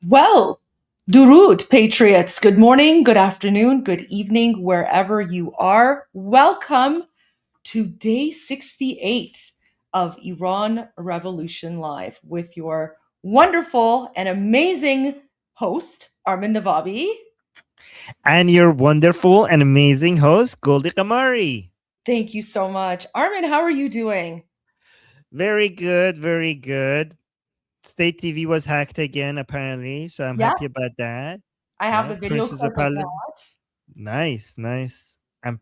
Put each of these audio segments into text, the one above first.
Well, Durud, patriots. Good morning, good afternoon, good evening, wherever you are. Welcome to day 68 of Iran Revolution Live with your wonderful and amazing host, Armin Navabi. And your wonderful and amazing host, Goldie Kamari. Thank you so much. Armin, how are you doing? Very good, very good. State TV was hacked again, apparently, so I'm Yeah, happy about that. I have Yeah, the video Princess of clip of Pahlavi. that. Nice, nice. And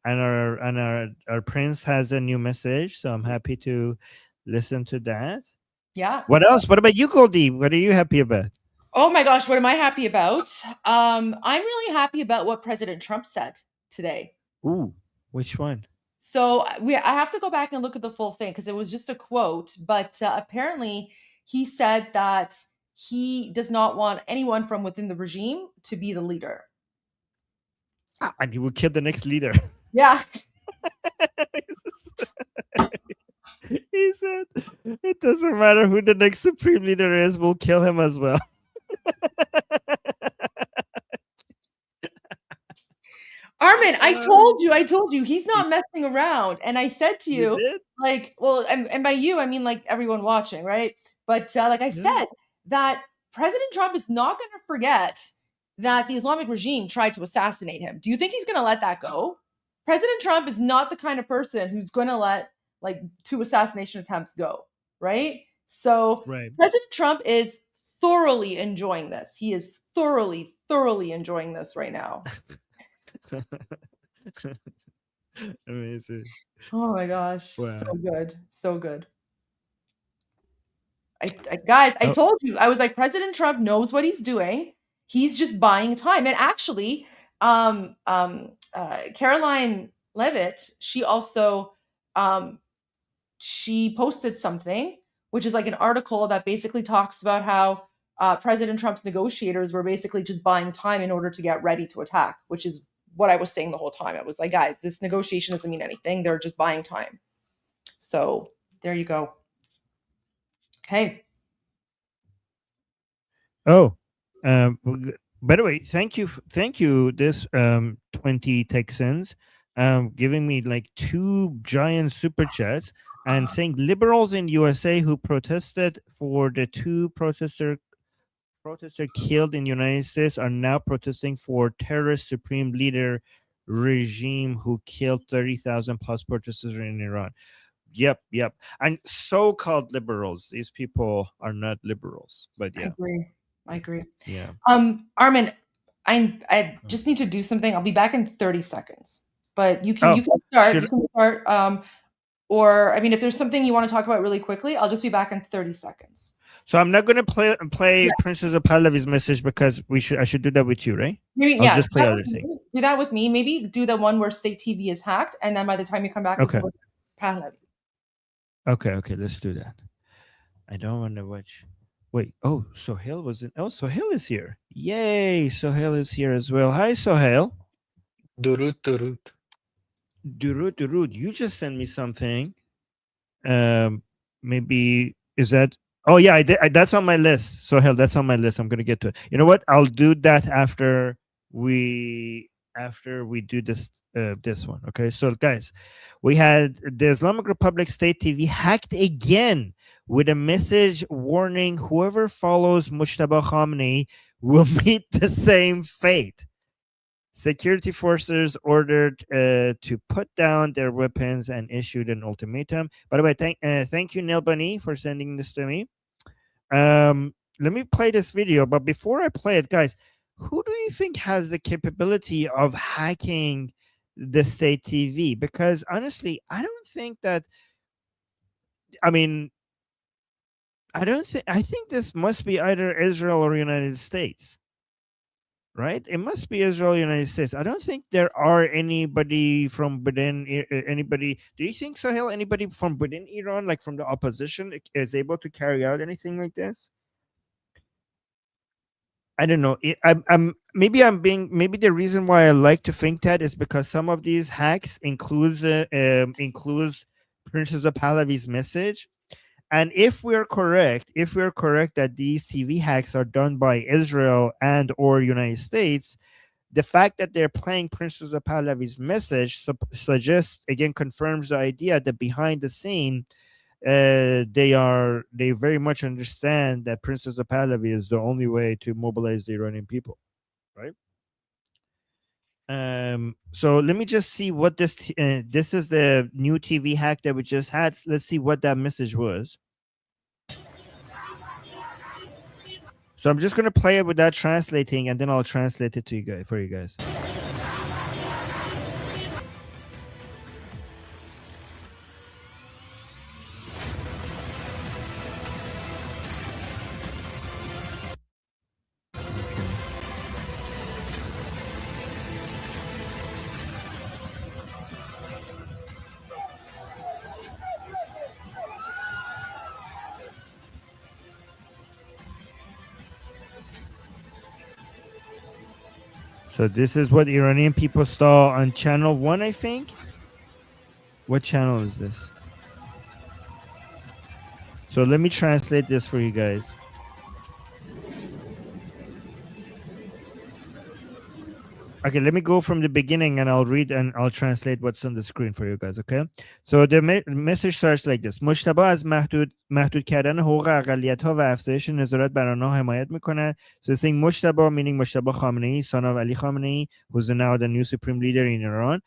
our prince has a new message, so I'm happy to listen to that. Yeah. What else? What about you, Goldie? What are you happy about? Oh my gosh, what am I happy about? I'm really happy about what President Trump said today. Ooh, which one? So I have to go back and look at the full thing because it was just a quote, but apparently he said that he does not want anyone from within the regime to be the leader. And he will kill the next leader. Yeah. He said, it doesn't matter who the next supreme leader is, we'll kill him as well. Armin, I told you, he's not messing around. And I said to You you, did? like, well, and by you, I mean like everyone watching, right? But like I Yeah. said, that President Trump is not going to forget that the Islamic regime tried to assassinate him. Do you think he's going to let that go? President Trump is not the kind of person who's going to let like two assassination attempts go, right? So Right. President Trump is thoroughly enjoying this. He is thoroughly enjoying this right now. Amazing. Oh my gosh, Wow. so good, so good. Guys, I Oh, told you, I was like, President Trump knows what he's doing. He's just buying time. And actually, Caroline Levitt, she also she posted something, which is like an article that basically talks about how President Trump's negotiators were basically just buying time in order to get ready to attack, which is what I was saying the whole time. I was like, guys, this negotiation doesn't mean anything. They're just buying time. So there you go. Okay. oh. By the way, thank you. This 20 Texans, giving me like 2 giant super chats and saying liberals in USA who protested for the 2 protester killed in the United States are now protesting for terrorist supreme leader regime who killed 30,000 plus protesters in Iran. Yep. And so-called liberals. These people are not liberals, but I yeah, agree. I agree. yeah. Armin, I just need to do something. I'll be back in 30 seconds. But you Oh, can start. should You can start. Or I mean, if there's something you want to talk about really quickly, I'll just be back in 30 seconds. so I'm not gonna play Yeah. Princess of Pahlavi's message because I should do that with you, right? Maybe I'll yeah, just play other things. do that with me. Maybe do the one where state TV is hacked, and then by the time you come back, we can Okay. go to Pahlavi. Okay, let's do that. I don't want to watch. Wait, oh, Sohail was in. Oh, Sohail is here. Yay, Sohail is here as well. Hi, Sohail. Durut, durut. Durud, you just sent me something. Maybe is that? Oh yeah, I did. That's on my list. Sohail, that's on my list. I'm gonna get to it. You know what? I'll do that after we do this one. Okay, so guys, we had the Islamic Republic State TV hacked again with a message warning whoever follows Mujtaba Khamenei will meet the same fate. Security forces ordered to put down their weapons and issued an ultimatum. By the way, thank you, Neil Bunny, for sending this to me. Let me play this video, but before I play it, guys, who do you think has the capability of hacking the state TV? Because honestly, I don't think that. I mean, I think this must be either Israel or United States. Right? It must be Israel, United States. I don't think there are anybody from within anybody. Do you think, Sahel, anybody from within Iran, like from the opposition, is able to carry out anything like this? I don't know. Maybe maybe the reason why I like to think that is because some of these hacks includes Princess of Pahlavi's message, And if we're correct that these TV hacks are done by Israel and or United States, the fact that they're playing Princess of Pahlavi's message suggests, again, confirms the idea that behind the scene, they very much understand that Princess of Pahlavi is the only way to mobilize the Iranian people, right? So let me just see what this is the new TV hack that we just had. Let's see what that message was. So I'm just gonna play it without translating, and then I'll translate it to you guys for you guys. So this is what Iranian people saw on channel 1, I think. What channel is this? So let me translate this for you guys. Okay, let me go from the beginning and I'll read and I'll translate what's on the screen for you guys, okay? So the message starts like this. مجتبی از محدود کردن حقوق اقلیت‌ها و افزایش نظارت بر آنها حمایت می‌کند. So it's saying مجتبی, meaning Mujtaba Khamenei, son of Ali Khamenei, who's now the new supreme leader in Iran.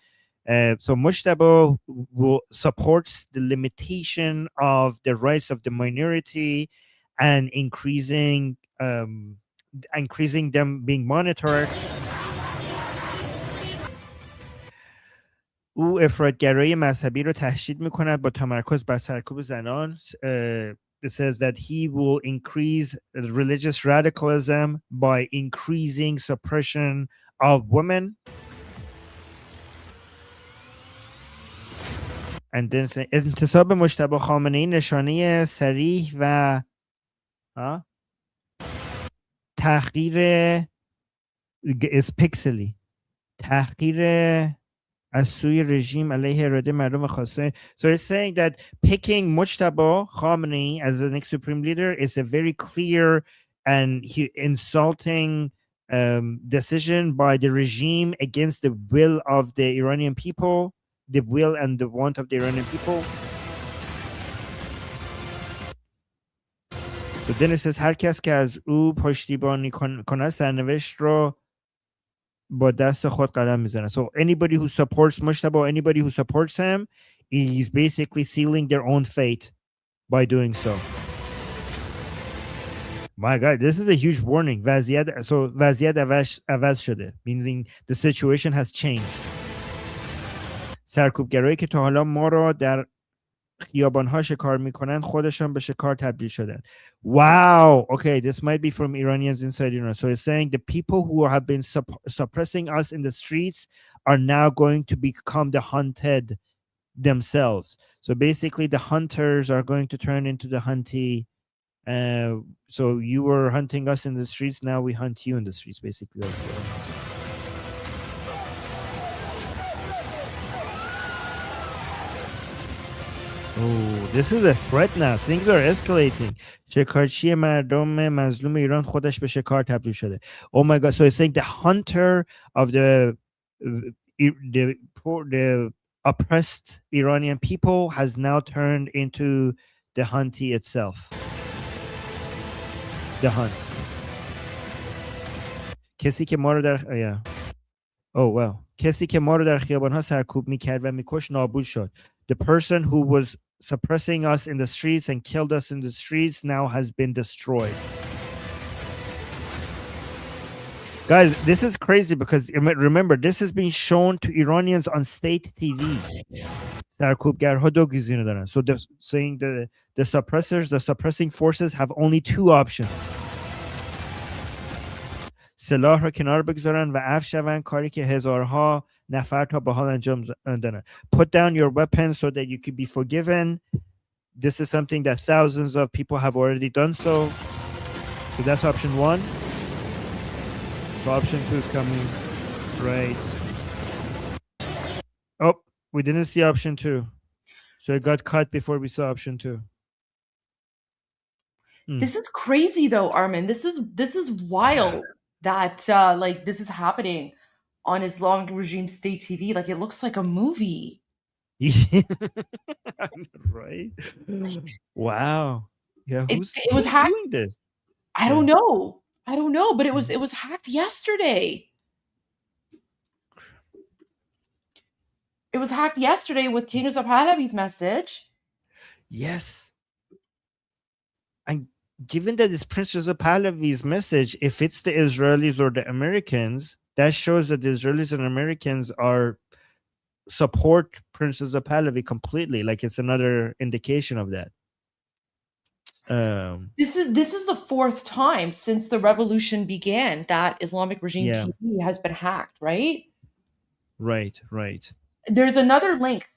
So Mujtaba supports the limitation of the rights of the minority and increasing them being monitored. او افراط‌گرایی مذهبی رو تشدید می‌کند با تمرکز بر سرکوب زنان. It says that he will increase religious radicalism by increasing suppression of women. And then انتصاب مجتبی خامنه‌ای نشانه صریح و تحقیر is pixely تحقیر از سوی رژیم علیه اراده مردم خواسته. So it's saying that picking Mujtaba Khamenei as the next supreme leader is a very clear and insulting decision by the regime against the will of the Iranian people, the will and the want of the Iranian people. So then it says هر کس که از او پشتیبانی کند سرنوشت رو با دست خود قدم میزنه. So anybody who supports Mujtaba, anybody who supports him, is basically sealing their own fate by doing so. My God, this is a huge warning. وضعیت عوض شده, meaning the situation has changed. سرکوبگرایی که تا حالا ما را در خیابان‌ها شکار می‌کنند خودشان به شکار تبدیل شدند. Wow. Okay, this might be from Iranians inside Iran. So it's saying the people who have been suppressing us in the streets are now going to become the hunted themselves. So basically the hunters are going to turn into the huntee. So you were hunting us in the streets, now we hunt you in the streets, basically. Oh, this is a threat now. Things are escalating. شکارچی مردم مظلوم ایران خودش به شکار تبدیل شده. Oh my God. So it's saying the hunter of the oppressed Iranian people has now turned into the huntee itself. The hunt. کسی که ما رو در Oh well. کسی که ما رو در خیابان‌ها سرکوب می‌کرد و می‌کشت نابود شد. The person who was suppressing us in the streets and killed us in the streets now has been destroyed. Guys, this is crazy because remember, this has been shown to Iranians on state TV. So they're saying the suppressors, the suppressing forces have only two options. سلاح را کنار بگذارن و عفو شوند، کاری که هزارها نفر تا به حال انجام دادن. Put down your weapons so that you could be forgiven. This is something that thousands of people have already done so. So that's option one. So option two is coming. Right. Oh, we didn't see option two. So it got cut before we saw option two. This is crazy though, Armin. This is wild that like this is happening on Islamic regime state TV. Like it looks like a movie. Right? Wow. Yeah, It was who's hacked. doing this? I don't know. I don't know, but it was hacked yesterday. It was hacked yesterday with King Reza Pahlavi's message. Yes. And given that it's Prince Reza Pahlavi's message, if it's the Israelis or the Americans, that shows that the Israelis and Americans are support Prince Reza Pahlavi completely. Like it's another indication of that. This is the fourth time since the revolution began that Islamic regime TV has been hacked, right? Right. There's another link.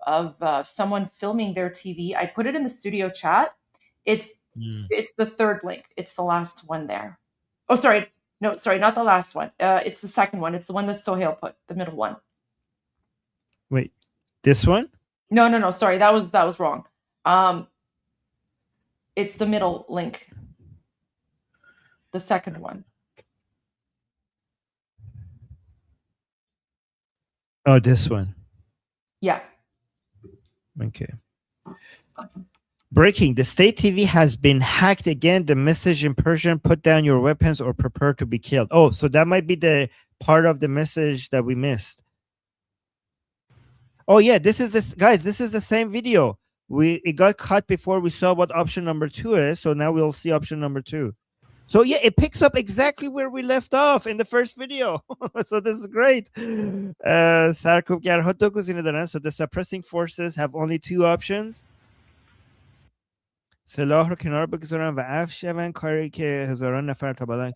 Of someone filming their TV. I put it in the studio chat. It's the third link. It's the last one there. Oh, sorry. No, sorry, not the last one. It's the second one. It's the one that Sohail put, the middle one. Wait, this one? No. Sorry, that was wrong. It's the middle link. The second one. Oh, this one. Yeah. Okay. Breaking. The state TV has been hacked again. The message in Persian, put down your weapons or prepare to be killed. Oh, so that might be the part of the message that we missed. Oh, yeah. This is the same video. It got cut before we saw what option number 2 is. So now we'll see option number 2. So yeah, it picks up exactly where we left off in the first video. So this is great. سرکوبگرها دو گزینه دارن. So the suppressing forces have only 2 options. سلاح رو کنار بگذارن و عفو شون، کاری که هزاران نفر تا بعدن.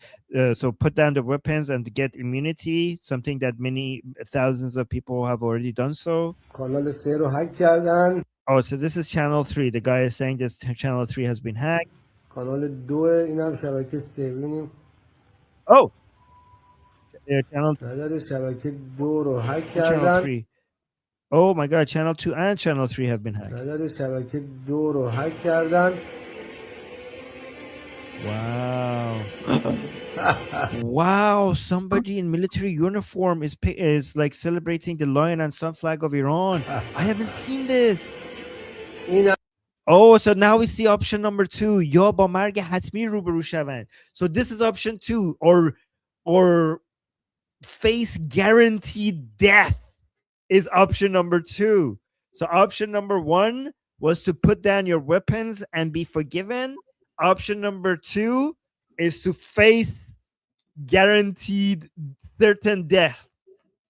So put down the weapons and get immunity, something that many thousands of people have already done so. کانال 3 رو هک کردن. Oh, so this is channel 3. The guy is saying this channel 3 has been hacked. کانال 2 اینم شبکه 3 ببینیم. Oh. Channel نداره شبکه 2 رو هک channel کردن. 3. Oh my god, channel 2 and channel 3 have been hacked. نداره شبکه 2 رو هک کردن. Wow. Wow, somebody in military uniform is like celebrating the lion and sun flag of Iran. I haven't seen this. اینم Oh, so now we see option number 2. یا با مرگ حتمی روبرو شوند. So this is option 2 or face guaranteed death is option number 2. So option number 1 was to put down your weapons and be forgiven. Option number 2 is to face guaranteed certain death.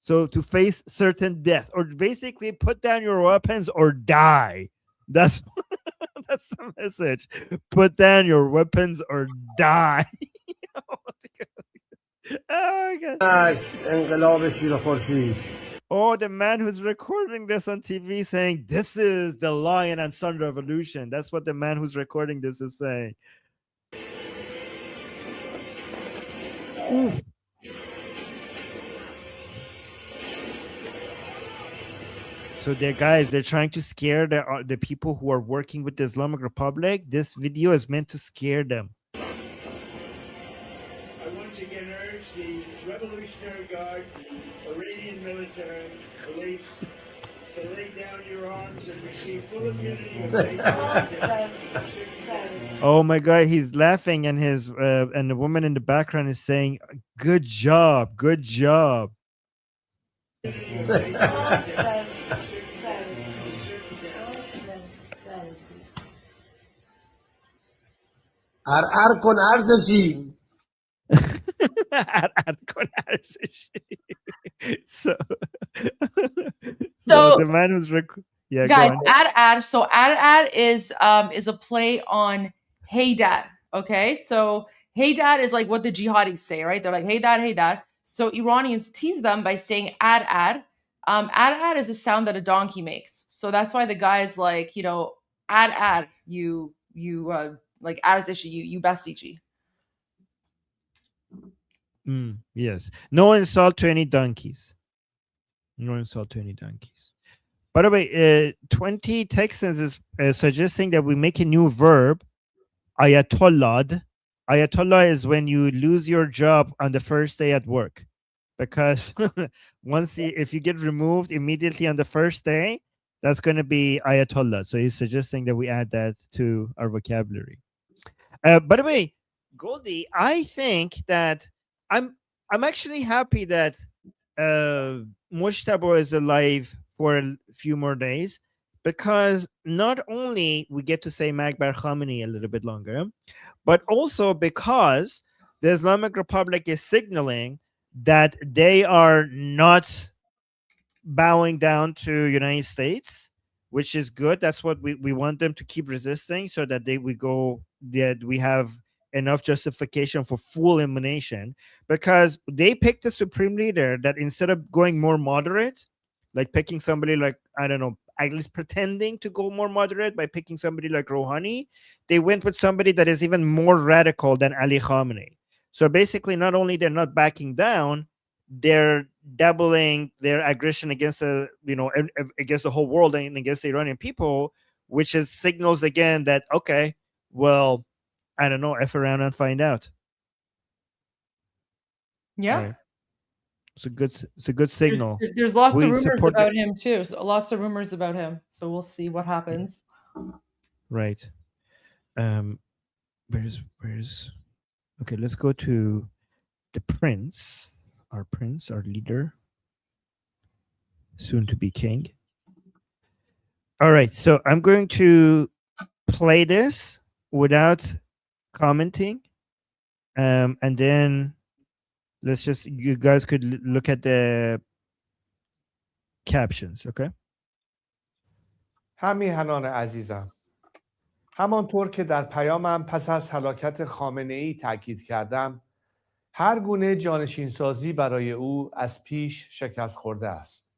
So to face certain death, or basically put down your weapons or die. That's the message. Put down your weapons or die. Oh my god. انقلاب شیر خورشید. Oh, the man who's recording this on TV saying this is the lion and sun revolution. That's what the man who's recording this is saying. Ooh. So they're trying to scare the people who are working with the Islamic Republic. This video is meant to scare them. I once again urge the Revolutionary Guard, the Iranian military police, to lay down your arms and receive full immunity of Oh my god, he's laughing and and the woman in the background is saying, "Good job, good job." کن ارزشی. So So the man who's yeah, guys, go on. ad. So ad is a play on "Hey Dad." Okay, so "Hey Dad" is like what the jihadis say, right? They're like, "Hey Dad, hey Dad." So Iranians tease them by saying ad. Ad is a sound that a donkey makes. So that's why the guy is like, ad, you like arzishi, you basici. Yes. No insult to any donkeys. No insult to any donkeys. By the way, 20 Texans is suggesting that we make a new verb, ayatollah. Ayatollah is when you lose your job on the first day at work, because if you get removed immediately on the first day, that's going to be ayatollah. So he's suggesting that we add that to our vocabulary. By the way, Goldie, I think that I'm actually happy that Mujtaba is alive for a few more days, because not only we get to say Magbar Khamenei a little bit longer, but also because the Islamic Republic is signaling that they are not bowing down to United States, which is good. That's what we want them to keep resisting, so that we have enough justification for full elimination, because they picked a supreme leader that, instead of going more moderate, like picking somebody like, I don't know, at least pretending to go more moderate by picking somebody like Rouhani, they went with somebody that is even more radical than Ali Khamenei. So basically, not only they're not backing down, they're doubling their aggression against against the whole world and against the Iranian people, which is signals again that, okay, well, I don't know, F around and find out. Yeah. Right. It's a good signal. There's lots We of rumors support about him too. So lots of rumors about him. So we'll see what happens. Right. Where's okay, let's go to the prince, our leader, soon to be king. All right, so I'm going to play this without commenting, and then you guys could look at the captions, okay? همیهنان عزیزم، همانطور که در پیامم پس از هلاکت خامنه‌ای تاکید کردم، هر گونه جانشینسازی برای او از پیش شکست خورده است.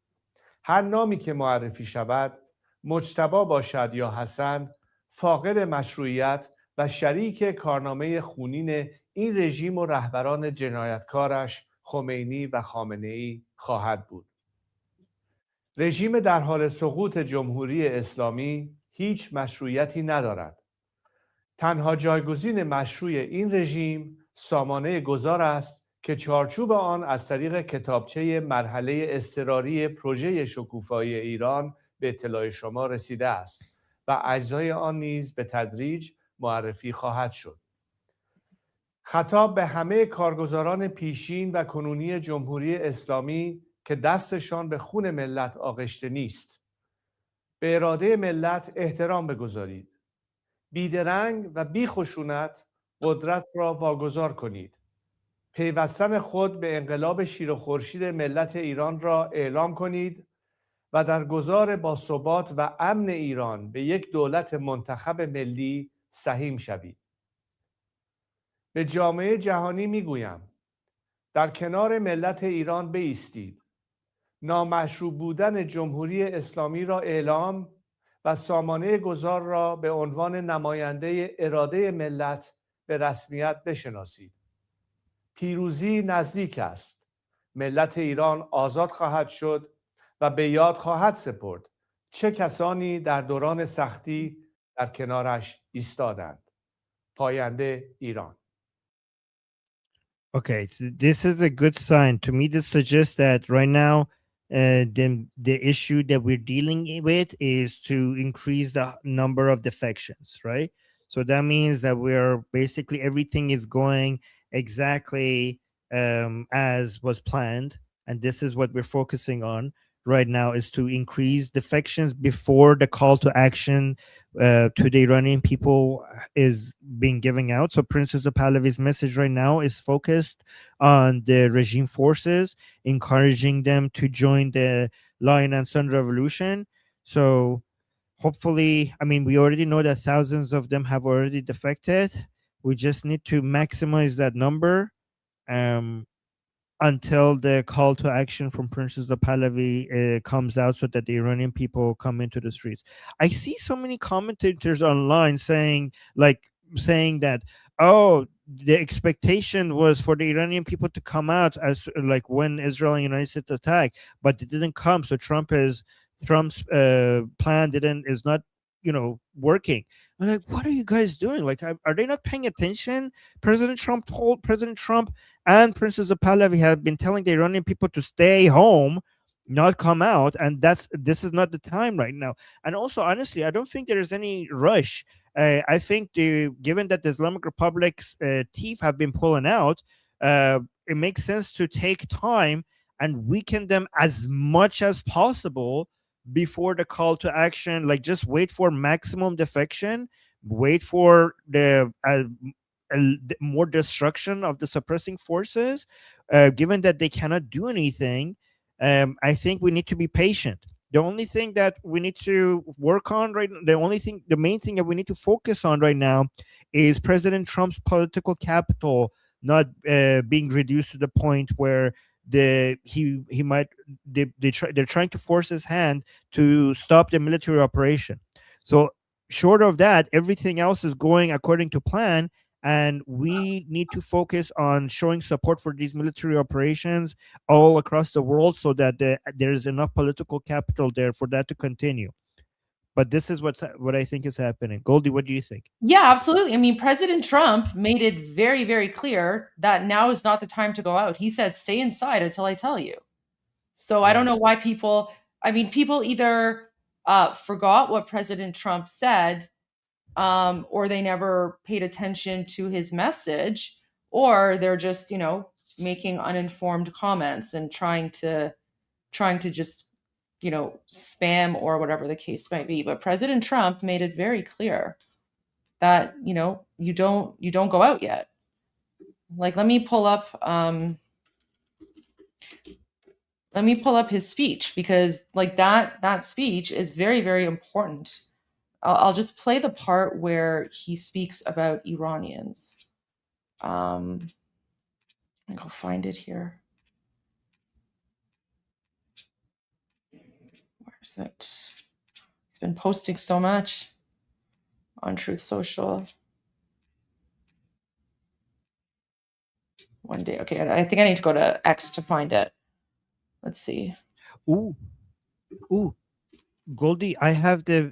هر نامی که معرفی شود، مجتبی باشد یا حسن، فاقد مشروعیت و شریک کارنامه خونین این رژیم و رهبران جنایتکارش خمینی و خامنه‌ای خواهد بود. رژیم در حال سقوط جمهوری اسلامی هیچ مشروعیتی ندارد. تنها جایگزین مشروع این رژیم سامانه گذار است که چارچوب آن از طریق کتابچه مرحله اضطراری پروژه شکوفایی ایران به اطلاع شما رسیده است و اجزای آن نیز به تدریج معرفی خواهد شد. خطاب به همه کارگزاران پیشین و کنونی جمهوری اسلامی که دستشان به خون ملت آغشته نیست. به اراده ملت احترام بگذارید. بیدرنگ و بی خشونت قدرت را واگذار کنید. پیوستن خود به انقلاب شیر و خورشید ملت ایران را اعلام کنید و در گذار با ثبات و امن ایران به یک دولت منتخب ملی سهیم شوید. به جامعه جهانی میگویم در کنار ملت ایران بایستید. نامشروع بودن جمهوری اسلامی را اعلام و سامانه گذار را به عنوان نماینده اراده ملت به رسمیت بشناسید. پیروزی نزدیک است. ملت ایران آزاد خواهد شد و به یاد خواهد سپرد چه کسانی در دوران سختی در کنارش ایستادند. پاینده ایران. Okay, so this is a good sign. To me, this suggests that right now, the issue that we're dealing with is to increase the number of defections, right? So that means that we're basically everything is going exactly as was planned, and this is what we're focusing on right now, is to increase defections before the call to action to the Iranian people is being given out. So Princess of Pahlavi's message right now is focused on the regime forces, encouraging them to join the Lion and Sun Revolution. So hopefully, I mean, we already know that thousands of them have already defected. We just need to maximize that number until the call to action from Princess of Pahlavi comes out, so that the Iranian people come into the streets. I see so many commentators online saying that, oh, the expectation was for the Iranian people to come out as like when Israel and United States attacked, but it didn't come. So Trump is Trump's plan is not, working. I'm like, what are you guys doing? Like, are they not paying attention? President Trump and Princess of Pahlavi have been telling the Iranian people to stay home, not come out, and this is not the time right now. And also, honestly, I don't think there is any rush. I think given that the Islamic Republic's teeth have been pulling out, it makes sense to take time and weaken them as much as possible before the call to action. Like, just wait for maximum defection, wait for the more destruction of the suppressing forces. Given that they cannot do anything, I think we need to be patient. The only thing that we need to work on the main thing that we need to focus on right now is President Trump's political capital not being reduced to the point where they're trying to force his hand to stop the military operation. So short of that, everything else is going according to plan, and we need to focus on showing support for these military operations all across the world so that there is enough political capital there for that to continue. But this is what I think is happening. Goldie, what do you think? Yeah, absolutely. I mean, President Trump made it very, very clear that now is not the time to go out. He said, stay inside until I tell you. So I don't know why people either forgot what President Trump said, or they never paid attention to his message, or they're just, making uninformed comments and trying to just, spam or whatever the case might be. But President Trump made it very clear that, you don't go out yet. Like, let me pull up his speech, because like that speech is very, very important. I'll just play the part where he speaks about Iranians. I'll go find it here. Where's it? He's been posting so much on Truth Social. One day. Okay, I think I need to go to X to find it. Let's see. Ooh, Goldie, I have the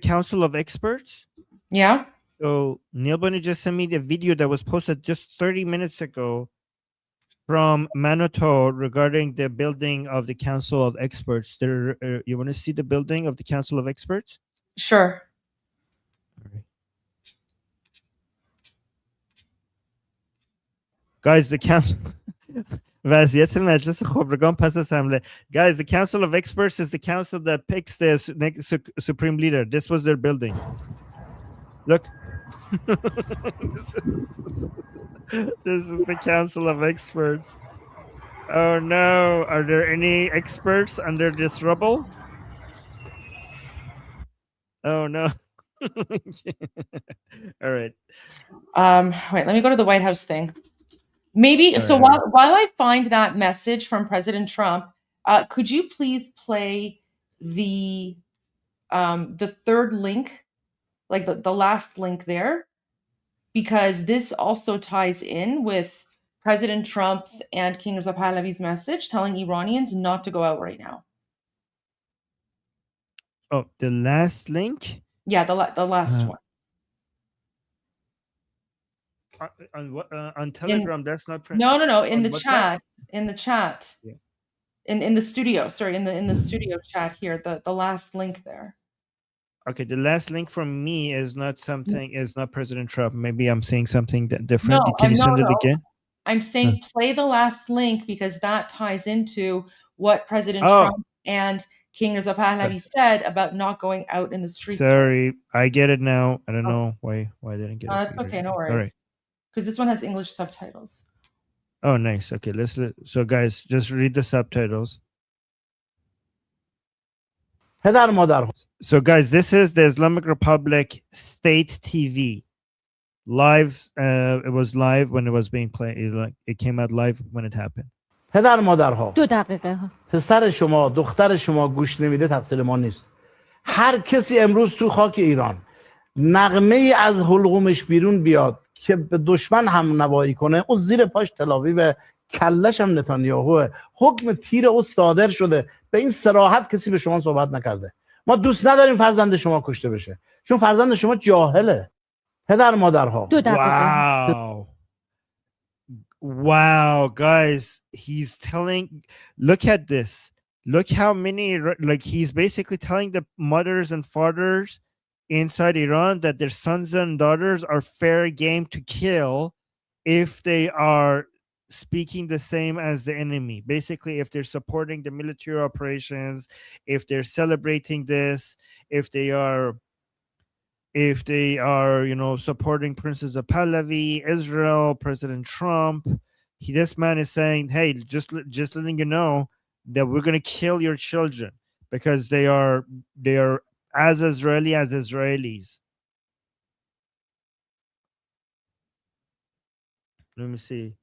Council of Experts. Yeah. So Neil Bunny just sent me the video that was posted just 30 minutes ago from Manitou regarding the building of the Council of Experts. You want to see the building of the Council of Experts? Sure. All right. Guys, the council. وضعیت مجلس خبرگان پس از حمله. Guys, the Council of Experts is the council that picks the next supreme leader. This was their building. Look. This is the Council of Experts. Oh no, are there any experts under this rubble? Oh no. All right. Wait, let me go to the White House thing. Maybe so. While I find that message from President Trump, could you please play the third link, like the last link there, because this also ties in with President Trump's and King Reza Pahlavi's message telling Iranians not to go out right now. Oh, the last link? Yeah, the last one. On Telegram, that's not no in the WhatsApp? chat Yeah. in the studio, sorry, in the studio chat here, the last link there. Okay, the last link from me is not President Trump. Maybe I'm saying something different. Can you send it again? I'm saying play the last link, because that ties into what President Trump and King Reza Pahlavi said about not going out in the streets. Sorry, I get it now. I don't know why I didn't get it. That's okay, no worries. Because this one has English subtitles. Oh, nice. Okay, so guys, just read the subtitles. So guys, this is the Islamic Republic State TV. Live, it was live when it was being played. It came out live when it happened. پدر مادرها 2 دقیقه پسر شما دختر شما گوش نمیده تقصیر ما نیست. هر کسی امروز تو خاک ایران نغمه ای از حلقومش بیرون بیاد که به دشمن هم نوایی کنه، اون زیر پاش تل آویو کلش هم نتانیاهوه. حکم تیر او صادر شده. به این صراحت کسی به شما صحبت نکرده. ما دوست نداریم فرزند شما کشته بشه، چون فرزند شما جاهله. پدر مادرها. Wow. Wow, guys, he's telling, look at this. Look how many, like, he's basically telling the mothers and fathers inside Iran that their sons and daughters are fair game to kill if they are speaking the same as the enemy. Basically, if they're supporting the military operations, if they're celebrating this, if they are, you know, supporting Princess of Pahlavi, Israel, President Trump. This man is saying, hey, just letting you know that we're going to kill your children because they are as Israeli as Israelis. Let me see.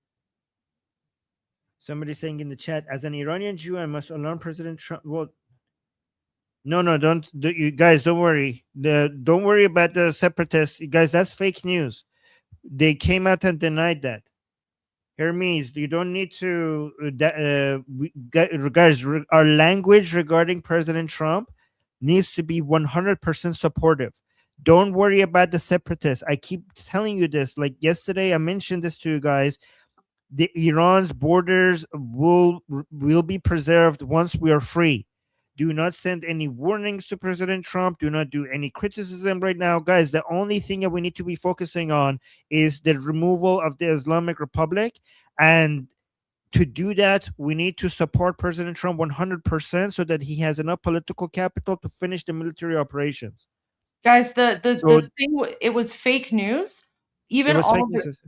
Somebody saying in the chat, as an Iranian Jew, I must alarm President Trump. Well, no, you guys, don't worry. Don't worry about the separatists. You guys, that's fake news. They came out and denied that. Hermes, you don't need to, guys, our language regarding President Trump needs to be 100% supportive. Don't worry about the separatists. I keep telling you this. Like yesterday, I mentioned this to you guys. The Iran's borders will be preserved once we are free. Do not send any warnings to President Trump. Do not do any criticism right now. Guys, the only thing that we need to be focusing on is the removal of the Islamic Republic. And to do that, we need to support President Trump 100% so that he has enough political capital to finish the military operations. Guys, the thing, it was fake news. Even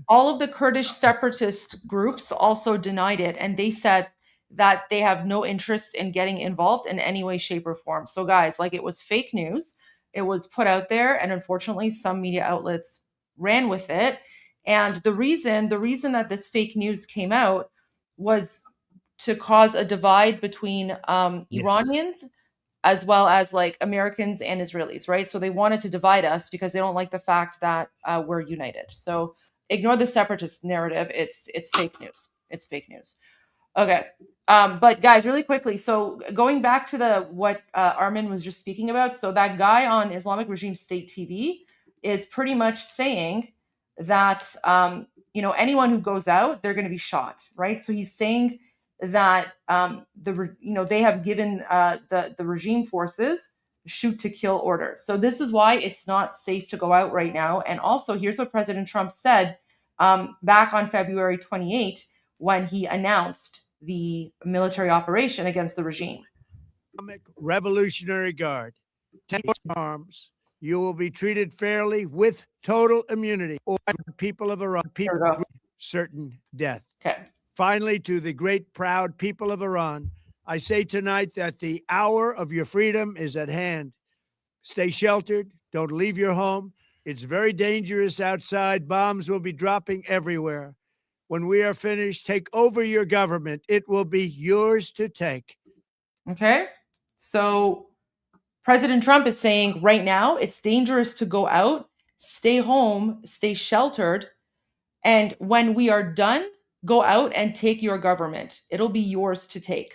all of the Kurdish separatist groups also denied it. And they said that they have no interest in getting involved in any way, shape, or form. So guys, like, it was fake news. It was put out there, and unfortunately some media outlets ran with it. And the reason that this fake news came out was to cause a divide between Iranians as well as like Americans and Israelis, right? So they wanted to divide us because they don't like the fact that we're united. So ignore the separatist narrative. It's fake news. It's fake news. Okay. But guys, really quickly, so going back to what Armin was just speaking about, so that guy on Islamic Regime State TV is pretty much saying that anyone who goes out, they're going to be shot, right? So he's saying that they have given the regime forces shoot to kill orders. So this is why it's not safe to go out right now. And also, here's what President Trump said back on February 28th when he announced the military operation against the regime. Revolutionary Guard, take arms. You will be treated fairly with total immunity. Or people of Iran, people certain death. Okay. Finally, to the great, proud people of Iran, I say tonight that the hour of your freedom is at hand. Stay sheltered. Don't leave your home. It's very dangerous outside. Bombs will be dropping everywhere. When we are finished, take over your government. It will be yours to take. Okay. So President Trump is saying right now it's dangerous to go out, stay home, stay sheltered. And when we are done, go out and take your government. It'll be yours to take.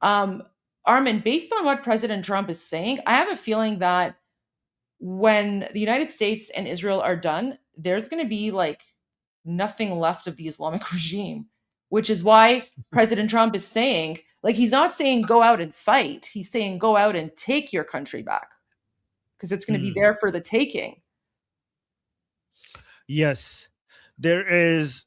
Armin, based on what President Trump is saying, I have a feeling that when the United States and Israel are done, there's going to be like nothing left of the Islamic regime, which is why President Trump is saying, like, he's not saying go out and fight. He's saying go out and take your country back because it's going to be there for the taking. Yes, if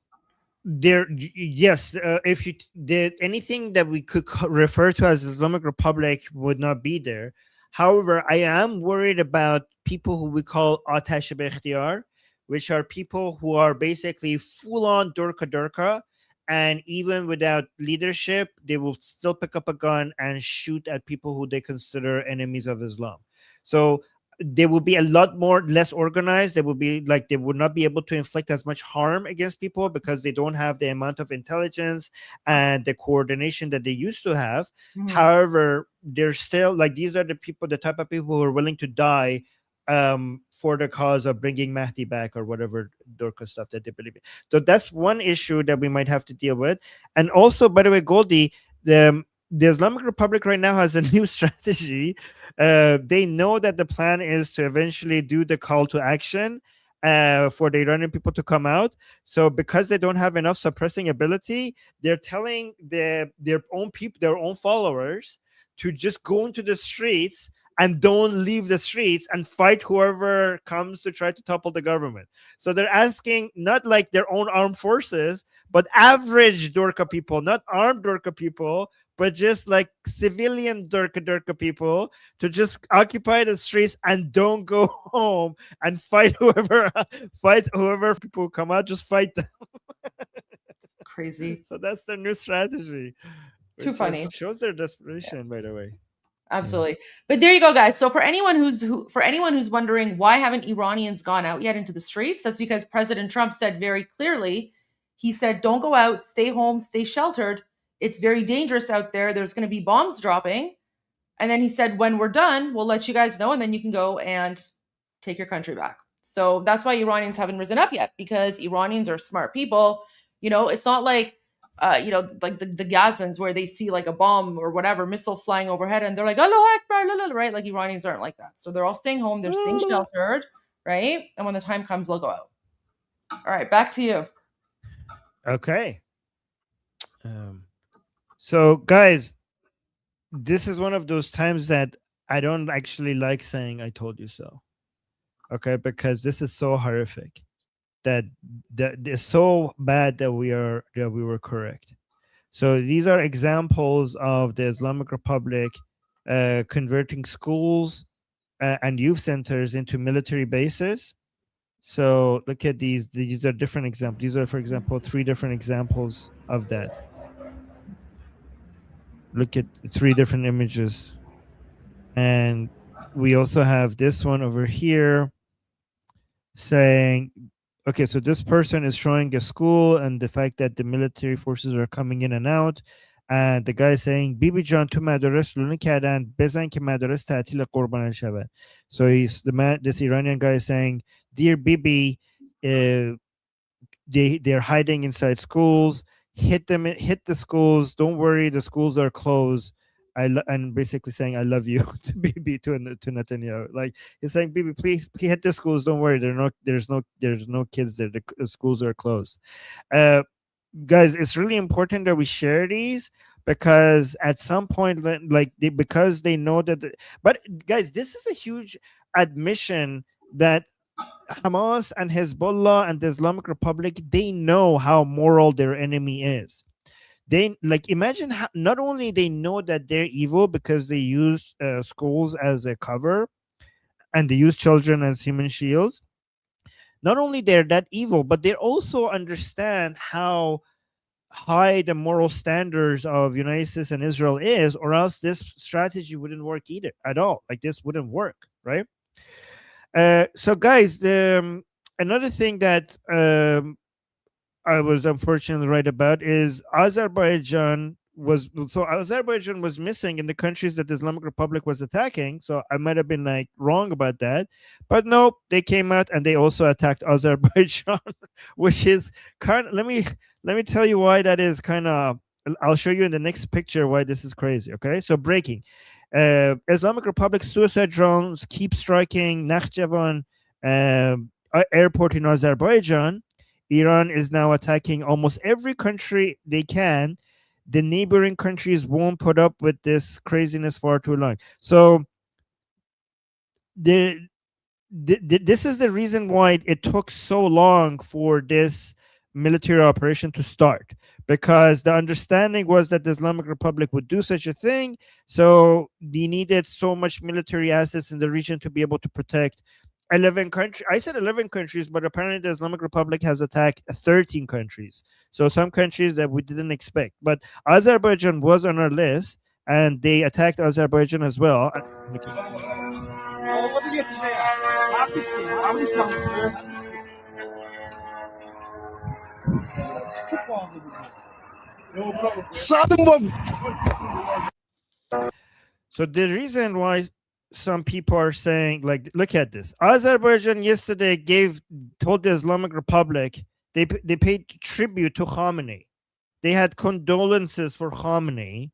you did anything that we could refer to as Islamic Republic would not be there. However, I am worried about people who we call Atash Bekhtiyar, which are people who are basically full-on Durka, and even without leadership, they will still pick up a gun and shoot at people who they consider enemies of Islam. So they will be a lot less organized. They will be like, they would not be able to inflict as much harm against people because they don't have the amount of intelligence and the coordination that they used to have. However, they're still like, these are the type of people who are willing to die for the cause of bringing Mahdi back or whatever Dorka stuff that they believe in. So that's one issue that we might have to deal with. And also, by the way, Goldie, the Islamic Republic right now has a new strategy. They know that the plan is to eventually do the call to action for the Iranian people to come out. So because they don't have enough suppressing ability, they're telling their own people, their own followers, to just go into the streets and don't leave the streets and fight whoever comes to try to topple the government. So they're asking not like their own armed forces, but average Dorka people, not armed Dorka people, but just like civilian Dorka people to just occupy the streets and don't go home and fight whoever people come out, just fight them. Crazy. So that's their new strategy. Too funny. Shows their desperation, by the way. Absolutely. But there you go, guys. So for anyone who's wondering why haven't Iranians gone out yet into the streets, that's because President Trump said very clearly, he said, don't go out, stay home, stay sheltered. It's very dangerous out there. There's going to be bombs dropping. And then he said, when we're done, we'll let you guys know, and then you can go and take your country back. So that's why Iranians haven't risen up yet, because Iranians are smart people. You know, it's not like, like the Gazans where they see like a bomb or whatever missile flying overhead and they're like, Allahu Akbar, right? Like Iranians aren't like that. So they're all staying home. They're staying sheltered, right? And when the time comes, they'll go out. All right, back to you. Okay. So guys, this is one of those times that I don't actually like saying I told you so. Okay, because this is so horrific. That is so bad that we were correct. So these are examples of the Islamic Republic converting schools and youth centers into military bases. So look at these. These are different examples. These are, for example, 3 different examples of that. Look at 3 different images. And we also have this one over here saying, okay, so this person is showing a school and the fact that the military forces are coming in and out. And the guy is saying, Bibi Jan tu madaras luna kardan bezan ke madaras ta'til qurban shabat. So this Iranian guy is saying, dear Bibi, they're hiding inside schools. Hit the schools. Don't worry, the schools are closed. And basically saying, I love you to Bibi, to Netanyahu. Like he's saying, Bibi, please hit the schools. Don't worry, there's no kids there. The schools are closed. Guys, it's really important that we share these, because at some point, because they know that. But guys, this is a huge admission that Hamas and Hezbollah and the Islamic Republic, they know how moral their enemy is. They imagine how not only they know that they're evil because they use schools as a cover and they use children as human shields. Not only they're that evil, but they also understand how high the moral standards of United States and Israel is, or else this strategy wouldn't work either at all. Like this wouldn't work, right? So guys, another thing that I was unfortunately right about is Azerbaijan was missing in the countries that the Islamic Republic was attacking. So I might have been wrong about that, but nope, they came out and they also attacked Azerbaijan, which is kind of, let me tell you why that is kind of. I'll show you in the next picture why this is crazy. Okay, so breaking. Islamic Republic suicide drones keep striking Nakhchivan airport in Azerbaijan. Iran is now attacking almost every country they can. The neighboring countries won't put up with this craziness for too long. So this is the reason why it took so long for this military operation to start, because the understanding was that the Islamic Republic would do such a thing. So they needed so much military assets in the region to be able to protect 11 countries. I said 11 countries, but apparently the Islamic Republic has attacked 13 countries. So some countries that we didn't expect. But Azerbaijan was on our list, and they attacked Azerbaijan as well. So the reason why some people are saying, like, look at this. Azerbaijan yesterday told the Islamic Republic they paid tribute to Khamenei. They had condolences for Khamenei,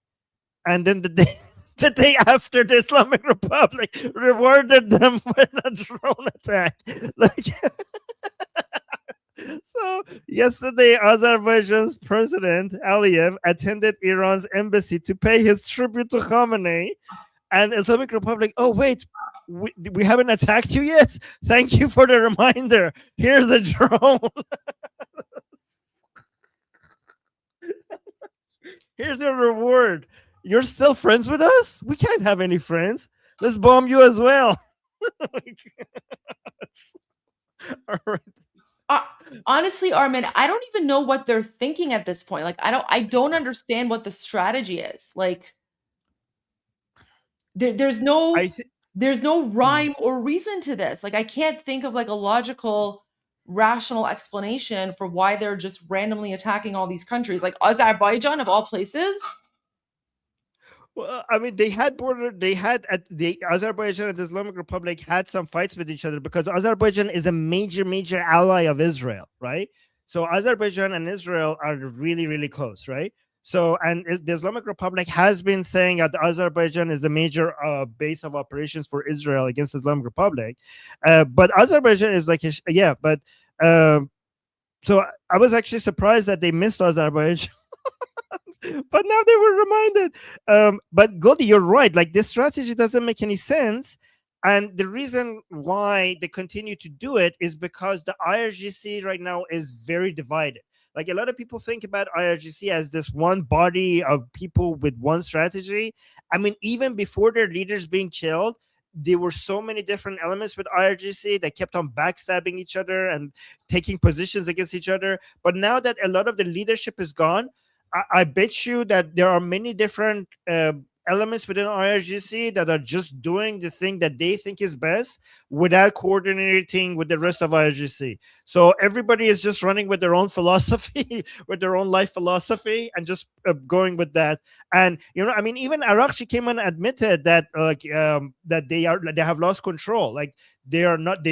and then the day after, the Islamic Republic rewarded them with a drone attack. Like, so yesterday, Azerbaijan's president Aliyev attended Iran's embassy to pay his tribute to Khamenei, and Islamic Republic. Oh wait, we haven't attacked you yet. Thank you for the reminder. Here's a drone. Here's your reward. You're still friends with us? We can't have any friends. Let's bomb you as well. All right. Honestly, Armin, I don't even know what they're thinking at this point. Like, I don't understand what the strategy is. Like, there's no rhyme or reason to this. Like, I can't think of like a logical, rational explanation for why they're just randomly attacking all these countries. Like Azerbaijan of all places. Well, I mean, the Azerbaijan and the Islamic Republic had some fights with each other because Azerbaijan is a major ally of Israel, right? So Azerbaijan and Israel are really, really close, right? So, and the Islamic Republic has been saying that Azerbaijan is a major base of operations for Israel against the Islamic Republic. But Azerbaijan is like, but so I was actually surprised that they missed Azerbaijan. But now they were reminded. But Goldie, you're right. Like, this strategy doesn't make any sense. And the reason why they continue to do it is because the IRGC right now is very divided. Like, a lot of people think about IRGC as this one body of people with one strategy. I mean, even before their leaders being killed, there were so many different elements with IRGC that kept on backstabbing each other and taking positions against each other. But now that a lot of the leadership is gone, I bet you that there are many different elements within IRGC that are just doing the thing that they think is best without coordinating with the rest of IRGC. So everybody is just running with their own philosophy, with their own life philosophy, and just going with that. And I mean, even Arakchi came and admitted that that they have lost control. Like, they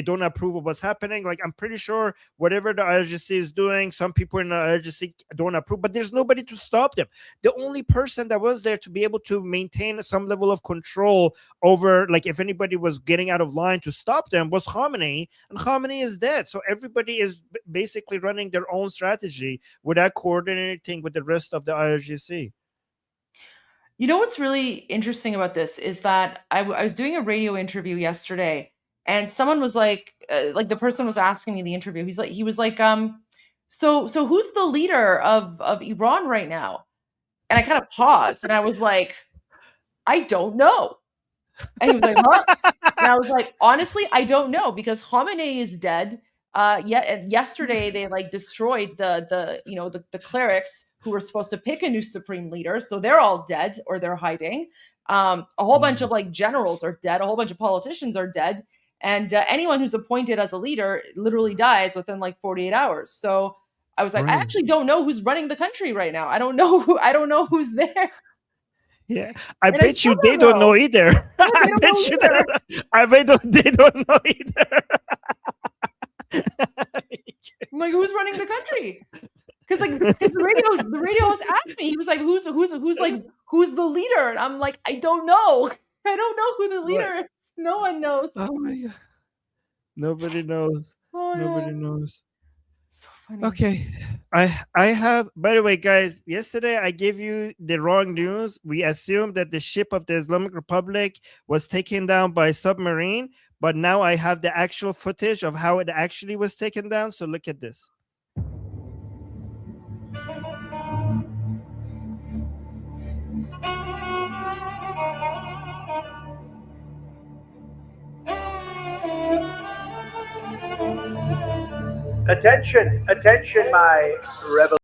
don't approve of what's happening. Like, I'm pretty sure whatever the IRGC is doing, some people in the IRGC don't approve, but there's nobody to stop them. The only person that was there to be able to maintain some level of control over, like, if anybody was getting out of line to stop them was Khamenei, and Khamenei is dead. So everybody is basically running their own strategy without coordinating with the rest of the IRGC. You know what's really interesting about this is that I was doing a radio interview yesterday, and someone was like the person was asking me the interview. He was like, so who's the leader of Iran right now? And I kind of paused, and I was like, I don't know. And he was like, huh? And I was like, honestly, I don't know, because Khamenei is dead. Yesterday they like destroyed the clerics who were supposed to pick a new supreme leader, so they're all dead or they're hiding. A whole bunch of like generals are dead. A whole bunch of politicians are dead, and anyone who's appointed as a leader literally dies within like 48 hours. So I was like, I actually don't know who's running the country right now. I don't know who's there. Yeah, I bet you they don't know either. I bet they don't know either. I'm like, who's running the country? Because the radio host asked me, he was like, who's the leader? And I'm like, I don't know. I don't know who the leader is. No one knows. Oh my god, nobody knows. Nobody knows. So funny. Okay, I have. By the way, guys, yesterday I gave you the wrong news. We assumed that the ship of the Islamic Republic was taken down by submarine, but now I have the actual footage of how it actually was taken down. So look at this. Attention, my rebel.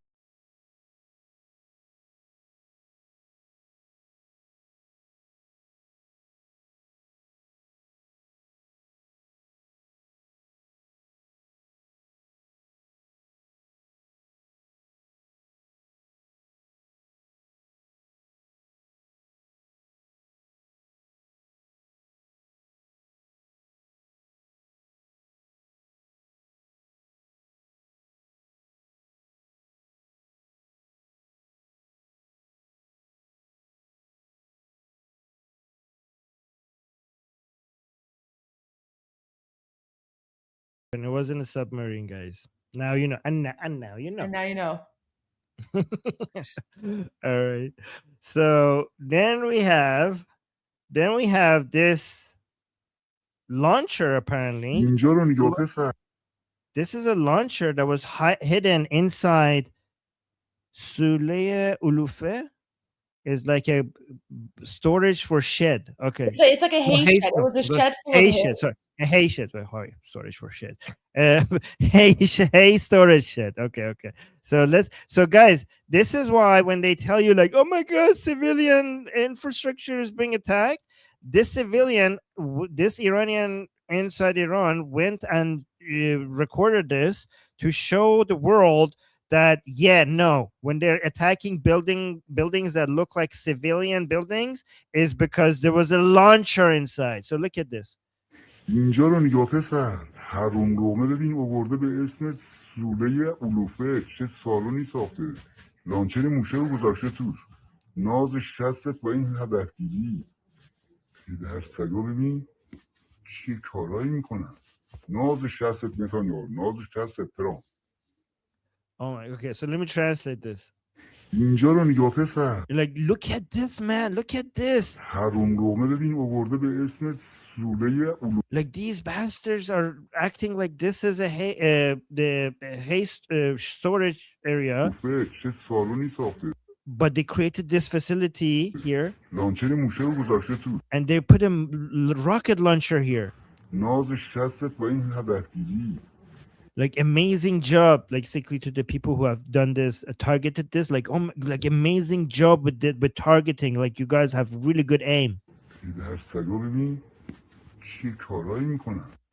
And it wasn't a submarine, guys. Now you know. And now you know. And now you know. All right. So then we have this launcher apparently. اینجا رو نگاه پسر. This is a launcher that was hidden inside Sule Ulufe. Is like a storage for shed. Okay. It's like a hay shed. It was a shed full of hay hay. shed. Sorry, a hay shed. Wait, sorry, storage for shed. Hay storage shed. Okay. So guys, this is why when they tell you like, oh my God, civilian infrastructure is being attacked, this Iranian inside Iran went and recorded this to show the world that when they're attacking buildings that look like civilian buildings is because there was a launcher inside. So look at this. اینجا رو نگاه پسر. حروم رومه ببین آورده به اسم سوله اولوفه. چه سالونی ساخته. لانچر موشه رو گذاشته توش. ناز شستت با این هدفگیری. پدر سگا ببین چه کارایی میکنن. ناز شستت نتانیاهو. ناز شستت ترامپ. Oh my, okay, so let me translate this. اینجا رو نگاه پسر. Like, look at this, man. Look at this. حروم رومه ببین آورده به اسم سوله اولوفه. Like these bastards are acting like this is a hay storage area. چه سالونی ساخته. But they created this facility here. لانچر موشه رو گذاشته توش. And they put a rocket launcher here. ناز شستت با این هدفگیری. Like amazing job, like basically to the people who have done this, targeted this, like like amazing job with targeting. Like you guys have really good aim.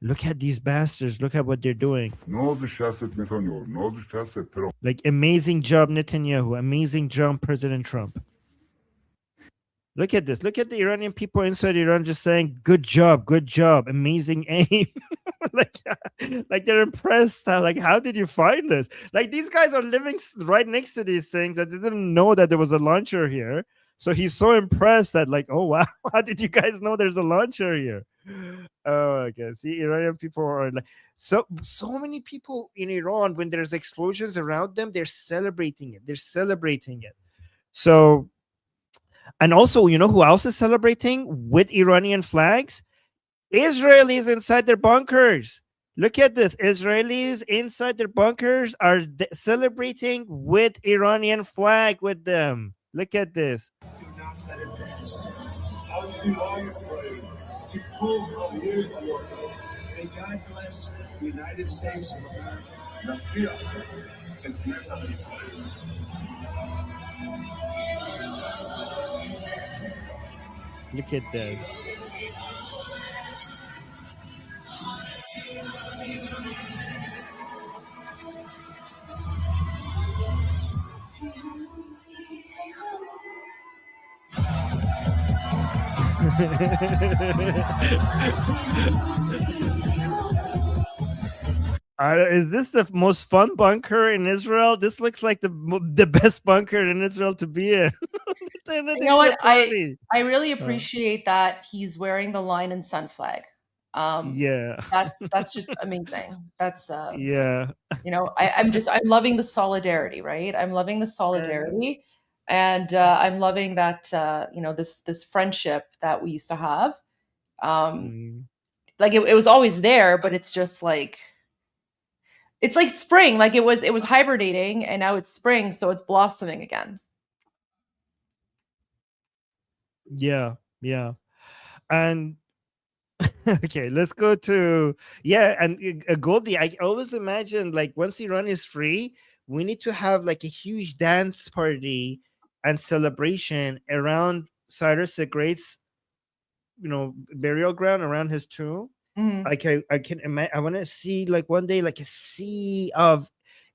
Look at these bastards. Look at what they're doing. Like amazing job, Netanyahu. Amazing job, President Trump. Look at this. Look at the Iranian people inside Iran just saying, good job, amazing aim. like they're impressed. Like, how did you find this? Like, these guys are living right next to these things. I didn't know that there was a launcher here. So he's so impressed that, like, oh, wow, how did you guys know there's a launcher here? Oh, okay. See, Iranian people are like, so many people in Iran, when there's explosions around them, they're celebrating it. So, and also, you know who else is celebrating with Iranian flags? Israelis inside their bunkers. Look at this. Israelis inside their bunkers are celebrating with Iranian flag with them. Look at this. Do not let it pass. How you do all your afraid? Keep cool, may God bless the United States of America. Look at that. Is this the most fun bunker in Israel? This looks like the best bunker in Israel to be in. You know what? I really appreciate that he's wearing the Lion and Sun flag. Yeah, that's just amazing. That's yeah. You know, I'm loving the solidarity, right? I'm loving the solidarity, and I'm loving that you know, this friendship that we used to have. Like it was always there, but it's just like, it's like spring. Like it was hibernating, and now it's spring, so it's blossoming again. Yeah. And okay, let's go to and Goldie. I always imagine, like, once Iran is free, we need to have like a huge dance party and celebration around Cyrus the Great's, you know, burial ground, around his tomb. Like I can imagine. I want to see, like, one day, like a sea of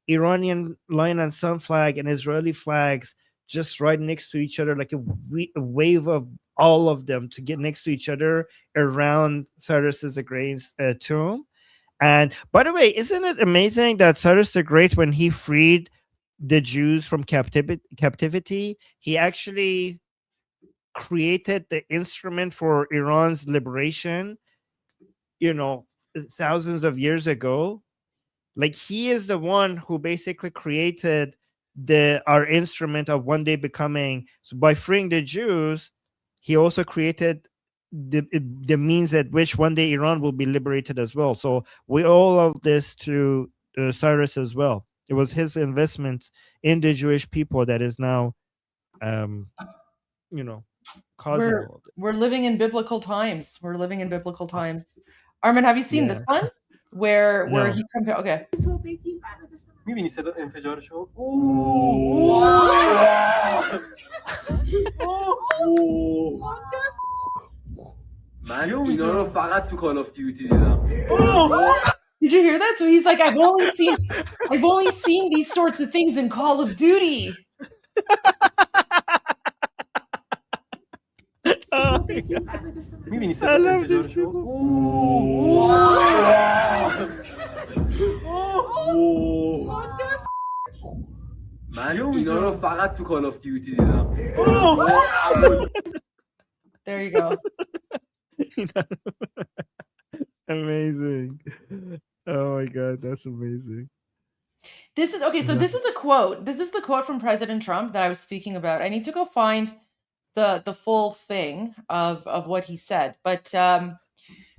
Iranian Lion and Sun flag and Israeli flags just right next to each other, like a wave of all of them to get next to each other around Cyrus the Great's tomb. And by the way, isn't it amazing that Cyrus the Great, when he freed the Jews from captivity, he actually created the instrument for Iran's liberation, you know, thousands of years ago. Like, he is the one who basically created our instrument of one day becoming. So by freeing the Jews, he also created the means at which one day Iran will be liberated as well. So we owe all of this to Cyrus as well. It was his investment in the Jewish people that is now, causing We're all of it. we're living in biblical times. We're living in biblical times. Armin, have you seen this one where No. he compared? Okay. می‌بینی صدا انفجارشو؟ من اینا رو فقط تو کال آف دیوتی دیدم. Did you hear that? So he's like, I've only seen these sorts of things in Call of Duty. می‌بینی صدا انفجارشو؟ من اینا رو فقط تو کال آف دیوتی دیدم. There you go. Amazing. Oh my God, that's amazing. This is okay. So this is a quote. This is the quote from President Trump that I was speaking about. I need to go find the full thing of what he said. But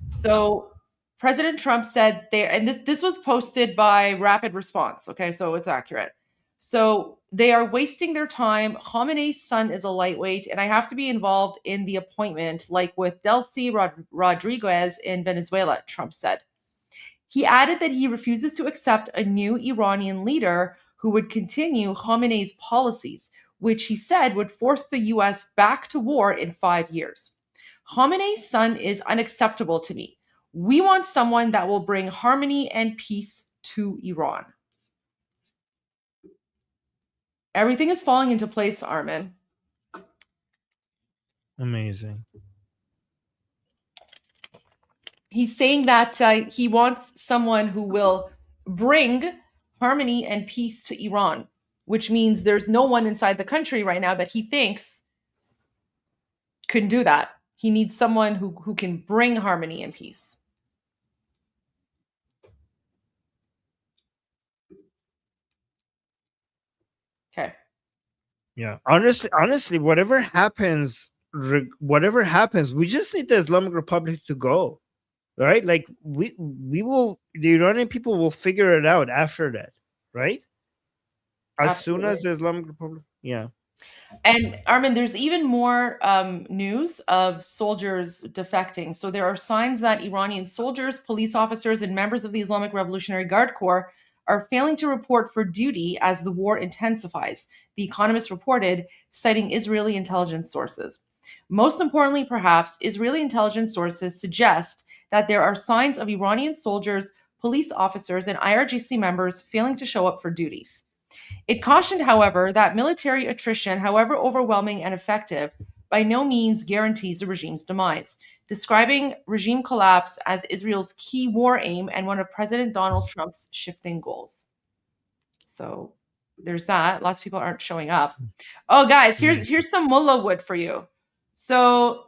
so President Trump said there, and this was posted by Rapid Response. Okay, so it's accurate. So they are wasting their time. Khamenei's son is a lightweight, and I have to be involved in the appointment, like with Delcy Rodriguez in Venezuela, Trump said. He added that he refuses to accept a new Iranian leader who would continue Khamenei's policies, which he said would force the US back to war in 5 years. Khamenei's son is unacceptable to me. We want someone that will bring harmony and peace to Iran. Everything is falling into place, Armin. Amazing. He's saying that he wants someone who will bring harmony and peace to Iran, which means there's no one inside the country right now that he thinks can do that. He needs someone who can bring harmony and peace. Okay. Yeah. Honestly, whatever happens, we just need the Islamic Republic to go. Right? Like we will, the Iranian people will figure it out after that, right? As soon as the Islamic Republic, yeah. And Armin, there's even more news of soldiers defecting. So there are signs that Iranian soldiers, police officers, and members of the Islamic Revolutionary Guard Corps are failing to report for duty as the war intensifies, The Economist reported, citing Israeli intelligence sources. Most importantly, perhaps, Israeli intelligence sources suggest that there are signs of Iranian soldiers, police officers, and IRGC members failing to show up for duty. It cautioned, however, that military attrition, however overwhelming and effective, by no means guarantees the regime's demise, describing regime collapse as Israel's key war aim and one of President Donald Trump's shifting goals. So there's that. Lots of people aren't showing up. Oh, guys, here's some mullah wood for you. So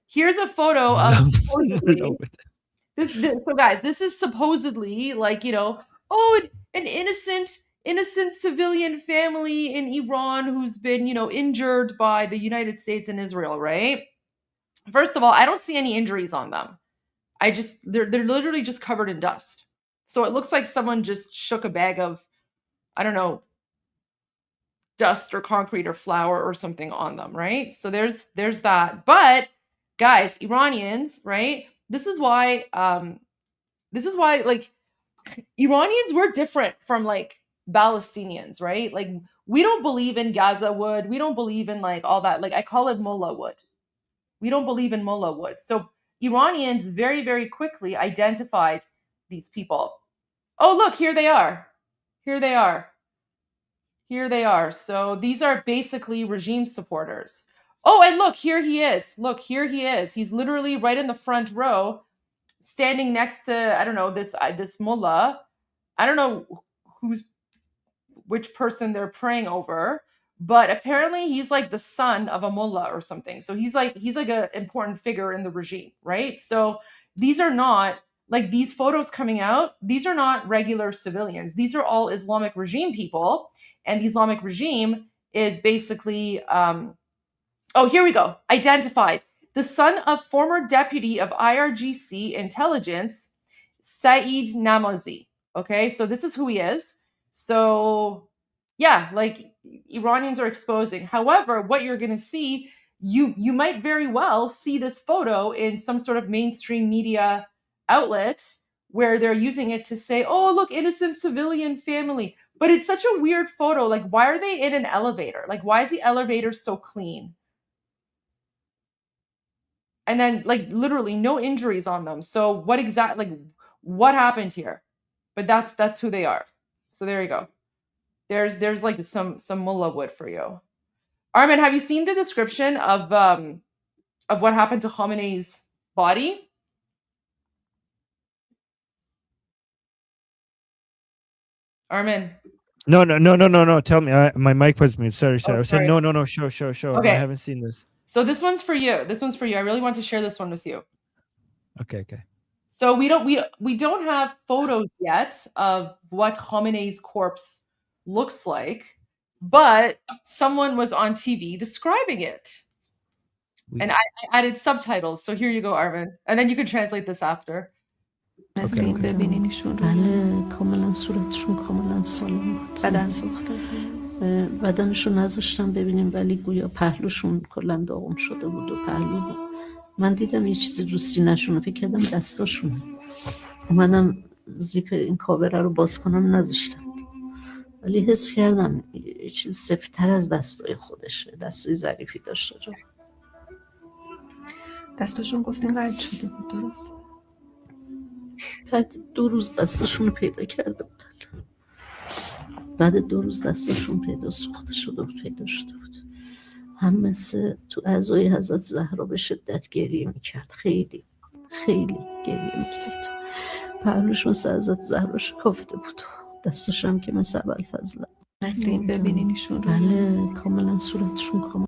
here's a photo of so guys, this is supposedly like, an innocent civilian family in Iran who's been, injured by the United States and Israel, right? First of all, I don't see any injuries on them. They're literally just covered in dust. So it looks like someone just shook a bag of, I don't know, dust or concrete or flour or something on them, right? So there's that. But guys, Iranians, right? This is why like Iranians were different from like Palestinians, right? Like we don't believe in Gaza wood. We don't believe in like all that. Like I call it mullah wood. We don't believe in mullah wood. So Iranians very, very quickly identified these people. Oh, look, here they are. Here they are. Here they are. So these are basically regime supporters. Oh, and look, here he is. Look, here he is. He's literally right in the front row, standing next to, I don't know, this mullah. I don't know which person they're praying over, but apparently he's like the son of a mullah or something. So he's like an important figure in the regime, right? So these are not like these photos coming out, these are not regular civilians. These are all Islamic regime people. And the Islamic regime is basically, oh, here we go. Identified. The son of former deputy of IRGC intelligence, Saeed Namazi. Okay, so this is who he is. So yeah, like Iranians are exposing. However, what you're going to see, you might very well see this photo in some sort of mainstream media outlet where they're using it to say, oh, look, innocent civilian family. But it's such a weird photo. Like, why are they in an elevator? Like, why is the elevator so clean? And then, like, literally no injuries on them. So what exactly, like, what happened here? But that's who they are. So there you go. There's like some mullah wood for you. Armin, have you seen the description of what happened to Khamenei's body? Armin. No. Tell me. My mic was mute. Sorry. Oh, I said sorry. no. Show. Okay. I haven't seen this. So this one's for you. This one's for you. I really want to share this one with you. Okay. So we don't have photos yet of what Khamenei's corpse looks like, but someone was on TV describing it. And I added subtitles. So here you go, Armin. And then you can translate this after. Okay. بله کاملا صورتشون کاملا سالم بود بدن سوخته بدنشون نذاشتم ببینیم ولی گویا پهلوشون کلا داغون شده بود و پهلو بود من دیدم یه چیزی رو سینه‌شون فکر کردم دستاشونه اومدم زیپ این کاوره رو باز کنم نذاشتم ولی حس کردم یه چیز سفت‌تر از دستای خودشه دستای ظریفی داشت جو دستاشون گفتین قطع شده بود درست بعد 2 روز دستاشون رو پیدا کرده بودن بعد 2 روز دستاشون پیدا سوخته شده بود پیدا شده بود هم مثل تو اعضای حضرت زهرا به شدت گریه میکرد خیلی گریه میکرد پهلوش مثل حضرت زهرا شکافته بود دستاش هم که مثل ابوالفضل هستین ببینینشون رو بله کاملا صورتشون کاملا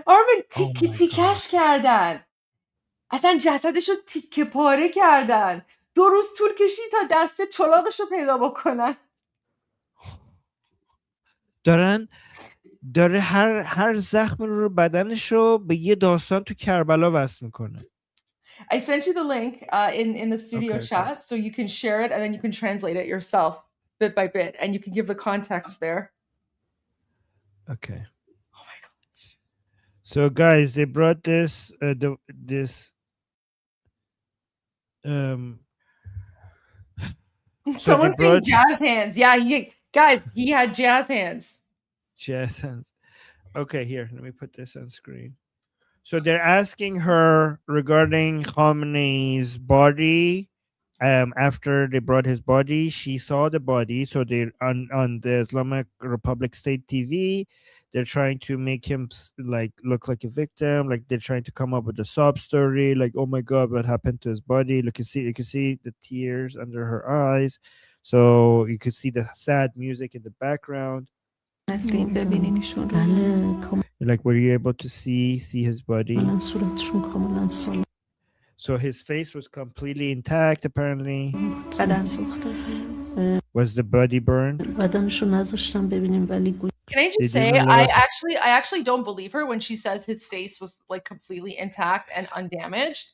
آرمین تیکش کردن اصلا جسدش رو تیکه پاره کردن 2 روز طول کشید تا دست چلاقش رو پیدا بکنن داره هر زخم رو بدنش رو به یه داستان تو کربلا وصل میکنه. I sent you the link in the studio chat so you can share it and then you can translate it yourself bit by bit and you can give the context there. Okay. Oh my gosh. So guys, they brought this Someone's saying jazz hands. Yeah, he had jazz hands. Jazz hands. Okay, here, let me put this on screen. So they're asking her regarding Khamenei's body. After they brought his body, she saw the body. So they're on the Islamic Republic State TV. They're trying to make him like look like a victim. Like they're trying to come up with a sob story. Like, oh my God, what happened to his body? You can see the tears under her eyes. So you could see the sad music in the background. Like, were you able to see his body? So his face was completely intact, apparently. Was the body burned? Can I just say, I actually don't believe her when she says his face was like completely intact and undamaged.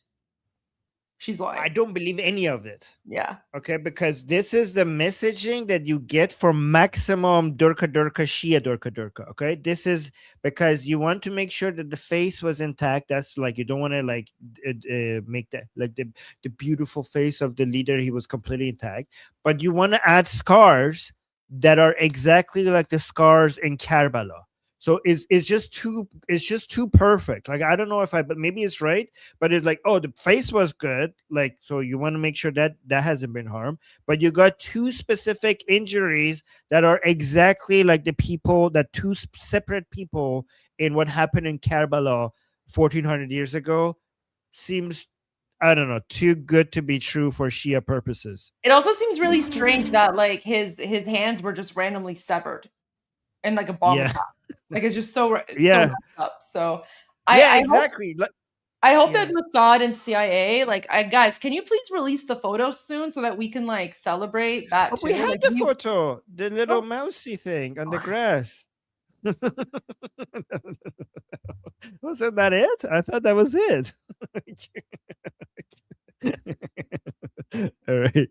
She's lying. I don't believe any of it. Yeah. Okay, because this is the messaging that you get for maximum durka Shia durka. Okay, this is because you want to make sure that the face was intact. That's like you don't want to like make that like the beautiful face of the leader. He was completely intact, but you want to add scars that are exactly like the scars in Karbala. So it's just too perfect. Like I don't know but maybe it's right, but it's like, oh, the face was good. Like, so you want to make sure that hasn't been harmed, but you got 2 specific injuries that are exactly like the people, that 2 separate people in what happened in Karbala 1400 years ago. Seems, I don't know, too good to be true for Shia purposes. It also seems really strange that like his hands were just randomly severed in like a bomb attack. Like it's just so messed up. So I exactly. I hope that Mossad and CIA, like, guys, can you please release the photos soon so that we can like celebrate that too? We had Like, the photo, the little Oh. mousy thing on the grass. Wasn't that it? I thought that was it. All right.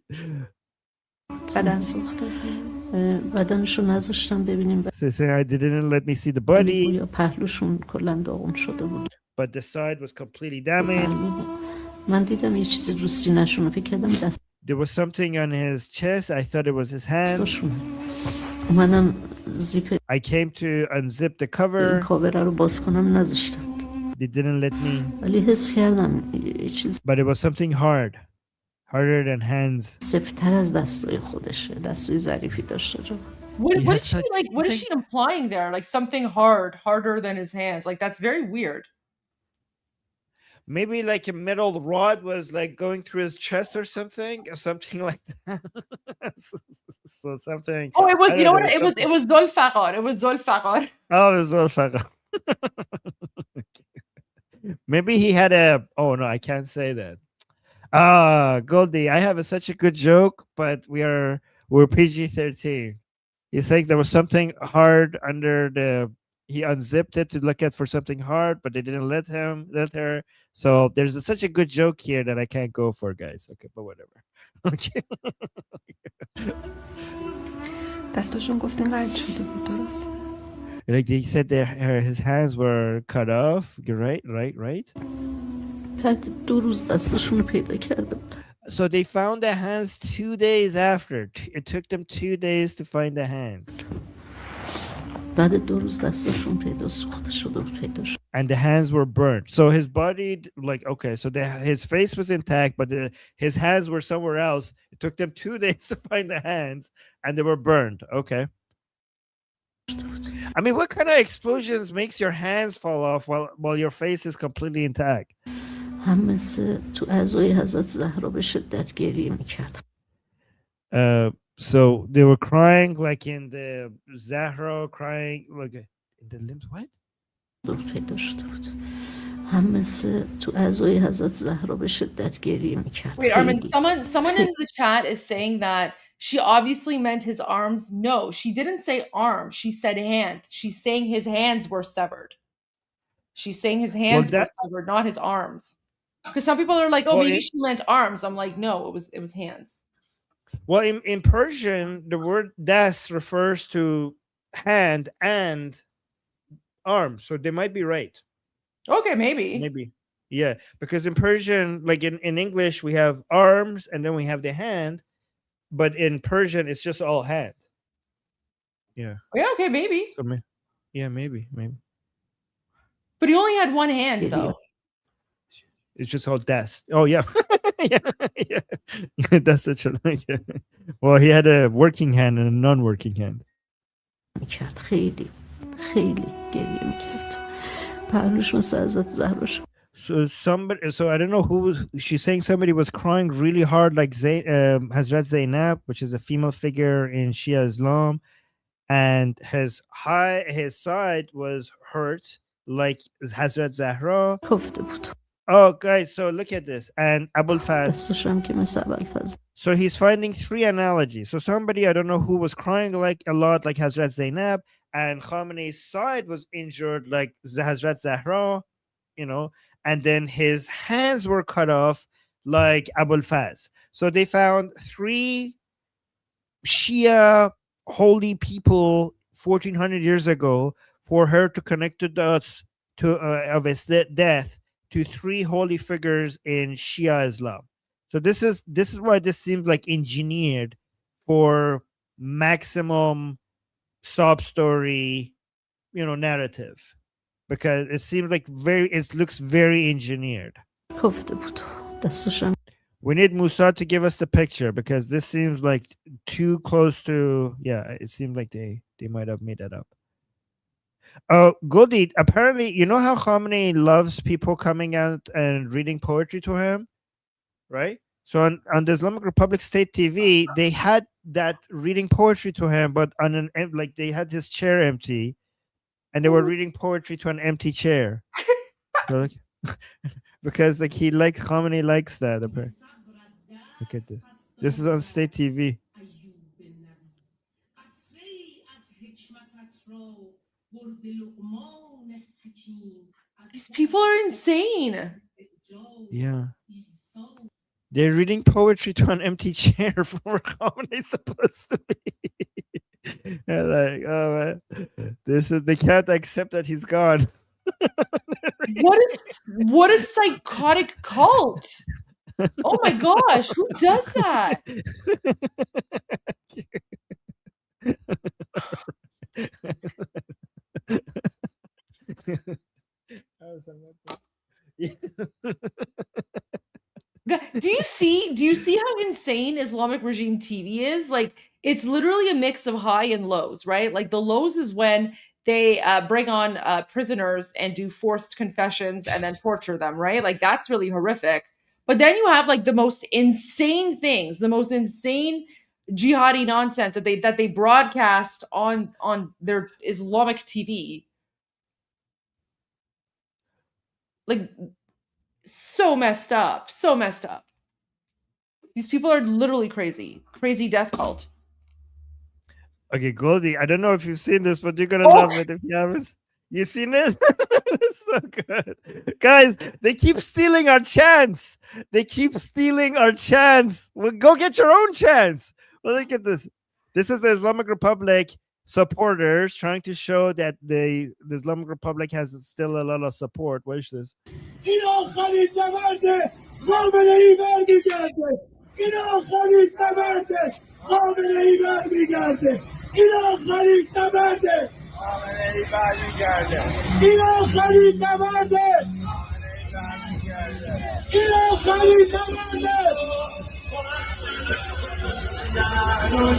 بدن سوخته بدنشو نذاشتم ببینیم So saying I didn't let me see the body, گویا پهلوشون کلا داغون شده بود but the side was completely damaged. من دیدم یه چیزی رو سینه‌شون فکر کردم There was something on his chest. I thought it was his hand. دستشون منم زیپ I came to unzip the این cover. کاور رو باز کنم نذاشتم They didn't let me, ولی حس کردم یه چیز but it was something hard, harder than hands. سفت‌تر از دستای خودشه دستای ظریفی داشته جو what is she like? What is she implying there? Like something harder than his hands. Like that's very weird. Maybe like a metal rod was like going through his chest or something like that. So something. Oh, it was. I You don't know what? something- It was Zulfaqar. It was Zulfaqar. Oh, it was Zulfaqar. Maybe he had a. Oh no, I can't say that. Goldie, I have such a good joke, but we're PG-13. He's saying there was something hard under the. He unzipped it to look at for something hard, but they didn't let her. So there's such a good joke here that I can't go for, guys. Okay, but whatever. Okay. دستاشون گفتین قطع شده بود درست Like they said, his hands were cut off. You're right. بعد 2 روز دستشون رو پیدا کرده بود So they found the hands 2 days after. It took them 2 days to find the hands. بعد 2 روز دستشون پیدا سوخته شده بود پیدا شد And the hands were burnt. So his body, like, okay, so his face was intact, but his hands were somewhere else. It took them 2 days to find the hands, and they were burned. Okay. I mean, what kind of explosions makes your hands fall off while your face is completely intact? هم مثل تو اعضای حضرت زهرا به شدت گریه میکرد So they were crying like in the Zahra, crying like in the limbs. What? پیدا شده بود هم مثل تو اعضای حضرت زهرا به شدت گریه میکرد Wait, Armin, someone in the chat is saying that she obviously meant his arms. No, she didn't say arm. She said hand. She's saying his hands were severed. She's saying his hands were severed, not his arms. Because some people are like, oh, maybe she meant arms. I'm like, no, it was hands. Well, in Persian, the word das refers to hand and arm, so they might be right. Okay, maybe. Yeah, because in Persian, like in English, we have arms and then we have the hand, but in Persian, it's just all hand. Yeah. Yeah, okay, maybe. So, yeah, maybe. But he only had one hand, though. It's just all das. Oh, yeah. yeah. That's such a... Yeah. Well, he had a working hand and a non-working hand. میکرد خیلی گریه میکرد پهلوش مثل حضرت زهرا شد So I don't know who she's saying. Somebody was crying really hard, like Hazrat Zainab, which is a female figure in Shia Islam, and his side was hurt like Hazrat Zahra. Oh, guys, so look at this. And Abul Faz. So he's finding 3 analogies. So somebody, I don't know who, was crying like a lot like Hazrat Zainab, and Khamenei's side was injured like Hazrat Zahra, you know, and then his hands were cut off like Abul Faz. So they found 3 Shia holy people 1400 years ago for her to connect the dots of his death to 3 holy figures in Shia Islam. So this is why this seems like engineered for maximum sob story, narrative, because it seems like it looks very engineered. We need Musa to give us the picture because this seems like too close to. Yeah, it seems like they might have made that up. Goldie, apparently, you know how Khamenei loves people coming out and reading poetry to him, right? So on the Islamic Republic State TV, they had that reading poetry to him, but on they had his chair empty, and they were reading poetry to an empty chair. because like Khamenei likes that apparently. Look at this. This is on state TV. These people are insane. Yeah. They're reading poetry to an empty chair from where Khamenei's supposed to be. They're like, oh man, they can't accept that he's gone. What a psychotic cult. Oh my gosh, who does that? Do you see how insane Islamic regime TV is? Like, it's literally a mix of high and lows, right? Like, the lows is when they bring on prisoners and do forced confessions and then torture them, right? Like, that's really horrific. But then you have like the most insane things, the most insane jihadi nonsense that they broadcast on their Islamic TV. Like, so messed up. These people are literally crazy death cult. Okay, Goldie, I don't know if you've seen this, but you're gonna love it if you haven't. You seen it? It's so good. Guys, they keep stealing our chance. Well, go get your own chance. Well, look at this. This is the Islamic Republic supporters trying to show that the Islamic Republic has still a lot of support. Watch this.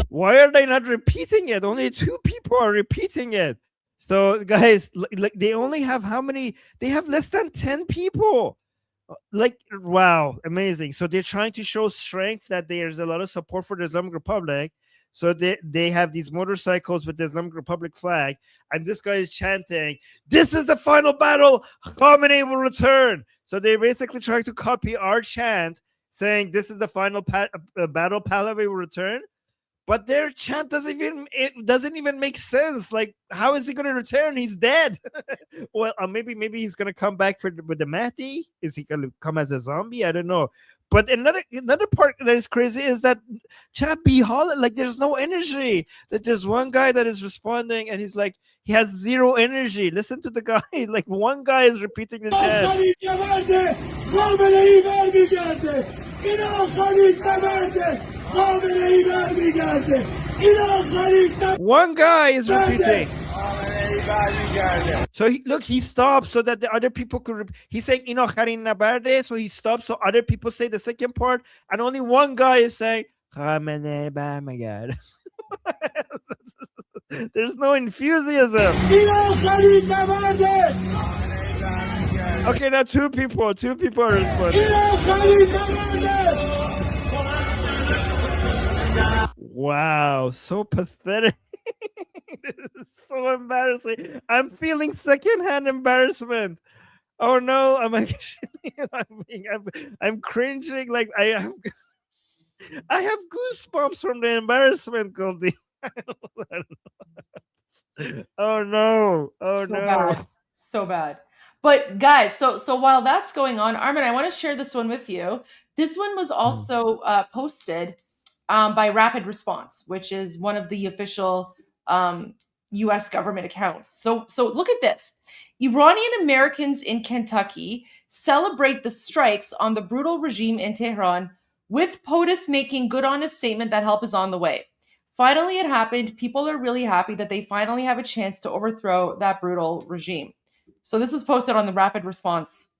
Why are they not repeating it? Only 2 people are repeating it. So, guys, like they only have how many? They have less than 10 people. Like, wow, amazing. So they're trying to show strength, that there's a lot of support for the Islamic Republic. So they have these motorcycles with the Islamic Republic flag, and this guy is chanting, "This is the final battle. Khamenei will return." So they're basically trying to copy our chant, saying this is the final battle. Pahlavi will return. But their chant doesn't even make sense. Like, how is he going to return? He's dead. Well, maybe he's going to come back with the Mahdi. Is he going to come as a zombie? I don't know. But another part that is crazy is that like there's no energy. That there's one guy that is responding, and he's like, he has zero energy. Listen to the guy. Like, one guy is repeating the chant. One guy is repeating. So he stopped so that the other people could. He's saying "Inakharin nabarde," so he stopped so other people say the second part, and only one guy is saying "Khamenei barmegard." There's no enthusiasm. Okay, now 2 people are responding. Wow, so pathetic. This is so embarrassing. I'm feeling secondhand embarrassment. Oh no, I'm cringing. Like I have goosebumps from the embarrassment, Goldie. Oh no. So bad. But guys, so while that's going on, Armin, I want to share this one with you. This one was also posted by Rapid Response, which is one of the official U.S. government accounts. So look at this. Iranian Americans in Kentucky celebrate the strikes on the brutal regime in Tehran, with POTUS making good on a statement that help is on the way. Finally, it happened. People are really happy that they finally have a chance to overthrow that brutal regime. So this was posted on the Rapid Response.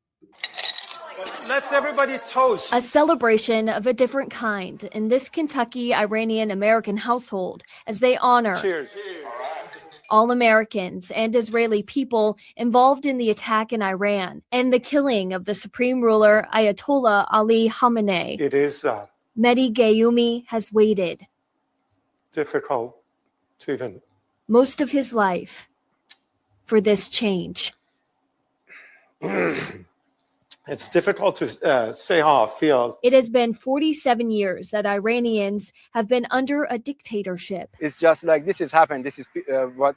Let's everybody toast. A celebration of a different kind in this Kentucky Iranian American household as they honor all Americans and Israeli people involved in the attack in Iran and the killing of the supreme ruler Ayatollah Ali Khamenei. It is Mehdi Gayoumi has waited difficult to even most of his life for this change. It's difficult to say how I feel. It has been 47 years that Iranians have been under a dictatorship. It's just like this has happened. This is what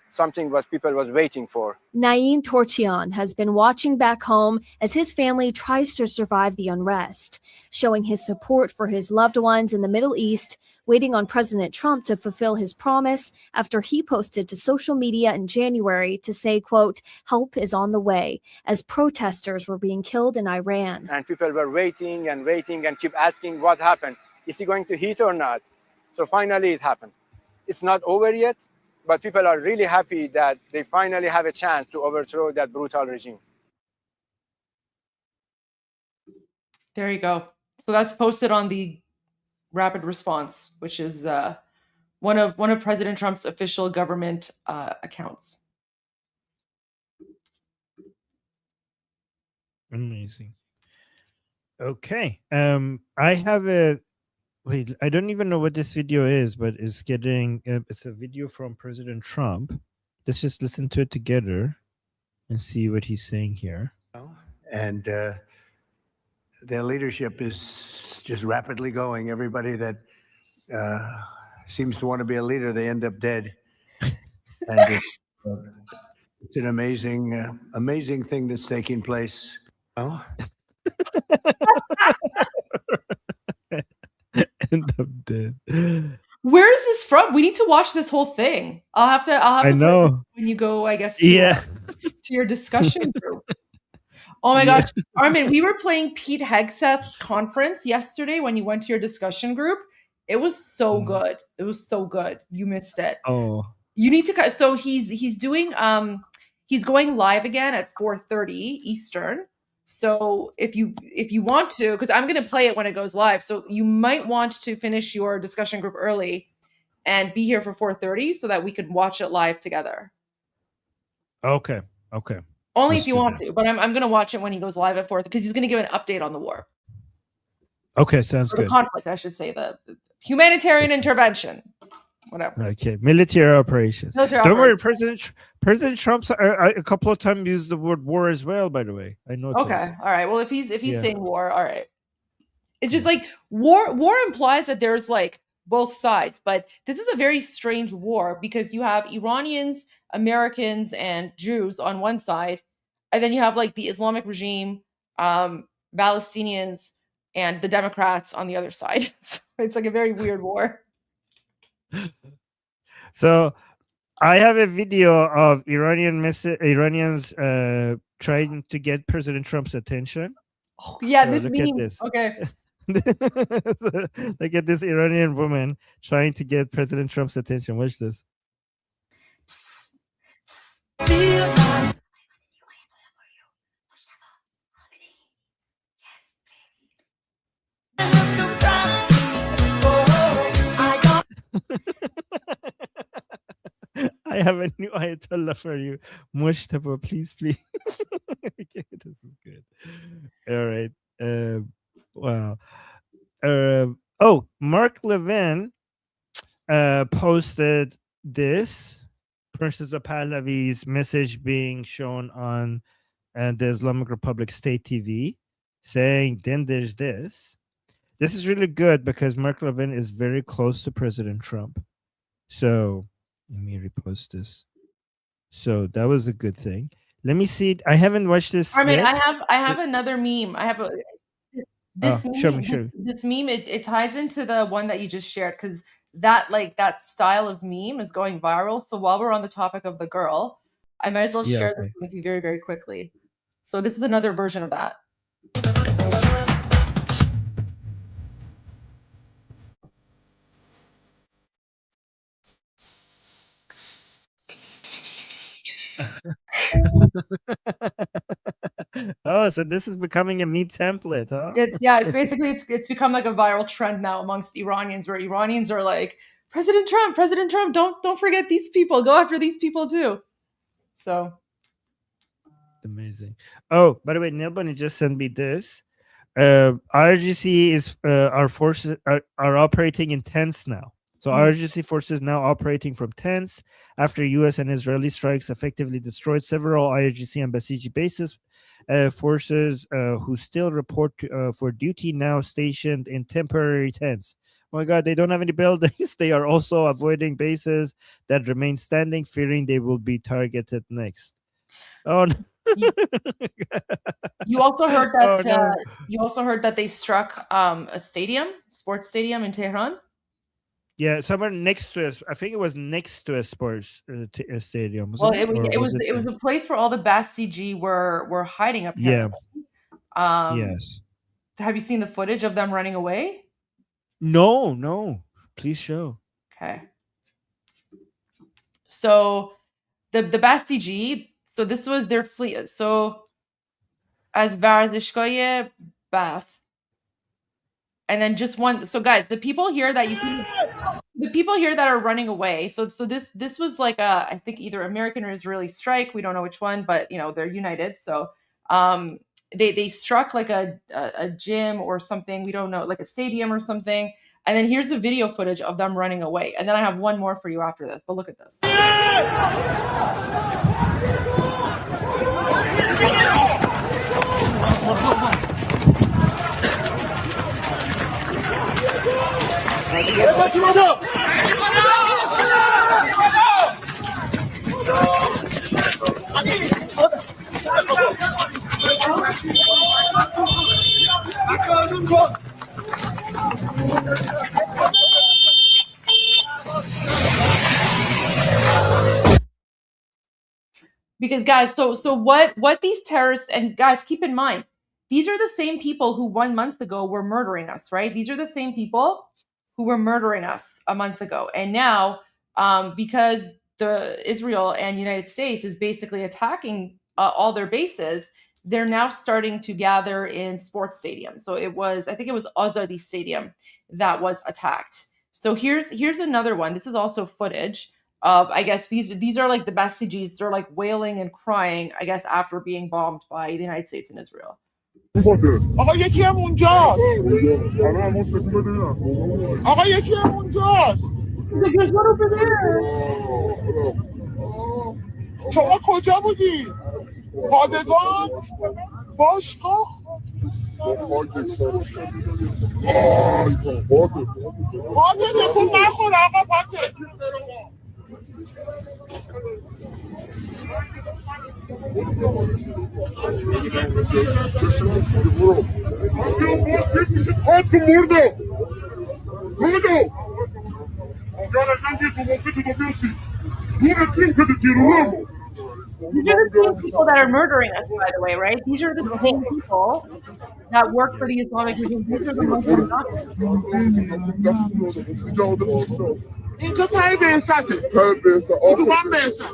people was waiting for. Naeem Torchian has been watching back home as his family tries to survive the unrest, showing his support for his loved ones in the Middle East, waiting on President Trump to fulfill his promise after he posted to social media in January to say, quote, help is on the way, as protesters were being killed in Iran. And people were waiting and keep asking what happened. Is he going to hit or not? So finally it happened. It's not over yet, but people are really happy that they finally have a chance to overthrow that brutal regime. There you go. So that's posted on the Rapid Response, which is one of President Trump's official government accounts. Amazing. Okay. I have a wait. I don't even know what this video is, but it's getting. It's a video from President Trump. Let's just listen to it together and see what he's saying here. And their leadership is just rapidly going. Everybody that seems to want to be a leader, they end up dead. And it's an amazing thing that's taking place. Oh. End up dead. Where is this from? We need to watch this whole thing. I'll have to I play know. this when you go, I guess, to, Yeah. to your discussion group. Oh my gosh. Armin, we were playing Pete Hegseth's conference yesterday when you went to your discussion group. It was so good. It was so good. You missed it. Oh. You need to so he's doing he's going live again at 4:30 Eastern. So if you want to, because I'm going to play it when it goes live, so you might want to finish your discussion group early and be here for 4:30 so that we could watch it live together. Okay. Only Let's if you do want that. to, but I'm going to watch it when he goes live at 4:30 because he's going to give an update on the war. Okay, sounds Or the good. conflict, I should say, the humanitarian intervention, whatever. Okay, military operations. Military Don't worry, operations. President Trump's a couple of times used the word war as well. By the way, I noticed. Okay, all right. Well, if he's Yeah. saying war, all right. It's just like war implies that there's like both sides, but this is a very strange war because you have Iranians, Americans, and Jews on one side, and then you have like the Islamic regime, Palestinians, and the Democrats on the other side. So it's like a very weird war. So, I have a video of Iranians trying to get President Trump's attention. Oh, yeah, So this look at meme. this. Okay. So, look at this Iranian woman trying to get President Trump's attention. Watch this. I have a new Ayatollah for you. Mushtaba, please. Okay, this is good. All right. Wow. Mark Levin posted this. Princess of Pahlavi's message being shown on the Islamic Republic State TV saying, then there's this. This is really good because Mark Levin is very close to President Trump. So let me repost this. So that was a good thing. Let me see. I haven't watched this. Armin, yet. I have another meme. I have this meme. Show me. This meme. It ties into the one that you just shared because that style of meme is going viral. So while we're on the topic of the girl, I might as well share this with you very, very quickly. So this is another version of that. Oh, so this is becoming a meme template, huh? It's basically it's become like a viral trend now amongst Iranians, where Iranians are like, President Trump, don't forget these people, go after these people too. So amazing. Oh, by the way, Nilbani just sent me this. IRGC is our forces are operating in tents now. So IRGC forces now operating from tents after U.S. and Israeli strikes effectively destroyed several IRGC and Basiji bases forces who still report for duty now stationed in temporary tents. Oh my God, they don't have any buildings. They are also avoiding bases that remain standing, fearing they will be targeted next. Oh no. You also heard that Oh, no. they struck a stadium, sports stadium in Tehran. Yeah, somewhere next to us. I think it was next to a sports stadium. Well, Wasn't it was a place where all the Basiji were hiding apparently. Yes. Have you seen the footage of them running away? No. Please show. Okay. So the Basiji, so this was their fleet. So as Varzishkoye Bath. And then just one. So guys, the people here that you see, the people here that are running away. So this was like I think either American or Israeli strike. We don't know which one, but they're united. So they struck like a gym or something. We don't know, like a stadium or something. And then here's the video footage of them running away. And then I have one more for you after this. But look at this. Because guys, so what these terrorists, and guys, keep in mind, these are the same people who 1 month ago were murdering us, right? These are the same people who were murdering us a month ago. And now, because the Israel and United States is basically attacking all their bases, they're now starting to gather in sports stadiums. So I think it was Azadi Stadium that was attacked. So here's another one. This is also footage of, I guess these are like the Basijis. They're like wailing and crying, I guess, after being bombed by the United States and Israel. آقا یکی هم اونجاست آقا یکی هم اونجاست شما کجا بودی؟ پادگان؟ باشگاه؟ پاته تکون نخور آقا پاته These are the same people that are murdering us, by the way, right? These are the same people that work for the Islamic regime. These are the Muslim Nazis. اینجا تایی بهسته اتوبان بهسته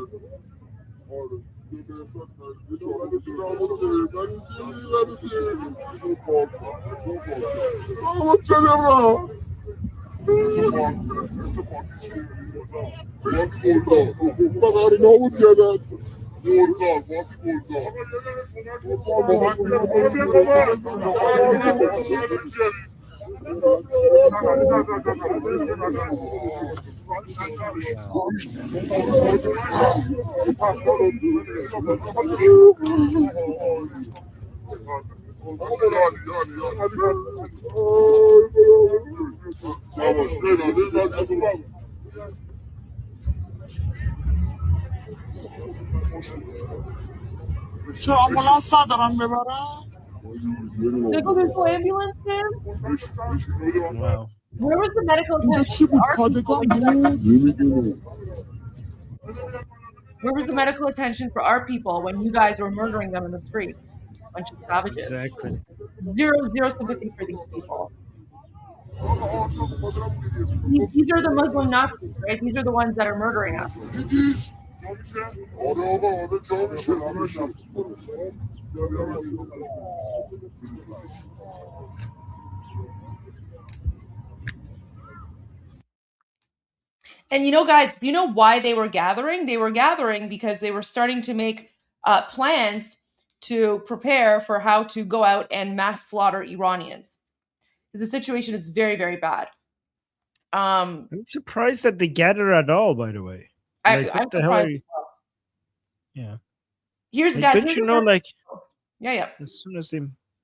چه آمبولانس دارم ببرم؟ There's no ambulance there? Wow. Where was the medical attention for our people? Where was the medical attention for our people when you guys were murdering them in the streets? A bunch of savages. Exactly. Zero sympathy for these people. These are the Muslim Nazis, right? These are the ones that are murdering us. And guys, do you know why they were gathering? They were gathering because they were starting to make plans to prepare for how to go out and mass slaughter Iranians. Because the situation is very, very bad. I'm surprised that they gather at all, by the way. Like, I'm what the hell are surprised you? as well. Yeah. Here's Like, guys. don't here's you a know, very- like, Yeah. As soon as they,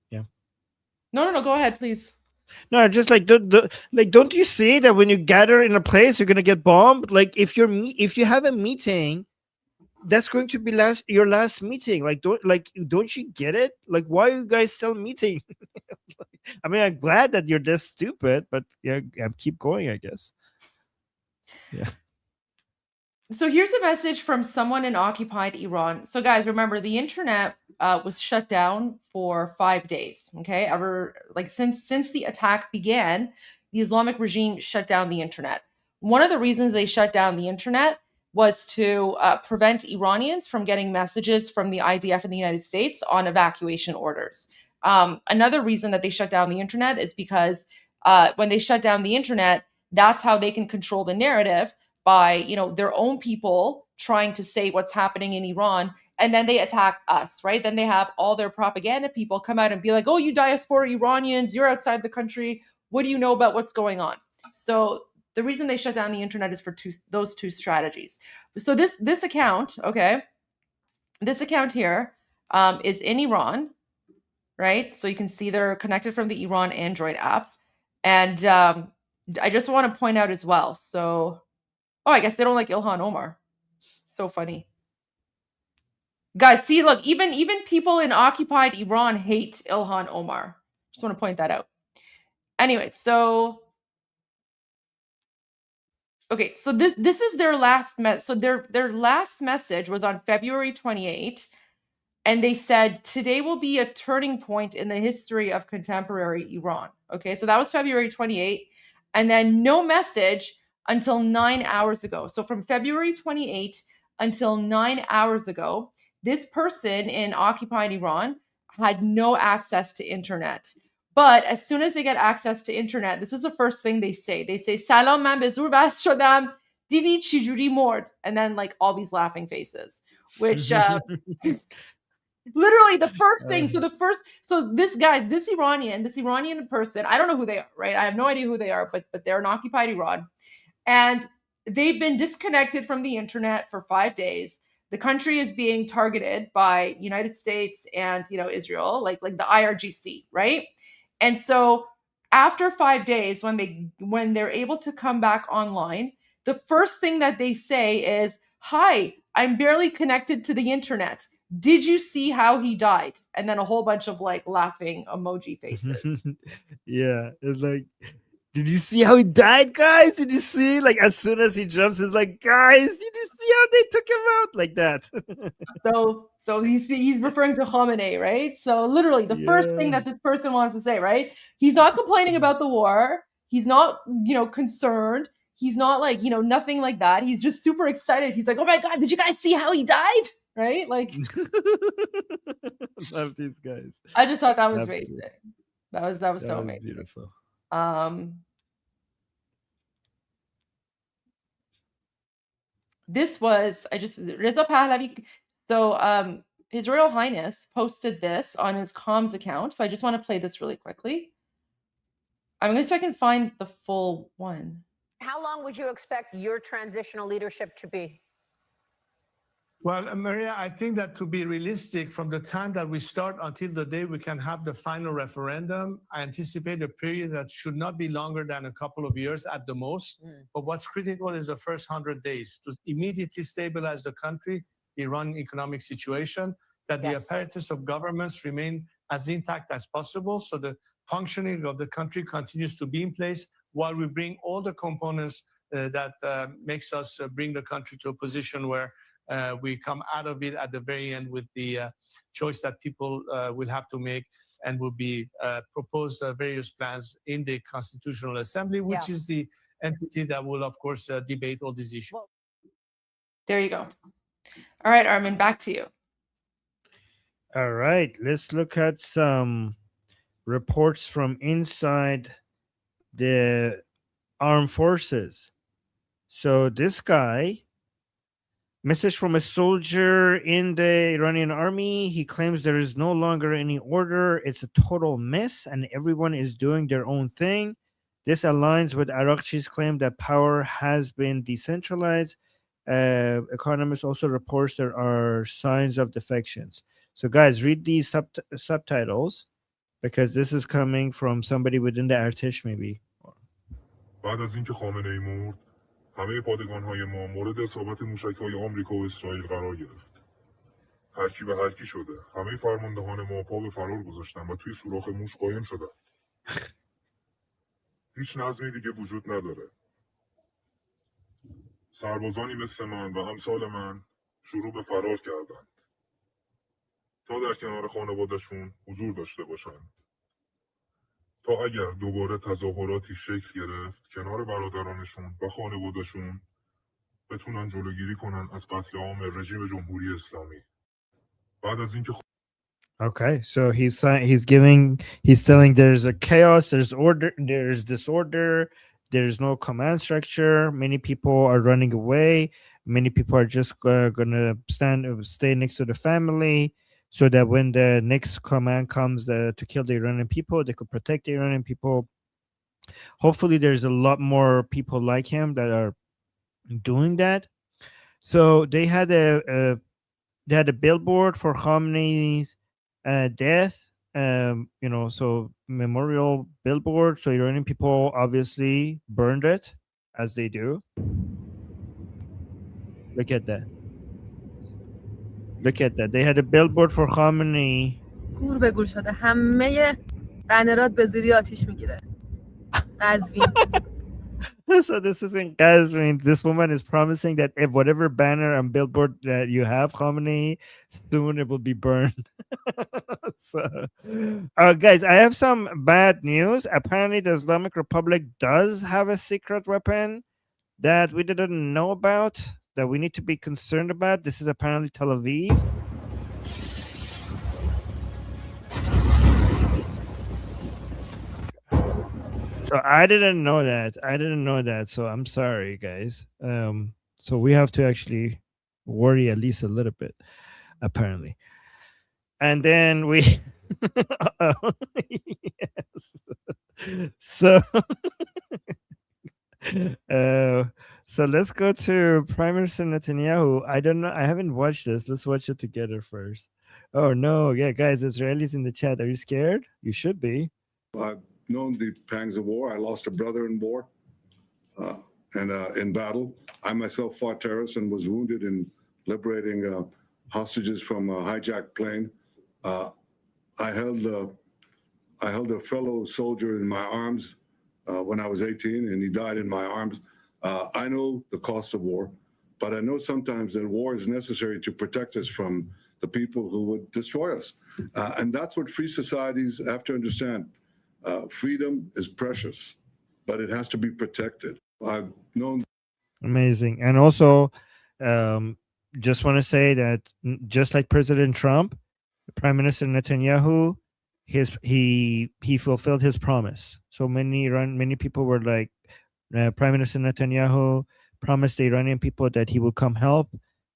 yeah. No. Go ahead, please. No, just like don't you see that when you gather in a place, you're gonna get bombed? Like if you have a meeting, that's going to be your last meeting. Like don't you get it? Like why are you guys still meeting? I mean, I'm glad that you're this stupid, but yeah, keep going, I guess. Yeah. So here's a message from someone in occupied Iran. So guys, remember the internet was shut down for 5 days. Okay, since the attack began, the Islamic regime shut down the internet. One of the reasons they shut down the internet was to prevent Iranians from getting messages from the IDF in the United States on evacuation orders. Another reason that they shut down the internet is because when they shut down the internet, that's how they can control the narrative by their own people trying to say what's happening in Iran, and then they attack us, right? Then they have all their propaganda people come out and be like, oh, you diaspora Iranians, you're outside the country, what do you know about what's going on? So the reason they shut down the internet is for those two strategies. So this account, okay, this account here is in Iran, right? So you can see they're connected from the Iran Android app. And I just want to point out as well, so I guess they don't like Ilhan Omar. So funny. Guys, see, look, even people in occupied Iran hate Ilhan Omar. Just want to point that out. Anyway, so okay, so this is their last so their last message was on February 28, and they said today will be a turning point in the history of contemporary Iran. Okay, so that was February 28, and then no message until 9 hours ago. So from February 28 until 9 hours ago, this person in occupied Iran had no access to internet. But as soon as they get access to internet, this is the first thing they say. They say, Salam, man be zur vast shodam, didi chijuri mord. And then like all these laughing faces, which literally the first thing. So this Iranian person, I don't know who they are, right? I have no idea who they are, but they're in occupied Iran. And they've been disconnected from the internet for 5 days. The country is being targeted by United States and Israel, like the IRGC, right? And so after 5 days, when they're able to come back online, the first thing that they say is, "Hi, I'm barely connected to the internet. Did you see how he died?" And then a whole bunch of like laughing emoji faces. Yeah, it's like, did you see how he died, guys? Did you see? Like, as soon as he jumps, it's like, guys, did you see how they took him out? Like that. So he's referring to Khamenei, right? So literally the first thing that this person wants to say, right? He's not complaining about the war. He's not, concerned. He's not like, nothing like that. He's just super excited. He's like, oh my God, did you guys see how he died? Right? Like, love these guys. I just thought that was amazing. That was so amazing. Beautiful. This was Reza Pahlavi. So His Royal Highness posted this on his comms account. So I just want to play this really quickly. I'm going to see if I can find the full one. How long would you expect your transitional leadership to be? Well, Maria, I think that to be realistic, from the time that we start until the day we can have the final referendum, I anticipate a period that should not be longer than a couple of years at the most. But what's critical is the first 100 days to immediately stabilize the country, the Iranian economic situation, that the apparatus of governments remain as intact as possible, so the functioning of the country continues to be in place while we bring all the components that makes us bring the country to a position where we come out of it at the very end with the choice that people will have to make, and will be proposed various plans in the Constitutional Assembly, which is the entity that will, of course, debate all these issues. There you go. All right, Armin, back to you. All right, let's look at some reports from inside the armed forces. So this guy, message from a soldier in the Iranian army. He claims there is no longer any order. It's a total mess and everyone is doing their own thing. This aligns with Araqchi's claim that power has been decentralized. Economist also reports there are signs of defections. So guys, read these subtitles because this is coming from somebody within the Artish maybe. بعد از اینکه خامنه ای مرد، همه پادگان‌های ما مورد اصابت موشک‌های آمریکا و اسرائیل قرار گرفت. هر کی به هر کی شده. همه فرماندهان ما پا به فرار گذاشتن و توی سوراخ موش قایم شدن. هیچ نظمی دیگه وجود نداره. سربازانی مثل من و امثال من شروع به فرار کردند تا در کنار خانواده‌شون حضور داشته باشند. تا اگر دوباره تظاهراتی شکل گرفت کنار برادرانشون و خانواده‌شون بتونن جلوگیری کنن از قتل عام رژیم جمهوری اسلامی. بعد از اینکه Okay, so he's telling there's a chaos, there's order, there's disorder, there's no command structure. Many people are running away. Many people are just gonna stay next to the family, so that when the next command comes to kill the Iranian people, they could protect the Iranian people. Hopefully, there's a lot more people like him that are doing that. So they had a billboard for Khamenei's death, so memorial billboard. So Iranian people obviously burned it, as they do. Look at that. Look at that. They had a billboard for Khamenei. گور به گور شده. همه بنرات به زیری آتیش میگیره. قزوین. So this is in Qazvin. This woman is promising that if whatever banner and billboard that you have, Khamenei, soon it will be burned. So, guys, I have some bad news. Apparently, the Islamic Republic does have a secret weapon that we didn't know about, that we need to be concerned about. This is apparently Tel Aviv. So I didn't know that. So I'm sorry, guys. So we have to actually worry at least a little bit, apparently. And then we yes. So so let's go to Prime Minister Netanyahu. I don't know. I haven't watched this. Let's watch it together first. Oh no, yeah, guys, Israelis in the chat. Are you scared? You should be. I've known the pangs of war. I lost a brother in war and in battle. I myself fought terrorists and was wounded in liberating hostages from a hijacked plane. I held a fellow soldier in my arms when I was 18, and he died in my arms. I know the cost of war, but I know sometimes that war is necessary to protect us from the people who would destroy us. And that's what free societies have to understand. Freedom is precious, but it has to be protected. I've known. Amazing. And also, just want to say that just like President Trump, Prime Minister Netanyahu, he fulfilled his promise. So many people were like, Prime Minister Netanyahu promised the Iranian people that he would come help,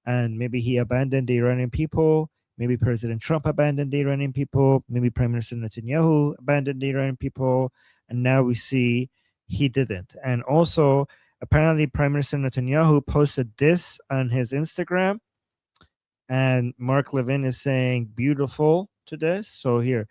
and maybe he abandoned the Iranian people. Maybe President Trump abandoned the Iranian people. Maybe Prime Minister Netanyahu abandoned the Iranian people. And now we see he didn't. And also, apparently, Prime Minister Netanyahu posted this on his Instagram. And Mark Levin is saying beautiful to this. So here,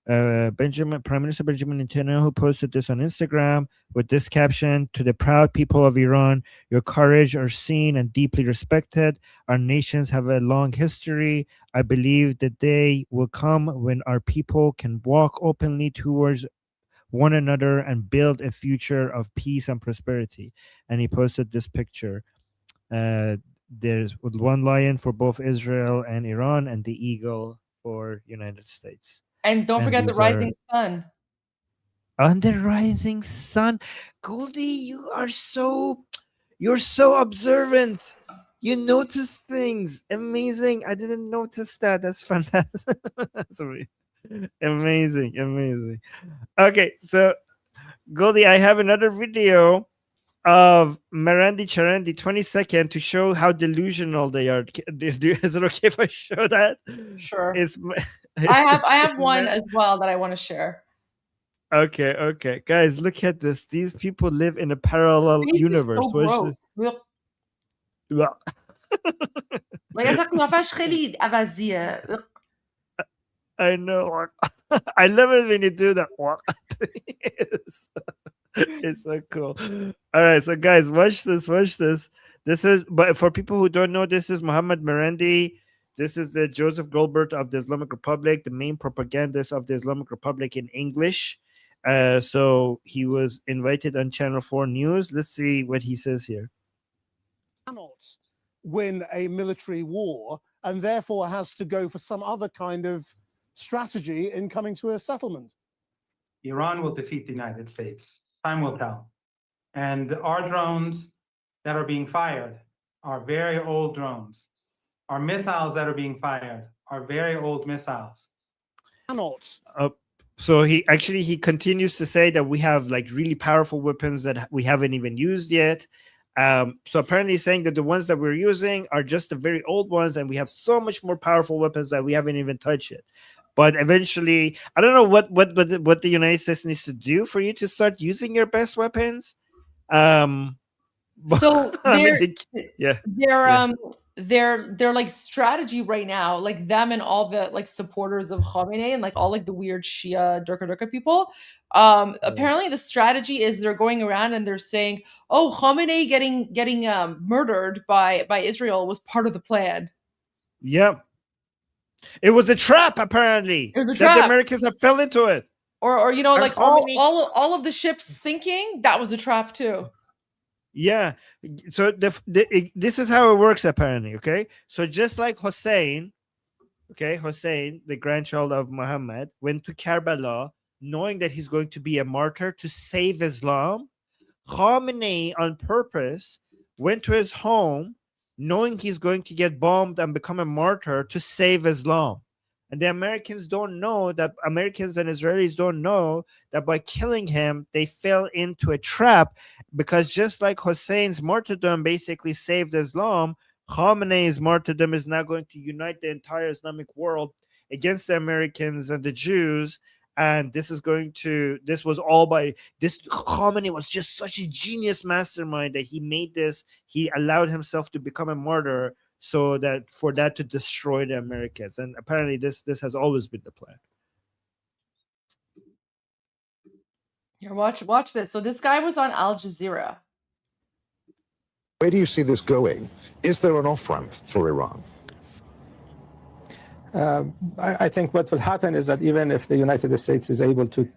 Prime Minister Benjamin Netanyahu posted this on Instagram with this caption: "To the proud people of Iran, your courage are seen and deeply respected. Our nations have a long history. I believe the day will come when our people can walk openly towards one another and build a future of peace and prosperity." And he posted this picture. There's one lion for both Israel and Iran, and the eagle for United States. And don't forget the rising sun. On the rising sun. Goldie, you're so observant. You notice things. Amazing. I didn't notice that. That's fantastic. Sorry. Amazing. Okay, so Goldie, I have another video of Marandi Charandi 22nd to show how delusional they are. Is it okay if I show that? Sure. I have one as well that I want to share. Okay. Guys, look at this. These people live in a parallel universe. So gross. Like اصلا قیافش خیلی عوضیه. I know. I love it when you do that. It's so cool. All right, so guys, watch this. Watch this. This is, but for people who don't know, this is Muhammad Marandi. This is the Joseph Goldberg of the Islamic Republic, the main propagandist of the Islamic Republic in English. So he was invited on Channel 4 News. Let's see what he says here. Cannot win a military war and therefore has to go for some other kind of strategy in coming to a settlement. Iran will defeat the United States. Time will tell. And our drones that are being fired are very old drones. Our missiles that are being fired are very old missiles. Cannot. So he continues to say that we have like really powerful weapons that we haven't even used yet. So apparently he's saying that the ones that we're using are just the very old ones, and we have so much more powerful weapons that we haven't even touched yet. But eventually, I don't know what the United States needs to do for you to start using your best weapons. So yeah. their like strategy right now, like them and all the like supporters of Khamenei and like all like the weird Shia Durka people. Apparently the strategy is they're going around and they're saying, "Oh, Khamenei getting murdered by Israel was part of the plan." Yep. It was a trap, apparently. It was a that trap. The Americans have fell into it. Or you know, And like all of the ships sinking, that was a trap too. Yeah. So this is how it works, apparently. Okay. So just like Hussein, the grandchild of Muhammad, went to Karbala knowing that he's going to be a martyr to save Islam, Khamenei on purpose went to his home knowing he's going to get bombed and become a martyr to save Islam. And the Americans don't know that, Americans and Israelis don't know that by killing him, they fell into a trap, because just like Hussein's martyrdom basically saved Islam, Khamenei's martyrdom is now going to unite the entire Islamic world against the Americans and the Jews. And this was all by this. Khamenei was just such a genius mastermind that he made this. He allowed himself to become a martyr so that for that to destroy the Americans. And apparently this has always been the plan. Here, watch this. So this guy was on Al Jazeera. Where do you see this going? Is there an off-ramp for Iran? I think what will happen is that even if the United States is able to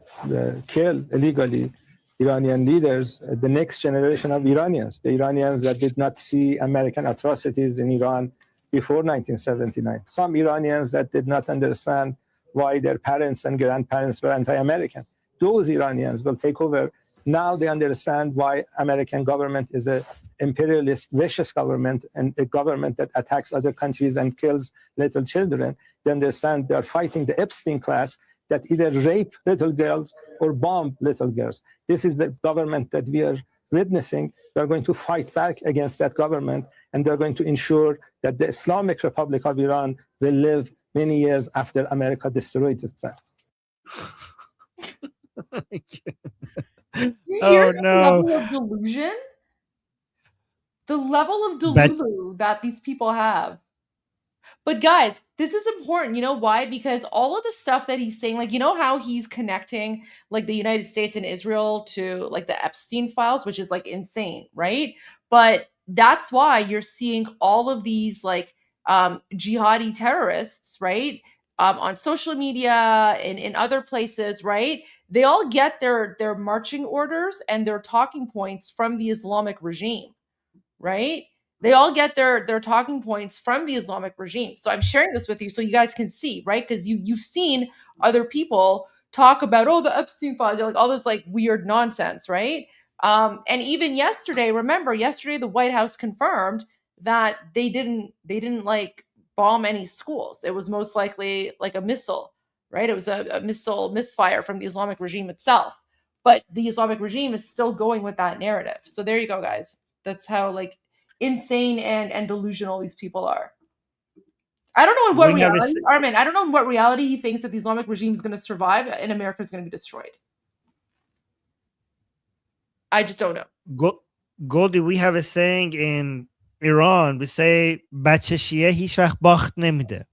kill illegally Iranian leaders, the next generation of Iranians, the Iranians that did not see American atrocities in Iran before 1979, some Iranians that did not understand why their parents and grandparents were anti-American, those Iranians will take over. Now they understand why American government is an imperialist, vicious government, and a government that attacks other countries and kills little children. They understand they are fighting the Epstein class that either rape little girls or bomb little girls. This is the government that we are witnessing. They are going to fight back against that government, and they're going to ensure that the Islamic Republic of Iran will live many years after America destroys itself. Do you hear the level of delusion? The level of delusion that these people have. But guys, this is important. You know why? Because all of the stuff that he's saying, like, you know how he's connecting like the United States and Israel to like the Epstein files, which is like insane, right? But that's why you're seeing all of these like jihadi terrorists, right? On social media and in other places, right? They all get their marching orders and their talking points from the Islamic regime, right? They all get their talking points from the Islamic regime. So I'm sharing this with you so you guys can see, right? Because you've seen other people talk about, oh, the Epstein files, like all this like weird nonsense, right? And even yesterday, remember, the White House confirmed that they didn't like bomb any schools. It was most likely like a missile, right? It was a missile misfire from the Islamic regime itself. But the Islamic regime is still going with that narrative. So there you go, guys. That's how like insane and delusional these people are. I don't know in what reality, Armin, I don't know in what reality he thinks that the Islamic regime is going to survive and America is going to be destroyed. I just don't know. Goldie, we have a saying in Iran. We say, "Bache Shia hiç vaqt bakhت nemide."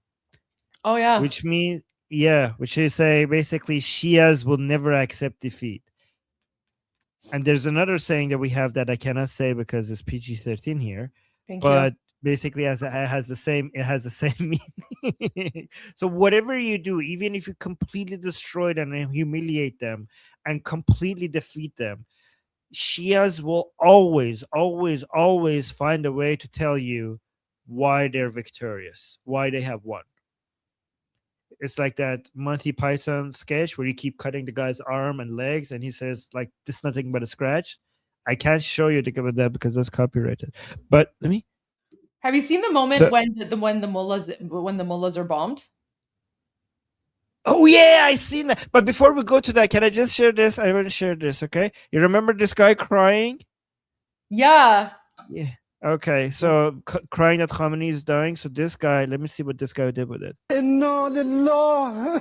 Oh yeah. Which means Yeah, which they say basically Shias will never accept defeat. And there's another saying that we have that I cannot say because it's PG-13 here. Thank but you. basically it has the same meaning. So whatever you do, even if you completely destroy them and humiliate them and completely defeat them, Shias will always find a way to tell you why they're victorious, why they have won. It's like that Monty Python sketch where you keep cutting the guy's arm and legs and he says like, this is nothing but a scratch. I can't show you that because that's copyrighted, but let me. Have you seen the moment when the mullahs are bombed? Oh yeah, I seen that. But before we go to that, can I just share this? I want to share this, okay? You remember this guy crying? Yeah. Yeah. Okay, so crying that Khamenei is dying. So this guy, let me see what this guy did with it. Inna lillah.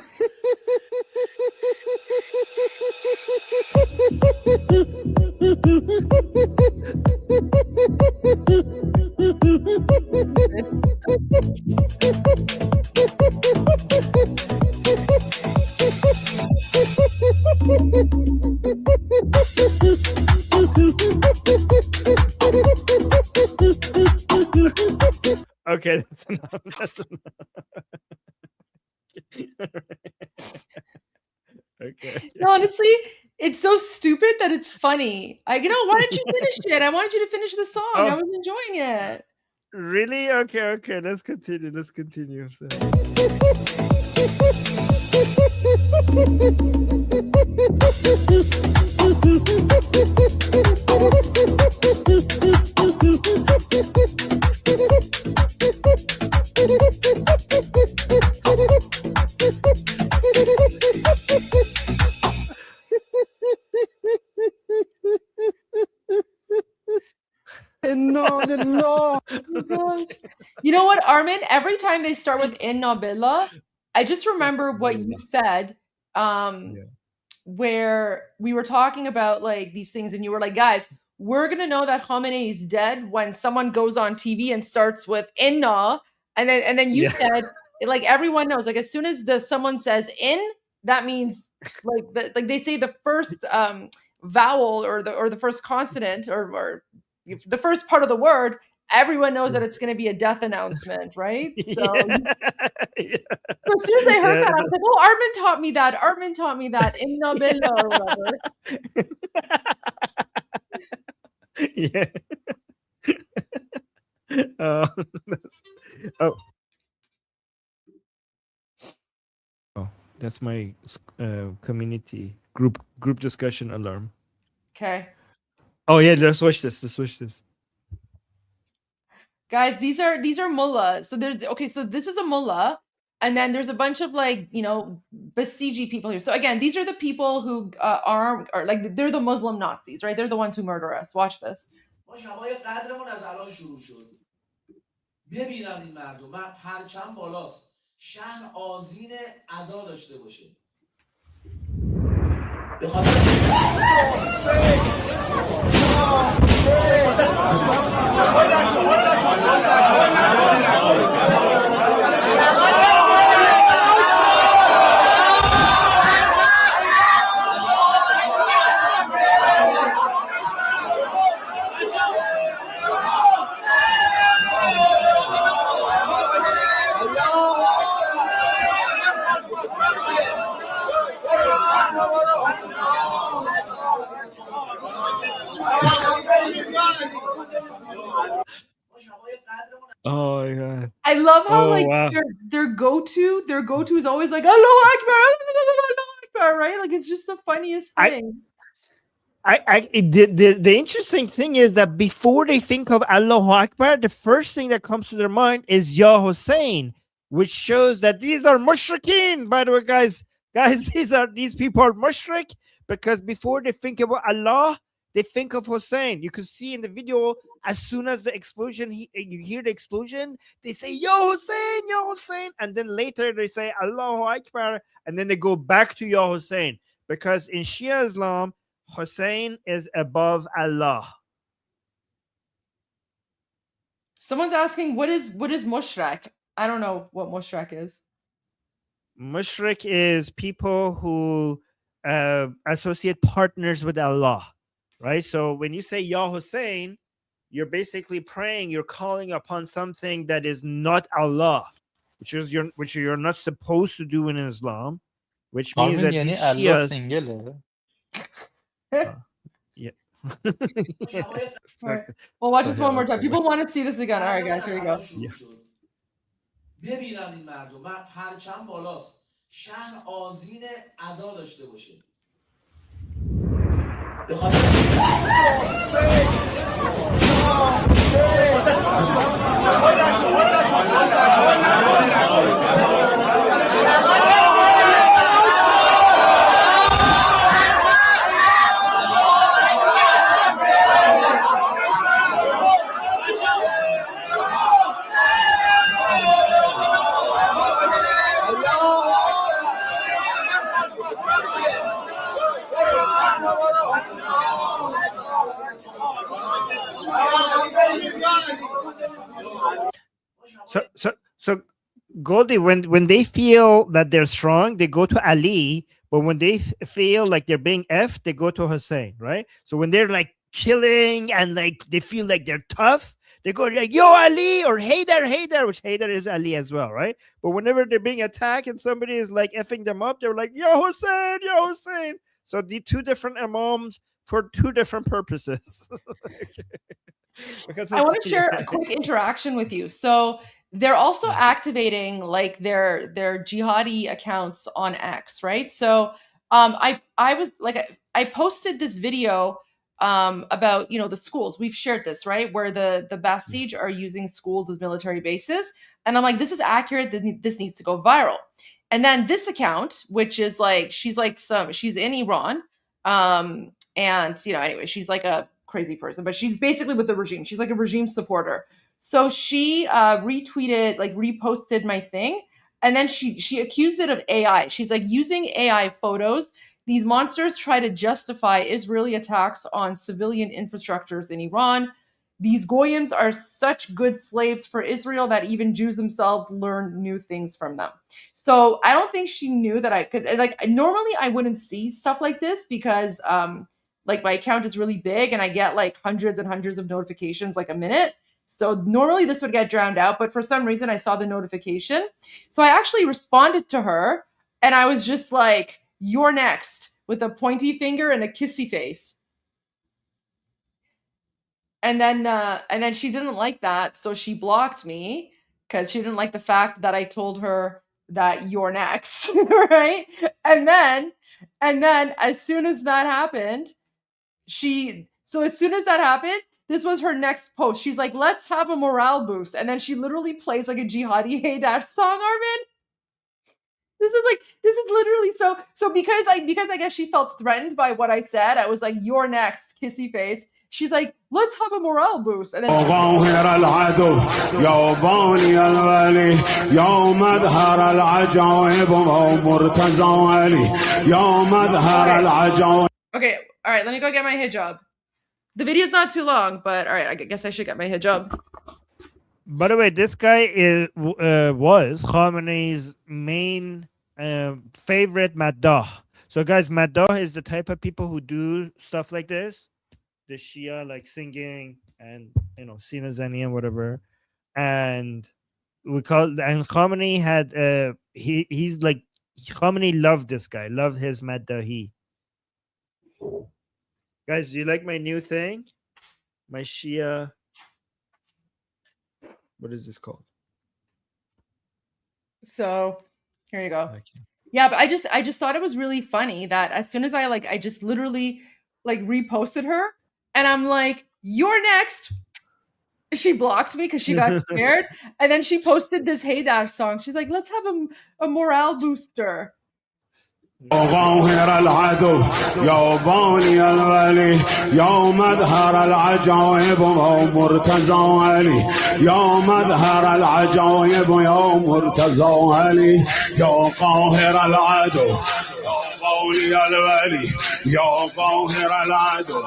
Okay, that's enough. That's enough. Okay. No, honestly, it's so stupid that it's funny. Why don't you finish it? I wanted you to finish the song. I was enjoying it. Really? Okay. Let's continue. So. Oh gosh. You know what, Armin? Every time they start with Inna Billah, I just remember what you said, where we were talking about like these things, and you were like, guys, we're gonna know that Khamenei is dead when someone goes on TV and starts with Inna, and then you said like everyone knows, like as soon as someone says in, that means like they say the first vowel or the first consonant or the first part of the word, everyone knows that it's going to be a death announcement, right? So, so as soon as I heard that, I was like, oh, Armin taught me that in Nabila or whatever. Yeah. That's my community group discussion alarm. Okay. Oh yeah, let's watch this. Guys, these are mullahs. So so this is a mullah, and then there's a bunch of like, Basiji people here. So again, these are the people who are like, they're the Muslim Nazis, right? They're the ones who murder us. Watch this. ببینن این مردم پرچم بالاست شهر آذین عزا داشته باشه به خاطر Oh my god! I love how their go-to is always like Allahu Akbar, right? Like it's just the funniest thing. The interesting thing is that before they think of Allahu Akbar, the first thing that comes to their mind is Ya Hussein, which shows that these are mushrikeen. By the way, guys, these people are mushrik, because before they think about Allah, they think of Hussein. You can see in the video, as soon as the explosion, you hear the explosion, they say, Ya Hussein, and then later they say Allahu Akbar, and then they go back to Ya Hussein, because in Shia Islam, Hussein is above Allah. Someone's asking, what is mushrak? I don't know what mushrak is. Mushrik is people who associate partners with Allah, right? So when you say Ya Hussein, you're basically praying, you're calling upon something that is not Allah, which you're not supposed to do in Islam, which means that یعنی these الله Shias, سینگله. yeah. All right. Well, watch this one more time. People want to see this again. All right, guys, here we go. ببینن این مردم پرچم بالاست شهر آذین عزا داشته باشه So Goldie, when they feel that they're strong, they go to Ali. But when they feel like they're being effed, they go to Hussein, right? So when they're like killing and like they feel like they're tough, they go like, yo, Ali, or Haydar, which Haydar is Ali as well, right? But whenever they're being attacked and somebody is like effing them up, they're like, yo, Hussein. So the two different imams for two different purposes. I want to share a quick interaction with you. So they're also activating like their jihadi accounts on X, right? So I was like, I posted this video about, you know, the schools. We've shared this, right? Where the Basij are using schools as military bases. And I'm like, this is accurate. This needs to go viral. And then this account, which is like, she's in Iran. And, you know, anyway, she's like a crazy person, but she's basically with the regime. She's like a regime supporter. So she reposted my thing. And then she accused it of AI. She's like, using AI photos, these monsters try to justify Israeli attacks on civilian infrastructures in Iran. These Goyim are such good slaves for Israel that even Jews themselves learn new things from them. So I don't think she knew that I could, like, normally I wouldn't see stuff like this because like my account is really big and I get like hundreds and hundreds of notifications like a minute. So normally this would get drowned out, but for some reason I saw the notification. So I actually responded to her and I was just like, you're next, with a pointy finger and a kissy face. And then she didn't like that. So she blocked me because she didn't like the fact that I told her that you're next. Right. And then as soon as that happened, this was her next post. She's like, let's have a morale boost. And then she literally plays like a jihadi Haydar song, Armin. This is literally so because I guess she felt threatened by what I said. I was like, you're next, kissy face. She's like, let's have a morale boost. And then okay, all right, let me go get my hijab. The video's not too long, but all right, I guess I should get my hijab. By the way, this guy was Khamenei's main favorite maddah. So guys, maddah is the type of people who do stuff like this. The Shia, like singing and, you know, Sinazani and whatever. And Khamenei had, he's like, Khamenei loved this guy, loved his maddahi. Guys, do you like my new thing? My Shia, what is this called? So here you go. Okay. Yeah, but I just thought it was really funny that as soon as I just literally like reposted her and I'm like, you're next. She blocked me because she got scared. And then she posted this Haydar song. She's like, let's have a morale booster. ظاهر العدو يا باني الولي يا مظهر العجائب ومرتزى علي يا مظهر العجائب يا مرتزى علي يا قاهر العدو يا باني الولي يا قاهر العدو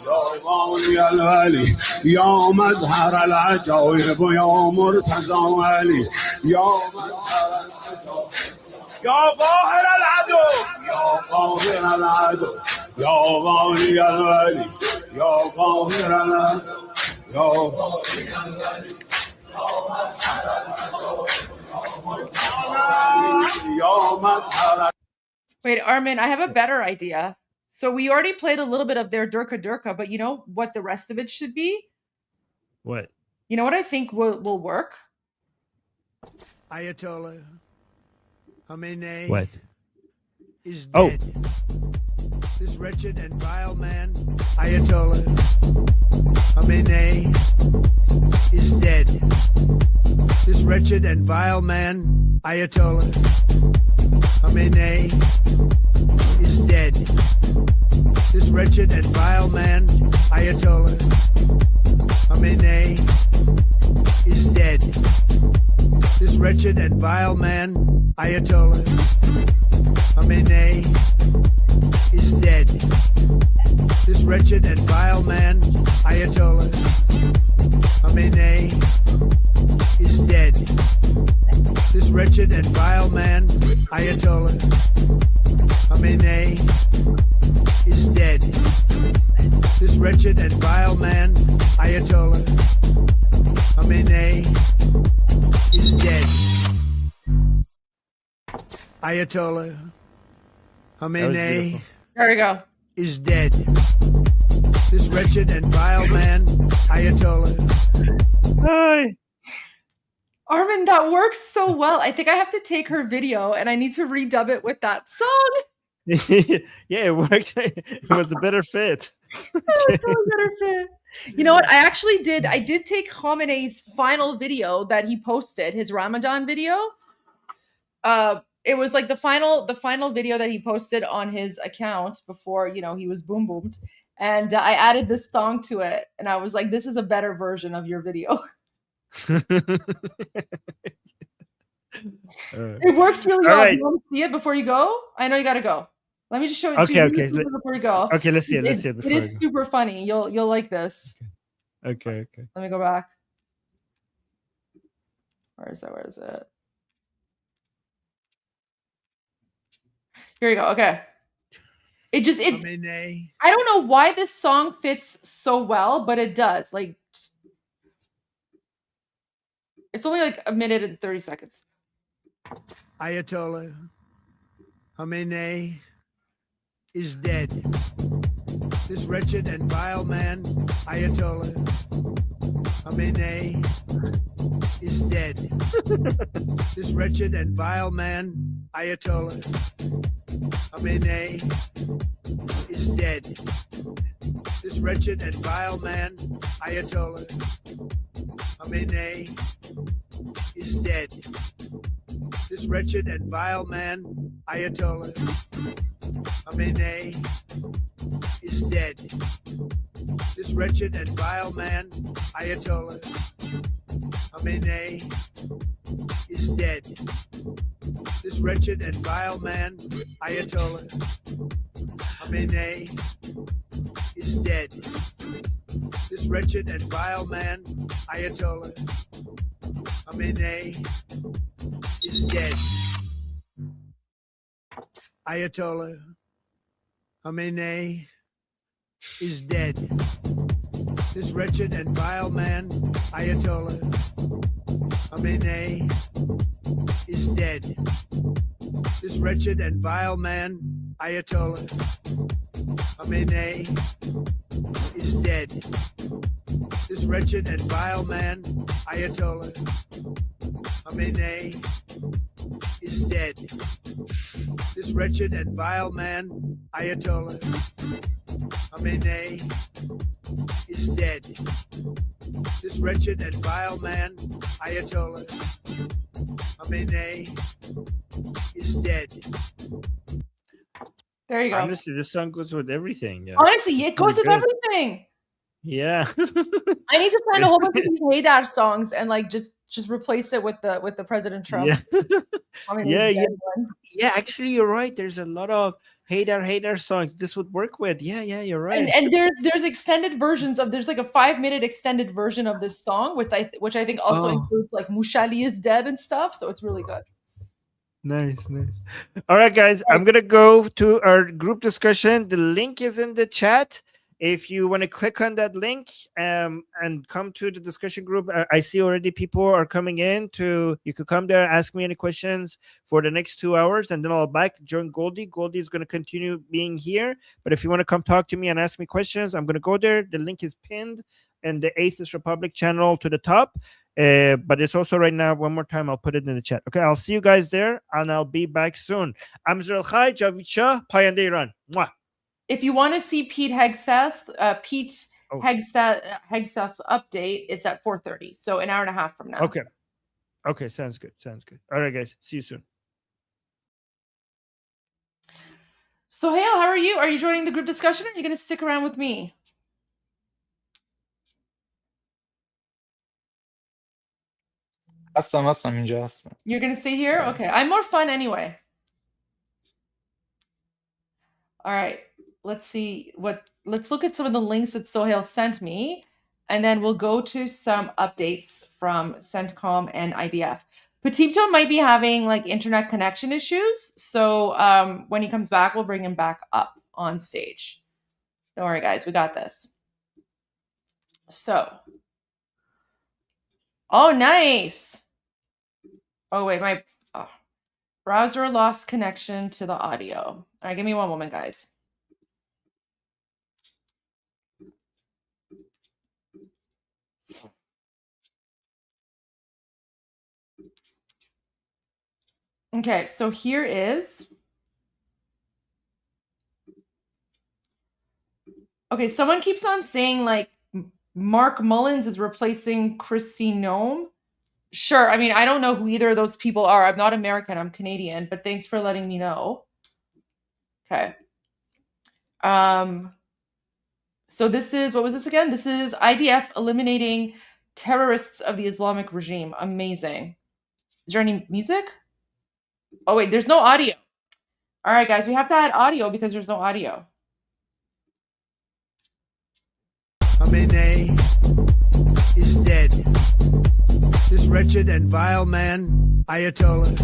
يا باني الولي يا مظهر العجائب يا مرتزى علي يا مظهر العجائب يا قاهر العدو يا قاهر العدو يا غالي الغالي يا قاهر العدو يا غالي الغالي يا مسحر. Wait, Armin, I have a better idea. So we already played a little bit of their Durka Durka, but you know what the rest of it should be? What? You know what I think will work? Ayatollah Khamenei What? is dead. This wretched and vile man, Ayatollah Khamenei, is dead. This wretched and vile man, Ayatollah Khamenei, is dead. This wretched and vile man, Ayatollah Khamenei, is dead. This wretched and vile man, Ayatollah Khamenei, is dead. This wretched and vile man, Ayatollah Khamenei, is dead. This wretched and vile man, Ayatollah Khamenei, is dead. This wretched and vile man, Ayatollah Khamenei, is dead. Ayatollah Khamenei, there we go, is dead. This wretched and vile man, Ayatollah. Hi. Armin, that works so well. I think I have to take her video and I need to redub it with that song. Yeah, it worked. It was a better fit. It was so better fit. You know what? I did take Khamenei's final video that he posted, his Ramadan video. It was like the final video that he posted on his account before, you know, he was boom boomed. And I added this song to it. And I was like, this is a better version of your video. It works really well. Right. Do you want to see it before you go? I know you got to go. Let me just show it to Okay, you okay. before you go. Okay, let's see it. Let's see it It before I is go. super funny. You'll like this. Okay. Let me go back. Where is it? Here you go. Okay. I don't know why this song fits so well, but it does. Like, it's only like a minute and 30 seconds. Ayatollah Khamenei is dead. This wretched and vile man, Ayatollah Khamenei, is dead. This wretched and vile man, Ayatollah Khamenei, is dead. This wretched and vile man, Ayatollah Khamenei, is dead. This wretched and vile man, Ayatollah Khamenei, is dead. This wretched and vile man, Ayatollah Khamenei, is dead. This wretched and vile man, Ayatollah Khamenei, is dead. This wretched and vile man, Ayatollah Khamenei, is dead. Ayatollah Khamenei is dead. This wretched and vile man, Ayatollah Khamenei, is dead. This wretched and vile man, Ayatollah Khamenei, is dead. This wretched and vile man, Ayatollah Khamenei, is dead. This wretched and vile man, Ayatollah Khamenei, is dead. This wretched and vile man, Ayatollah Khamenei, is dead. There you go. Honestly, this song goes with everything. Yeah. Honestly, it goes with everything. Yeah. I need to find a whole bunch of these Haydar songs and like just replace it with the President Trump. Yeah. I mean, Yeah, actually, you're right. There's a lot of Haydar songs this would work with. Yeah, you're right. And there's extended versions of, there's like a 5-minute extended version of this song which I think also includes like Mushali is dead and stuff. So it's really good. Nice. All right, guys, I'm going to go to our group discussion. The link is in the chat. If you want to click on that link and come to the discussion group, I see already people are coming in. You could come there, ask me any questions for the next 2 hours, and then I'll back join Goldie. Goldie is going to continue being here. But if you want to come talk to me and ask me questions, I'm going to go there. The link is pinned in the Atheist Republic channel to the top. But it's also right now, one more time, I'll put it in the chat. Okay, I'll see you guys there, and I'll be back soon. I'm Zerel Chai, Javid Shah, Payande Iran. Mwah. If you want to see Pete Hegseth's update, it's at 4:30, so an hour and a half from now. Okay, sounds good. All right, guys, see you soon. Sohail, how are you? Are you joining the group discussion, or are you going to stick around with me? هستم اینجا هستم. You're going to stay here? Okay. I'm more fun anyway. All right. Let's look at some of the links that Sohail sent me, and then we'll go to some updates from CENTCOM and IDF. Petito might be having like internet connection issues, so when he comes back, we'll bring him back up on stage. Don't worry, guys. We got this. So. Oh, nice. Oh, wait, my browser lost connection to the audio. All right, give me one moment, guys. Okay, so here is... Okay, someone keeps on saying, like, Mark Mullins is replacing Kristi Noem. Sure. I mean, I don't know who either of those people are. I'm not American. I'm Canadian. But thanks for letting me know. Okay. So this is, what was this again? This is IDF eliminating terrorists of the Islamic regime. Amazing. Is there any music? Oh, wait, there's no audio. All right, guys, we have to add audio because there's no audio. Khamenei is dead. This wretched and vile man, Ayatollah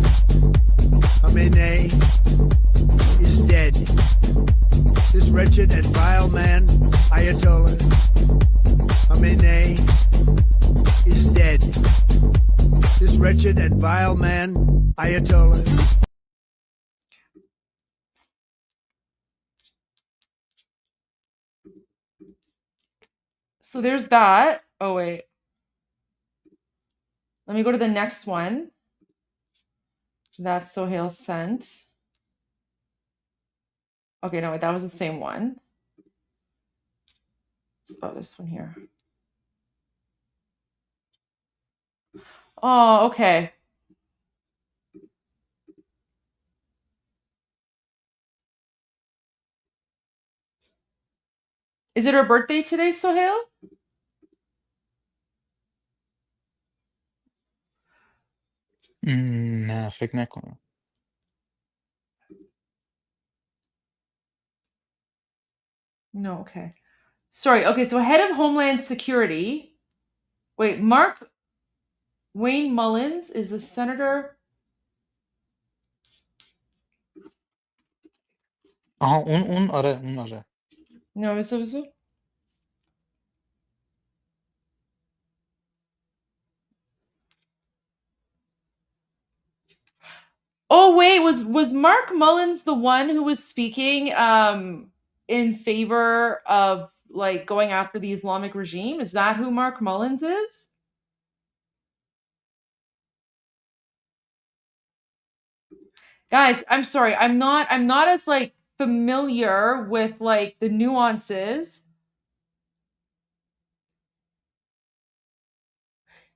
Khamenei, is dead. This wretched and vile man, Ayatollah Khamenei, is dead. This wretched and vile man, Ayatollah. So there's that. Oh, wait. Let me go to the next one. That Sohail sent. Okay, no, that was the same one. Oh, this one here. Oh, okay. Is it her birthday today, Sohail? نه فکر نکنم. No, okay. Sorry, okay, so head of Homeland Security. Wait, Mark Wayne Mullins is a senator. اون آره. No, eso. Oh, wait, was Mark Mullins the one who was speaking in favor of like going after the Islamic regime? Is that who Mark Mullins is? Guys, I'm sorry. I'm not as like familiar with like the nuances.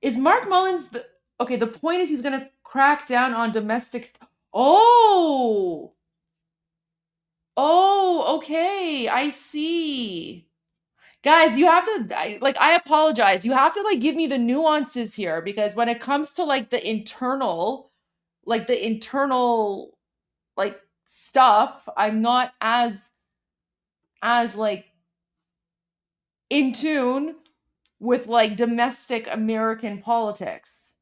Is Mark Mullins okay, the point is he's going to crack down on domestic. Oh, okay. I see. Guys, you have to I apologize. You have to like give me the nuances here, because when it comes to like the internal like stuff, I'm not as like in tune with like domestic American politics.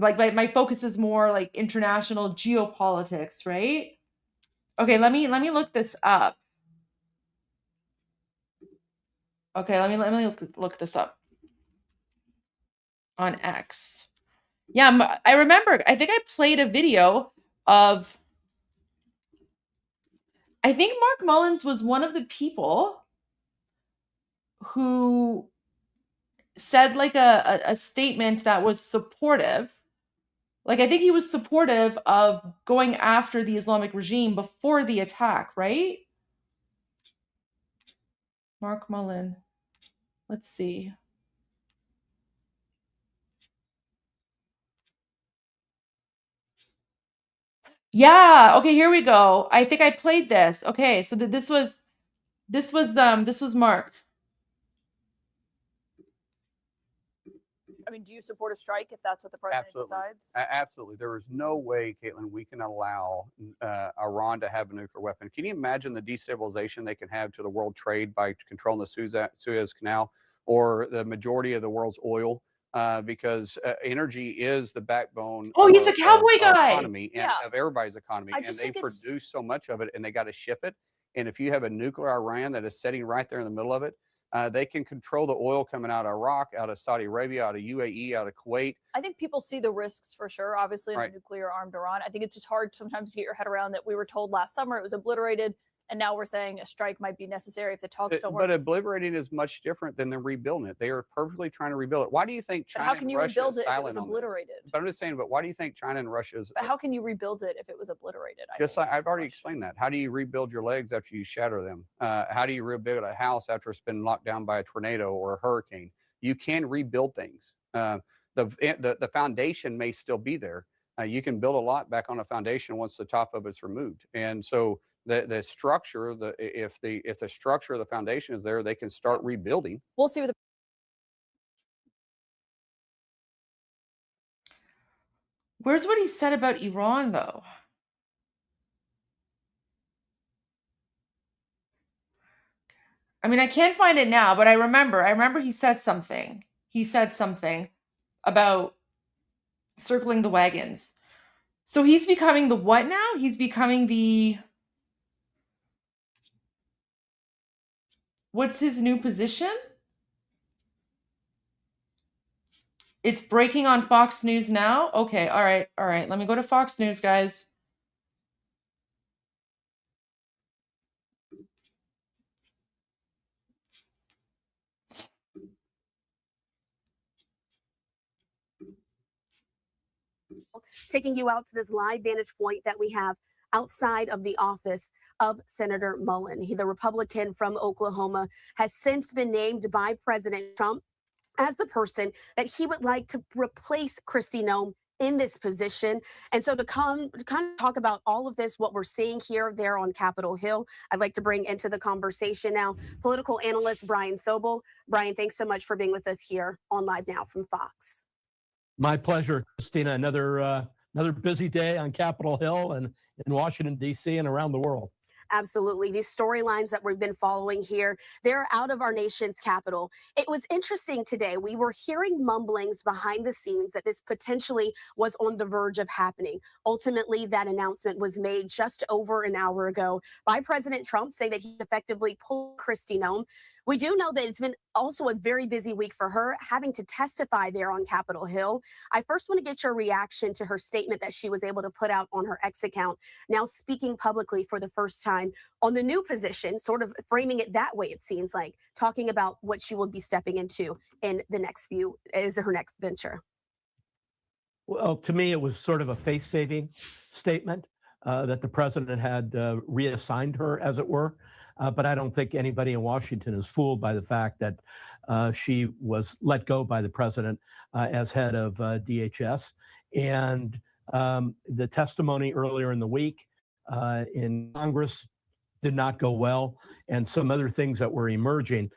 like my focus is more like international geopolitics, right? Okay, let me look this up. Okay, let me look this up on X. Yeah, I remember. I think I played a video of. I think Mark Mullins was one of the people who said like a statement that was supportive. Like, I think he was supportive of going after the Islamic regime before the attack, right? Mark Mullin. Let's see. Yeah, okay, here we go. I think I played this. Okay, so this was Mark. I mean, do you support a strike if that's what the president decides? Absolutely. There is no way, Caitlin, we can allow Iran to have a nuclear weapon. Can you imagine the destabilization they can have to the world trade by controlling the Suez Canal or the majority of the world's oil? Because energy is the backbone. Oh, he's a cowboy guy. Economy and of everybody's economy, and they produce so much of it, and they got to ship it. And if you have a nuclear Iran that is sitting right there in the middle of it, they can control the oil coming out of Iraq, out of Saudi Arabia, out of UAE, out of Kuwait. I think people see the risks for sure, obviously, in a nuclear-armed Iran. I think it's just hard sometimes to get your head around that we were told last summer it was obliterated, and now we're saying a strike might be necessary if the talks don't work. But obliterating is much different than rebuilding it. They are perfectly trying to rebuild it. Why do you think China how can you rebuild it if it was on this? obliterated? But I'm just saying, but why do you think China and Russia is... But how can you rebuild it if it was obliterated? Just like I've already explained that. How do you rebuild your legs after you shatter them? How do you rebuild a house after it's been knocked down by a tornado or a hurricane? You can rebuild things. The foundation may still be there. You can build a lot back on a foundation once the top of it's removed. And so the structure, if the structure of the foundation is there, they can start rebuilding. We'll see what the... Where's what he said about Iran, though? I mean, I can't find it now, but I remember he said something. He said something about circling the wagons. So he's becoming the what now? He's becoming the... What's his new position? It's breaking on Fox News now? Okay, all right. Let me go to Fox News, guys. Taking you out to this live vantage point that we have outside of the office of Senator Mullin. The Republican from Oklahoma has since been named by President Trump as the person that he would like to replace Kristi Noem in this position. And so to kind of talk about all of this, what we're seeing here, there on Capitol Hill, I'd like to bring into the conversation now political analyst Brian Sobel. Brian, thanks so much for being with us here on Live Now from Fox. My pleasure, Christina. Another busy day on Capitol Hill and in Washington, D.C. and around the world. Absolutely. These storylines that we've been following here, they're out of our nation's capital. It was interesting today. We were hearing mumblings behind the scenes that this potentially was on the verge of happening. Ultimately, that announcement was made just over an hour ago by President Trump, saying that he effectively pulled Kristi Noem. We do know that it's been also a very busy week for her, having to testify there on Capitol Hill. I first want to get your reaction to her statement that she was able to put out on her X account, now speaking publicly for the first time on the new position, sort of framing it that way, it seems like, talking about what she will be stepping into in the next few, is her next venture. Well, to me, it was sort of a face-saving statement that the president had reassigned her, as it were. But I don't think anybody in Washington is fooled by the fact that she was let go by the president as head of DHS. And the testimony earlier in the week in Congress did not go well, and some other things that were emerging.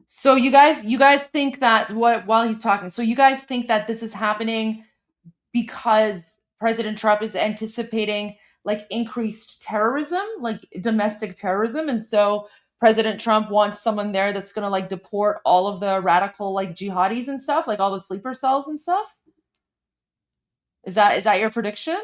So you guys think that while he's talking, so you guys think that this is happening because President Trump is anticipating like increased terrorism, like domestic terrorism. And so President Trump wants someone there that's going to like deport all of the radical like jihadis and stuff, like all the sleeper cells and stuff? Is that your prediction?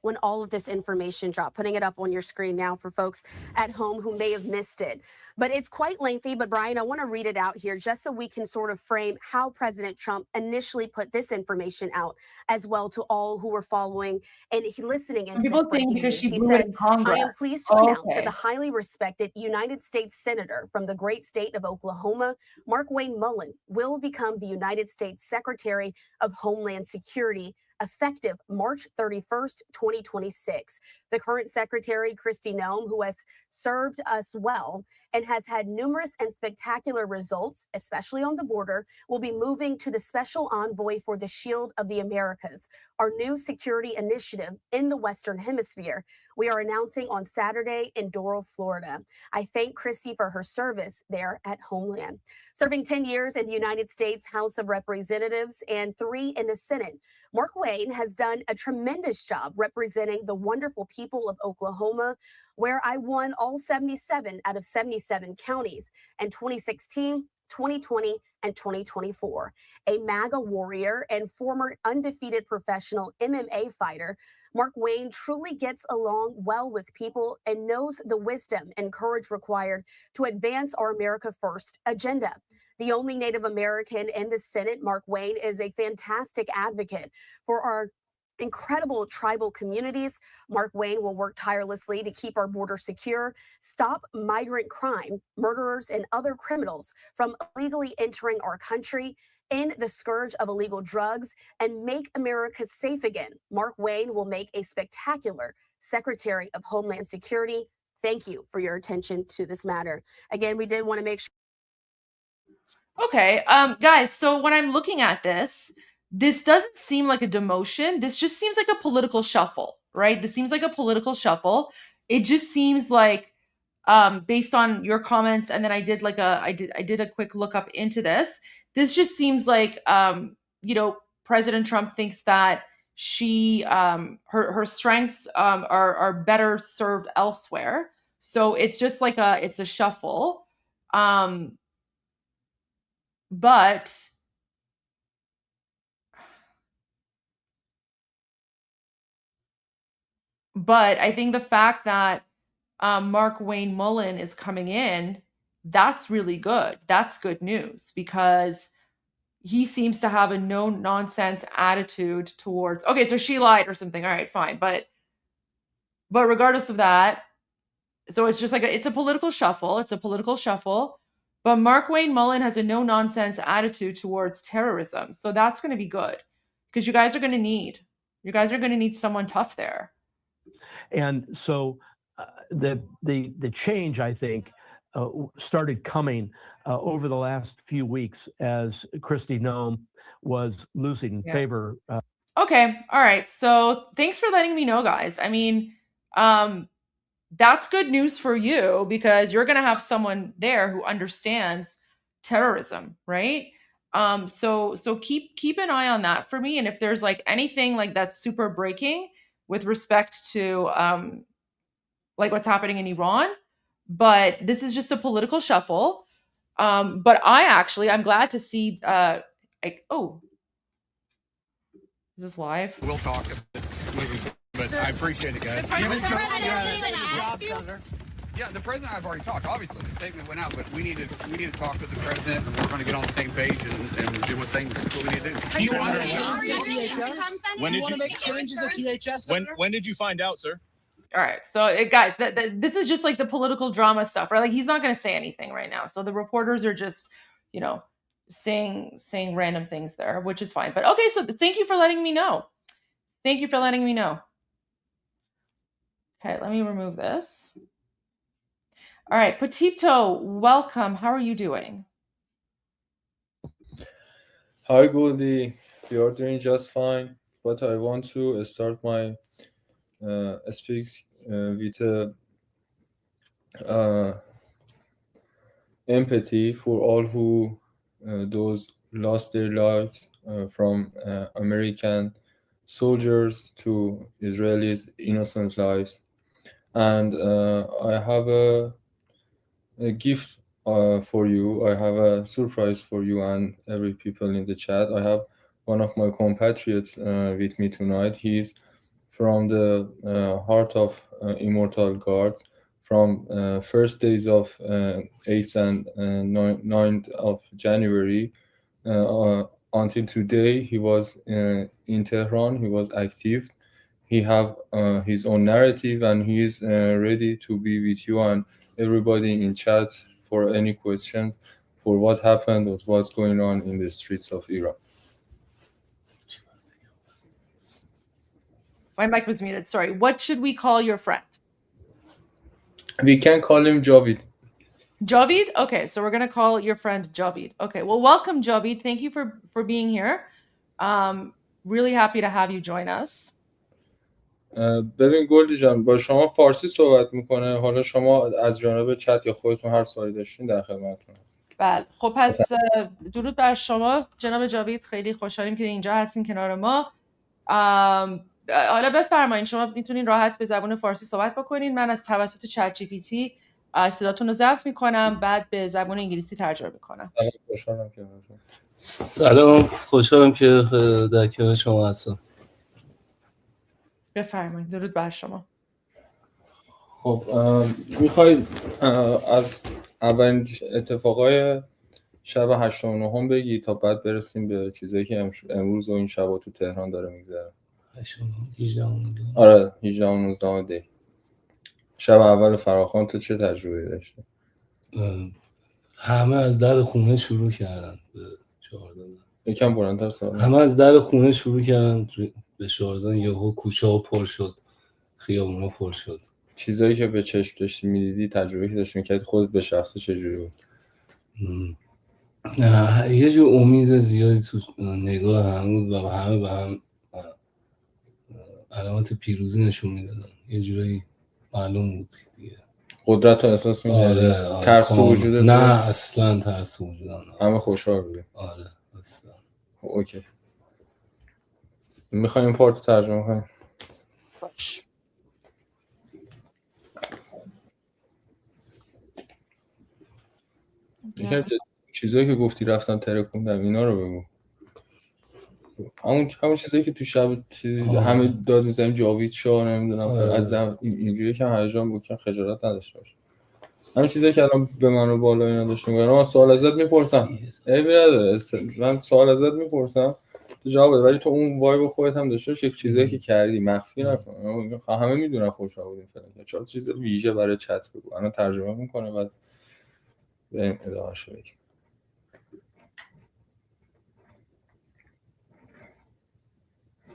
When all of this information dropped, putting it up on your screen now for folks at home who may have missed it. But it's quite lengthy. But Brian, I want to read it out here just so we can sort of frame how President Trump initially put this information out as well to all who were following and listening into this People think breaking because news. she He blew it said, in Congress. I am pleased to announce that Okay. the highly respected United States Senator from the great state of Oklahoma, Mark Wayne Mullen, will become the United States Secretary of Homeland Security effective March 31st, 2026. The current secretary, Kristi Noem, who has served us well and has had numerous and spectacular results, especially on the border, will be moving to the Special Envoy for the Shield of the Americas, our new security initiative in the Western Hemisphere. We are announcing on Saturday in Doral, Florida. I thank Kristi for her service there at Homeland. Serving 10 years in the United States House of Representatives and 3 in the Senate, Mark Wayne has done a tremendous job representing the wonderful people of Oklahoma, where I won all 77 out of 77 counties in 2016, 2020, and 2024. A MAGA warrior and former undefeated professional MMA fighter, Mark Wayne truly gets along well with people and knows the wisdom and courage required to advance our America First agenda. The only Native American in the Senate, Mark Wayne is a fantastic advocate for our incredible tribal communities. Mark Wayne will work tirelessly to keep our border secure, stop migrant crime, murderers, and other criminals from illegally entering our country, end the scourge of illegal drugs, and make America safe again. Mark Wayne will make a spectacular Secretary of Homeland Security. Thank you for your attention to this matter. Again, we did want to make sure. Okay, guys, so when I'm looking at this doesn't seem like a demotion. This just seems like a political shuffle, right? This seems like a political shuffle. It just seems like, based on your comments, and then I did a quick look up into this. This just seems like, President Trump thinks that she, her strengths, are better served elsewhere. So it's just like it's a shuffle. But I think the fact that Mark Wayne Mullen is coming in, that's really good. That's good news because he seems to have a no-nonsense attitude towards. Okay, so she lied or something. All right, fine. But regardless of that, so it's just like it's a political shuffle. It's a political shuffle. But Mark Wayne Mullen has a no-nonsense attitude towards terrorism. So that's going to be good because you guys are going to need someone tough there. And so the change, I think, started coming over the last few weeks as Kristi Noem was losing favor. Okay. All right. So thanks for letting me know, guys. I mean, that's good news for you because you're going to have someone there who understands terrorism, right? So keep an eye on that for me. And if there's like anything like that's super breaking with respect to like what's happening in Iran, but this is just a political shuffle. But I'm glad to see. Is this live? We'll talk but I appreciate it, guys. Yeah, the president I've already talked. Obviously, the statement went out, but we need to talk with the president, and we're going to get on the same page and do what we need to do. Do you want to changes at DHS? When did you make changes at DHS? When did you find out, sir? All right, so guys, this is just like the political drama stuff, right? Like he's not going to say anything right now, so the reporters are just, saying random things there, which is fine. But okay, so thank you for letting me know. Thank you for letting me know. Okay, let me remove this. All right, Petito, welcome. How are you doing? Hi, Goldie. We are doing just fine. But I want to start my speaks with empathy for all who those lost their lives from American soldiers to Israelis' innocent lives. And I have a gift for you. I have a surprise for you and every people in the chat. I have one of my compatriots with me tonight. He's from the heart of Immortal Guards. From first days of 8th and 9th of January until today, he was in Tehran. He was active. He have his own narrative, and he is ready to be with you and everybody in chat for any questions for what happened or what's going on in the streets of Iran. My mic was muted. Sorry. What should we call your friend? We can call him Javid. Javid? Okay, so we're going to call your friend Javid. Okay, well, welcome, Javid. Thank you for being here. Really happy to have you join us. ببین گلدی جان با شما فارسی صحبت میکنه. حالا شما از جانب چت یا خودتون هر سوالی داشتین در خدمتتون هست. بله خب پس درود بر شما جناب جاوید، خیلی خوشحالیم که اینجا هستین کنار ما. حالا بفرمایید، شما میتونین راحت به زبان فارسی صحبت بکنین. من از توسط چت جی پی تی صداتون رو ضبط میکنم، بعد به زبان انگلیسی ترجمه میکنم. سلام، خوشحالم که در کنار شما هستم. بفرمایید، درود بر شما. خب میخوای از اولین اتفاقای شب 8 و 9 بگی تا بعد برسیم به چیزایی که امروز و این شبا تو تهران داره میگذره. 18 آره 18 و 19 دی. شب اول فراخوان تو چه تجربه داشتی؟ همه از در خونه شروع کردن به شعار دادن. یکم بلندتر صحبت. همه از در خونه شروع کردن به شعار دادن. یهو کوچه‌ها پر شد، خیابونا پر شد. چیزایی که به چشم داشتی میدیدی، تجربه که داشتی میکردی خودت به شخصه چجوری بود؟ یه جور امید زیادی تو نگاه همه بود و همه به هم علامت پیروزی نشون میدادن. یه جورایی معلوم بود دیگه. قدرت رو احساس می‌کردی؟ آره ترس تو وجودت؟ نه اصلا ترس تو وجودم. همه خوشحال بودی؟ آره اصلا. اوکی. میخوایم این پارت ترجمه کنیم؟ چیزایی که گفتی رفتم ترکوندم اینا رو بگو. همون چیزایی که تو شب چیزی همه داد می‌زنیم جاوید شاه نمیدونم از اینجوری که هیجان بود که خجالت نداشته باشه. همین چیزایی که الان به من رو بالا اینا داشت میگن. من سوال ازت میپرسم. عیبی نداره. من سوال ازت میپرسم تو جواب بده، ولی تو اون وایب خودت هم داشته باش. یک چیزایی که کردی مخفی نکن. همه میدونن خوشحال بودیم فلان. چرا چیز ویژه برای چت بگو. الان ترجمه میکنه بعد بریم ادامهش بگیم.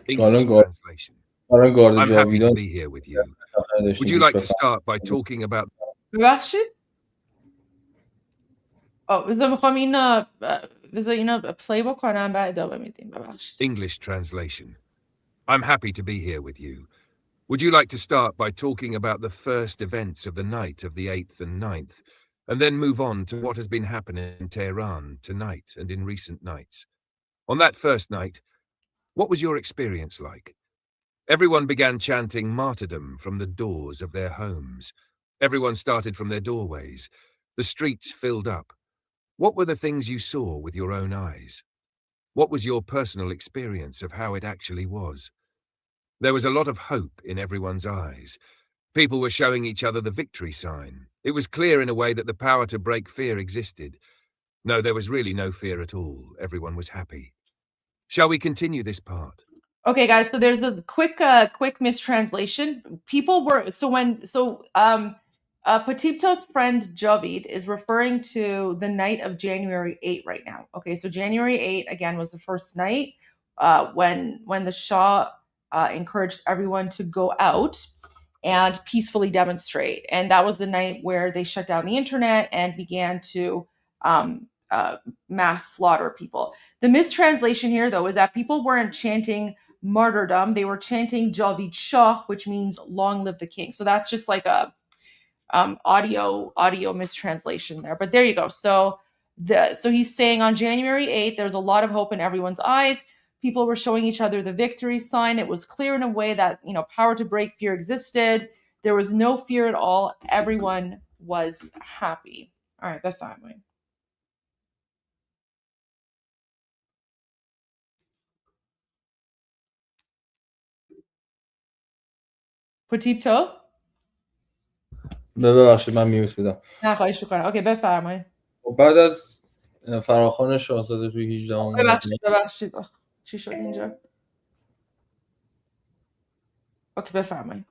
English translation. I'm happy to be here with you. Would you like to start by talking about ببخشید؟ بذار میخوام اینا پلی بکنم بعد ادامه میدیم. ببخشید. English translation. I'm happy to be here with you. Would you like to start by talking about the first events of the night of the 8th and 9th, and then move on to what has been happening in Tehran tonight and in recent nights? On that first night, what was your experience like? Everyone began chanting martyrdom from the doors of their homes. Everyone started from their doorways. The streets filled up. What were the things you saw with your own eyes? What was your personal experience of how it actually was? There was a lot of hope in everyone's eyes. People were showing each other the victory sign. It was clear in a way that the power to break fear existed. No, there was really no fear at all. Everyone was happy. Shall we continue this part? Okay, guys. So there's a quick mistranslation. People were Petito's friend Javid is referring to the night of January 8 right now. Okay, so January 8 again was the first night when the Shah encouraged everyone to go out and peacefully demonstrate, and that was the night where they shut down the internet and began to mass slaughter people. The mistranslation here, though, is that people weren't chanting martyrdom; they were chanting Javid Shah, which means "Long live the king." So that's just like a audio mistranslation there. But there you go. So he's saying on January 8th, there's a lot of hope in everyone's eyes. People were showing each other the victory sign. It was clear in a way that power to break fear existed. There was no fear at all. Everyone was happy. All right, بفرمایید. پوتیپتو؟ ببخشید من میوت بودم. نه خواهش میکنم. اوکی بفرمایید. بعد از فراخوان شاهزاده توی 18 ببخشید چی شد اینجا؟ اوکی بفرمایید.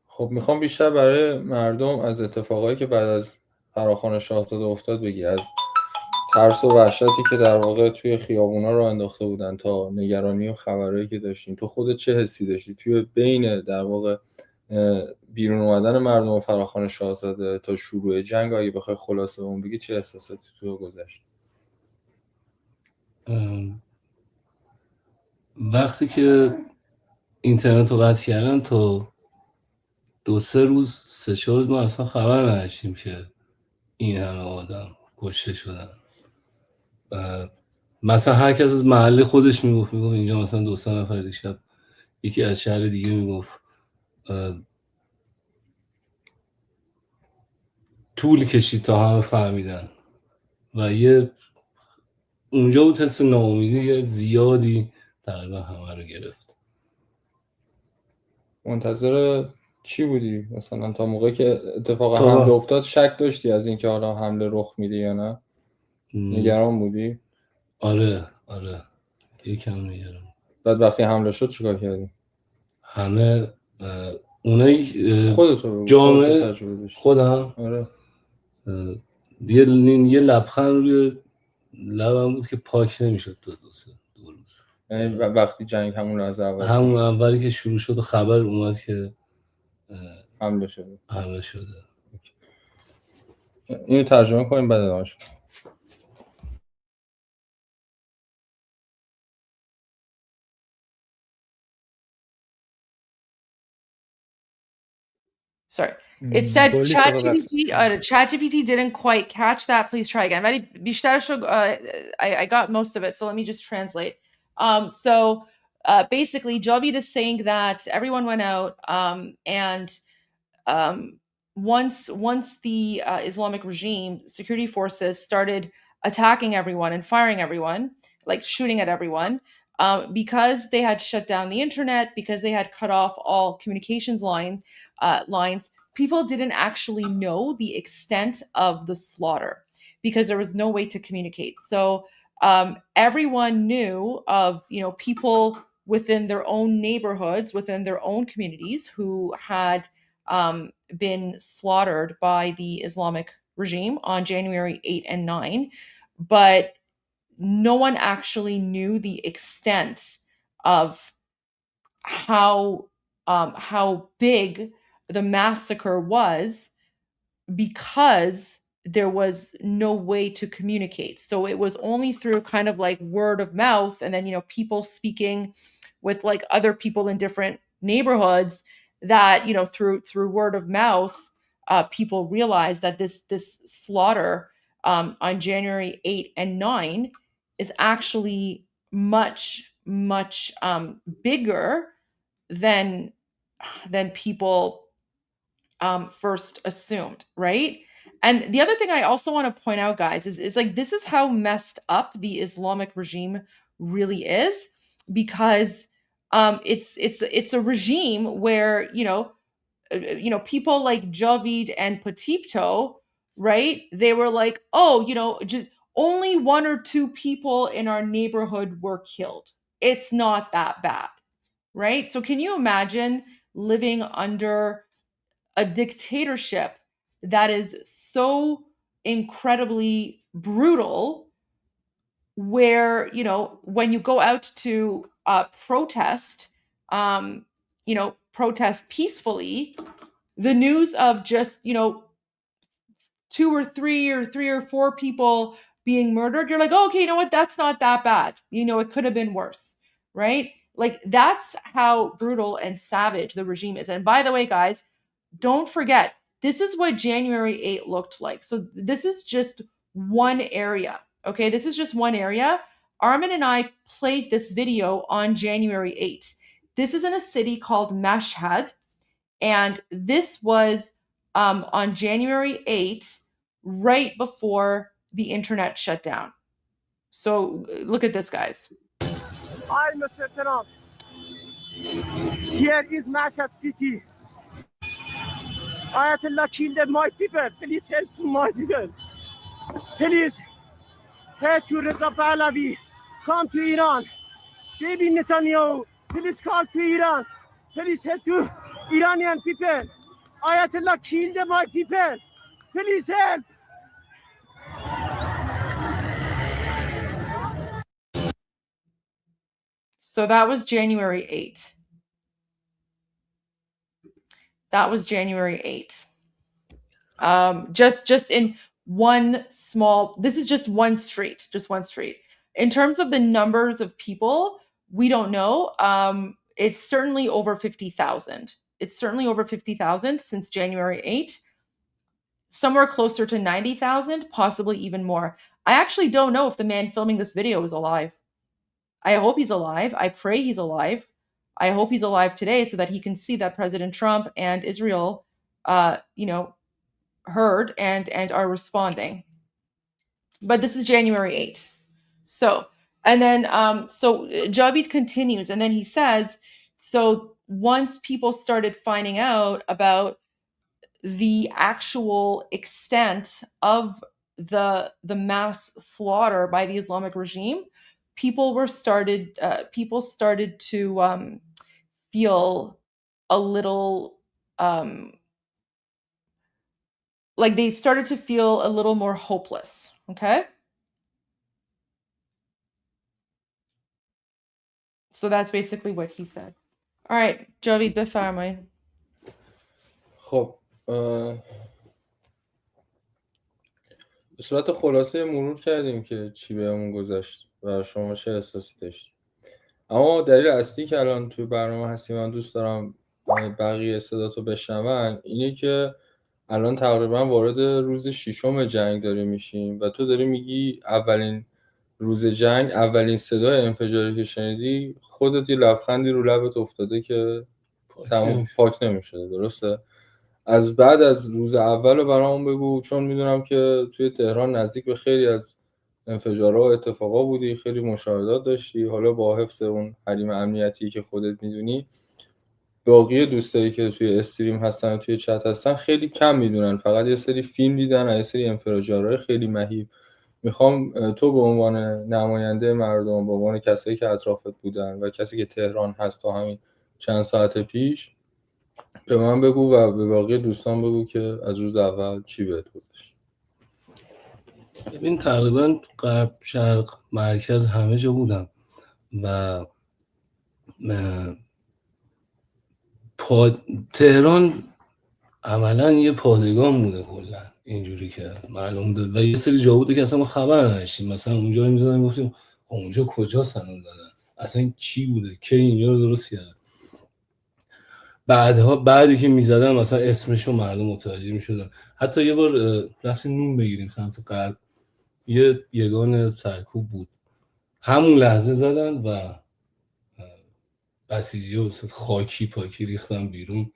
خب میخوام بیشتر برای مردم از اتفاقایی که بعد از فراخوان شاهزاده افتاد بگی، از ترس و وحشتی که در واقع توی خیابونا رو انداخته بودن تا نگرانی و خبرایی که داشتیم. تو خودت چه حسی داشتی توی بین در واقع بیرون اومدن مردم و فراخوان شاهزاده تا شروع جنگ؟ اگه بخوای خلاصه اون بگی چه احساساتی تو گذشت؟ وقتی که اینترنت رو قطع کردن تا 2-3 روز 3-4 روز ما اصلا خبر نداشتیم که این همه آدم کشته شدن. مثلا هر کس از محله خودش میگفت اینجا مثلا 2-3 نفر دیشب، یکی از شهر دیگه میگفت. طول کشید تا همه فهمیدن و یه اونجا بود حس ناامیدی زیادی تقریبا همه رو گرفت. منتظر چی بودی مثلا تا موقعی که اتفاق حمله افتاد؟ شک داشتی از اینکه حالا حمله رخ میده یا نه؟ نگران بودی؟ آره یکم نگران. بعد وقتی حمله شد چیکار کردی؟ همه اونایی خودتو جامعه خودم آره یه لبخند روی لبم بود که پاک نمیشد تا 2 روز. یعنی وقتی جنگ همون لحظه همون اولی که شروع شد و خبر اومد که حمله شده. اینو ترجمه کنیم بعد ادامهش. Sorry. It said ChatGPT didn't quite catch that. Please try again. ولی بیشترش I got most of it, so let me just translate. So basically, Javid is saying that everyone went out and once the Islamic regime security forces started attacking everyone and firing everyone, like shooting at everyone, because they had shut down the internet, because they had cut off all communications lines, people didn't actually know the extent of the slaughter because there was no way to communicate. So everyone knew of, people within their own neighborhoods, within their own communities who had been slaughtered by the Islamic regime on January 8 and 9, but no one actually knew the extent of how big the massacre was because there was no way to communicate. So it was only through kind of like word of mouth and then, people speaking with like other people in different neighborhoods that, through word of mouth, people realized that this slaughter on January 8 and 9 is actually much bigger than people first assumed, right? And the other thing I also want to point out, guys, is like this is how messed up the Islamic regime really is, because it's a regime where people like Javid and Potipto, right? They were like, only 1 or 2 people in our neighborhood were killed. It's not that bad, right? So can you imagine living under a dictatorship that is so incredibly brutal, where, when you go out to protest peacefully, the news of just, 2 or 3 or 4 people being murdered, you're like, oh, okay, you know what? That's not that bad. It could have been worse, right? Like that's how brutal and savage the regime is. And by the way, guys, don't forget, this is what January 8 looked like. So this is just one area, okay? This is just one area. Armin and I played this video on January 8. This is in a city called Mashhad, and this was on January 8, right before the internet shut down. So look at this, guys. Hi, Mr. Trump. Here is Mashhad city. Ayatollah killed my people. Please help my people. Please help to Reza Pahlavi. Come to Iran. Baby Netanyahu. Please come to Iran. Please help to Iranian people. Ayatollah killed my people. Please help. So that was January 8. That was January 8. Just in one small, this is just one street, In terms of the numbers of people, we don't know. It's certainly over 50,000. It's certainly over 50,000 since January 8. Somewhere closer to 90,000, possibly even more. I actually don't know if the man filming this video is alive. I hope he's alive. I pray he's alive. I hope he's alive today so that he can see that President Trump and Israel, heard and are responding. But this is January 8. So Javid continues, and then he says, so once people started finding out about the actual extent of the mass slaughter by the Islamic regime, people started to feel a little like they started to feel a little more hopeless. Okay. So that's basically what he said. All right, Javid, بفرمایید. خب به صورت خلاصه مرور کردیم که چی بهمون گذشت و شما چه احساسی داشتید. اما دلیل اصلی که الان توی برنامه هستیم، من دوست دارم بقیه صداتو بشنون، اینه که الان تقریبا وارد روز 6 جنگ داریم میشیم و تو داری میگی اولین روز جنگ، اولین صدای انفجاری که شنیدی، خودت یه لبخندی رو لبت افتاده که تمام پاک نمیشه. درسته؟ از بعد از روز اول رو برامون بگو، چون میدونم که توی تهران نزدیک به خیلی از انفجارها و اتفاقا بودی، خیلی مشاهدات داشتی. حالا با حفظ اون حریم امنیتی که خودت میدونی، باقی دوستایی که توی استریم هستن و توی چت هستن خیلی کم میدونن، فقط یه سری فیلم دیدن و یه سری انفجارهای خیلی مهیب. میخوام تو به عنوان نماینده مردم، به عنوان کسایی که اطرافت بودن و کسی که تهران هست تا همین چند ساعت پیش، به من بگو و به باقی دوستان بگو که از روز اول چی بهت گذشت. ببین تقریبا غرب، شرق، مرکز همه جا بودم و تهران عملا یه پادگان بوده کلا، اینجوری که معلوم بود. و یه سری جا بوده که اصلا ما خبر نداشتیم. مثلا اونجا رو می‌زدن گفتیم اونجا کجاست الان دادن، اصلا چی بوده که اینجا رو درست کردن. بعدی که میزدن مثلا اسمشو مردم متوجه میشدن. حتی یه بار رفتیم نون بگیریم سمت غرب، یه یگان سرکوب بود، همون لحظه زدن و بسیجی‌ها خاکی پاکی ریختن بیرون،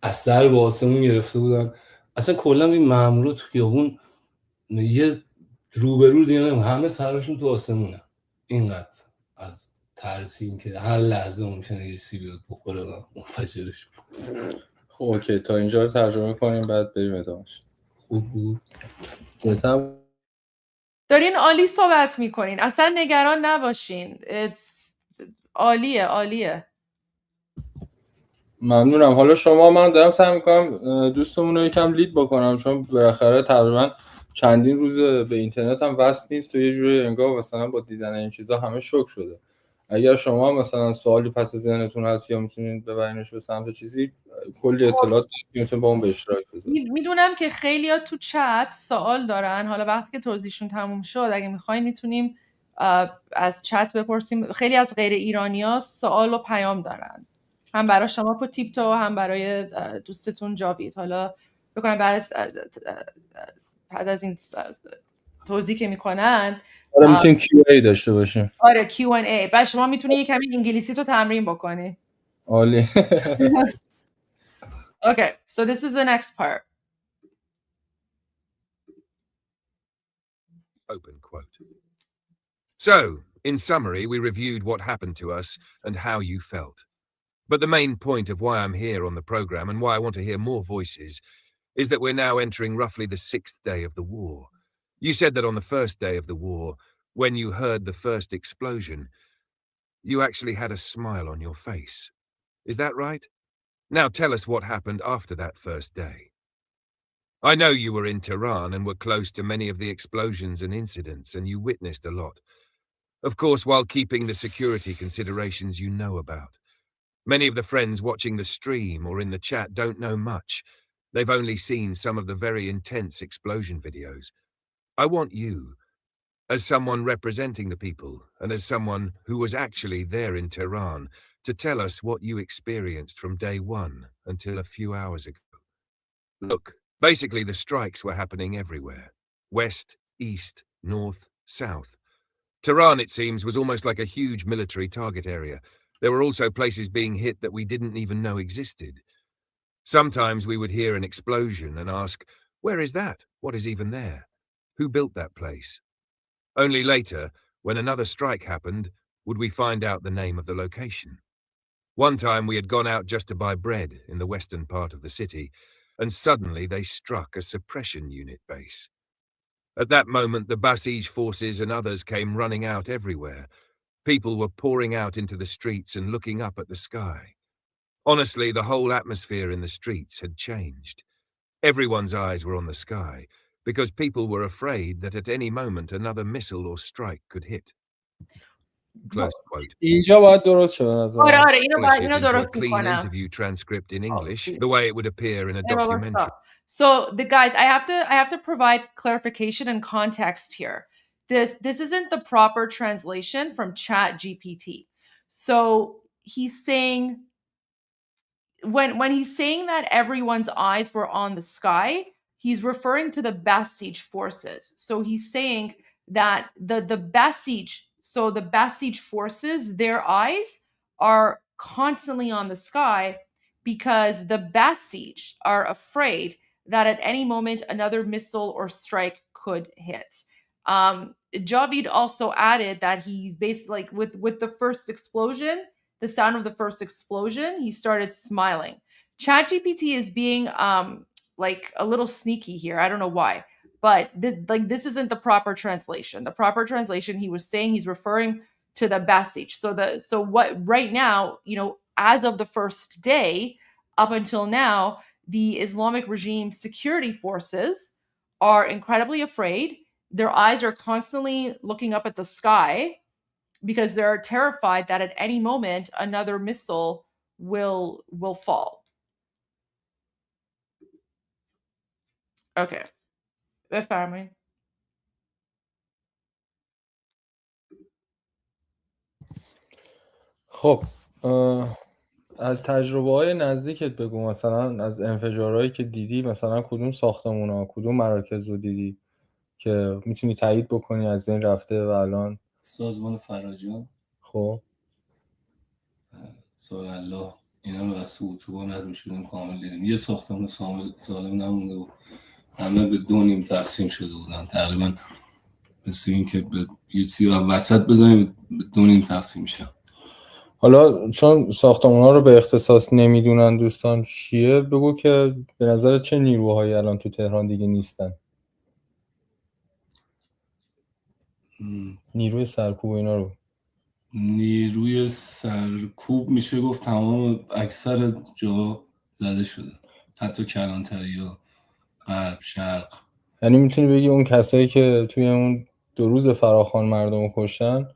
اثر به آسمون گرفته بودن. اصلا کلا این مامورا تو خیابون یه روبرو دیگه همه سرشون تو آسمونه، اینقدر از ترسیم که هر لحظه ممکنه یه سیبی بخوره و منفجرش. خب اوکی، تا اینجا رو ترجمه کنیم بعد بریم ادامهش. خوب بود. دارین عالی صحبت میکنین، اصلا نگران نباشین. عالیه. ممنونم. حالا شما، من دارم سعی میکنم دوستمون رو یکم لید بکنم، چون بالاخره تقریبا چندین روز به اینترنت هم وصل نیست و یه جوری انگار مثلا با دیدن این چیزا همه شوک شده. اگر شما مثلا سوالی پس ذهنتون هست یا میتونید ببرینش به سمت چیزی، کلی اطلاعات میتونید با اون به اشتراک بذارید. میدونم که خیلی‌ها تو چت سوال دارن، حالا وقتی که توضیحشون تموم شد اگه میخواین میتونیم از چت بپرسیم. خیلی از غیر ایرانی‌ها سوال و پیام دارن، هم برای شما پوتیپتو، هم برای دوستتون جاوید. حالا بکنم بعد از این توضیح که میکنن حالا میتونیم Q&A داشته باشیم. آره Q&A. بعد شما میتونی یه کمی انگلیسی تو تمرین بکنی. عالی. Okay, so this is the next part. Open quote. So, in summary, we reviewed what happened to us and how you felt. But the main point of why I'm here on the program and why I want to hear more voices is that we're now entering roughly the 6th day of the war. You said that on the first day of the war, when you heard the first explosion, you actually had a smile on your face. Is that right? Now tell us what happened after that first day. I know you were in Tehran and were close to many of the explosions and incidents, and you witnessed a lot. Of course, while keeping the security considerations you know about. Many of the friends watching the stream or in the chat don't know much. They've only seen some of the very intense explosion videos. I want you, as someone representing the people and as someone who was actually there in Tehran, to tell us what you experienced from day one until a few hours ago. Look, basically the strikes were happening everywhere. West, east, north, south. Tehran, it seems, was almost like a huge military target area. There were also places being hit that we didn't even know existed. Sometimes we would hear an explosion and ask, where is that? What is even there? Who built that place? Only later, when another strike happened, would we find out the name of the location. One time we had gone out just to buy bread in the western part of the city, and suddenly they struck a suppression unit base. At that moment, the Basij forces and others came running out everywhere. People were pouring out into the streets and looking up at the sky. Honestly, the whole atmosphere in the streets had changed. Everyone's eyes were on the sky, because people were afraid that at any moment another missile or strike could hit. Close quote. اینجا باید درست شد به نظر من. آره اینو Polish it اینو into a درست clean میکنم. interview transcript in English, geez. the way it would appear in a Hey, Baba, documentary. stop. So the guys, I have to provide clarification and context here. This isn't the proper translation from ChatGPT. So he's saying when he's saying that everyone's eyes were on the sky, he's referring to the Basij forces. So he's saying that the Basij, so the Basij forces, their eyes are constantly on the sky because the Basij are afraid that at any moment another missile or strike could hit. Javid also added that he's basically like with the first explosion, the sound of the first explosion, he started smiling. ChatGPT is being like a little sneaky here. I don't know why, but this isn't the proper translation. The proper translation, he was saying he's referring to the Basij. So what right now, you know, as of the first day up until now, the Islamic regime security forces are incredibly afraid. Their eyes are constantly looking up at the sky because they're terrified that at any moment another missile will fall. Okay. بفرمایید. خب از تجربه های نزدیکت بگو، مثلا از انفجارهایی که دیدی، مثلا کدوم ساختمون ها کدوم مراکز رو دیدی که میتونی تایید بکنی از بین رفته و الان؟ سازمان فراجان، خب سال الله اینا رو از سوتوبان رد میشدیم کامل دیدیم. یه ساختمون سالم نمونده و همه به دو نیم تقسیم شده بودن تقریبا، مثل این که به یه چیزی وسط بزنیم به دو نیم تقسیم میشن. حالا چون ساختمان‌ها رو به اختصاص نمیدونن دوستان چیه، بگو که به نظر چه نیروهایی الان تو تهران دیگه نیستن؟ نیروی سرکوب اینا رو. نیروی سرکوب میشه گفت تمام اکثر جا زده شده، حتی کلانتریا، غرب، شرق. یعنی میتونی بگی اون کسایی که توی اون 2 روز فراخوان مردم رو کشتن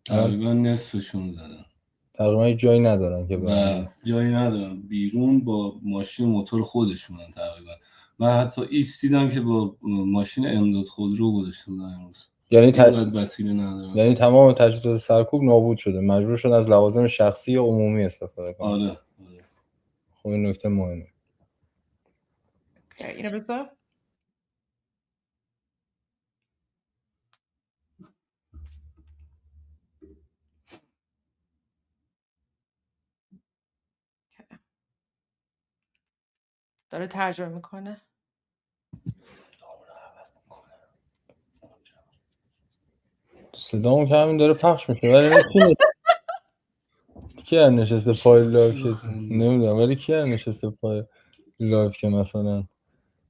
تقریبا نصفشون زدن، تقریبا جایی ندارن که جایی ندارن، بیرون با ماشین موتور خودشونن تقریبا. من حتی ایستیدم که با ماشین امداد خودرو گذاشته بودن امروز، یعنی وسیله ندارن. یعنی تمام تجهیزات سرکوب نابود شده، مجبور شدن از لوازم شخصی یا عمومی استفاده کنن. آره. خب این نکته مهمه. اینو بذار. داره ترجمه میکنه. صدامون که همین داره پخش میشه ولی کی نشسته پای لایف که نمیدونم ولی کی نشسته پای لایف که مثلا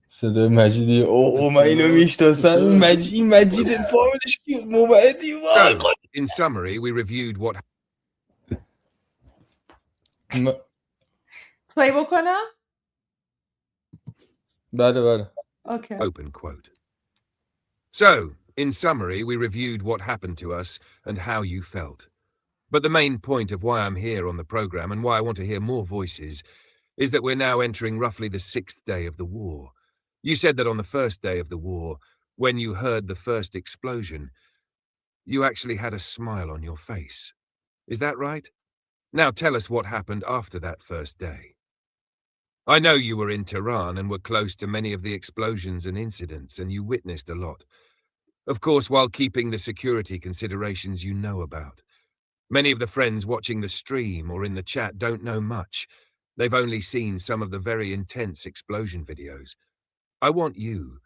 صدای مجیدی اوه من اینو میشناسم مجید فامیلش کی موبایدی وای So, in summary, we reviewed what play بکنم. بله. Okay. Open quote. So, in summary, we reviewed what happened to us and how you felt. But the main point of why I'm here on the program and why I want to hear more voices is that we're now entering roughly the 6th day of the war. You said that on the first day of the war, when you heard the first explosion, you actually had a smile on your face. Is that right? Now tell us what happened after that first day. I know you were in Tehran and were close to many of the explosions and incidents, and you witnessed a lot. Of course, while keeping the security considerations you know about. Many of the friends watching the stream or in the chat don't know much. They've only seen some of the very intense explosion videos. I want you,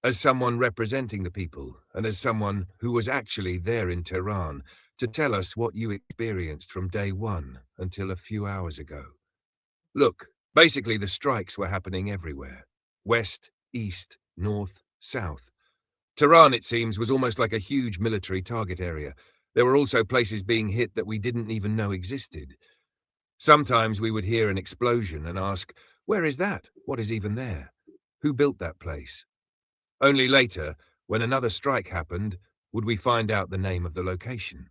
as someone representing the people and as someone who was actually there in Tehran, to tell us what you experienced from day one until a few hours ago. Look, basically the strikes were happening everywhere. West, east, north, south. Tehran, it seems, was almost like a huge military target area. There were also places being hit that we didn't even know existed. Sometimes we would hear an explosion and ask, where is that? What is even there? Who built that place? Only later, when another strike happened, would we find out the name of the location.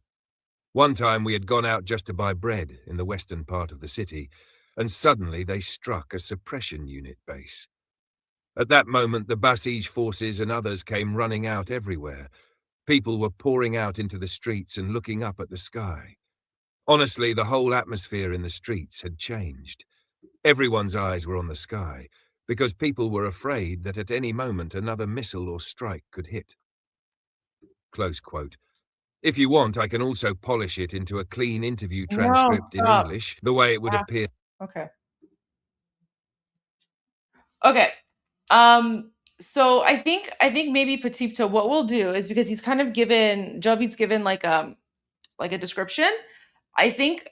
One time we had gone out just to buy bread in the western part of the city, and suddenly they struck a suppression unit base. At that moment, the Basij forces and others came running out everywhere. People were pouring out into the streets and looking up at the sky. Honestly, the whole atmosphere in the streets had changed. Everyone's eyes were on the sky, because people were afraid that at any moment another missile or strike could hit. Close quote. If you want, I can also polish it into a clean interview transcript in English, the way it would appear. Okay. Okay. So I think maybe Patipto, what we'll do is, because he's kind of given, Javid's given like a description. I think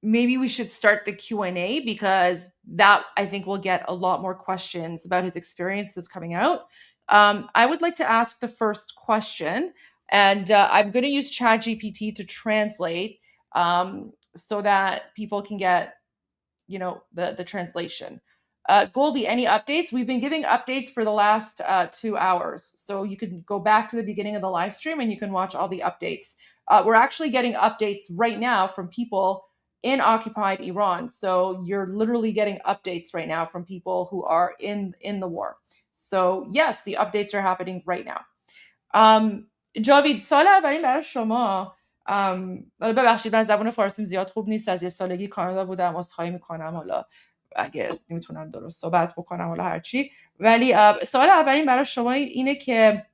maybe we should start the Q&A, because that I think will get a lot more questions about his experiences coming out. I would like to ask the first question, and I'm going to use ChatGPT to translate so that people can get, the translation. Goldie, any updates? We've been giving updates for the last 2 hours. So you can go back to the beginning of the live stream and you can watch all the updates. We're actually getting updates right now from people in occupied Iran. So you're literally getting updates right now from people who are in the war. So yes, the updates are happening right now. جاوید، سال اولین برای شما، ببخشید من زبان فارسیم زیاد خوب نیست، از یه سالگی کانادا بودم، عذرخواهی میکنم حالا اگه نمیتونم درست صحبت بکنم حالا هرچی، ولی سوال اولین برای شما اینه که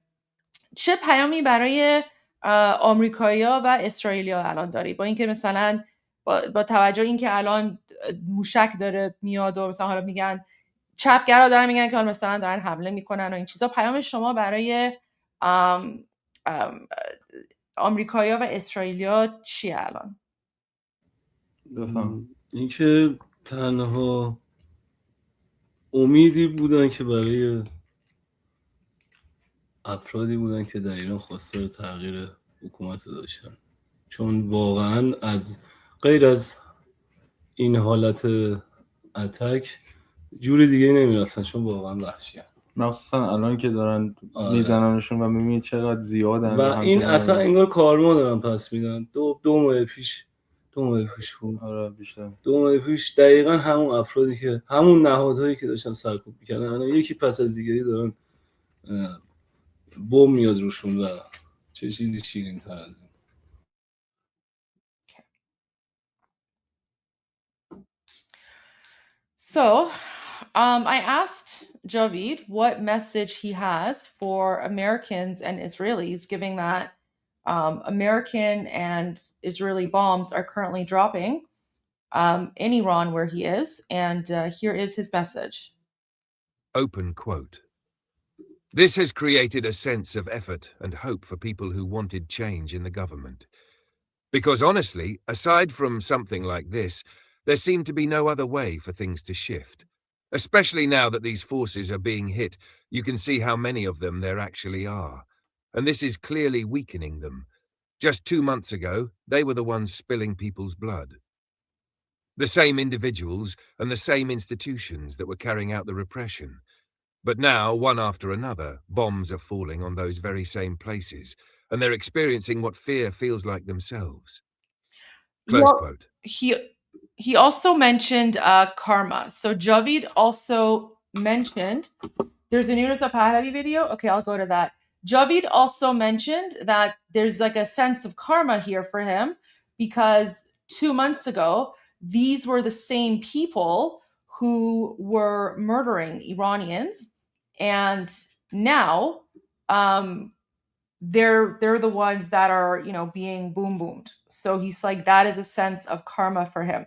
چه پیامی برای آمریکایی‌ها و اسرائیلی‌ها الان داری، با اینکه مثلا با توجه اینکه الان موشک داره میاد و مثلا حالا میگن چپگرا دارن میگن که مثلا دارن حمله میکنن و این چیزا، پیام شما برای آمریکایی‌ها و اسرائیلی‌ها چیه الان؟ بفهم اینکه تنها امیدی بودن که برای افرادی بودن که در ایران خواستار تغییر حکومت داشتن، چون واقعا از غیر از این حالت اتک جور دیگه نمیرفتن، چون واقعا وحشیه، مخصوصا الان که دارن میزننشون و میبینید چقدر زیادن و این اصلا انگار کارما دارن پس میدن. دو ماه پیش بود. آره بیشتر 2 ماه پیش دقیقاً همون افرادی که همون نهادهایی که داشتن سرکوب میکردن الان یکی پس از دیگری دارن بم میاد روشون و چه چیزی شیرین تر از این. So, I asked Javid what message he has for Americans and Israelis, given that American and Israeli bombs are currently dropping in Iran where he is, and here is his message. Open quote. This has created a sense of effort and hope for people who wanted change in the government. Because honestly, aside from something like this, there seemed to be no other way for things to shift. Especially now that these forces are being hit, you can see how many of them there actually are. And this is clearly weakening them. Just 2 months ago, they were the ones spilling people's blood. The same individuals and the same institutions that were carrying out the repression. But now, one after another, bombs are falling on those very same places, and they're experiencing what fear feels like themselves. Close Well, quote. he also mentioned karma. So Javid also mentioned, there's a Reza Pahlavi video. Okay, I'll go to that. Javid also mentioned that there's like a sense of karma here for him because 2 months ago, these were the same people who were murdering Iranians, and now they're the ones that are, being boom boomed. So he's like, that is a sense of karma for him.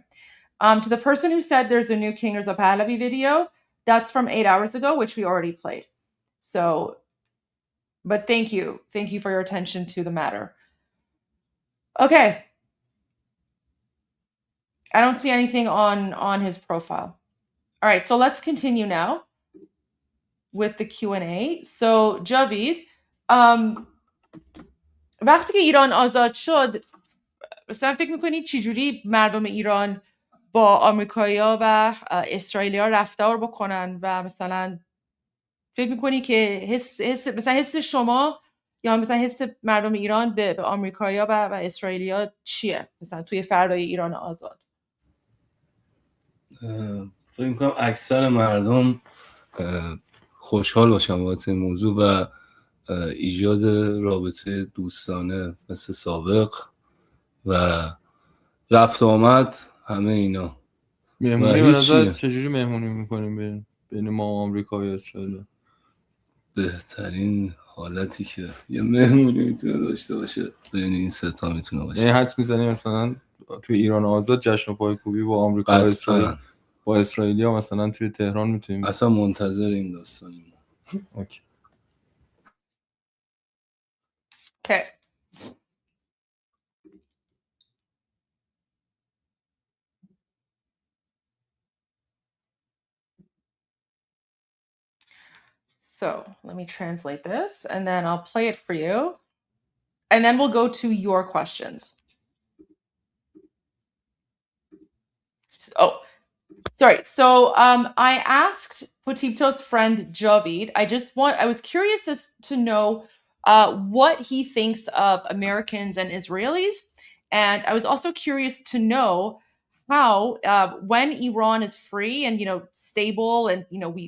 To the person who said there's a new King Reza Pahlavi video, that's from 8 hours ago, which we already played. So, but thank you for your attention to the matter. Okay. I don't see anything on his profile. All right, so let's continue now with the Q&A. So Javid, وقتی که ایران آزاد شد مثلا فکر میکنی چجوری مردم ایران با آمریکایی‌ها و اسرائیلی‌ها رفتار بکنن و مثلا فکر میکنی که حس شما یا مثلا حس مردم ایران به آمریکایی‌ها و اسرائیلی‌ها چیه مثلا توی فردای ایران آزاد؟ فکر میکنم اکثر مردم خوشحال باشن بابت این موضوع و ایجاد رابطه دوستانه مثل سابق و رفت آمد همه اینا. مهمونی به نظر چجوری مهمونی میکنیم بین ما و آمریکا و اسرائیل؟ بهترین حالتی که یه مهمونی میتونه داشته باشه بین این سه تا میتونه باشه. یعنی حدس میزنی مثلا توی ایران آزاد جشن و پایکوبی با آمریکا و اسرائیل با اسرائیلیا مثلا توی تهران میتونیم؟ اصلا منتظر این داستانیم. اوکی. Okay. So let me translate this and then I'll play it for you. And then we'll go to your questions. Oh, sorry. So I asked Potipto's friend Javid, I was curious as to know what he thinks of Americans and Israelis. And I was also curious to know how when Iran is free and stable and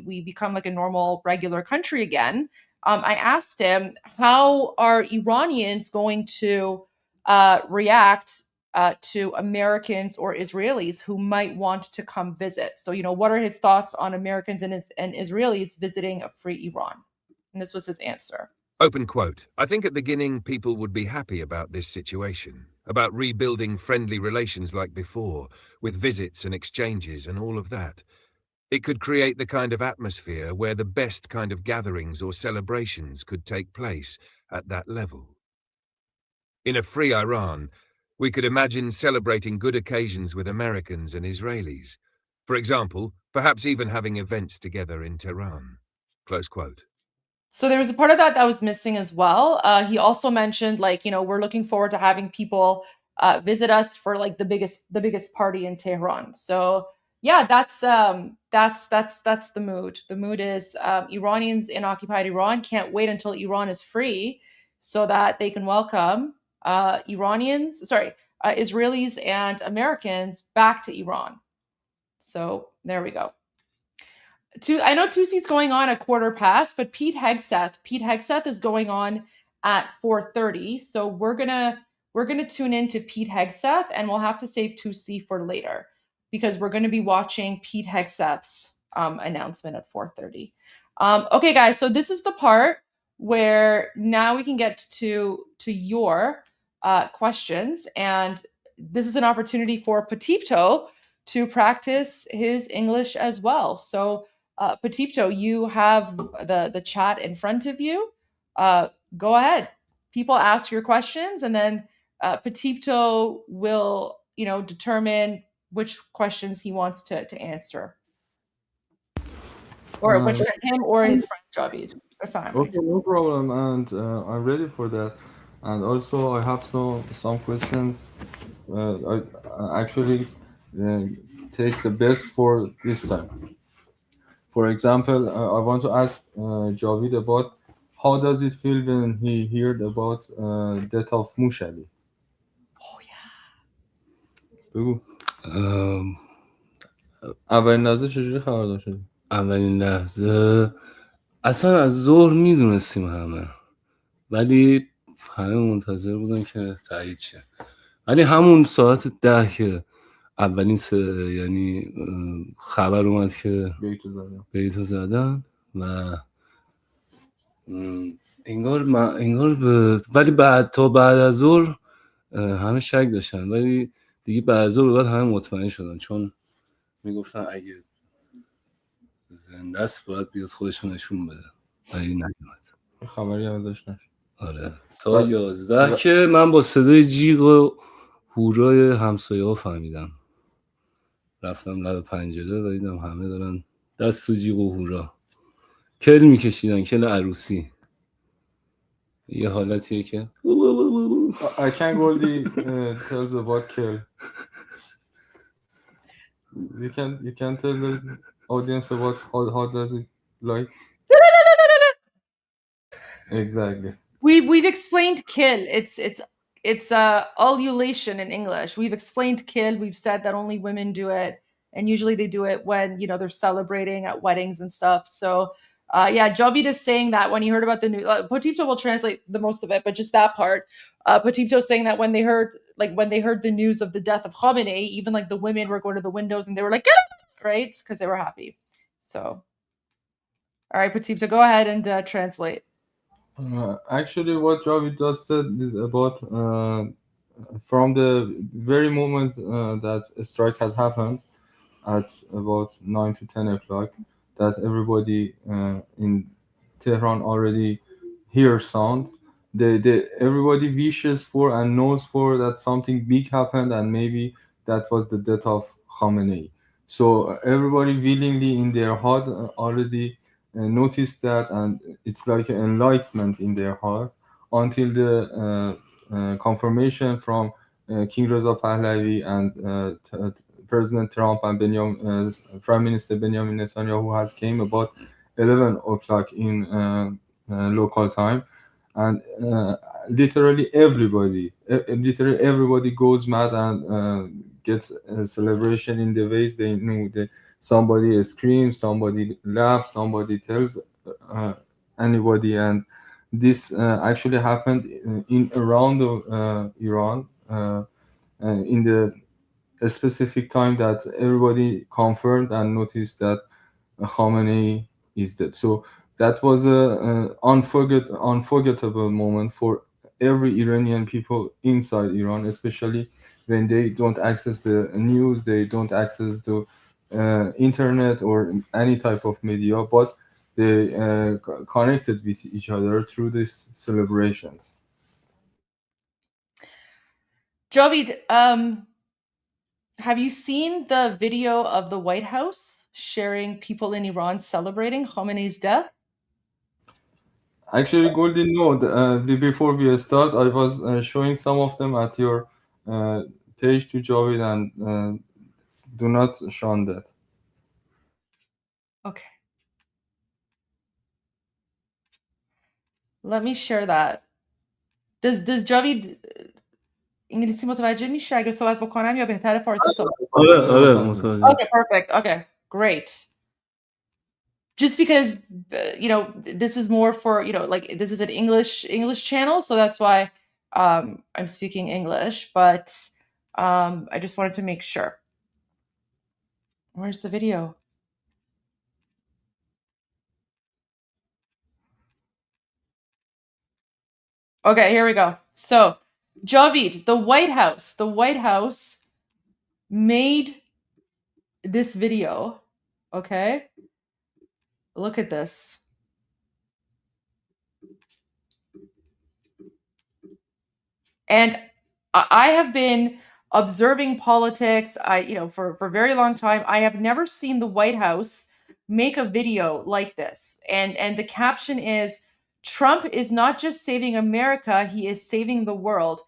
we become like a normal regular country again, I asked him, how are Iranians going to react to Americans or Israelis who might want to come visit? So what are his thoughts on Americans and Israelis visiting a free Iran? And this was his answer. Open quote. I think at the beginning people would be happy about this situation, about rebuilding friendly relations like before, with visits and exchanges and all of that. It could create the kind of atmosphere where the best kind of gatherings or celebrations could take place at that level. In a free Iran, we could imagine celebrating good occasions with Americans and Israelis. For example, perhaps even having events together in Tehran. Close quote. So there was a part of that was missing as well. He also mentioned, we're looking forward to having people visit us for like the biggest party in Tehran. So yeah, that's the mood. The mood is Iranians in occupied Iran can't wait until Iran is free so that they can welcome Israelis and Americans back to Iran. So there we go. I know Tusi's going on at 1:15, but Pete Hegseth is going on at 4:30. So we're gonna tune into Pete Hegseth, and we'll have to save Tusi for later because we're gonna be watching Pete Hegseth's announcement at 4:30. Okay, guys. So this is the part where now we can get to your questions, and this is an opportunity for Potipto to practice his English as well. So. Potipto, you have the chat in front of you. Go ahead. People ask your questions, and then Petito will, determine which questions he wants to answer. Or which him or his friend Javid, the family. Okay, no problem, and I'm ready for that. And also, I have some questions. I actually take the best for this time. For example, I want to ask Javid about how does it feel when he heard about death of Mushali? Oh yeah. بگو. اولین لحظه چجوری خبردار شدی؟ اولین لحظه اصلا از ظهر میدونستیم همه، ولی همه منتظر بودن که تایید شه. ولی همون ساعت 10 که اولین یعنی خبر اومد که بیتو زدن و انگار ولی تا بعد از ظهر همه شک داشتن، ولی دیگه بعد از ظهر بعد همه مطمئن شدن، چون میگفتن اگه زنده است باید بیاد خودشون نشون بده، ولی نیومد. خبری ازش نشد. آره تا 11 که من با صدای جیغ و هورای همسایه‌ها فهمیدم. رفتم لب پنجره و دیدم همه دارن دست تو جیغ و هورا کل میکشیدن، کل عروسی. یه حالتیه که I can't really tell about kill. You can tell the audience about how does it like. Exactly. We've explained kill. It's ululation in English. We've explained kill. We've said that only women do it, and usually they do it when they're celebrating at weddings and stuff. So yeah, Javid is saying that when he heard about the news, Potipto will translate the most of it, but just that part. Potipto saying that when they heard the news of the death of Khamenei, even like the women were going to the windows and they were like, ah! Right, because they were happy. So, all right, Potipto, go ahead and translate. Actually, what Javid just said is about from the very moment that a strike had happened at about 9 to 10 o'clock, that everybody in Tehran already hears sound. Everybody wishes for and knows for that something big happened, and maybe that was the death of Khamenei. So everybody willingly in their heart already noticed that, and it's like an enlightenment in their heart until the confirmation from King Reza Pahlavi and President Trump and Prime Minister Benjamin Netanyahu has came about 11 o'clock in local time, and literally everybody goes mad and gets a celebration in the ways they know. Somebody screams, somebody laughs, somebody tells anybody, and this actually happened in around Iran in the specific time that everybody confirmed and noticed that Khamenei is dead. So that was an unforgettable moment for every Iranian people inside Iran, especially when they don't access the news, they don't access the internet or any type of media, but they connected with each other through these celebrations. Javid, have you seen the video of the White House sharing people in Iran celebrating Khamenei's death? Actually, Goldie, no. Before we start, I was showing some of them at your page to Javid, and do not show that. Okay. Let me share that. Does Javid انگلیسی متوجه میشه اگه صحبت بکنم یا بهتره فارسی صحبت کنم؟ آره متوجه. Okay, perfect. Okay, great. Just because this is more for like this is an English channel, so that's why I'm speaking English, but I just wanted to make sure. Where's the video? Okay, here we go. So, Javid, the White House made this video. Okay? Look at this. And I have been observing politics, for a very long time. I have never seen the White House make a video like this. And the caption is, Trump is not just saving America, he is saving the world.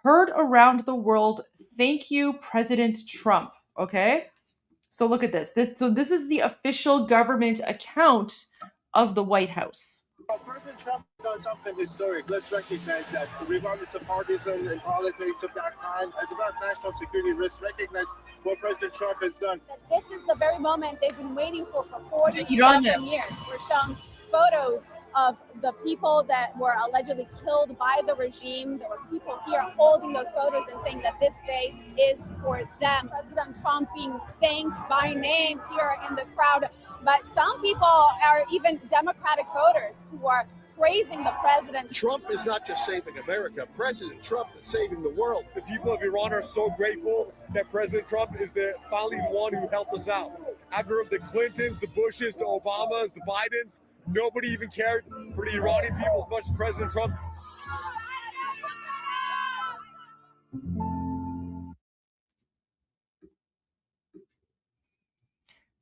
Heard around the world, thank you, President Trump. Okay? So look at this. This is the official government account of the White House. President Trump has done something historic. Let's recognize that, regardless of partisan and politics of that kind. As a matter of national security risk, recognize what President Trump has done. This is the very moment they've been waiting for 47 years. We're shown photos of the people that were allegedly killed by the regime. There were people here holding those photos and saying that this day is for them. President Trump being thanked by name here in this crowd. But some people are even Democratic voters who are praising the president. Trump is not just saving America. President Trump is saving the world. The people of Iran are so grateful that President Trump is finally the one who helped us out. After the Clintons, the Bushes, the Obamas, the Bidens, nobody even cared for the Iranian people as much as President Trump.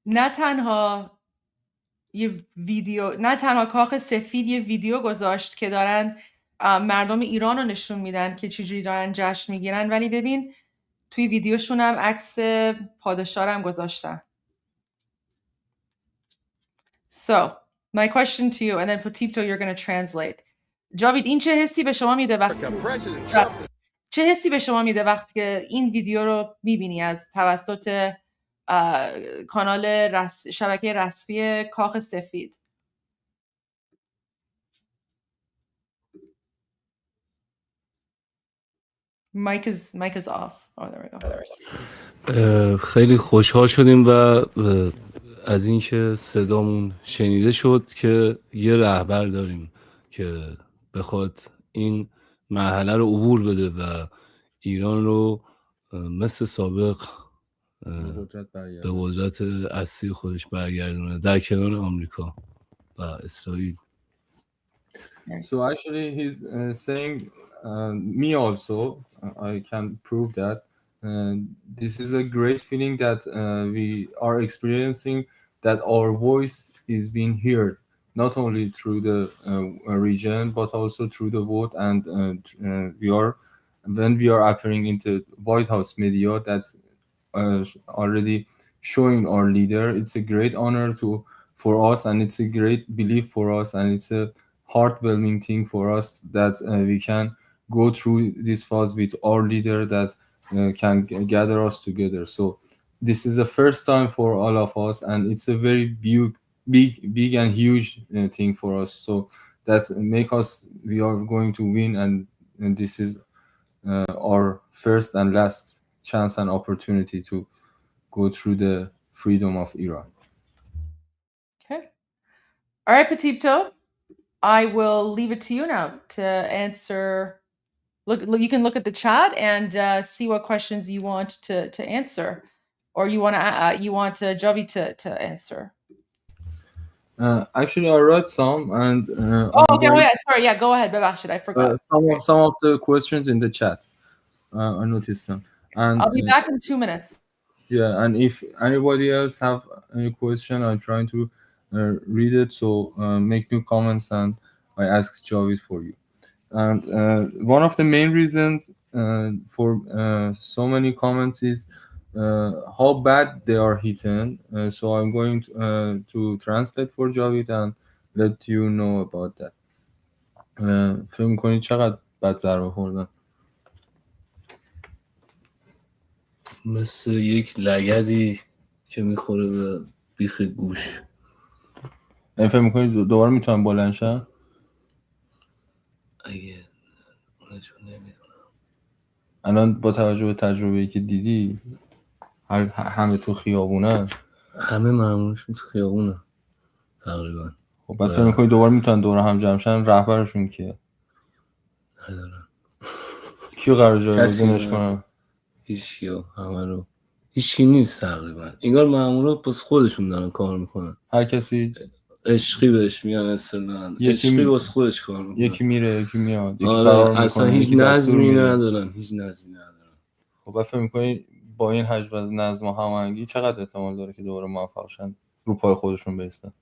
نه تنها کاخ سفید یه ویدیو گذاشت که دارن مردم ایران رو نشون میدن که چجوری دارن جشن میگیرن، ولی ببین توی ویدیوشون هم عکس پادشاه هم گذاشتن. So, my question to you, and then Potipto, you're going to translate. جاوید، این چه حسی به شما میده وقتی که این ویدیو رو میبینی از توسط کانال شبکه رسمی کاخ سفید؟ Mic is off. Oh, there we go. خیلی خوشحال شدیم و از اینکه صدامون شنیده شد که یه رهبر داریم که بخواد این مرحله رو عبور بده و ایران رو مثل سابق به قدرت اصلی خودش برگردونه در کنار آمریکا و اسرائیل. So actually he's saying me also I can prove that this is a great feeling that we are experiencing, that our voice is being heard not only through the region but also through the vote, and when we are appearing in the White House media that's already showing our leader. It's a great honor for us, and it's a great belief for us, and it's a heartwarming thing for us that we can go through this phase with our leader that can gather us together. So this is the first time for all of us, and it's a very big and huge thing for us. So that make us, we are going to win, and this is our first and last chance and opportunity to go through the freedom of Iran. Okay. All right, Potipto. I will leave it to you now to answer. Look, you can look at the chat and see what questions you want to answer, or you want Javi to answer. Actually, I read some, and okay. Oh, yeah. Sorry. Yeah. Go ahead. Bebashid, I forgot. Some of the questions in the chat. I noticed them. And I'll be back in 2 minutes. Yeah, and if anybody else have any question, I'm trying to read it. So make new comments, and I ask Javid for you. And one of the main reasons for so many comments is how bad they are hitting. So I'm going to translate for Javid and let you know about that. فکر می‌کنید چقدر بد ضربه خوردن؟ مثل یک لگدی که میخوره به بیخ گوش. این فکر میکنید دوباره میتونن بلند شن؟ اگه الان با توجه به تجربه‌ای که دیدی همه تو خیابونن، همه معمولشون تو خیابونه تقریبا. خب بعد فکر میکنید دوباره میتونن دور هم جمع شن؟ رهبرشون کیه؟ ندارن. کیو قرار جایگزینش کنن؟ هیچکیو، همه رو هیچکی نیست تقریبا. انگار مامورا بس خودشون دارن کار میکنن. هر کسی عشقی بهش میگن اصطلاحاً عشقی واسه خودش کار میکنه یکی میره یکی میاد یکی آره فرار اصلا میکنه هیچ یکی دستور نظمی میده ندارن هیچ نظمی ندارن خب فکر می‌کنی با این حجم از نظم و هماهنگی چقدر احتمال داره که دوباره موفق شن رو پای خودشون بیستن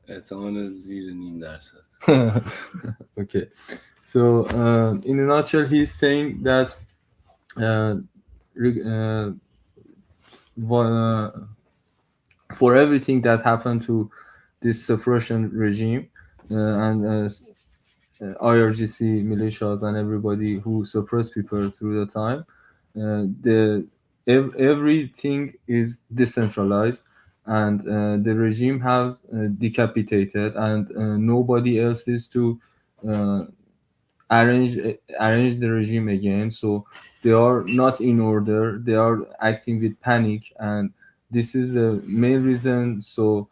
احتمال زیر 0.5%. Okay. So in a nutshell he's saying that for everything that happened to this suppression regime and IRGC militias and everybody who suppressed people through the time, everything is decentralized and the regime has decapitated and nobody else is to arrange the regime again. So they are not in order, they are acting with panic, and this is the main reason. So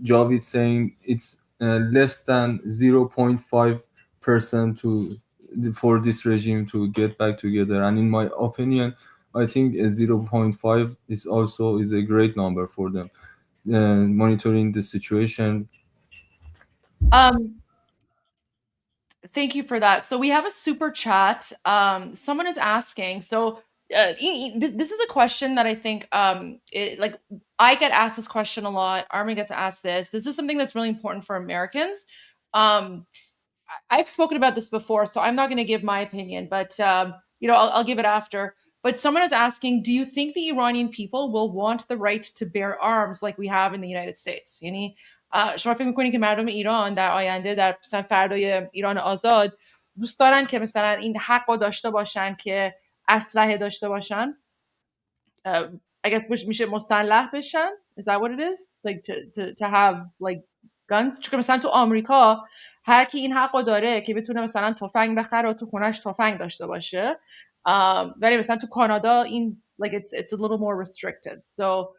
Javid saying it's less than 0.5% for this regime to get back together, and in my opinion I think 0.5 is a great number for them monitoring the situation. Thank you for that. So we have a super chat. Someone is asking. So this is a question that I think, like, I get asked this question a lot. Armin gets asked this. This is something that's really important for Americans. I've spoken about this before, so I'm not going to give my opinion, but I'll give it after. But someone is asking, do you think the Iranian people will want the right to bear arms like we have in the United States? یعنی شما فکر می‌کنید که مردم ایران در آینده در مثلا فردای ایران آزاد دوست دارن که مثلا این حق رو داشته باشن که اسلحه داشته باشن؟ I guess میشه مسلح بشن? Is that what it is? Like to have like guns? چون مثلا تو آمریکا هر کی این حق رو داره که بتونه مثلا تفنگ بخره و تو خونش تفنگ داشته باشه. ولی مثلا تو کانادا این like it's a little more restricted. So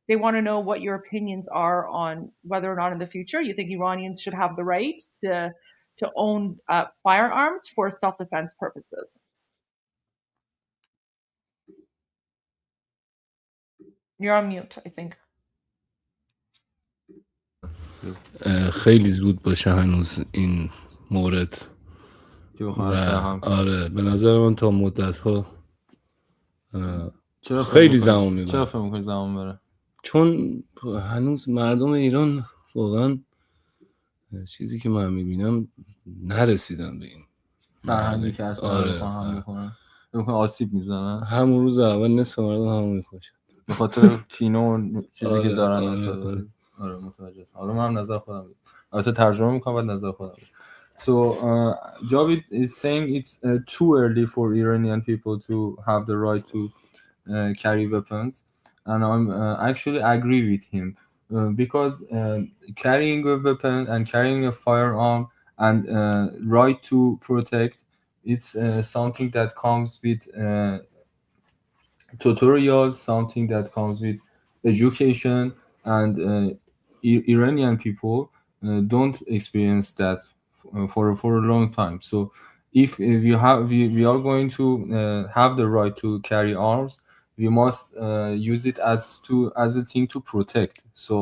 they want to know what your opinions are on whether or not in the future you think Iranians should have the right to own firearms for self-defense purposes. You're on mute, I think. خیلی زود باشه هنوز این مورد آره به نظر من تا مدت ها خیلی زمان میبره. چرا فکر می‌کنی زمان بره؟ چون هنوز مردم ایران واقعا چیزی که من میبینم نرسیدن به این فرهنگی که اصلا فهم میکنن آسیب میزنن همون روز اول نصف مردم همون میکشن به خاطر کینه و چیزی که دارن. آره متوجه هستم. حالا من نظر خودم میگم البته ترجمه میکنم بعد نظر خودم میگم. So Javid is saying it's too early for Iranian people to have the right to carry weapons, and I'm actually agree with him because carrying a weapon and carrying a firearm and right to protect, it's something that comes with tutorials, something that comes with education, and Iranian people don't experience that for a long time. So if we are going to have the right to carry arms, we must use it as a thing to protect. So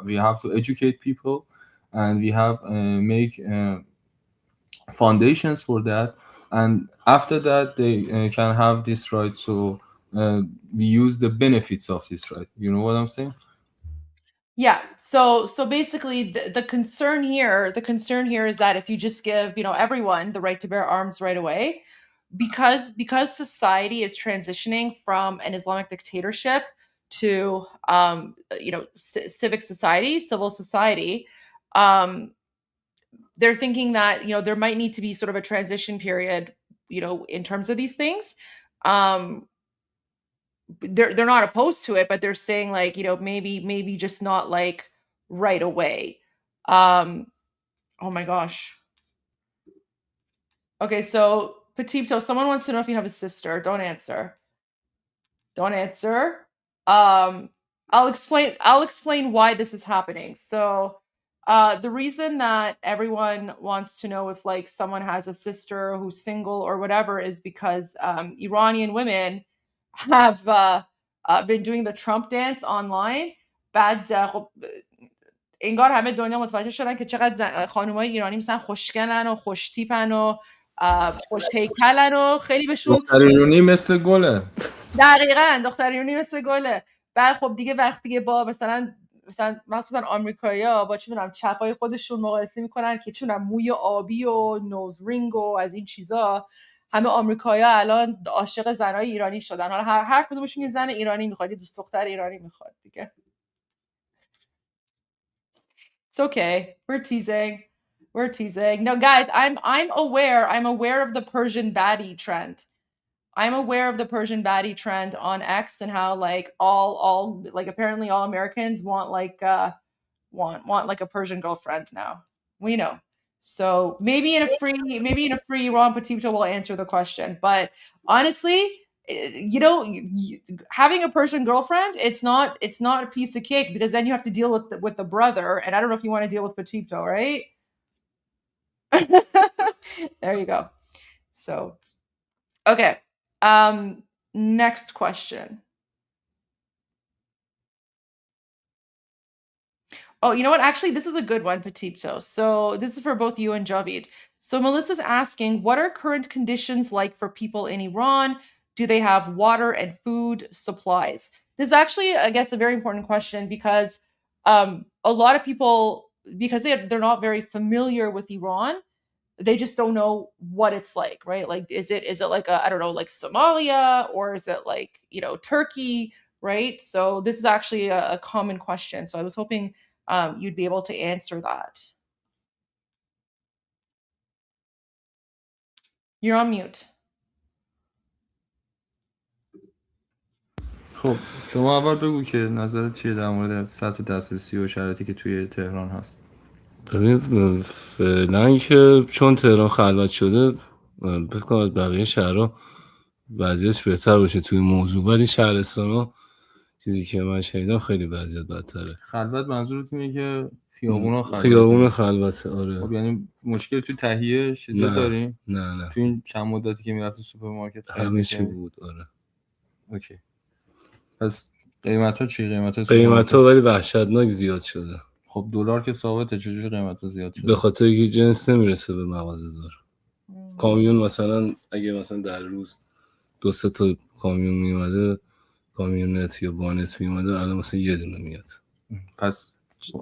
we have to educate people, and we have make foundations for that, and after that they can have this right. So we use the benefits of this right. You know what I'm saying? Yeah. So basically the concern here is that if you just give, everyone the right to bear arms right away, because society is transitioning from an Islamic dictatorship to civic society, civil society, they're thinking that, there might need to be sort of a transition period, in terms of these things. They're not opposed to it, but they're saying like, maybe just not like right away. Oh my gosh. Okay, so Petito, someone wants to know if you have a sister. Don't answer. I'll explain why this is happening. So the reason that everyone wants to know if like someone has a sister who's single or whatever is because Iranian women have been doing the Trump dance online, بعد خب انگار همه دنیا متوجه شدن که چقدر خانومای ایرانی مثلا خوشگلن و خوشتیپن و خوش هیکلن و خیلی بهشون دخترونی مثل گله. دقیقاً دخترونی مثل گله. بعد خب دیگه وقتی که با مثلا آمریکایی‌ها با چه می‌دونم چپای خودشون مقایسه میکنن که چونم موی آبی و نوز رینگ و از این چیزا، همه آمریکایی‌ها الان عاشق زنای ایرانی شدن. حالا هر کدومشون یه زن ایرانی میخواد، یه دوست دختر ایرانی میخواد دیگه. It's okay. We're teasing. We're teasing. No, guys, I'm aware of the Persian baddie trend. I'm aware of the Persian baddie trend on X and how like all like apparently all Americans want like want like a Persian girlfriend now. We know. So maybe in a free Ron Petito will answer the question. But honestly, you know, having a Persian girlfriend, it's not a piece of cake, because then you have to deal with the brother, and I don't know if you want to deal with Petito, right? There you go. So, okay. Next question. Oh, you know what? Actually, this is a good one, Petito. So this is for both you and Javid. So Melissa's asking, what are current conditions like for people in Iran? Do they have water and food supplies? This is actually, I guess, a very important question, because a lot of people, because they're not very familiar with Iran, they just don't know what it's like, right? Like, is it like I don't know, like Somalia, or is it like, you know, Turkey, right? So this is actually a common question. So I was hoping you'd be able to answer that. You're on mute. خب شما اول بگو که نظرت چیه در مورد سطح دسترسی و شرایطی که توی تهران هست. ببین فعلا که چون تهران خلوت شده، بکنم بقیه شهرها وضعیتش بهتر باشه توی موضوع، ولی شهرستان‌ها چیزی که من شنیدم خیلی وضعیت بدتره. خلوت منظورت اینه که خیابونا خلوته؟ خیابون خلوته، آره. خب یعنی مشکل توی تهیه چیزا داریم؟ نه توی این چند مدتی که میرفتی سوپرمارکت همه چی بود، آره. اوکی. پس قیمت‌ها چی؟ قیمت‌ها ولی وحشتناک زیاد شده. خب دلار که ثابته، چجوری قیمت‌ها زیاد شده؟ به خاطر اینکه جنس نمیرسه به مغازه‌دار. کامیون مثلا اگه مثلا در روز 2-3 تا کامیون میومده، کامیونت یا وانت میومده، الان مثلا یه دونه میاد. پس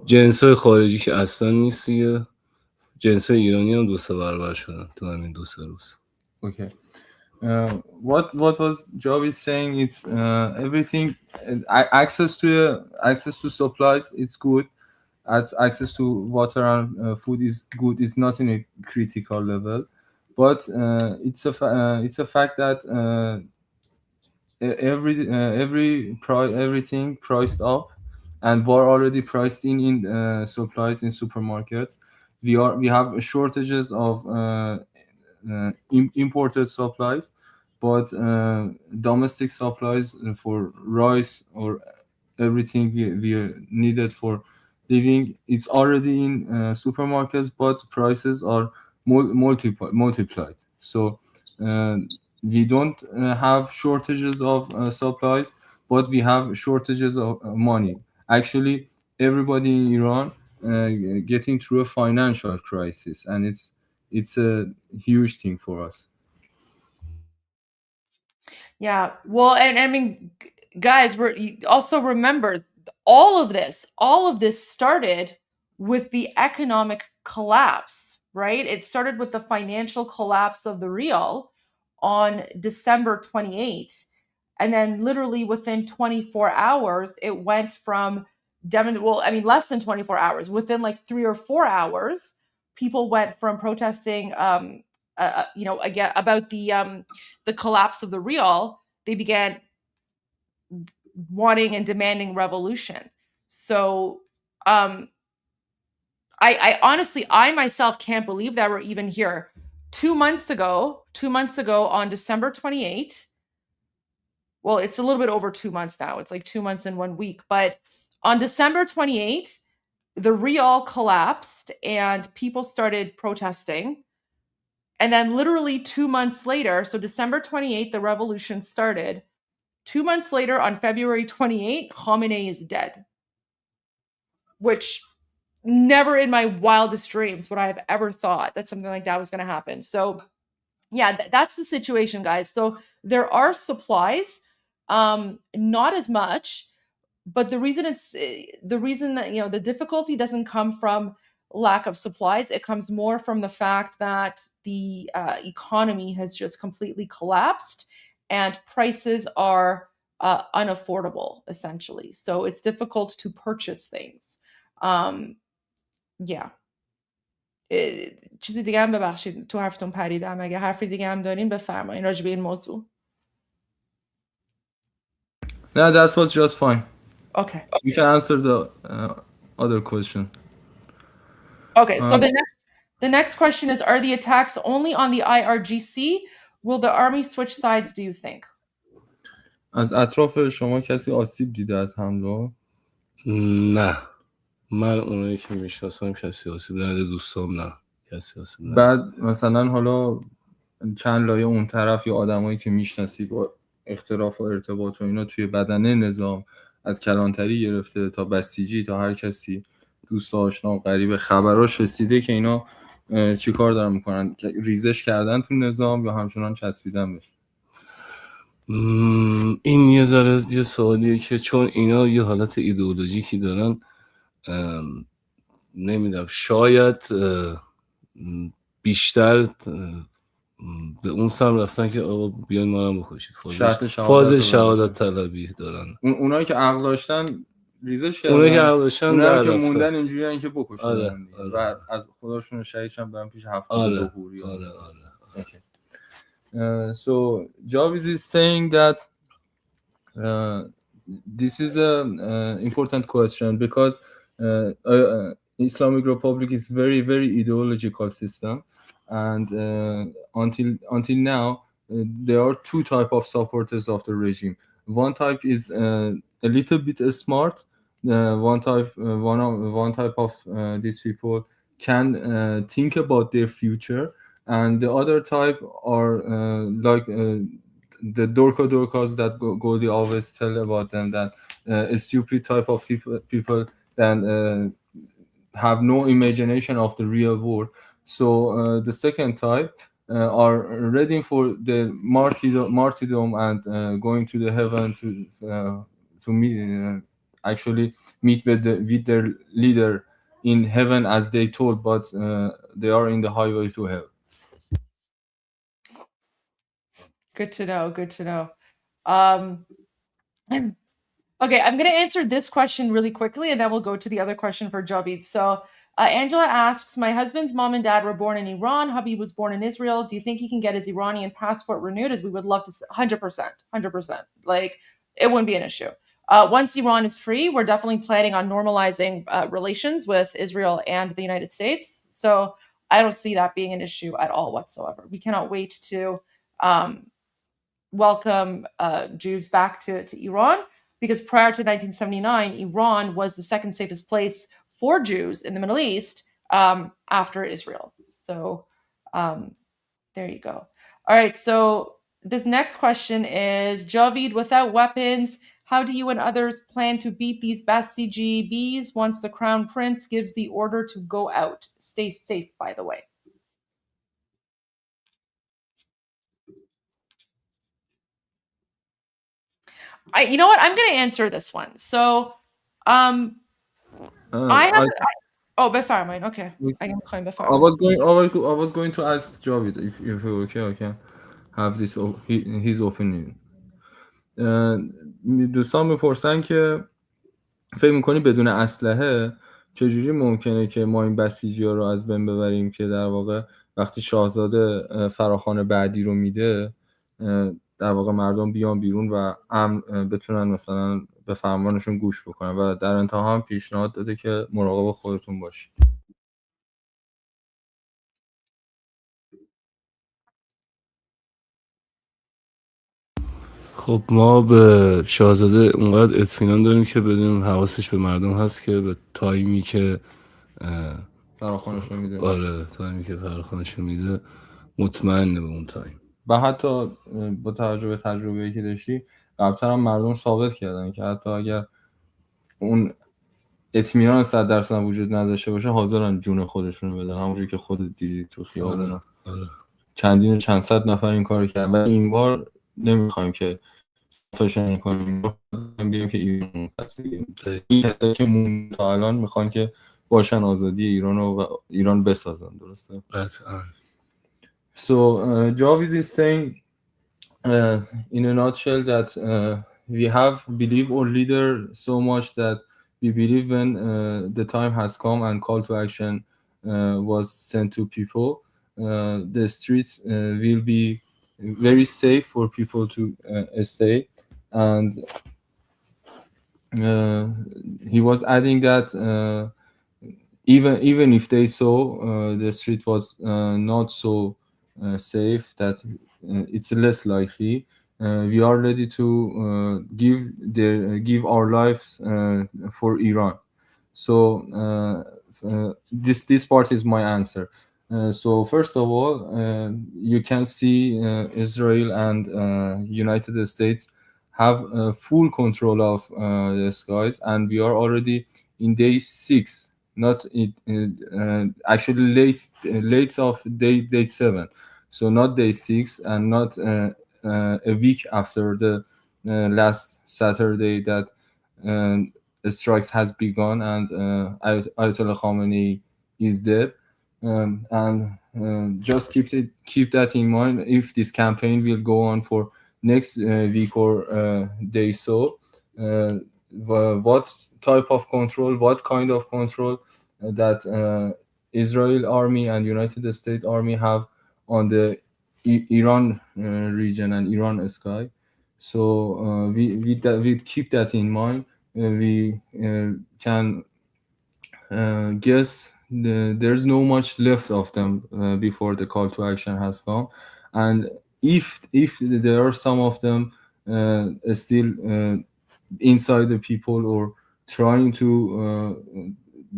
جنس‌های خارجی که اصلا نیستیه، جنس‌های ایرانی هم 2-3 برابر شدن تو همین 2-3 روز. Okay. What was Javi saying? It's everything. Access to supplies. It's good. As access to water and food is good. It's not in a critical level, but it's a fact that everything priced up, and were already priced in supplies in supermarkets. We have shortages of imported supplies, but domestic supplies for rice or everything we needed for living, it's already in supermarkets, but prices are multiplied. So we don't have shortages of supplies, but we have shortages of money. Actually, everybody in Iran getting through a financial crisis, and it's a huge thing for us. Yeah. Well, and I mean, guys, also remember, all of this started with the economic collapse, right? It started with the financial collapse of the rial on December 28th. And then literally within 24 hours, it went from less than 24 hours, within like 3 or 4 hours, people went from protesting, again about the collapse of the rial. They began wanting and demanding revolution. So I honestly, I myself can't believe that we're even here. 2 months ago on December 28th, well, it's a little bit over 2 months now. It's like 2 months and 1 week. But on December 28th, the rial collapsed and people started protesting. And then literally 2 months later, so December 28th, the revolution started. 2 months later, on February 28th, Khamenei is dead. which never in my wildest dreams would I have ever thought that something like that was going to happen. So yeah, that's the situation, guys. So there are supplies, not as much, but the reason that, you know, the difficulty doesn't come from lack of supplies. It comes more from the fact that the economy has just completely collapsed and prices are unaffordable, essentially. So it's difficult to purchase things. Yeah. چیزی دیگه هم ببخشید تو حرفتون پریدم. اگه حرفی دیگه هم دارین بفرمایید راجع به این موضوع. No, that was just fine. Okay. You can answer the other question. Okay, so the next question is, are the attacks only on the IRGC? Will the army switch sides, do you think? از اطراف شما کسی آسیب دیده از حمله؟ نه، من اونایی که میشناسم کسی آسیب ندیده، دوستام نه کسی آسیب ندیده. بعد مثلا حالا چند لایه اون طرف یا آدمایی که میشناسی با اختلاف و ارتباط و اینا توی بدنه نظام، از کلانتری گرفته تا بسیجی تا هر کسی، دوست آشنا و غریب، خبراش رسیده که اینا چی کار دارن میکنن؟ ریزش کردن تو نظام یا همچنان چسبیدن بشه؟ این یه ذره یه سوالیه که چون اینا یه حالت ایدئولوژیکی دارن، نمیدونم، شاید بیشتر به اون سم رفتن که آقا بیاین ما هم بکشید، فاز شهادت طلبی دارن. اونایی که عقل داشتن ریزش کردن، اونایی که عقل داشتن اونایی که موندن اینجوری ان که بکشن. آره. و از خداشون شهیدشن برن پیش 72 حوری. آره. Okay. So Javid is saying that this is an important question because Islamic Republic is very, very ideological system, and until now there are two type of supporters of the regime. One type is a little bit smart. One type of these people can think about their future, and the other type are like the dorkas that Godi always tell about them, that a stupid type of people that have no imagination of the real world. So the second type are ready for the martyrdom and going to the heaven to meet, actually meet with their leader in heaven as they told, but they are in the highway to hell. Good to know. Good to know. Okay, I'm going to answer this question really quickly, and then we'll go to the other question for Javid. So Angela asks, my husband's mom and dad were born in Iran. Hubby was born in Israel. Do you think he can get his Iranian passport renewed? As we would love to, 100%. Like, it wouldn't be an issue. Once Iran is free, we're definitely planning on normalizing relations with Israel and the United States. So I don't see that being an issue at all whatsoever. We cannot wait to welcome Jews back to Iran, because prior to 1979, Iran was the second safest place for Jews in the Middle East after Israel. So there you go. All right, so this next question is, Javid, without weapons, how do you and others plan to beat these Basij-Bs once the Crown Prince gives the order to go out? Stay safe, by the way. You know what? I'm going to answer this one. So, I have. بفرمایید. Okay. I was going to ask Javid if okay, I can have his opinion. دوستان میپرسن که فکر میکنی بدون اسلحه چجوری ممکنه که ما این بسیجی ها رو از بین ببریم که در واقع وقتی شاهزاده فراخوان بعدی رو میده در واقع مردم بیان بیرون و بتونن مثلا به فرمانشون گوش بکنن، و در انتها هم پیشنهاد داده که مراقب خودتون باشید. خب ما به شاهزاده اونقدر اطمینان داریم که بدونیم حواسش به مردم هست که به تایمی که فراخوانشون میده، آره تایمی که فراخوانشون میده مطمئنه به اون تایم. و حتی با توجه به تجربه‌ای که داشتی قبلا هم مردم ثابت کردن که حتی اگر اون اطمینان 100% وجود نداشته باشه حاضرن جون خودشون رو بدن، همونجوری که خودت دیدی تو خیابونا چندین چند صد نفر این کارو کردن. ولی این بار نمیخوایم که فشن کنیم، بگیم که ایران این کسایی که مونده تا الان میخوان که باشن آزادی ایران رو و ایران بسازن. درسته؟ So Javid is saying in a nutshell that we have believed our leader so much that we believe when the time has come and call to action was sent to people, the streets will be very safe for people to stay. And he was adding that even if they saw the street was not so safe, that it's less likely. We are ready to give our lives for Iran. So this part is my answer. So first of all, you can see Israel and United States have full control of the skies, and we are already in day 6. Not actually late of day 7, so not day 6 and not a week after the last Saturday that strikes has begun and Ayatollah Khamenei is dead. And just keep that in mind. If this campaign will go on for next week or day so, what type of control, what kind of control that Israel army and United States army have on the Iran region and Iran sky. So we keep that in mind. We can guess there's no much left of them before the call to action has come. And if there are some of them still inside the people or trying to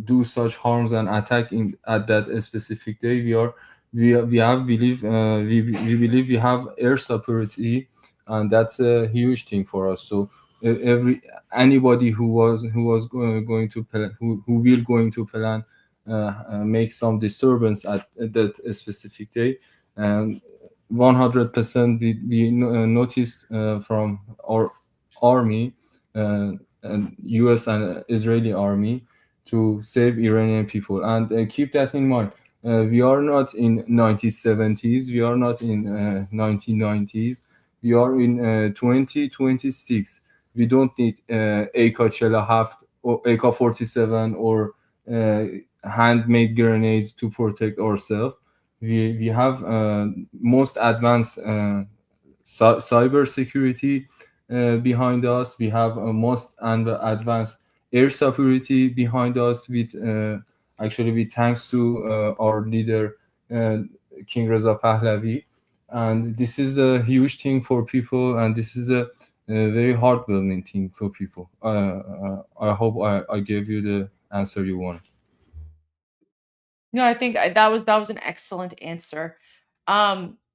do such harms and attack at that specific day, we believe we have air superiority, and that's a huge thing for us. So anybody who going to plan, who will going to plan make some disturbance at that specific day, and 100% we noticed from our army and US and Israeli army to save Iranian people. And keep that in mind. We are not in 1970s, we are not in 1990s, we are in 2026. We don't need AK-47 or AK-47 or handmade grenades to protect ourselves. We have most advanced cyber security behind us. We have most advanced air security behind us, with thanks to our leader King Reza Pahlavi. And this is a huge thing for people, and this is a very heartwarming thing for people. I hope I gave you the answer you wanted. No, I think that was an excellent answer.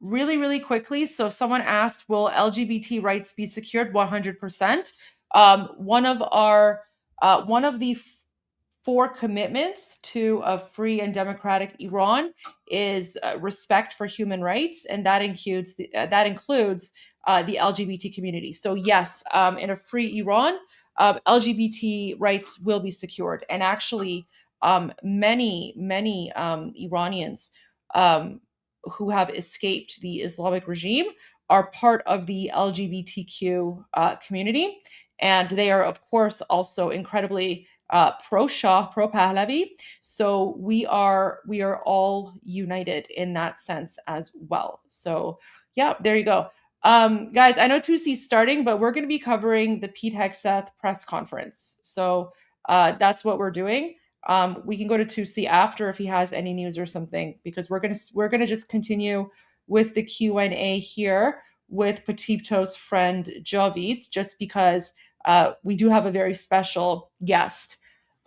Really quickly, so someone asked, will LGBT rights be secured? 100%. One of the 4 commitments to a free and democratic Iran is respect for human rights, and that includes the LGBT community. So yes, in a free Iran, LGBT rights will be secured, and actually many Iranians who have escaped the Islamic regime are part of the LGBTQ community, and they are of course also incredibly pro-Shah, pro-Pahlavi. So we are all united in that sense as well. So yeah, there you go. Guys, I know Tusi's starting, but we're going to be covering the Pete Hegseth press conference. So that's what we're doing. We can go to Tusi after if he has any news or something, because we're gonna just continue with the Q&A here with Petito's friend Javid, just because we do have a very special guest.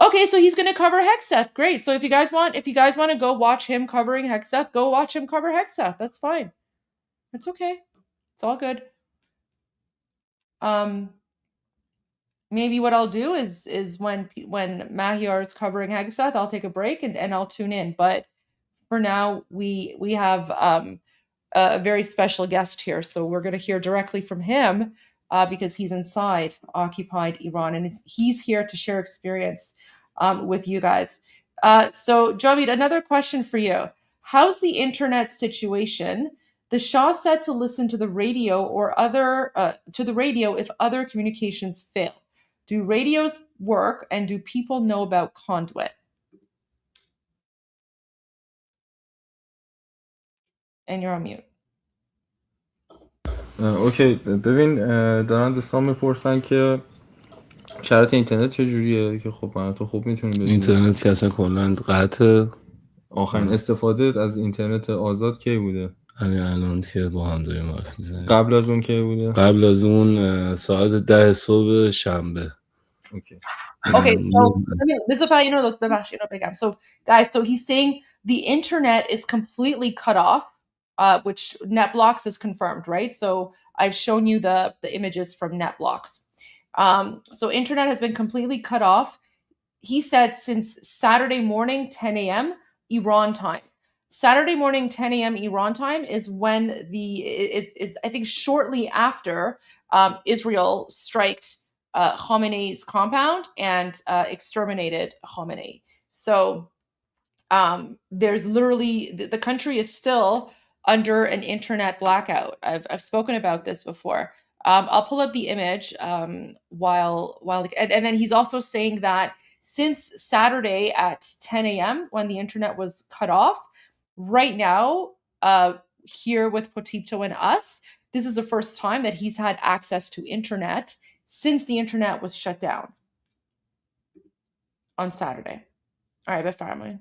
Okay, so he's gonna cover Hegseth. Great. So if you guys want to go watch him covering Hegseth, go watch him cover Hegseth. That's fine. That's okay. It's all good. maybe what I'll do is when Mahyar is covering Hegseth, I'll take a break and I'll tune in. But for now, we have a very special guest here, so we're going to hear directly from him because he's inside occupied Iran, and he's here to share experience with you guys. So, Javid, another question for you: how's the internet situation? The Shah said to listen to the radio or if other communications fail. Do radios work, and do people know about conduit? And you're on mute. اوکی ببین دارن دوستان میپرسن که شرایط اینترنت چجوریه که خب من تو خوب میتونیم بدونیم اینترنت که اصلا کلا قطع. آخرین استفاده از اینترنت آزاد کی بوده؟ الان که با هم داریم حرف میزنیم. قبل از اون کی بوده؟ قبل از اون ساعت 10 صبح شنبه. Okay, so guys, so he's saying the internet is completely cut off, which NetBlocks is confirmed, right? So I've shown you the images from NetBlocks. So internet has been completely cut off. He said since Saturday morning, 10 a.m. Iran time. Saturday morning, 10 a.m. Iran time is when is I think shortly after Israel striked Khamenei's compound and exterminated Khamenei. So there's literally the country is still under an internet blackout. I've spoken about this before. I'll pull up the image while and then he's also saying that since Saturday at 10 a.m. when the internet was cut off, right now here with Potito and us, this is the first time that he's had access to internet since the internet was shut down on Saturday. All right, بفرمایید.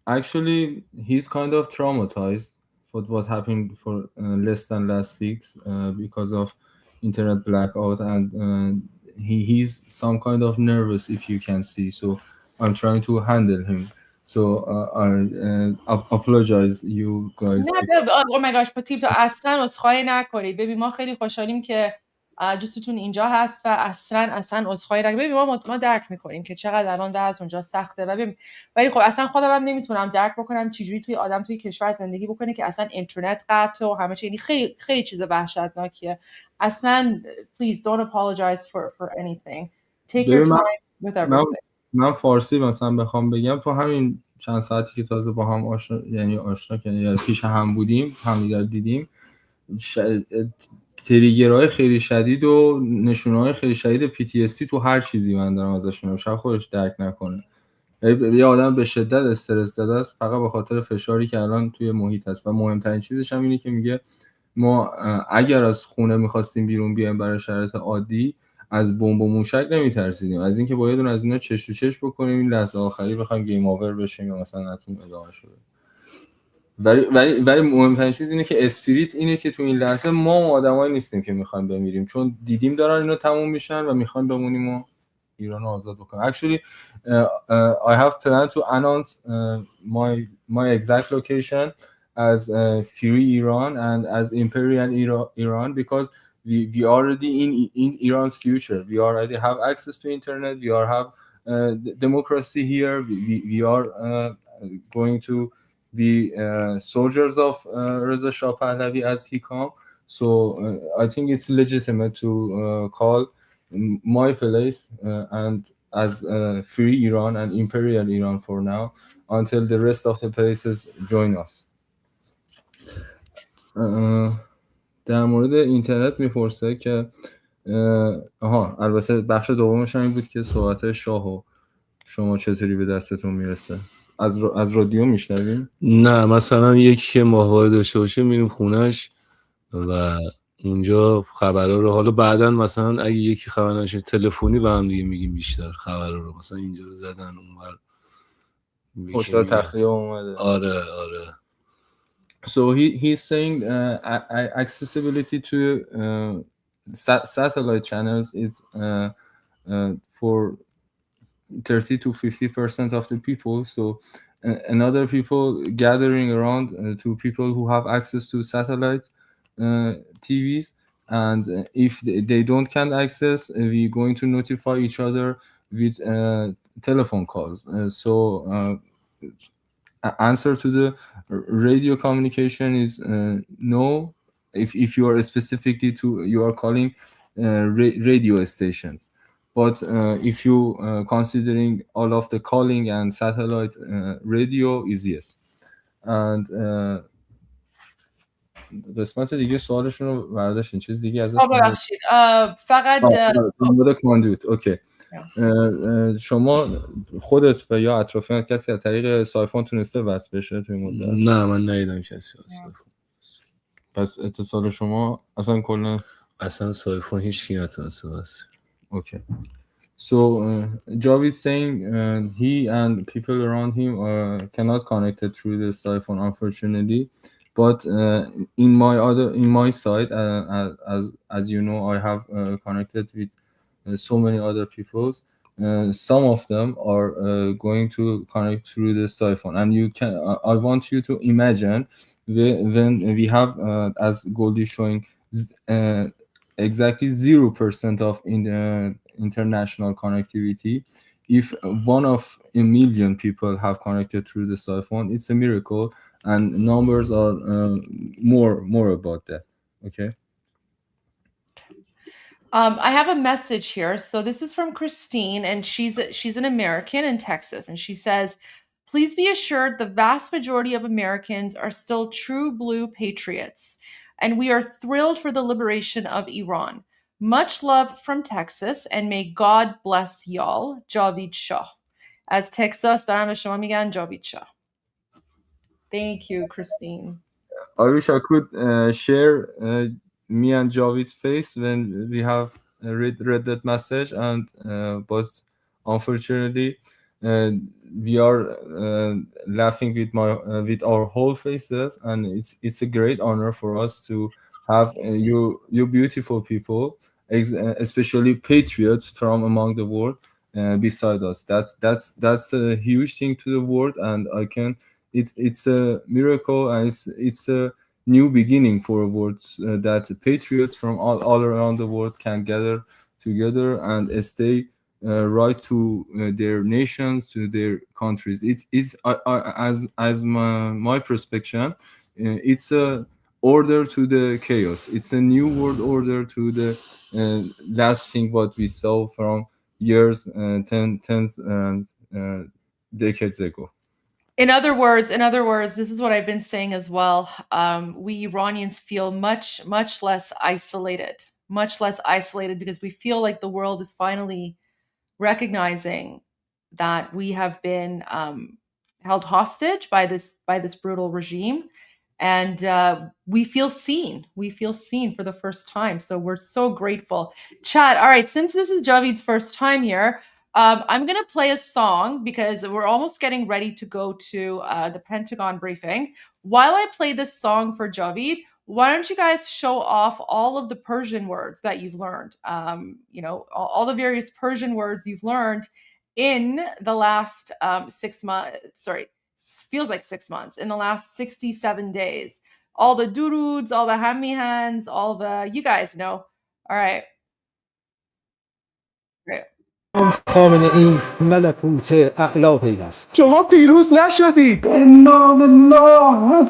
Actually, he's kind of traumatized for what happened for less than last weeks because of internet blackout, and he's some kind of nervous, if you can see. So I'm trying to handle him. So I apologize, you guys. Oh my gosh, Potito اصلا عذرخواهی نکنید. ببین ما خیلی خوشحالیم که دوستتون اینجا هست و اصلا عذرخواهی نکنید. ببین ما درک میکنیم که چقدر الان وضع اونجا سخته و ولی خب اصلا خودم هم نمیتونم درک بکنم چجوری توی آدم توی کشور زندگی بکنه که اصلا اینترنت قطع و همه چی. خیلی خیلی چیز وحشتناکیه. اصلا please don't apologize for anything. Take your time with everything. من فارسی مثلا بخوام بگم تو همین چند ساعتی که تازه با هم آشنا یعنی پیش هم بودیم همدیگر دیدیم تریگرهای خیلی شدید و نشونه‌های خیلی شدید PTSD تو هر چیزی من دارم ازش میبینم. شاید خودش درک نکنه. یه آدم به شدت استرس زده است فقط به خاطر فشاری که الان توی محیط هست و مهمترین چیزش هم اینه که میگه ما اگر از خونه می‌خواستیم بیرون بیایم برای شرایط عادی از بمب و موشک نمیترسیدیم، از اینکه با یه دونه از اینا چش تو چش بکنیم این لحظه آخری بخوایم گیم اوور بشیم یا مثلا نتونیم ادامه شده. ولی مهمترین چیز اینه که اسپریت اینه که تو این لحظه ما آدمایی نیستیم که میخوایم بمیریم، چون دیدیم دارن اینا تموم میشن و میخوایم بمونیم و ایران رو آزاد بکنیم. Actually I have planned to announce my exact location as Free Iran and as Imperial Iran because we already in Iran's future. We already have access to internet. We are have democracy here. We are going to be soldiers of Reza Shah Pahlavi as he come. So I think it's legitimate to call my place and as Free Iran and Imperial Iran for now until the rest of the places join us. در مورد اینترنت میپرسه که البته بخش دومش هم این بود که صحبت شاهو شما چطوری به دستتون میرسه؟ از رادیو میشنویم؟ نه مثلا یکی که ماهواره داشته باشه میریم خونش و اونجا خبرها رو حالا بعداً مثلا اگه یکی خبر نشه تلفنی به هم دیگه میگیم بیشتر خبرها رو مثلا اینجا رو زدن اونور هشدار تخلیه اومده. آره So he's saying accessibility to satellite channels is for 30 to 50% of the people. So another people gathering around to people who have access to satellite TVs and if they don't can access, we're going to notify each other with telephone calls. Answer to the radio communication is no. If you are specifically you are calling radio stations, but if you considering all of the calling and satellite radio is yes. And قسمت دیگه سوالشون رو برداشتین، چیز دیگه ازش ببخشید فقط کاندویت. اوکی. شما خودت و یا اطرافیانت کسی از طریق سایفون تونسته وصل بشه توی مدت؟ نه من ندیدم کسی وصل. پس اتصال شما اصلا کلا اصلا سایفون هیچ کی نتونسته وصل. Okay. So Javid saying he and people around him cannot connect it through the siphon, unfortunately. But in my side, as you know, I have connected with so many other peoples. Some of them are going to connect through the siphon, and you can. I want you to imagine when we have, as Goldie showing, exactly 0% of international connectivity. If one of a million people have connected through the siphon, it's a miracle, and numbers are more about that. Okay. I have a message here. So this is from Christine, and she's an American in Texas, and she says, "Please be assured the vast majority of Americans are still true blue patriots, and we are thrilled for the liberation of Iran. Much love from Texas, and may God bless y'all. Javid Shah." As Texas, دارم به شما میگن Javid Shah. Thank you, Christine. I wish I could share me and Javid's face when we have read that message, and but unfortunately we are laughing with our whole faces, and it's a great honor for us to have you beautiful people, especially patriots from among the world beside us. That's a huge thing to the world, and it's a miracle, and it's a new beginning for a world that patriots from all around the world can gather together and stay right to their nations, to their countries. It's as my perspective, it's a order to the chaos. It's a new world order to the last thing what we saw from years, tens and decades ago. In other words, this is what I've been saying as well. We Iranians feel much less isolated because we feel like the world is finally recognizing that we have been held hostage by this brutal regime, and we feel seen. We feel seen for the first time. So we're so grateful. Chat. All right, since this is Javid's first time here, I'm going to play a song because we're almost getting ready to go to the Pentagon briefing. While I play this song for Javid, why don't you guys show off all of the Persian words that you've learned? All the various Persian words you've learned in the last 6 months. Sorry, feels like 6 months. In the last 67 days. All the duruds, all the hamihans, all the, you guys know. All right. Great. خامنه‌ای ملکوت اعلی پیوست. شما پیروز نشدید. انا لله.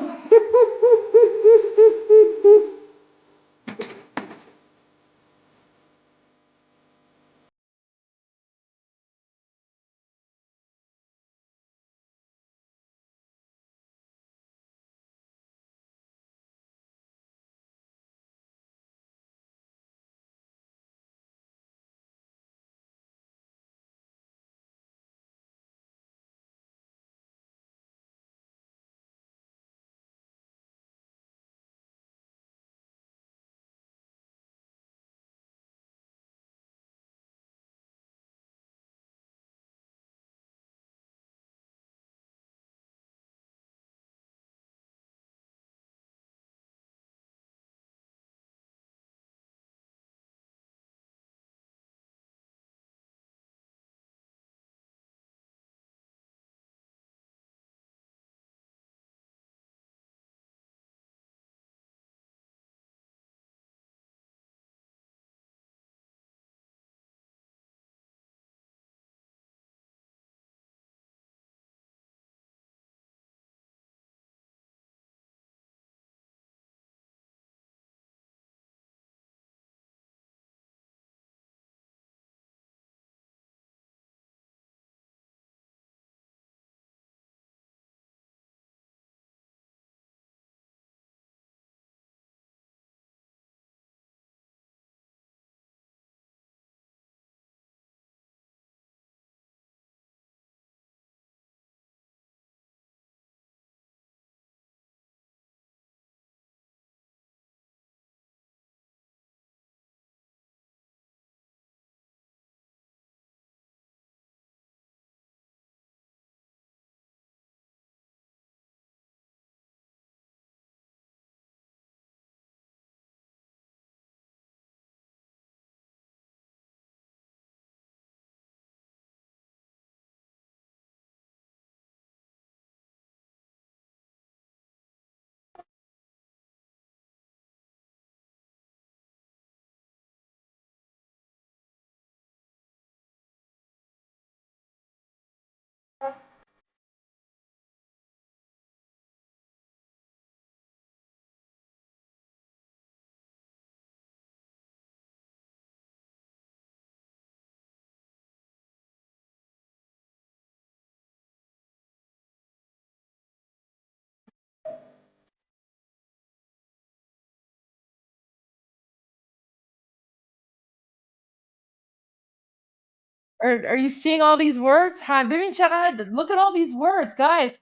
Are you seeing all these words? ببین چقدر, look at all these words, guys.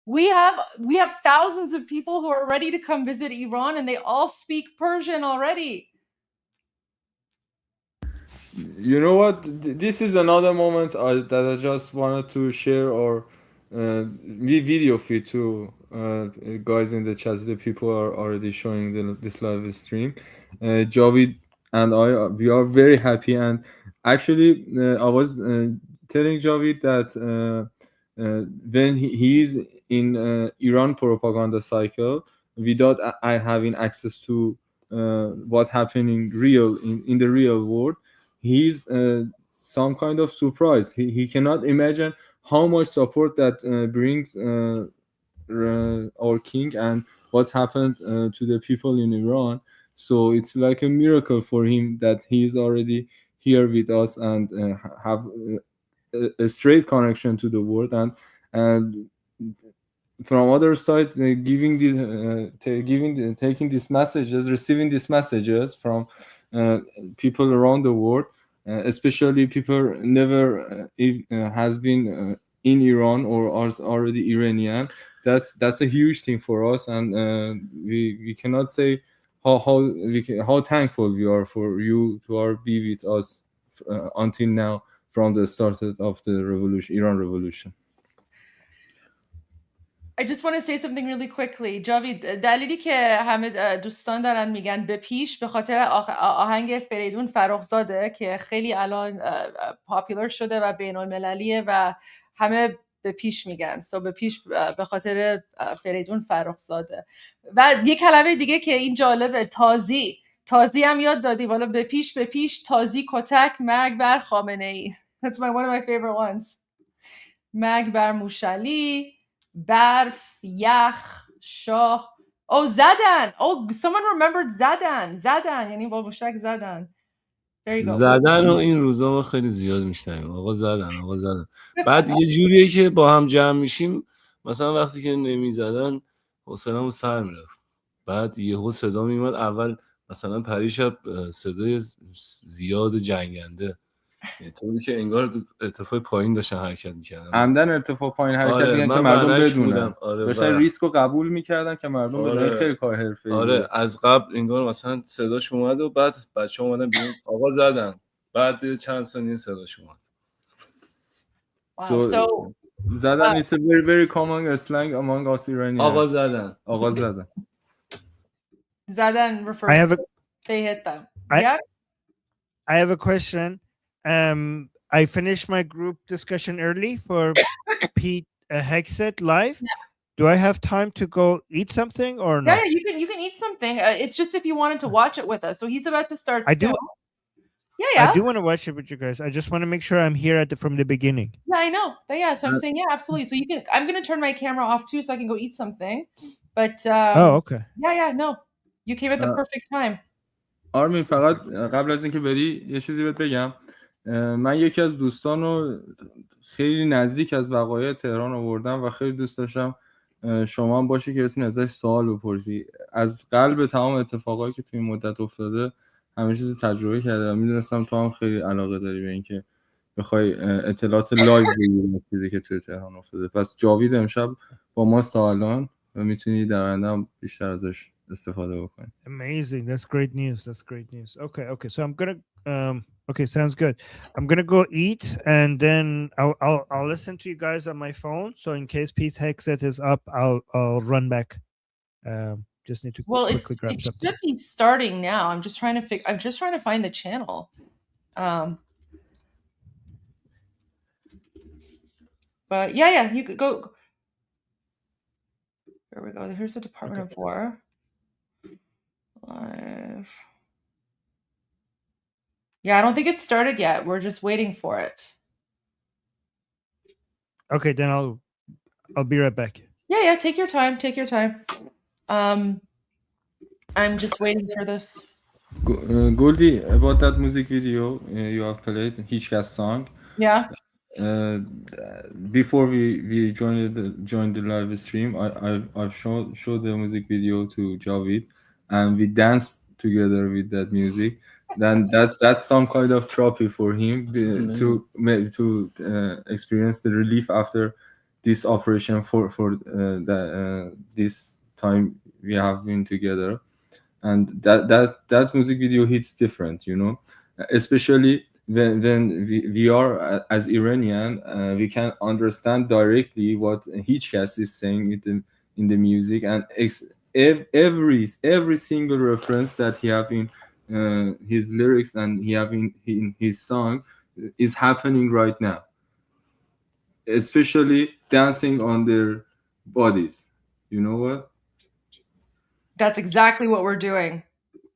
We have thousands of people who are ready to come visit Iran, and they all speak Persian already. You know what? This is another moment that I just wanted to share our video feed to guys in the chat. The people are already showing this live stream. Javid and I, we are very happy. And actually, I was telling Javid that when he's in Iran propaganda cycle, without I having access to what happening real in the real world, he's some kind of surprise. He cannot imagine how much support that brings our king and what's happened to the people in Iran. So it's like a miracle for him that he is already here with us and have a straight connection to the world, and from other side taking these messages, receiving these messages from people around the world, especially people never has been in Iran or are already Iranian. That's a huge thing for us, and we cannot say how thankful we are for you to be with us until now, from the start of the revolution, Iran revolution. I just want to say something really quickly. جاوید, دلیلی که همه دوستان دارن میگن به پیش به خاطر آهنگ فریدون فرخزاده که خیلی الان پاپولار شده و بین المللیه و همه به پیش میگن. به پیش به خاطر فریدون فرخزاده. و یه کلمه دیگه که این جالبه، تازی هم یاد دادی. والا به پیش تازی کتک مرگ بر خامنه ای. That's one of my favorite ones. مرگ بر موشلی، برف، یخ، شاه. زدن. Someone remembered زدن یعنی با موشک زدن. زدن و این روزا ما خیلی زیاد میشنویم. آقا زدن. بعد یه جوریه که با هم جمع میشیم، مثلا وقتی که نمیزدن حوصله‌مون سر میرفت، بعد یهو صدا میومد. اول مثلا پریشب صدای زیاد جنگنده، طوری که انگار ارتفاع پایین داشتن حرکت میکردن. عمدن ارتفاع پایین حرکت میکردن که مردم بدونن. داشتن ریسک رو قبول میکردن که مردم بدونن. خیلی کار حرفه‌ای. از قبل انگار مثلا صداش اومد و بعد بچه‌ها اومدن بیرون آقا زدن، بعد چند ثانیه صداش اومد. So زدن is a very very common slang among us Iranians. آقا زدن. زدن refers to they hit them. I have a question. I finished my group discussion early for Pete Hexet live. Yeah. Do I have time to go eat something or no? Yeah, you can eat something. It's just if you wanted to watch it with us. So he's about to start soon. Yeah. I do want to watch it with you guys. I just want to make sure I'm here from the beginning. Yeah, I know. Yeah, so I'm saying absolutely. So I'm going to turn my camera off too so I can go eat something. But okay. Yeah, no. You came at the perfect time. آرمین فقط قبل از اینکه بری یه چیزی بهت بگم. من یکی از دوستانو خیلی نزدیک از وقایع تهران آوردم و خیلی دوست داشتم شما هم باشی که بتونی ازش سوال بپرسی. از قلب تمام اتفاقایی که توی این مدت افتاده همه چیز تجربه کرده و میدونستم تو هم خیلی علاقه داری به اینکه بخوای اطلاعات لایو بگیری از چیزی که توی تهران افتاده. پس جاوید امشب با ماست تا الان و میتونی در آینده هم بیشتر ازش استفاده بکنی. Amazing. That's great news. Okay. So I'm gonna okay, sounds good. I'm gonna go eat and then I'll listen to you guys on my phone. So in case Pete Hexet is up, I'll run back. Just need to quickly grab something. It should be starting now. I'm just trying to find the channel. But yeah, you could go. There we go. Here's the Department of War. Live. Yeah, I don't think it's started yet. We're just waiting for it. Okay, then I'll be right back. Yeah, take your time. I'm just waiting for this. Goldie, about that music video you have played, Hitchcast song. Yeah. Before we joined the live stream, I've showed the music video to Javid, and we danced together with that music. then that's some kind of trophy for him to experience the relief after this operation for this time we have been together. And that music video hits different, you know, especially when we are as Iranian, we can understand directly what Hitchcast is saying in the music, and every single reference that he have in his lyrics and he have in his song is happening right now, especially dancing on their bodies. You know what? That's exactly what we're doing.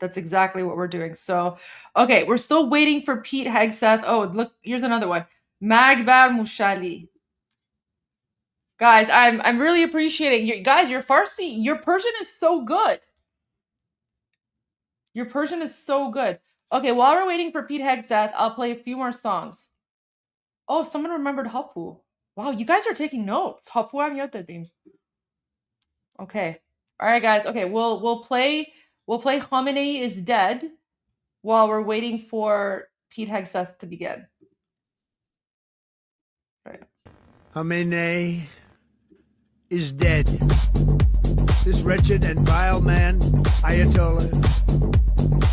That's exactly what we're doing. So, okay, we're still waiting for Pete Hegseth. Oh, look, here's another one. Magbar Mushali. Guys, I'm really appreciating you guys. Your Farsi, your Persian is so good. Your Persian is so good. Okay, while we're waiting for Pete Hegseth, I'll play a few more songs. Oh, someone remembered Hapu. Wow, you guys are taking notes. Hapu am yad dedim. Okay. All right, guys. Okay, we'll play Khamenei is Dead while we're waiting for Pete Hegseth to begin. Right. Khamenei is dead. This wretched and vile man, Ayatollah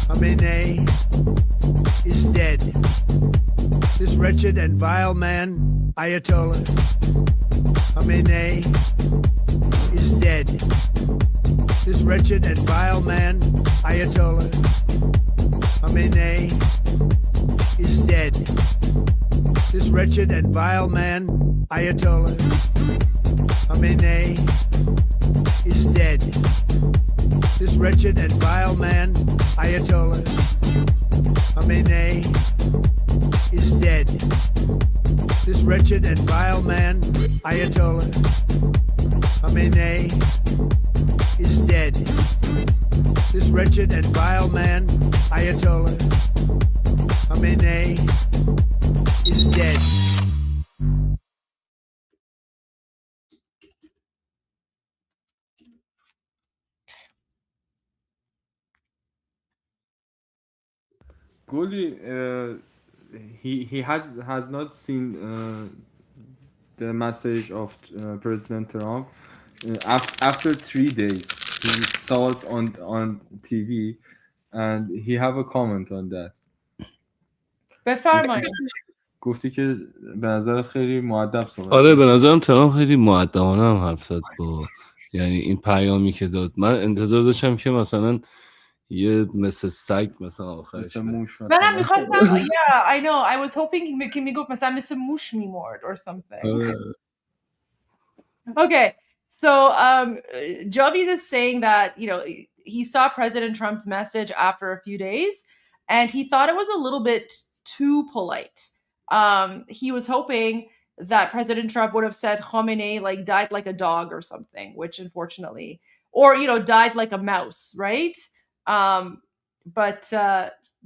Khamenei, is dead. This wretched and vile man, Ayatollah Khamenei, is dead. This wretched and vile man, Ayatollah Khamenei, is dead. This wretched and vile man, Ayatollah Khamenei, is dead. This wretched and vile man, Ayatollah Khamenei, is dead. This wretched and vile man, Ayatollah Khamenei, is dead. This wretched and vile man, Ayatollah Khamenei, is dead. Goli, he has not seen the message of President Trump. After 3 days, he saw it on TV, and he have a comment on that. بفرمایید. گفتی که به نظرت خیلی مؤدب صحبت آره به نظرم ترامپ خیلی مؤدبانه هم حرف زد با یعنی این پیامی که داد. من انتظار داشتم که مثلا یه مثل سگ مثلا آخرش منم میخواستم yeah I know I was hoping که میگفت مثلا مثل موش میمرد or something. Okay, so Javid is saying that, you know, he saw President Trump's message after a few days and he thought it was a little bit too polite. He was hoping that President Trump would have said Khamenei like died like a dog or something, which unfortunately, or, you know, died like a mouse, right? But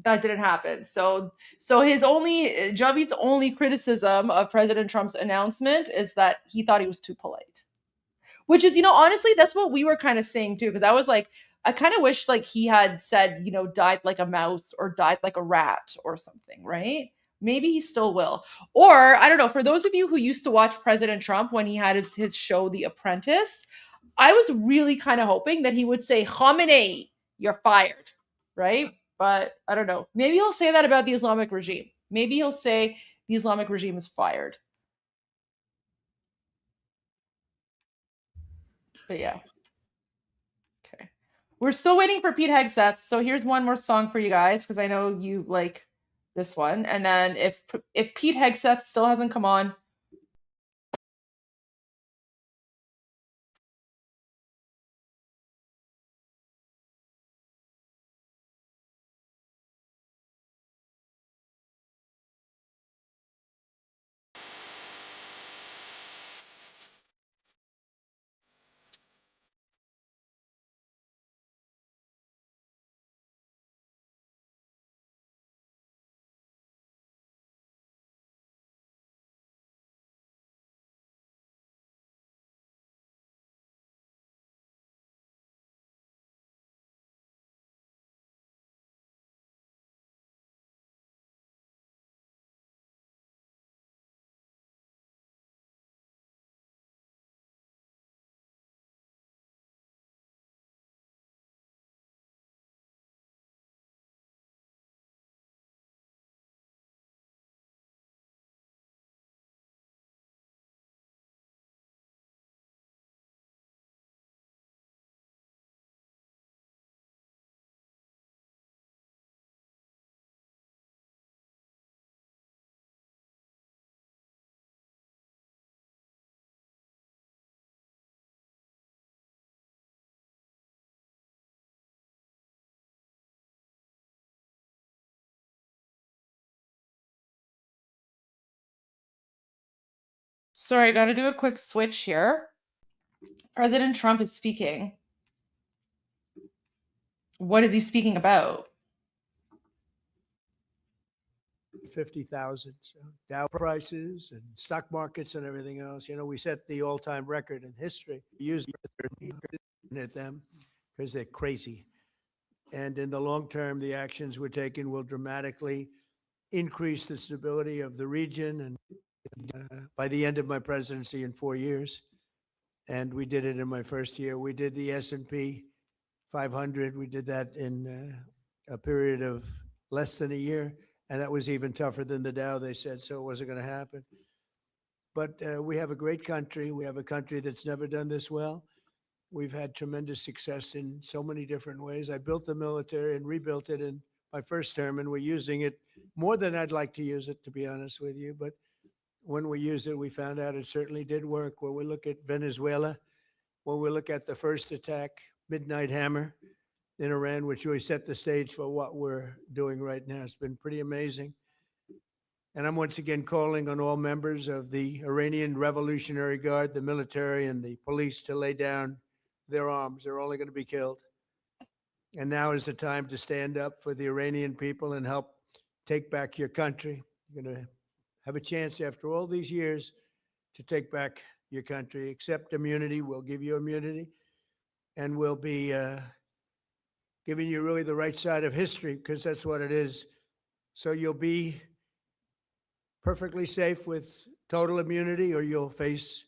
that didn't happen. So Javid's only criticism of President Trump's announcement is that he thought he was too polite. Which is, you know, honestly, that's what we were kind of saying too. Because I was like, I kind of wish like he had said, you know, died like a mouse or died like a rat or something, right? Maybe he still will. Or, I don't know, for those of you who used to watch President Trump when he had his show, The Apprentice, I was really kind of hoping that he would say, Khamenei, you're fired, right? But I don't know. Maybe he'll say that about the Islamic regime. Maybe he'll say the Islamic regime is fired. But yeah. Okay. We're still waiting for Pete Hegseth. So here's one more song for you guys, because I know you like this one. And then if Pete Hegseth still hasn't come on, Sorry, I got to do a quick switch here. President Trump is speaking. What is he speaking about? 50,000 Dow prices and stock markets and everything else. You know, we set the all-time record in history. We use them because they're crazy. And in the long term, the actions we're taking will dramatically increase the stability of the region. And by the end of my presidency in 4 years, and we did it in my first year, we did the S&P 500. We did that in a period of less than a year. And that was even tougher than the Dow, they said, so it wasn't going to happen. But we have a great country. We have a country that's never done this well. We've had tremendous success in so many different ways. I built the military and rebuilt it in my first term, and we're using it more than I'd like to use it, to be honest with you. But when we used it, we found out it certainly did work. When we look at Venezuela, when we look at the first attack, Midnight Hammer, in Iran, which really set the stage for what we're doing right now. It's been pretty amazing. And I'm once again calling on all members of the Iranian Revolutionary Guard, the military and the police, to lay down their arms. They're only going to be killed. And now is the time to stand up for the Iranian people and help take back your country. You're going to have a chance after all these years to take back your country. Accept immunity. We'll give you immunity. And we'll be giving you really the right side of history, because that's what it is. So you'll be perfectly safe with total immunity, or you'll face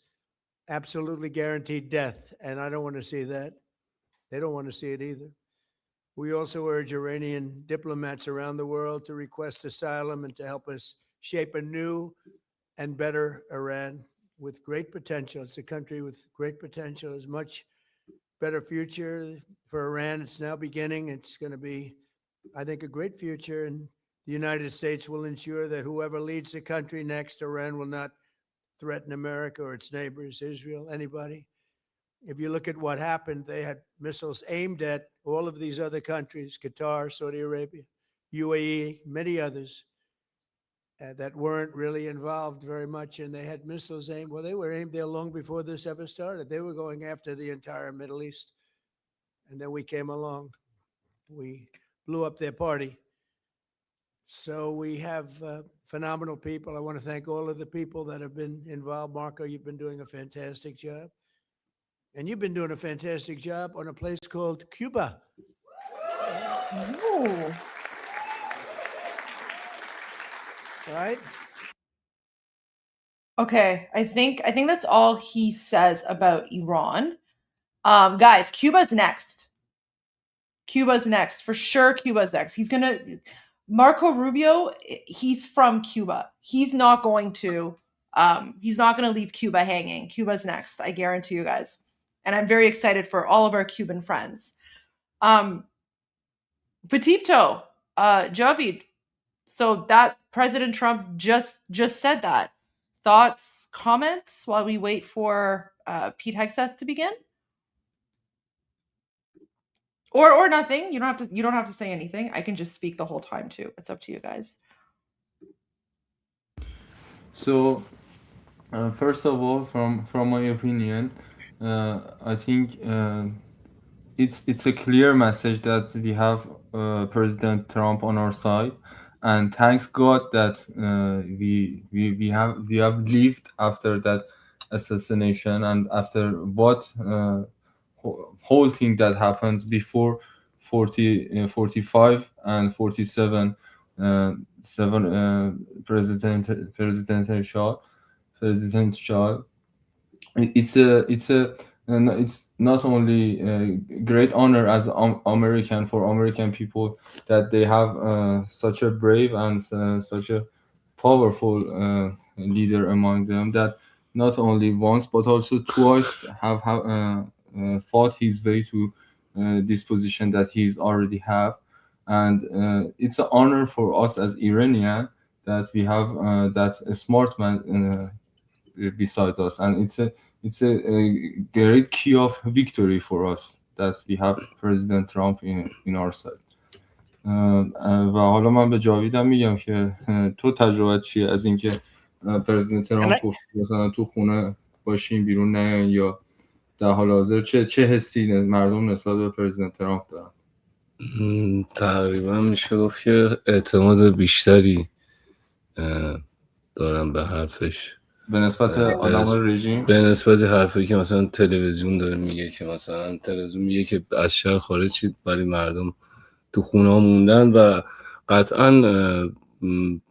absolutely guaranteed death. And I don't want to see that. They don't want to see it either. We also urge Iranian diplomats around the world to request asylum and to help us shape a new and better Iran with great potential. It's a country with great potential, as much better future for Iran. It's now beginning. It's going to be, I think, a great future. And the United States will ensure that whoever leads the country next, Iran will not threaten America or its neighbors, Israel, anybody. If you look at what happened, they had missiles aimed at all of these other countries, Qatar, Saudi Arabia, UAE, many others that weren't really involved very much. And they had missiles aimed. Well, they were aimed there long before this ever started. They were going after the entire Middle East. And then we came along. We blew up their party. So we have phenomenal people. I want to thank all of the people that have been involved. Marco, you've been doing a fantastic job. And you've been doing a fantastic job on a place called Cuba. Ooh. Right? Okay, I think that's all he says about Iran. Guys, Cuba's next. Cuba's next. For sure, Cuba's next. Marco Rubio, he's from Cuba. He's not going to leave Cuba hanging. Cuba's next, I guarantee you guys. And I'm very excited for all of our Cuban friends. Petito, Javid. So that President Trump just said that. Thoughts, comments while we wait for Pete Hegseth to begin? Or nothing. You don't have to say anything. I can just speak the whole time too. It's up to you guys. So, first of all, from my opinion, I think it's a clear message that we have President Trump on our side, and thanks God that we have lived after that assassination and after what whole thing that happened before 45 and 47 presidential. It's not only a great honor as American for American people that they have such a brave and such a powerful leader among them that not only once but also twice have fought his way to this position that he's already have. And it's an honor for us as Iranian that we have that smart man beside us, and it's a great key of victory for us that we have President Trump in our side. و حالا من به جاویدم میگم که تو تجربت چیه از اینکه پرزیدنت ترامپ گفت مثلا تو خونه باشین بیرون نیاین، یا در حال حاضر چه حسی مردم نسبت به پرزیدنت ترامپ دارن؟ تقریبا میشه گفت که اعتماد بیشتری دارم به حرفش به نسبت آدم رژیم، به نسبت حرفی که مثلا تلویزیون داره میگه، که مثلا تلویزیون میگه که از شهر خارج شید ولی مردم تو خونه ها موندن. و قطعا این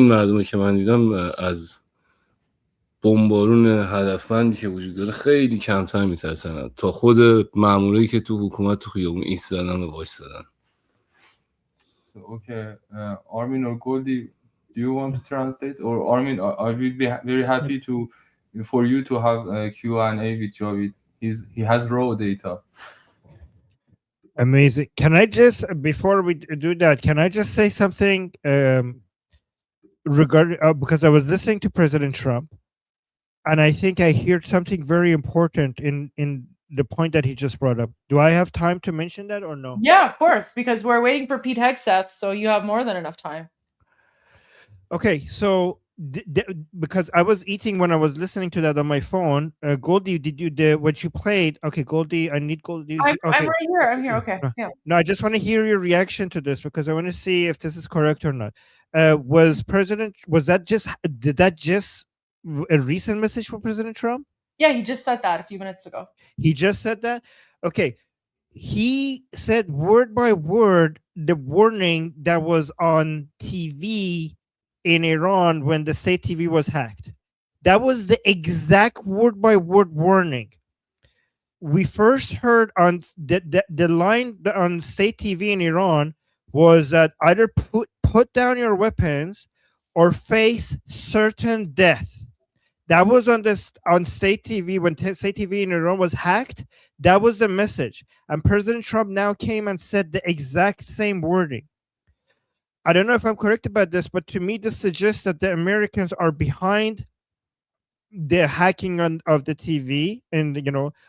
مردمی که من دیدم از بمبارون هدفمندی که وجود داره خیلی کمتر میترسن تا خود مامورایی که تو حکومت تو خیابون ایستادن و وایسادن. Okay, Armin or Goldie, do you want to translate? Or Armin, I will be very happy for you to have a Q&A with Javid. He has raw data. Amazing. Can I just, before we do that, can I just say something regarding, because I was listening to President Trump, and I think I heard something very important in the point that he just brought up. Do I have time to mention that or no? Yeah, of course, because we're waiting for Pete Hegseth, so you have more than enough time. Okay, so because I was eating when I was listening to that on my phone, Goldie, what you played? Okay, Goldie, I need Goldie. I'm Okay. right here. I'm here. Okay. Yeah. No, I just want to hear your reaction to this because I want to see if this is correct or not. Did that just a recent message from President Trump? Yeah, he just said that a few minutes ago. He just said that? Okay. He said word by word the warning that was on TV in Iran when the state TV was hacked. That was the exact word by word warning. We first heard on the line on state TV in Iran was that either put down your weapons or face certain death. That was on state TV when state TV in Iran was hacked. That was the message. And President Trump now came and said the exact same wording. I don't know if I'm correct about this, but to me, this suggests that the Americans are behind the hacking of the TV, and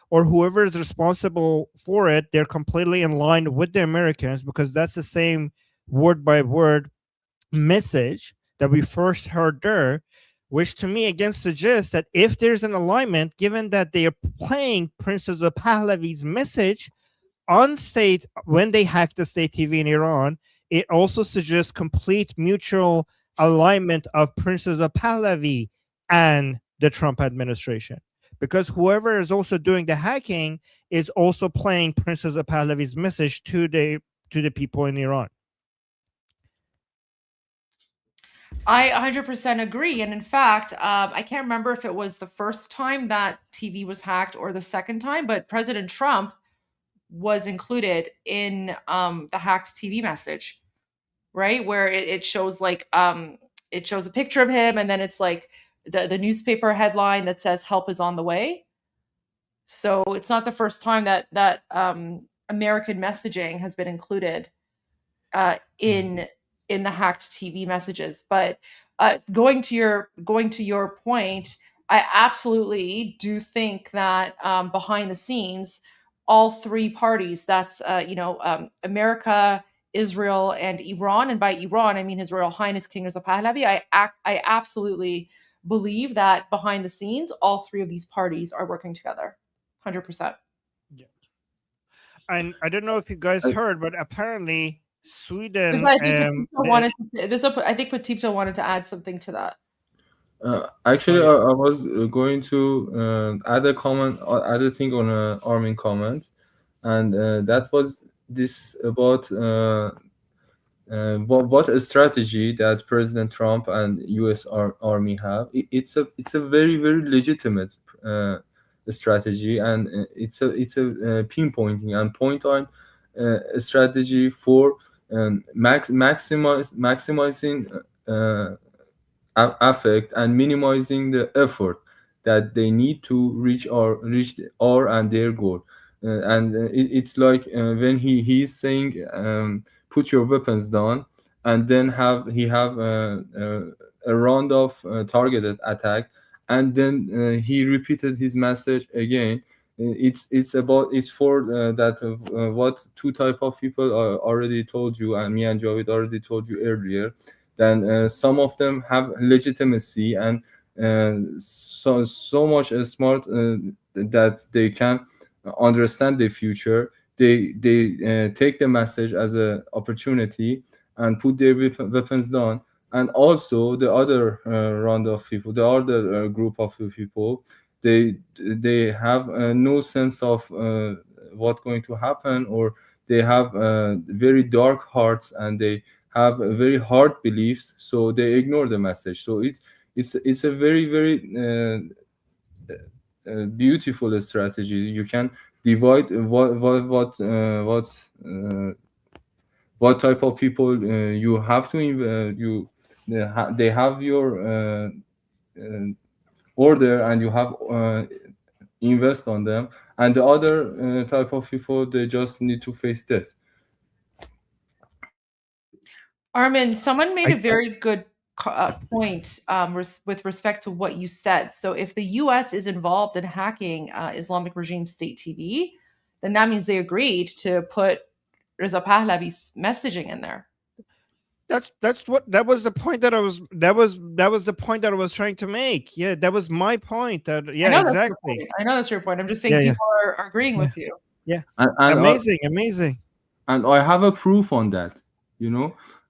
or whoever is responsible for it, they're completely in line with the Americans because that's the same word by word message that we first heard there, which to me again suggests that if there's an alignment, given that they are playing Princess of Pahlavi's message on state when they hacked the state TV in Iran, it also suggests complete mutual alignment of Princess of Pahlavi and the Trump administration, because whoever is also doing the hacking is also playing Princess of Pahlavi's message to the people in Iran. I 100% agree. And in fact, I can't remember if it was the first time that TV was hacked or the second time, but President Trump was included in the hacked TV message, right? Where it shows it shows a picture of him, and then it's like the newspaper headline that says "Help is on the way." So it's not the first time that American messaging has been included in the hacked TV messages. But going to your point, I absolutely do think that behind the scenes, all three parties, that's America, Israel, and Iran, and by Iran I mean His Royal Highness King Reza Pahlavi, I absolutely believe that behind the scenes all three of these parties are working together 100%. Yeah. And I don't know if you guys heard, but apparently Sweden. I think Patipto wanted to add something to that. Actually, I was going to add a comment, add a thing on Armin comment, and that was this about what a strategy that President Trump and U.S. Army have. It's a very, very legitimate strategy, and it's a pinpointing and point on a strategy for maximizing effect and minimizing the effort that they need to reach our and their goal. And it's like when he's saying put your weapons down, and then he have a round of targeted attack, and then he repeated his message again. It's for that what two type of people already told you, and me and Javid already told you earlier, then some of them have legitimacy and so much smart that they can understand the future. They take the message as an opportunity and put their weapons down. And also the other round of people, the other group of people, they have no sense of what's going to happen, or they have very dark hearts and they have very hard beliefs, so they ignore the message. So it's a very beautiful strategy. You can divide what type of people you have to they have your order, and you have invest on them, and the other type of people, they just need to face death. Armin, someone made a very good point with respect to what you said. So if the US is involved in hacking Islamic Regime State TV, then that means they agreed to put Reza Pahlavi's messaging in there. That was the point that the point that I was trying to make. Yeah, that was my point. Yeah, exactly. I know that's your point. I'm just saying people are agreeing with you. Yeah. And amazing. And I have a proof on that.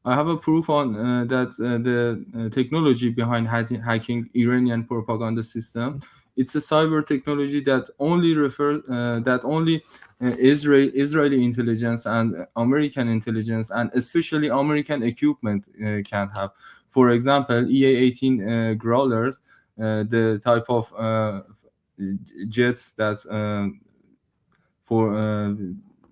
I have a proof on that the technology behind hacking Iranian propaganda system. It's a cyber technology that only Israeli intelligence and American intelligence, and especially American equipment can have. For example, EA-18 Growlers, the type of jets that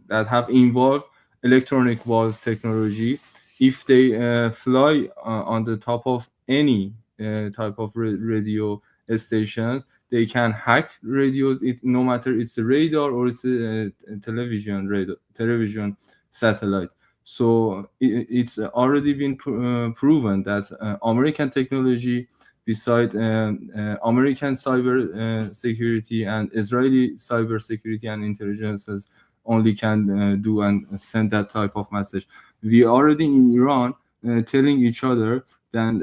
that have involved electronic walls technology. If they fly on the top of any type of radio stations, they can hack radios. No matter it's a radar or it's a television satellite. So it's already been proven that American technology, beside American cyber security and Israeli cyber security and intelligences, only can do and send that type of message. We already in Iran telling each other that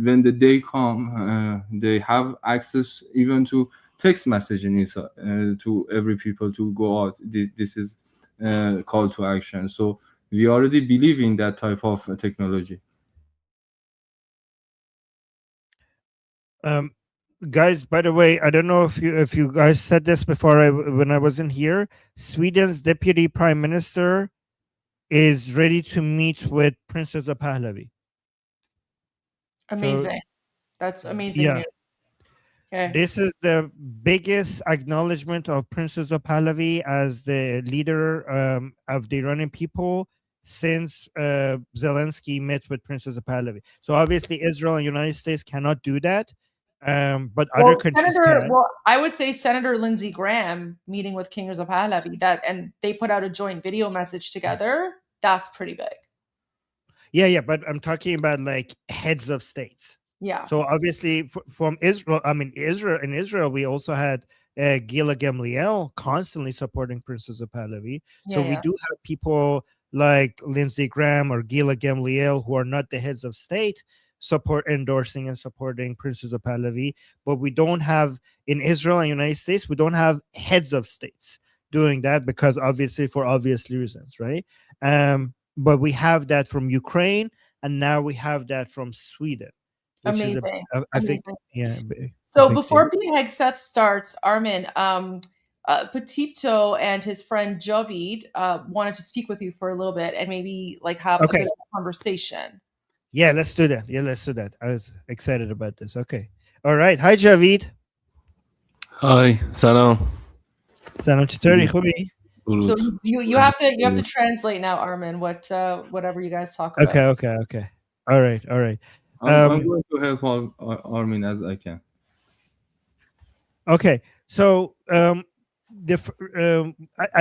when the day come, they have access even to text messaging to every people to go out. This is call to action. So we already believe in that type of technology. Guys, by the way, I don't know if you guys said this before when I wasn't here. Sweden's deputy prime minister is ready to meet with Princess Pahlavi. Amazing. That's amazing yeah. news. Okay. This is the biggest acknowledgement of Princess Pahlavi as the leader of the Iranian people since Zelensky met with Princess Pahlavi. So obviously Israel and United States cannot do that. But other countries can. Well, I would say Senator Lindsey Graham meeting with King Reza Pahlavi, and they put out a joint video message together. That's pretty big. Yeah, but I'm talking about like heads of states. Yeah. So obviously from Israel, in Israel, we also had Gila Gamliel constantly supporting Princess Pahlavi. So we do have people like Lindsey Graham or Gila Gamliel who are not the heads of state endorsing and supporting Princess Pahlavi, but we don't have in Israel and United States, we don't have heads of states doing that because obviously for obvious reasons, right? But we have that from Ukraine, and now we have that from Sweden. Amazing. I think, yeah. So before Big Hegseth starts, Armin, Petito and his friend Javid wanted to speak with you for a little bit and maybe like have a bit of a conversation. Yeah, let's do that. I was excited about this. Okay. All right. Hi, Javid. Hi. Salam. Salam چطوری خوبی؟ So you have to translate now, Armin, whatever you guys talk about. Okay. All right. I'm going to help Armin as I can. Okay. So I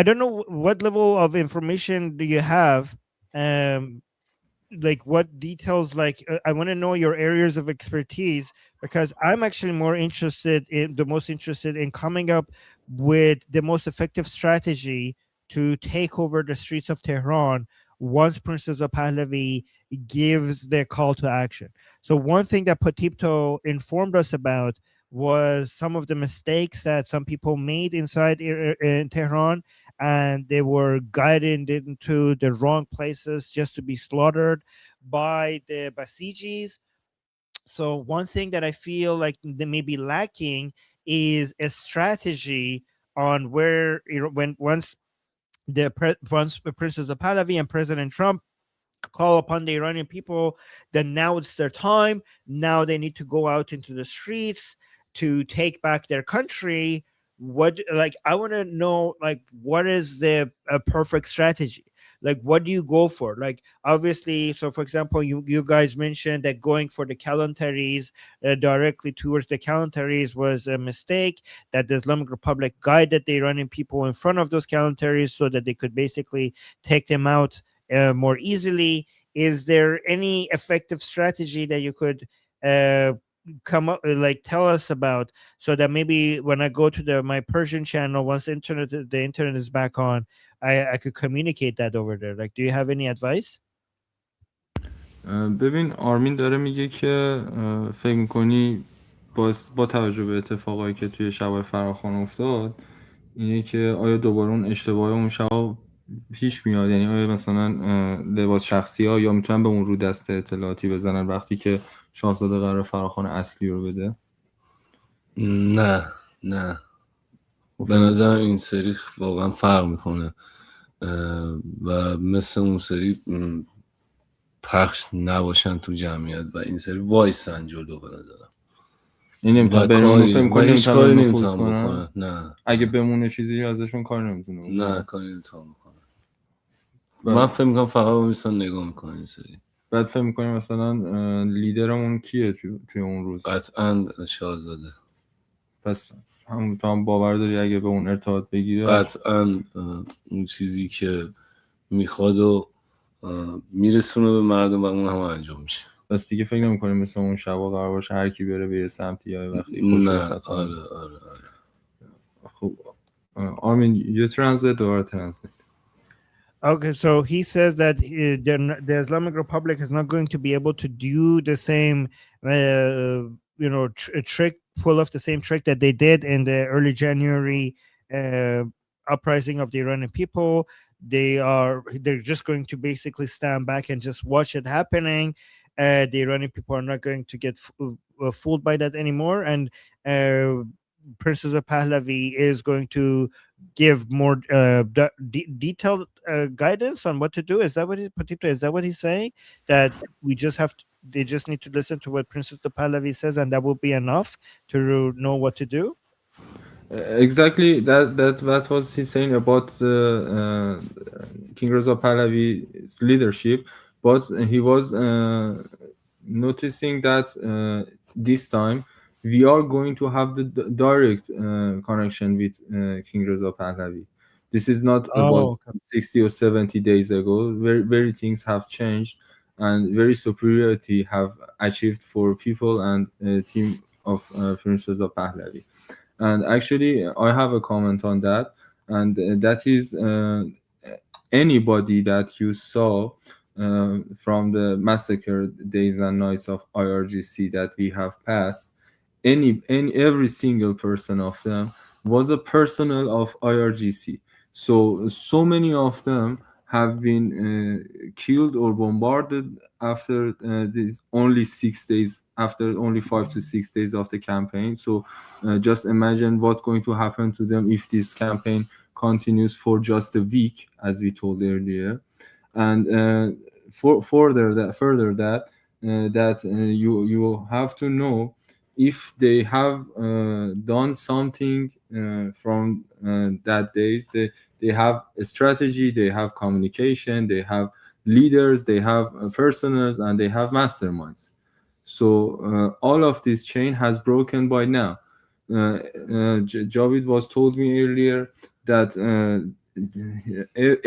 don't know what level of information do you have, like what details, like I want to know your areas of expertise, because I'm actually most interested in coming up with the most effective strategy to take over the streets of Tehran once Princess Pahlavi gives the call to action. So one thing that Potipto informed us about was some of the mistakes that some people made inside in Tehran, and they were guided into the wrong places just to be slaughtered by the Basijis. So one thing that I feel like they may be lacking is a strategy on where once the Princess of Pahlavi and President Trump call upon the Iranian people that now it's their time. Now they need to go out into the streets to take back their country. I want to know, like, what is the perfect strategy? Like, what do you go for? Like, obviously, so for example, you guys mentioned that going for the Kalantaris directly towards the Kalantaris was a mistake, that the Islamic Republic guided the Iranian people in front of those Kalantaris so that they could basically take them out more easily. Is there any effective strategy that you could come up, like, tell us about, so that maybe when I go to my Persian channel, once the internet is back on, I could communicate that over there? Like, do you have any advice? ببین آرمین داره میگه که فکر میکنی با توجه به اتفاقایی که توی شبای فراخوان افتاد اینه که آیا دوباره اون اشتباه اون شب پیش میاد؟ یعنی آیا مثلا لباس شخصی ها یا میتونن به اون رو دست اطلاعاتی بزنن وقتی که شاهزاده قرار فراخوان اصلی رو بده؟ نه به نظرم این سری واقعا فرق میکنه و مثل اون سری پخش نباشن تو جمعیت و این سری وایسن جلو. به نظرم این نمیتونه هیچ کاری نمیتونم بکنه. نه اگه بمونه چیزی ازشون کار نمیتونه. نه کاری نمیتونم بکنه. من فکر میکنم فقط میسن نگاه میکنه این سری. بعد فکر میکنیم مثلا لیدرمون کیه توی اون روز؟ قطعا شاهزاده. پس هم تو هم باور داری اگه به اون ارتباط بگیره قطعا اون چیزی که میخواد و میرسونه به مردم و اون هم انجام میشه. پس دیگه فکر نمی‌کنیم مثل اون شبا قرار باشه هر کی بره به یه سمتی یا وقتی نه آره. خب Armin, you translate or translate? Okay, so he says that the Islamic Republic is not going to be able to do the same, pull off the same trick that they did in the early January uprising of the Iranian people. They're just going to basically stand back and just watch it happening. The Iranian people are not going to get fooled by that anymore, and Princess of Pahlavi is going to give more detailed guidance on what to do. Is that what he's saying? That they just need to listen to what Princess of Pahlavi says, and that will be enough to know what to do? Exactly. That was he saying about the King Reza Pahlavi's leadership, but he was noticing that this time we are going to have the direct connection with King Reza Pahlavi. This is not about 60 or 70 days ago. Very things have changed, and very superiority have achieved for people and team of Princess of Pahlavi. And actually, I have a comment on that, and that is anybody that you saw from the massacre days and nights of IRGC that we have passed, every single person of them was a personnel of IRGC. So many of them have been killed or bombarded after these only 6 days, after only 5 to 6 days of the campaign. So just imagine what's going to happen to them if this campaign continues for just a week, as we told earlier. And further that you have to know if they have done something from that days. They have a strategy, they have communication, they have leaders, they have personals, and they have masterminds. So all of this chain has broken by now. Javid was told me earlier that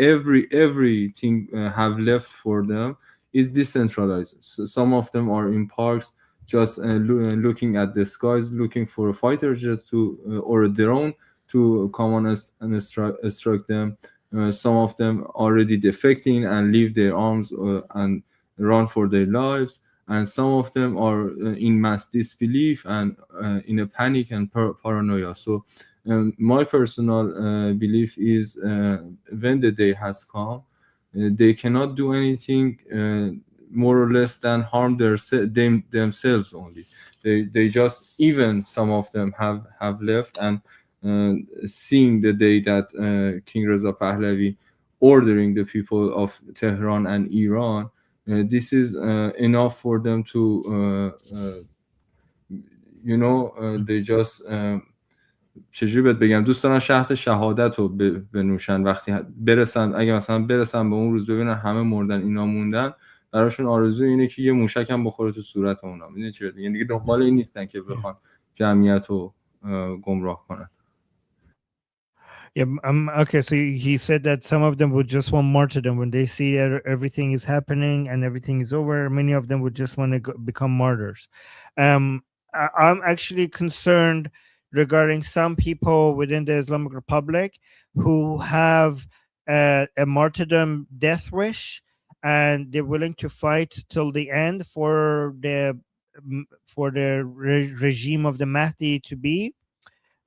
everything have left for them is decentralized. So some of them are in parks, just looking at the skies, looking for a fighter jet or a drone to come on and strike them. Some of them already defecting and leave their arms and run for their lives, and some of them are in mass disbelief and in a panic and paranoia. So my personal belief is when the day has come, they cannot do anything more or less than harm themselves only. They just, even some of them have left, and seeing the day that King Reza Pahlavi ordering the people of Tehran and Iran, this is enough for them to they just چجوری بهت بگم، دوست دارن شهد شهادت رو بنوشن وقتی برسن، اگه مثلا برسن به اون روز ببینن همه مردن اینا موندن، براشون آرزو اینه که یه موشک هم بخوره تو صورت اونا. میدونی چی بهت میگم؟ دیگه دنبال این نیستن که بخوان جمعیت رو گمراه کنن. Yeah, okay, so he said that some of them would just want martyrdom when they see that everything is happening and everything is over. Many of them would just want to become martyrs. I'm actually concerned regarding some people within the Islamic Republic who have a martyrdom death wish, and they're willing to fight till the end for the regime of the Mahdi to be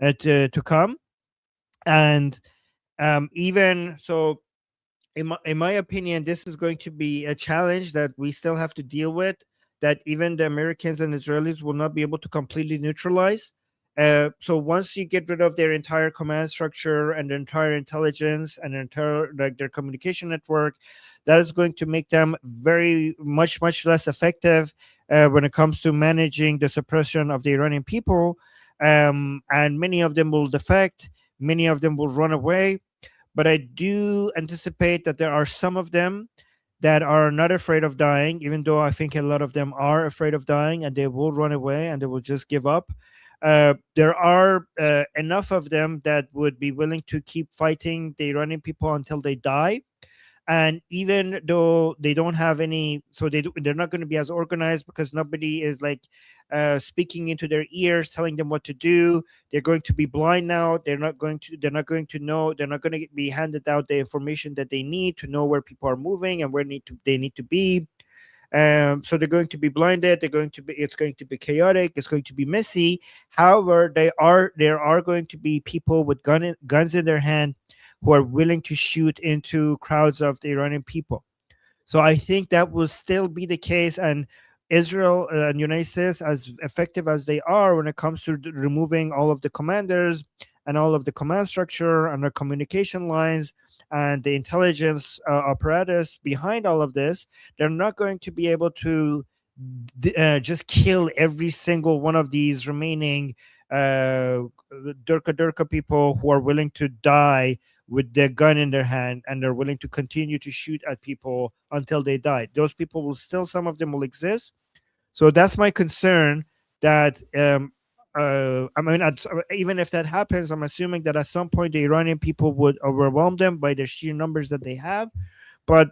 to come. And even so, in my opinion, this is going to be a challenge that we still have to deal with, that even the Americans and Israelis will not be able to completely neutralize. So once you get rid of their entire command structure and their entire intelligence and their communication network, that is going to make them very much less effective when it comes to managing the suppression of the Iranian people. And many of them will defect. Many of them will run away, but I do anticipate that there are some of them that are not afraid of dying, even though I think a lot of them are afraid of dying, and they will run away and they will just give up. There are enough of them that would be willing to keep fighting the Iranian people until they die. And even though they don't have any, so they're not going to be as organized because nobody is like speaking into their ears, telling them what to do. They're going to be blind now. They're not going to know. They're not going to be handed out the information that they need to know where people are moving and where they need to be. So they're going to be blinded. It's going to be chaotic. It's going to be messy. However, there are going to be people with guns in their hand who are willing to shoot into crowds of the Iranian people. So I think that will still be the case. And Israel and United States, as effective as they are when it comes to removing all of the commanders and all of the command structure and the communication lines and the intelligence apparatus behind all of this, they're not going to be able to just kill every single one of these remaining Durka people who are willing to die with their gun in their hand, and they're willing to continue to shoot at people until they die. Those people will still, some of them will exist. So that's my concern, that I mean, even if that happens, I'm assuming that at some point the Iranian people would overwhelm them by the sheer numbers that they have. But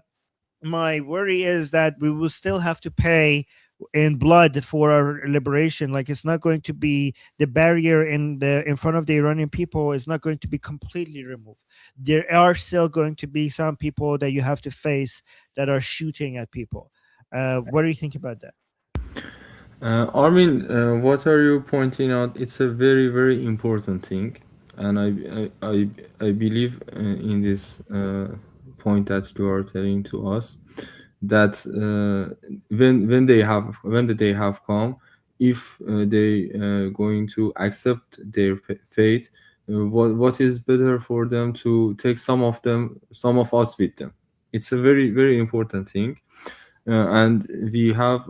my worry is that we will still have to pay in blood for our liberation. Like, it's not going to be, the barrier in front of the Iranian people is not going to be completely removed. There are still going to be some people that you have to face that are shooting at people. What do you think about that? Armin, what are you pointing out? It's a very, very important thing, and I believe in this point that you are telling to us, that when the day have come, if they going to accept their fate, what is better for them to take some of us with them. It's a very, very important thing, and we have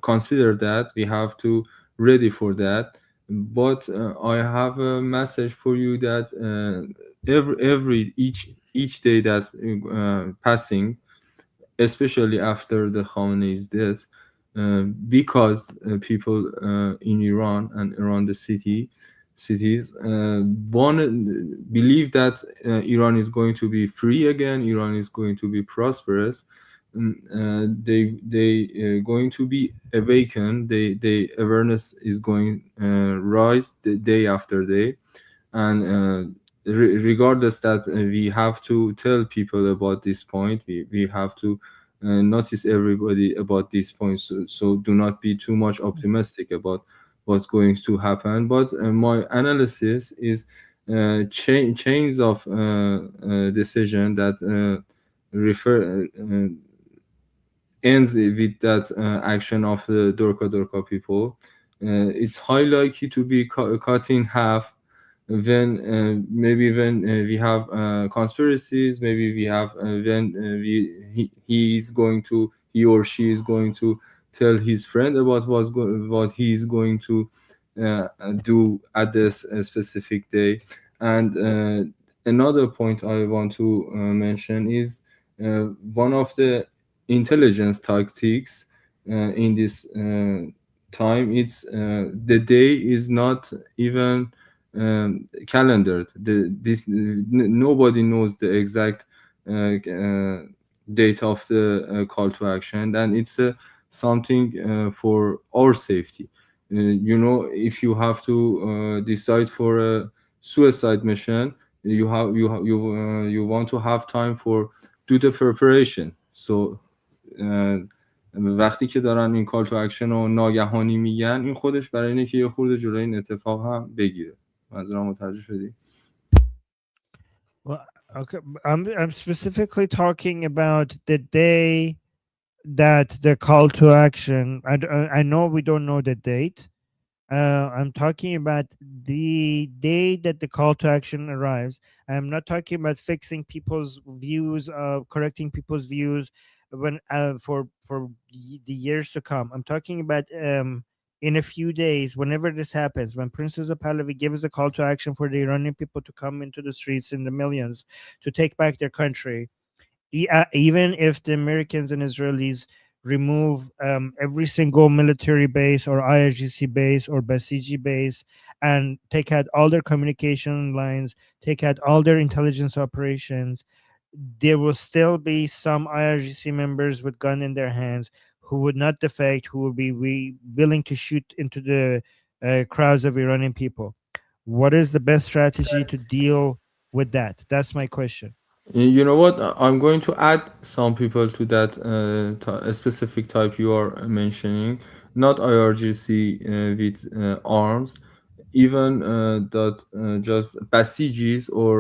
consider that, we have to ready for that. But I have a message for you that each day that passing, especially after the Khamenei's death, because people in Iran and around the cities believe that Iran is going to be free again, Iran is going to be prosperous. They going to be awakened. The awareness is going rise the day after day, and regardless that we have to tell people about this point, we have to notice everybody about these points. So do not be too much optimistic about what's going to happen. But my analysis is chains of decision that refer ends with that action of the Dorka people. It's high likely to be cut in half when maybe when we have conspiracies, maybe we have when he or she is going to tell his friend about what he is going to do at this specific day. And another point I want to mention is one of the intelligence tactics in this time. It's the day is not even calendared. Nobody knows the exact date of the call to action, and it's something for our safety. If you have to decide for a suicide mission, you want to have time for do the preparation. So وقتی که دارن این کال تو اکشن رو ناگهانی میگن، این خودش برای اینه که یه خورده جلوی این اتفاق هم بگیره. منظورم متوجه شدی؟ Well, okay, I'm specifically talking about the day that the call to action. I know we don't know the date. I'm talking about the day that the call to action arrives. I'm not talking about fixing people's views, correcting people's views when for the years to come. I'm talking about in a few days, whenever this happens, when Princess of Pahlavi gives a call to action for the Iranian people to come into the streets in the millions to take back their country, even if the Americans and Israelis remove every single military base or IRGC base or Basiji base and take out all their communication lines, take out all their intelligence operations, there will still be some IRGC members with gun in their hands who would not defect, who will be willing to shoot into the crowds of Iranian people. What is the best strategy to deal with that? That's my question. You know what? I'm going to add some people to that specific type you are mentioning. Not IRGC with arms, even that just Basijis or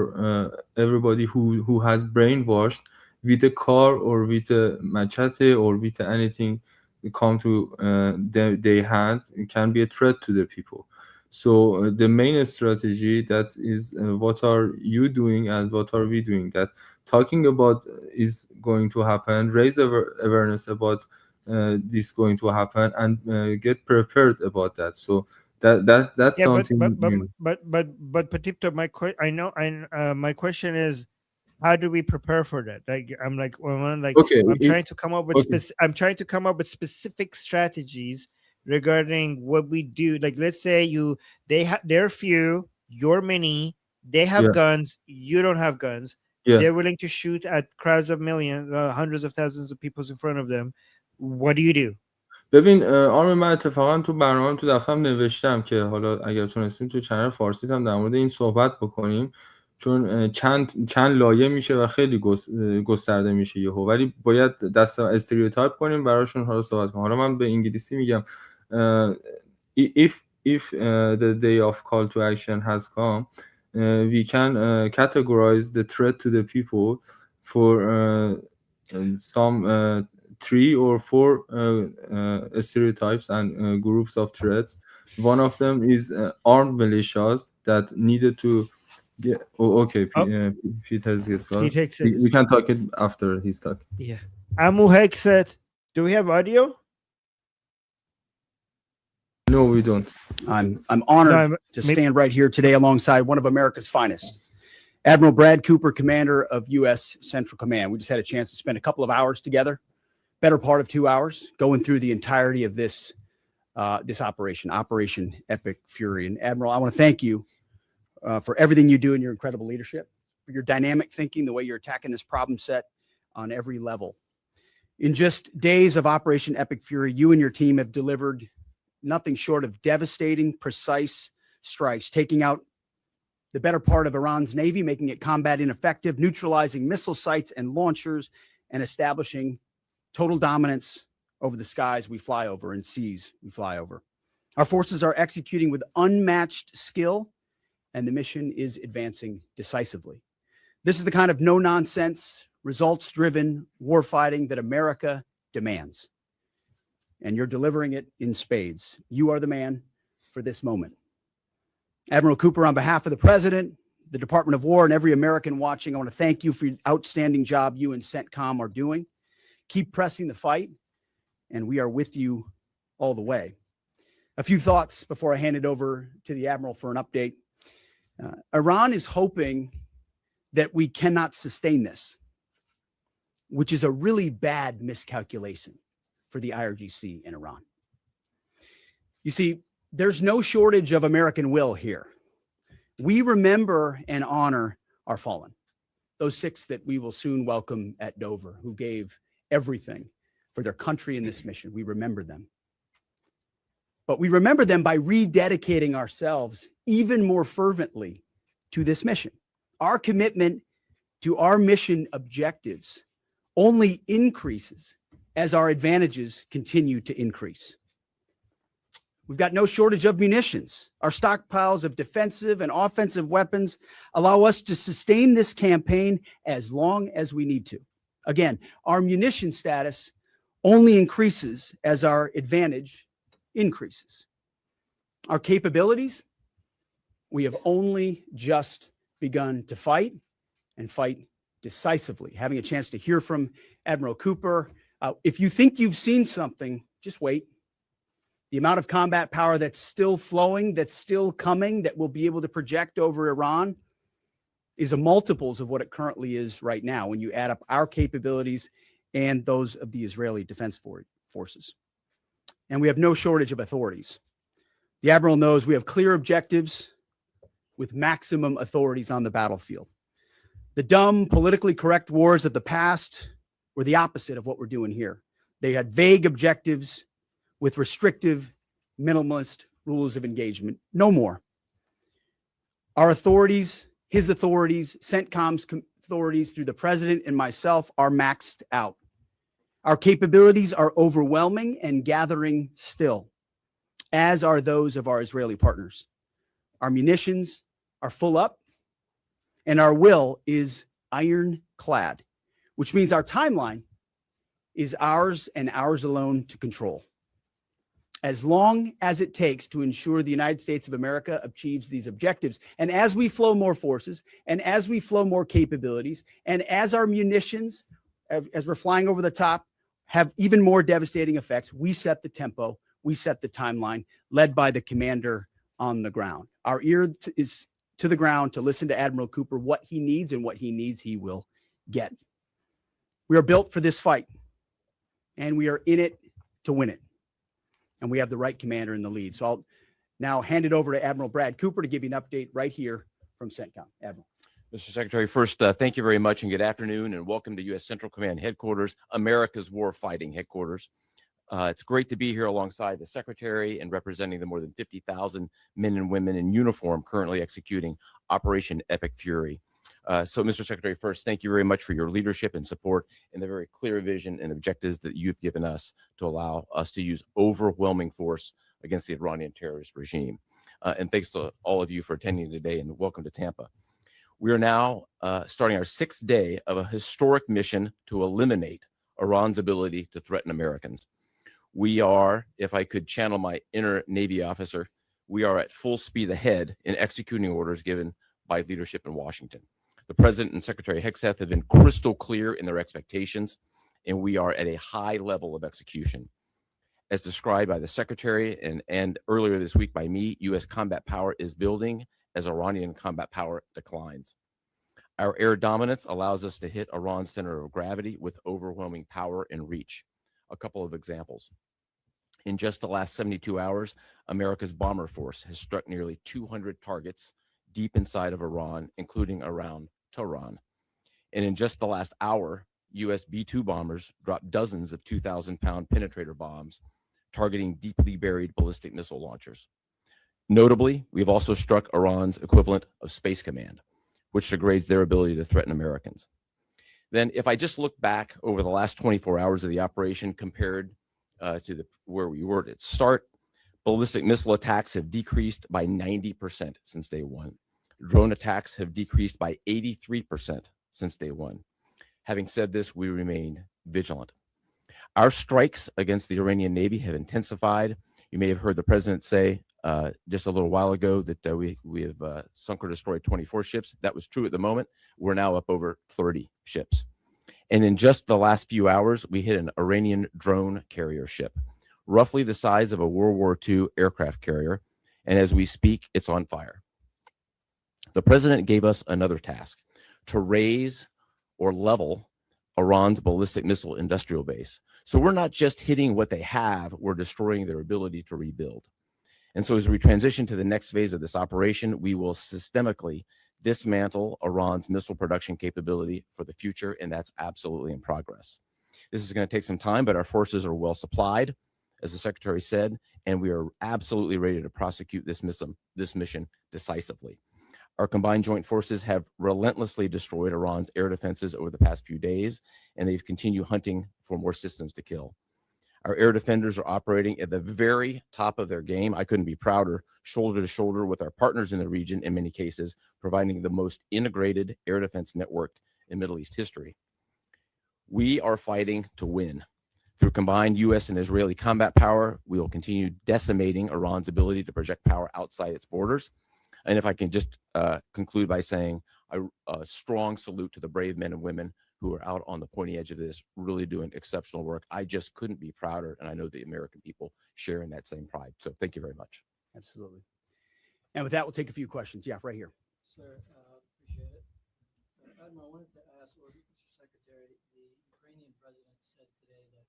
everybody who has brainwashed with a car or with a machete or with anything come to their hand, it can be a threat to the people. So the main strategy that is what are you doing and what are we doing, that talking about is going to happen, raise awareness about this going to happen, and get prepared about that. So that's something. But Patipto, my question is, how do we prepare for that? I'm trying to come up with specific strategies regarding what we do. Like, let's say they're few, you're many, they have guns, you don't have guns. They're willing to shoot at crowds of millions, hundreds of thousands of people in front of them. What do you do? ببین آرم، من اتفاقا تو برنامه تو دفترم نوشتم که حالا اگر تونستیم تو چنل فارسی هم در مورد این صحبت بکنیم، چون چند لایه میشه و خیلی گسترده میشه یهو، ولی باید دست استریوتایپ کنیم براشون حالا صحبت کنیم. حالا من به انگلیسی میگم if the day of call to action has come, we can categorize the threat to the people for some 3 or 4 stereotypes and groups of threats. One of them is armed militias that needed to get. Pete has it. We can talk it after he's talking. Yeah. Amu Hexet, do we have audio? No, we don't. I'm honored to stand right here today alongside one of America's finest, Admiral Brad Cooper, commander of U.S. Central Command. We just had a chance to spend a couple of hours together, better part of 2 hours, going through the entirety of this Operation Epic Fury. And Admiral, I want to thank you for everything you do and your incredible leadership, for your dynamic thinking, the way you're attacking this problem set on every level. In just days of Operation Epic Fury, you and your team have delivered nothing short of devastating, precise strikes, taking out the better part of Iran's Navy, making it combat ineffective, neutralizing missile sites and launchers, and establishing total dominance over the skies we fly over and seas we fly over. Our forces are executing with unmatched skill, and the mission is advancing decisively. This is the kind of no-nonsense, results-driven warfighting that America demands. And you're delivering it in spades. You are the man for this moment. Admiral Cooper, on behalf of the President, the Department of War, and every American watching, I want to thank you for the outstanding job you and CENTCOM are doing. Keep pressing the fight, and we are with you all the way. A few thoughts before I hand it over to the Admiral for an update. Iran is hoping that we cannot sustain this, which is a really bad miscalculation for the IRGC in Iran. You see, there's no shortage of American will here. We remember and honor our fallen, those 6 that we will soon welcome at Dover, who gave everything for their country in this mission. We remember them. But we remember them by rededicating ourselves even more fervently to this mission. Our commitment to our mission objectives only increases as our advantages continue to increase. We've got no shortage of munitions. Our stockpiles of defensive and offensive weapons allow us to sustain this campaign as long as we need to. Again, our munition status only increases as our advantage increases. Our capabilities, we have only just begun to fight and fight decisively. Having a chance to hear from Admiral Cooper. If you think you've seen something, just wait. The amount of combat power that's still flowing, that's still coming, that we'll be able to project over Iran is a multiples of what it currently is right now when you add up our capabilities and those of the Israeli Defense Forces. And we have no shortage of authorities. The Admiral knows we have clear objectives with maximum authorities on the battlefield. The dumb, politically correct wars of the past were the opposite of what we're doing here. They had vague objectives with restrictive, minimalist rules of engagement. No more. Our authorities, his authorities, CENTCOM's authorities through the President and myself are maxed out. Our capabilities are overwhelming and gathering still, as are those of our Israeli partners. Our munitions are full up, and our will is ironclad, which means our timeline is ours and ours alone to control. As long as it takes to ensure the United States of America achieves these objectives. And as we flow more forces, and as we flow more capabilities, and as our munitions, as we're flying over the top, have even more devastating effects, we set the tempo, we set the timeline, led by the commander on the ground. Our ear is to the ground to listen to Admiral Cooper, what he needs, and what he needs, he will get. We are built for this fight, and we are in it to win it. And we have the right commander in the lead. So I'll now hand it over to Admiral Brad Cooper to give you an update right here from CENTCOM. Admiral. Mr. Secretary, first, thank you very much and good afternoon and welcome to U.S. Central Command Headquarters, America's Warfighting Headquarters. It's great to be here alongside the Secretary and representing the more than 50,000 men and women in uniform currently executing Operation Epic Fury. So, Mr. Secretary, first, thank you very much for your leadership and support and the very clear vision and objectives that you've given us to allow us to use overwhelming force against the Iranian terrorist regime. And thanks to all of you for attending today and welcome to Tampa. We are now starting our 6th day of a historic mission to eliminate Iran's ability to threaten Americans. We are, if I could channel my inner Navy officer, we are at full speed ahead in executing orders given by leadership in Washington. The President and Secretary Hegseth have been crystal clear in their expectations, and we are at a high level of execution. As described by the Secretary and earlier this week by me, U.S. combat power is building as Iranian combat power declines. Our air dominance allows us to hit Iran's center of gravity with overwhelming power and reach. A couple of examples. In just the last 72 hours, America's bomber force has struck nearly 200 targets deep inside of Iran, including around Tehran. And in just the last hour, U.S. B-2 bombers dropped dozens of 2,000-pound penetrator bombs targeting deeply buried ballistic missile launchers. Notably, we've also struck Iran's equivalent of Space Command, which degrades their ability to threaten Americans. Then if I just look back over the last 24 hours of the operation compared to where we were at start, ballistic missile attacks have decreased by 90% since day one. Drone attacks have decreased by 83% since day one. Having said this, we remain vigilant. Our strikes against the Iranian Navy have intensified. You may have heard the president say just a little while ago that we have sunk or destroyed 24 ships. That was true at the moment. We're now up over 30 ships. And in just the last few hours, we hit an Iranian drone carrier ship, roughly the size of a World War II aircraft carrier. And as we speak, it's on fire. The president gave us another task: to raise or level Iran's ballistic missile industrial base. So we're not just hitting what they have, we're destroying their ability to rebuild. And so as we transition to the next phase of this operation, we will systemically dismantle Iran's missile production capability for the future, and that's absolutely in progress. This is going to take some time, but our forces are well supplied, as the secretary said, and we are absolutely ready to prosecute this mission decisively. Our combined joint forces have relentlessly destroyed Iran's air defenses over the past few days, and they've continued hunting for more systems to kill. Our air defenders are operating at the very top of their game. I couldn't be prouder, shoulder to shoulder with our partners in the region, in many cases, providing the most integrated air defense network in Middle East history. We are fighting to win. Through combined U.S. and Israeli combat power, we will continue decimating Iran's ability to project power outside its borders. And if I can just conclude by saying a strong salute to the brave men and women who are out on the pointy edge of this, really doing exceptional work. I just couldn't be prouder, and I know the American people share in that same pride. So thank you very much. Absolutely. And with that, we'll take a few questions. Yeah, right here. Sir, appreciate it. Admiral, I wanted to ask, or Mr. Secretary, the Ukrainian president said today that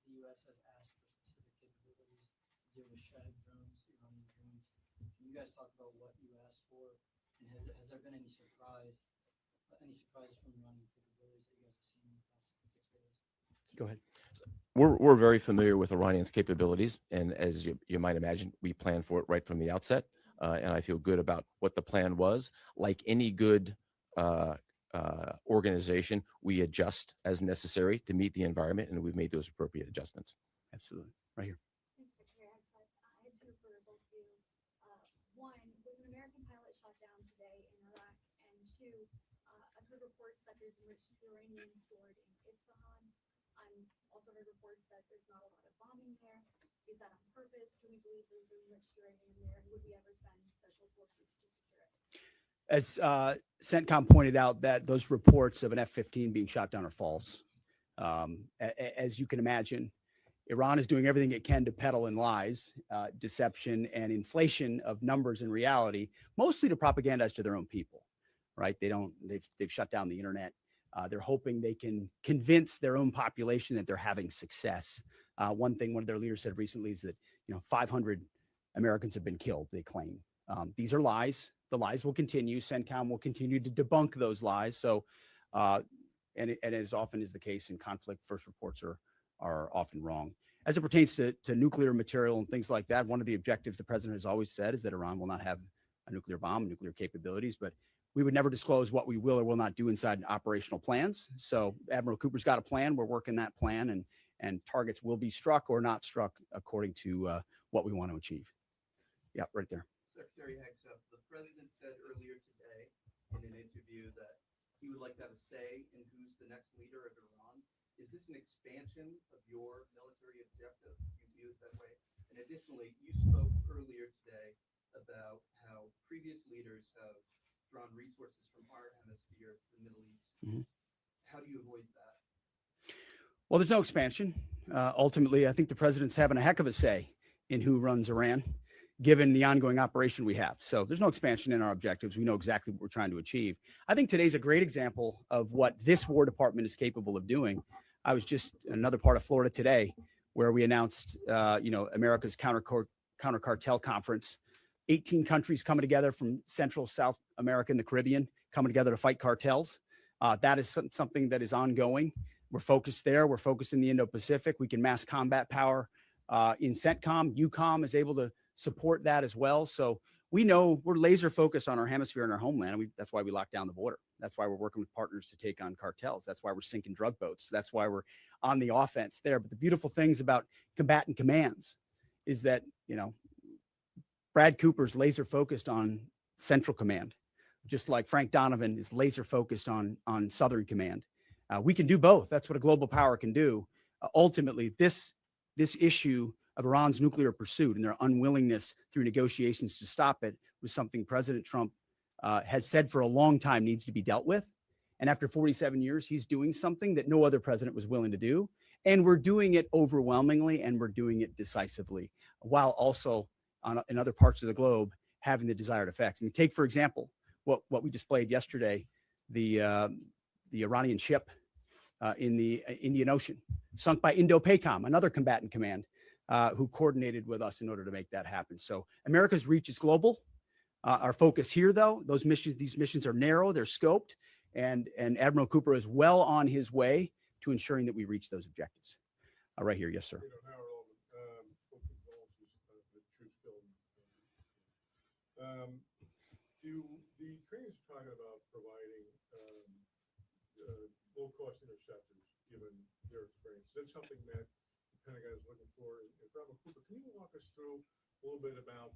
the U.S. has asked for specific capabilities to deal with Shahid drones, Iranian drones. Can you guys talk about what you asked for, and has there been any surprises from Iranian capabilities that you guys have seen in the past 6 days? Go ahead. We're very familiar with Iranian's capabilities, and as you might imagine, we planned for it right from the outset, and I feel good about what the plan was. Like any good organization, we adjust as necessary to meet the environment, and we've made those appropriate adjustments. Absolutely. Right here. One, was an American pilot shot down today in Iraq? And two, I've heard reports that there's enriched uranium stored in Isfahan. I'm also heard reports that there's not a lot of bombing there. Is that on purpose? Do we believe there's enriched uranium there? Would we ever send special forces to secure it? As CENTCOM pointed out, that those reports of an F-15 being shot down are false. As you can imagine, Iran is doing everything it can to peddle in lies, deception, and inflation of numbers in reality, mostly to propagandize to their own people, right? They've shut down the internet. They're hoping they can convince their own population that they're having success. One thing one of their leaders said recently is that 500 Americans have been killed, they claim. These are lies. The lies will continue. CENTCOM will continue to debunk those lies. So, and as often is the case in conflict, first reports are often wrong. As it pertains to nuclear material and things like that, one of the objectives the president has always said is that Iran will not have a nuclear bomb, nuclear capabilities, but we would never disclose what we will or will not do inside operational plans. So Admiral Cooper's got a plan. We're working that plan, and targets will be struck or not struck according to what we want to achieve. Yeah, right there. Secretary Hegseth, the president said earlier today in an interview that he would like to have a say in who's the next leader of Iran. Is this an expansion of your military objective? Do you view it that way? And additionally, you spoke earlier today about how previous leaders have drawn resources from our hemisphere to the Middle East. Mm-hmm. How do you avoid that? Well, there's no expansion. Ultimately, I think the president's having a heck of a say in who runs Iran, given the ongoing operation we have. So there's no expansion in our objectives. We know exactly what we're trying to achieve. I think today's a great example of what this War Department is capable of doing. I was just in another part of Florida today where we announced, America's counter cartel conference. 18 countries coming together from Central, South America, and the Caribbean, coming together to fight cartels. That is something that is ongoing. We're focused there. We're focused in the Indo-Pacific. We can mass combat power in CENTCOM. UCOM is able to support that as well. So we know we're laser focused on our hemisphere and our homeland. And that's why we locked down the border. That's why we're working with partners to take on cartels. That's why we're sinking drug boats. That's why we're on the offense there. But the beautiful things about combatant commands is that, Brad Cooper's laser focused on Central Command, just like Frank Donovan is laser focused on Southern Command. We can do both. That's what a global power can do. Ultimately, this issue of Iran's nuclear pursuit and their unwillingness through negotiations to stop it was something President Trump has said for a long time needs to be dealt with. And after 47 years, he's doing something that no other president was willing to do. And we're doing it overwhelmingly, and we're doing it decisively, while also in other parts of the globe having the desired effects. I mean, take, for example, what we displayed yesterday, the Iranian ship in the Indian Ocean, sunk by Indo-PACOM, another combatant command, who coordinated with us in order to make that happen. So America's reach is global. Our focus here, though, these missions are narrow, they're scoped, and Admiral Cooper is well on his way to ensuring that we reach those objectives. Right here, yes, sir. Do the Ukrainians talking about providing low-cost interceptors, given their experience? Is that something that the Pentagon is looking for? And Admiral Cooper, can you walk us through a little bit about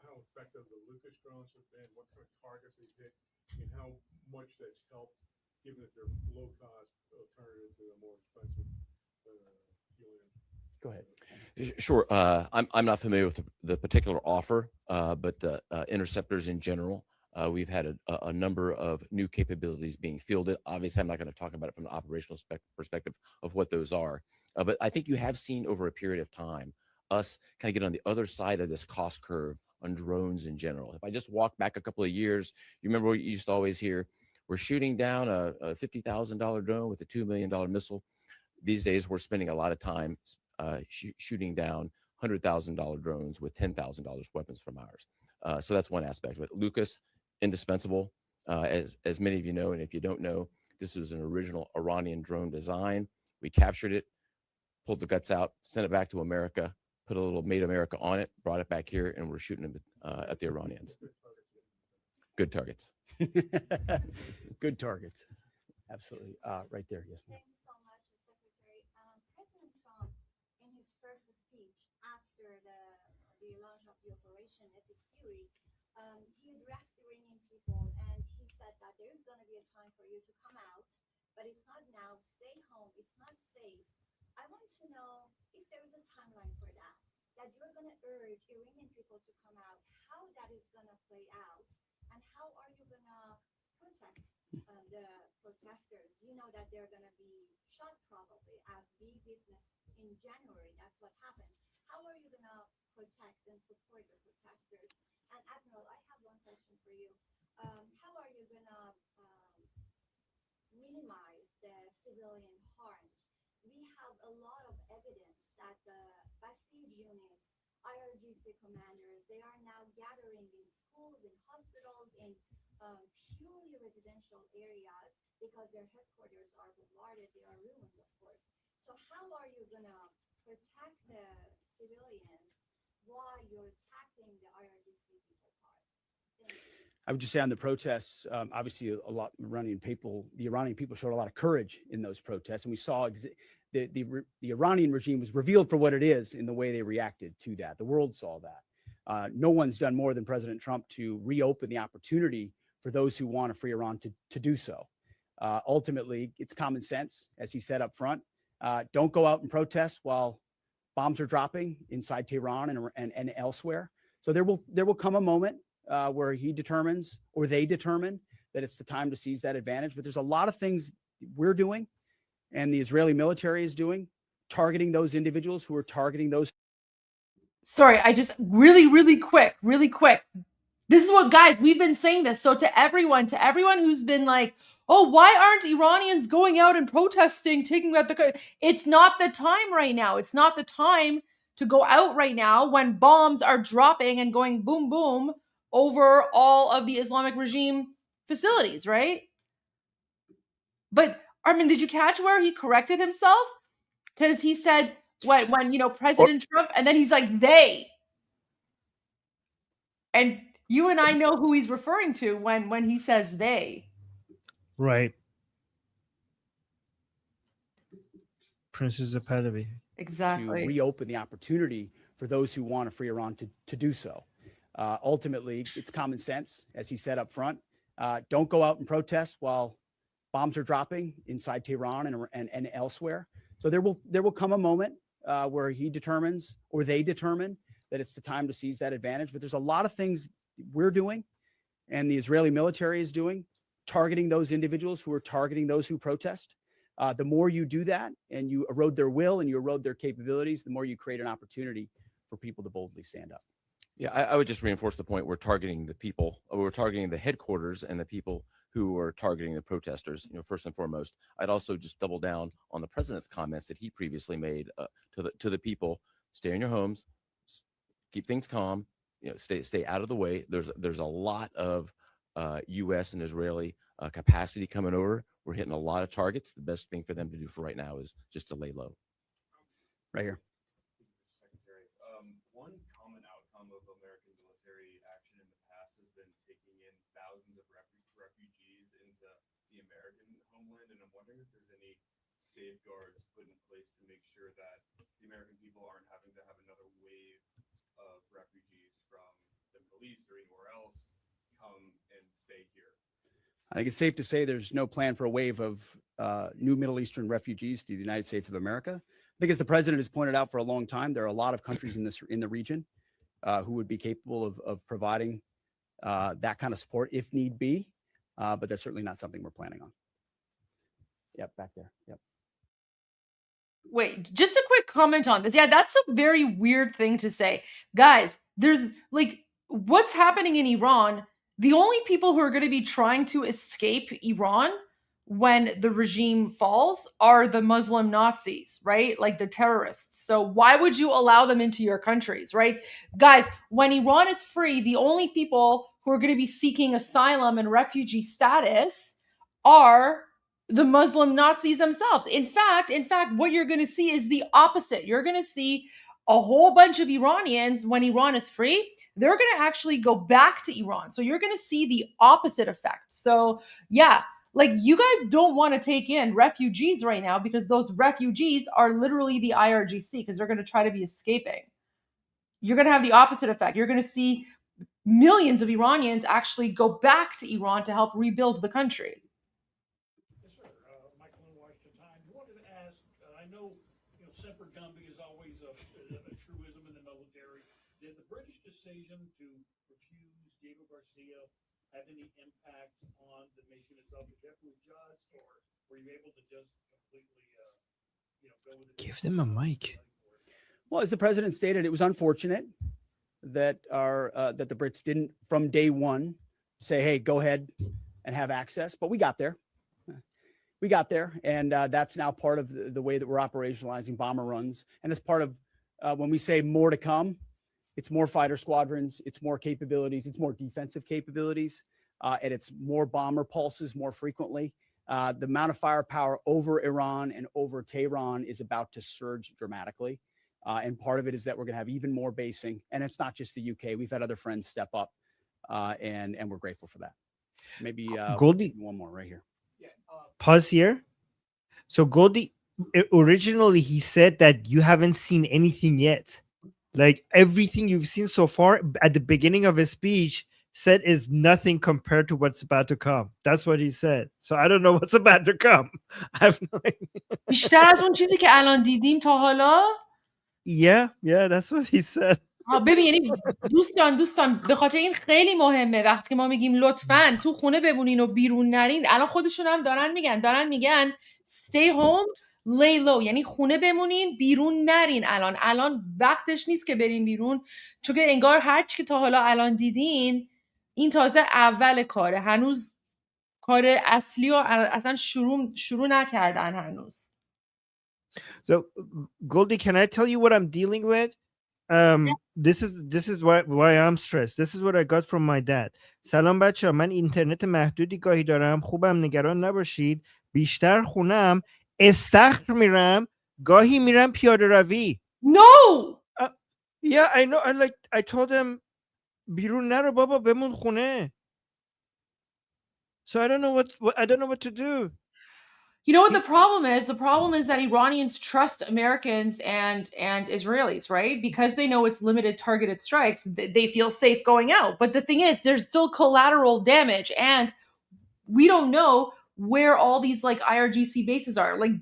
how effective the Lucas drones have been, what kind of targets they've hit, and how much that's helped, given that they're low-cost alternative to a more expensive helium? Go ahead. Sure. I'm not familiar with the particular offer, but interceptors in general, we've had a number of new capabilities being fielded. Obviously, I'm not going to talk about it from an operational perspective of what those are. But I think you have seen over a period of time us kind of get on the other side of this cost curve on drones in general. If I just walk back a couple of years, you remember what you used to always hear, we're shooting down a $50,000 drone with a $2 million missile. These days, we're spending a lot of time shooting down $100,000 drones with $10,000 weapons from ours. So that's one aspect. But Lucas, indispensable, as many of you know, and if you don't know, this was an original Iranian drone design. We captured it, pulled the guts out, sent it back to America, put a little "Made America" on it, brought it back here, and we're shooting them at the Iranians. Good targets. Good targets. Absolutely. Right there. Yes, ma'am. The launch of the operation Epic Fury, he addressed Iranian people and he said that there is going to be a time for you to come out, but it's not now. Stay home. It's not safe. I want to know if there is a timeline for that you're going to urge Iranian people to come out, how that is going to play out, and how are you going to protect the protesters? You know that they're going to be shot probably, as we witnessed in January. That's what happened. How are you going to protect and support the protesters? And Admiral, I have one question for you. How are you going to minimize the civilian harms? We have a lot of evidence that the Basij units, IRGC commanders, they are now gathering in schools, in hospitals, in purely residential areas because their headquarters are bombarded. They are ruined, of course. So how are you going to protect the civilians while you're attacking the IRGC people part? Thank you. I would just say on the protests, obviously the Iranian people showed a lot of courage in those protests, and we saw the Iranian regime was revealed for what it is in the way they reacted to that. The world saw that. No one's done more than President Trump to reopen the opportunity for those who want a free Iran to do so. Ultimately, it's common sense, as he said up front. Don't go out and protest while bombs are dropping inside Tehran and elsewhere. So there will come a moment where he determines, or they determine, that it's the time to seize that advantage. But there's a lot of things we're doing and the Israeli military is doing, targeting those individuals who are targeting those. Sorry, I just really quick. This is what, guys, we've been saying this. So to everyone who's been like, oh, why aren't Iranians going out and protesting, taking out it's not the time right now. It's not the time to go out right now when bombs are dropping and going boom, boom over all of the Islamic regime facilities, right? But Armin, did you catch where he corrected himself? Because he said when President Trump, and then he's like, they. And you and I know who he's referring to when he says they. Right. Princess of Pahlavi. Exactly. To reopen the opportunity for those who want a free Iran to do so. Ultimately, it's common sense, as he said up front. Don't go out and protest while bombs are dropping inside Tehran and elsewhere. So there will come a moment where he determines, or they determine, that it's the time to seize that advantage. But there's a lot of things we're doing and the Israeli military is doing, targeting those individuals who are targeting those who protest. The more you do that and you erode their will and you erode their capabilities, the more you create an opportunity for people to boldly stand up. Yeah, I would just reinforce the point. We're targeting the people. We're targeting the headquarters and the people who are targeting the protesters. First and foremost, I'd also just double down on the president's comments that he previously made to the people: stay in your homes, keep things calm, stay out of the way. There's a lot of U.S. and Israeli capacity coming over. We're hitting a lot of targets. The best thing for them to do for right now is just to lay low. Right here. Secretary, one common outcome of American military action in the past has been taking in thousands of refugees into the American homeland, and I'm wondering if there's any safeguards put in place to make sure that the American people aren't having to have another wave of refugees from the Middle East or anywhere else come and stay here. I think it's safe to say there's no plan for a wave of new Middle Eastern refugees to the United States of America. I think, as the president has pointed out for a long time, there are a lot of countries in the region who would be capable of providing that kind of support if need be, but that's certainly not something we're planning on. Yep, back there. Yep. Wait, just a quick comment on this. Yeah, that's a very weird thing to say. Guys, there's what's happening in Iran. The only people who are going to be trying to escape Iran when the regime falls are the Muslim Nazis, right? Like the terrorists. So why would you allow them into your countries, right? Guys, when Iran is free, the only people who are going to be seeking asylum and refugee status are the Muslim Nazis themselves. In fact, what you're going to see is the opposite. You're going to see a whole bunch of Iranians, when Iran is free, they're going to actually go back to Iran. So you're going to see the opposite effect. So yeah, you guys don't want to take in refugees right now because those refugees are literally the IRGC because they're going to try to be escaping. You're going to have the opposite effect. You're going to see millions of Iranians actually go back to Iran to help rebuild the country. Separate Gumby is always a truism in the military. Did the British decision to refuse Diego Garcia have any impact on the mission itself? Did you have to adjust, or were you able to just completely, go with it? Give them a mic. Well, as the president stated, it was unfortunate that that the Brits didn't, from day one, say, "Hey, go ahead and have access," but we got there. And that's now part of the way that we're operationalizing bomber runs. And as part of when we say more to come, it's more fighter squadrons, it's more capabilities, it's more defensive capabilities, and it's more bomber pulses more frequently. The amount of firepower over Iran and over Tehran is about to surge dramatically. And part of it is that we're going to have even more basing. And it's not just the UK. We've had other friends step up, and we're grateful for that. Maybe Goldie, one more right here. Pause here. So Goldie, originally he said that you haven't seen anything yet. Like everything you've seen so far at the beginning of his speech said is nothing compared to what's about to come. That's what he said. So I don't know what's about to come. I have no idea. بیشتر از اون چیزی که الان دیدیم تا حالا. Yeah, that's what he said. ببین یعنی دوستان به خاطر این خیلی مهمه وقتی که ما میگیم لطفاً تو خونه بمونین و بیرون نرین. الان خودشون هم دارن میگن stay home lay low، یعنی خونه بمونین بیرون نرین. الان وقتش نیست که برین بیرون، چون که انگار هر چی که تا حالا الان دیدین این تازه اول کاره، هنوز کار اصلی رو اصلا شروع نکردن هنوز. So Goldie, can I tell you what I'm dealing with? This is why I'm stressed. This is what I got from my dad. سلام بچه‌ها، من اینترنت محدودی گاهی دارم، خوبم نگران نباشید. بیشتر خونم، استخر میرم، گاهی میرم پیاده روی. No. Yeah, I know. I told him بیرون نرو بابا، بمون خونه. So I don't know what I don't know what to do. You know what the problem is? The problem is that Iranians trust Americans and Israelis, right? Because they know it's limited targeted strikes, they feel safe going out. But the thing is, there's still collateral damage, and we don't know where all these like IRGC bases are. Like,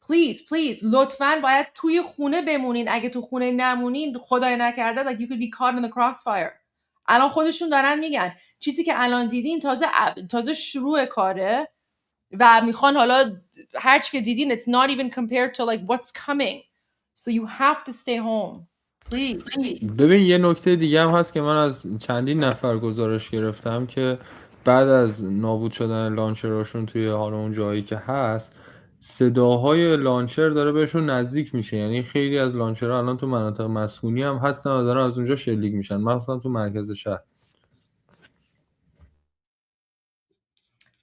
please لطفاً باید توی خونه بمونین. اگه تو خونه نمونین خدای نکرده like you could be caught in the crossfire. الان خودشون دارن میگن چیزی که الان دیدین تازه شروع کاره و میخوان حالا هر چی که دیدین it's not even compared to like what's coming. So you have to stay home. Please. ببین یه نکته دیگه هم هست که من از چندین نفر گزارش گرفتم که بعد از نابود شدن لانچراشون توی حالا اون جایی که هست صداهای لانچر داره بهشون نزدیک میشه. یعنی خیلی از لانچرها الان تو مناطق مسکونی هم هستن و دارن از اونجا شلیک میشن، مثلا تو مرکز شهر.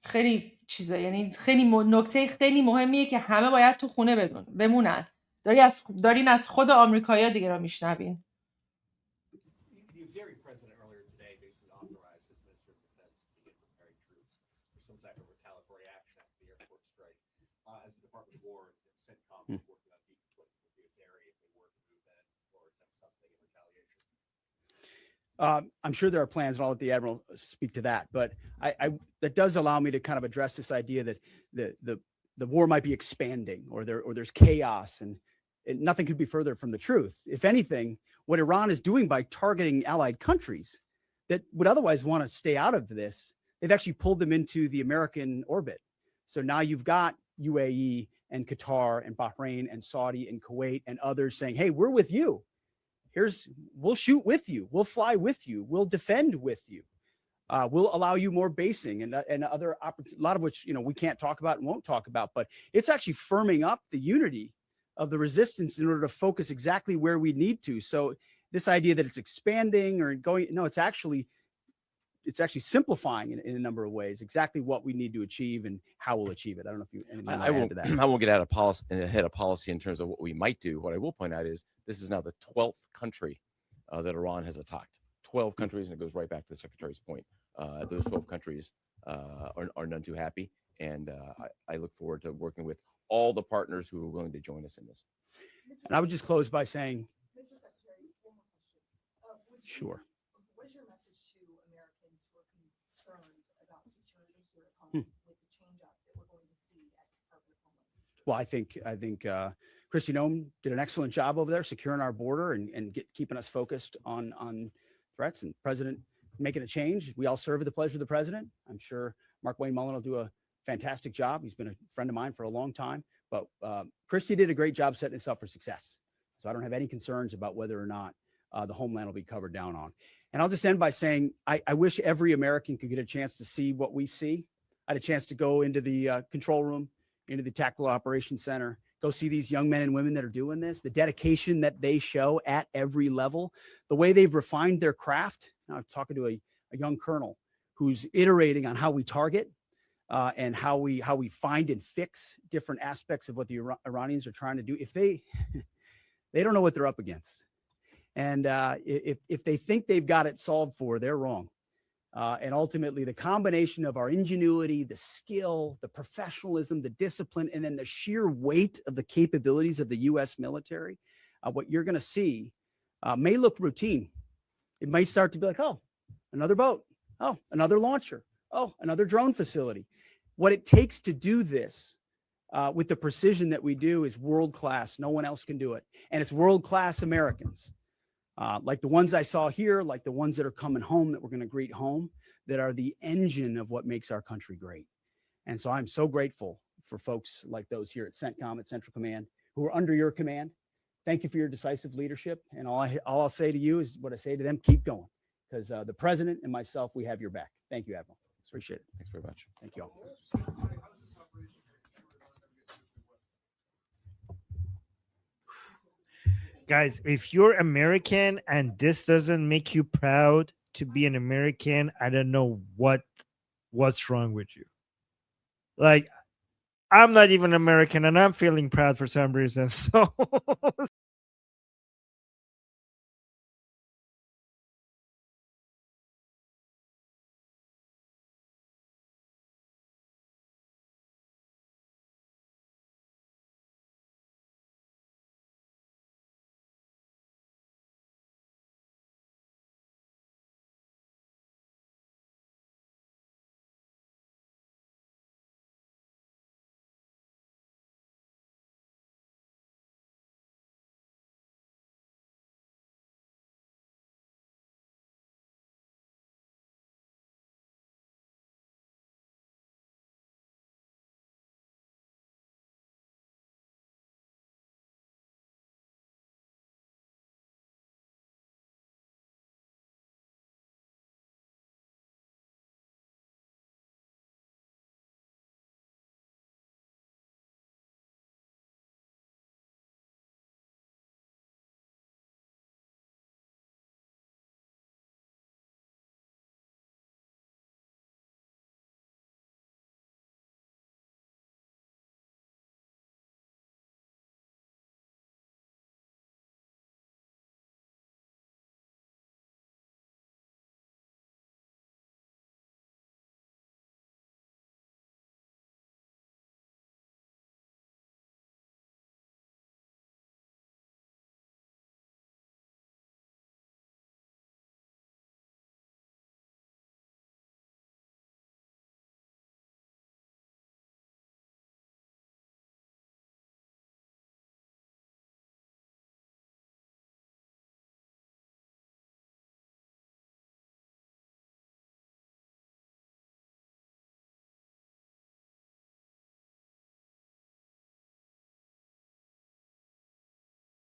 خیلی چیزه، یعنی خیلی نکته خیلی مهمیه که همه باید تو خونه بمونن. دارین از خود آمریکایی‌ها دیگه رو میشنوین. The Azeri president earlier today basically authorized his minister of defense to begin preparing troops for some type of retaliatory action after the airport strike. As the Department of War and CENTCOM is working on deconflicting with the Azeri if they were to move in or attempt something in retaliation. I'm sure there are plans, and I'll let the Admiral speak to that. But that does allow me to kind of address this idea that the war might be expanding, or there's chaos, and nothing could be further from the truth. If anything, what Iran is doing by targeting allied countries that would otherwise want to stay out of this, they've actually pulled them into the American orbit. So now you've got UAE and Qatar and Bahrain and Saudi and Kuwait and others saying, hey, we're with you. We'll shoot with you. We'll fly with you. We'll defend with you. We'll allow you more basing and other a lot of which we can't talk about and won't talk about. But it's actually firming up the unity of the resistance in order to focus exactly where we need to. So this idea that it's expanding or going, no, it's actually simplifying in a number of ways exactly what we need to achieve and how we'll achieve it. I don't know if you anything to add to that. I won't get ahead of policy in terms of what we might do. What I will point out is this is now the 12th country that Iran has attacked. 12 countries, and it goes right back to the Secretary's point. Those 12 countries are none too happy, and I look forward to working with all the partners who are willing to join us in this. And I would just close by saying, Mr. Secretary, one more question. Sure. What is your message to Americans who are concerned about security here at home with the change up that we're going to see at the Department of Homeland Security? Well, I think Kristi Noem did an excellent job over there securing our border and keeping us focused on threats, and President making a change. We all serve at the pleasure of the president. I'm sure Mark Wayne Mullen will do a fantastic job. He's been a friend of mine for a long time, but Kristi did a great job setting us up for success. So I don't have any concerns about whether or not the homeland will be covered down on. And I'll just end by saying, I wish every American could get a chance to see what we see. I had a chance to go into the control room, into the Tactical Operations Center, go see these young men and women that are doing this, the dedication that they show at every level, the way they've refined their craft. Now, I'm talking to a young colonel who's iterating on how we target and how we find and fix different aspects of what the Iranians are trying to do. If they don't know what they're up against. And if they think they've got it solved for, they're wrong. And ultimately, the combination of our ingenuity, the skill, the professionalism, the discipline, and then the sheer weight of the capabilities of the U.S. military, what you're going to see may look routine. It may start to be like, oh, another boat. Oh, another launcher. Oh, another drone facility. What it takes to do this with the precision that we do is world-class. No one else can do it. And it's world-class Americans. Like the ones I saw here, like the ones that are coming home that we're going to greet home, that are the engine of what makes our country great. And so I'm so grateful for folks like those here at CENTCOM, at Central Command, who are under your command. Thank you for your decisive leadership. And all I'll say to you is what I say to them, keep going. Because the president and myself, we have your back. Thank you, Admiral. Appreciate it. Thanks very much. Thank you all. Guys, if you're American and this doesn't make you proud to be an American, I don't know what's wrong with you. Like, I'm not even American and I'm feeling proud for some reason. So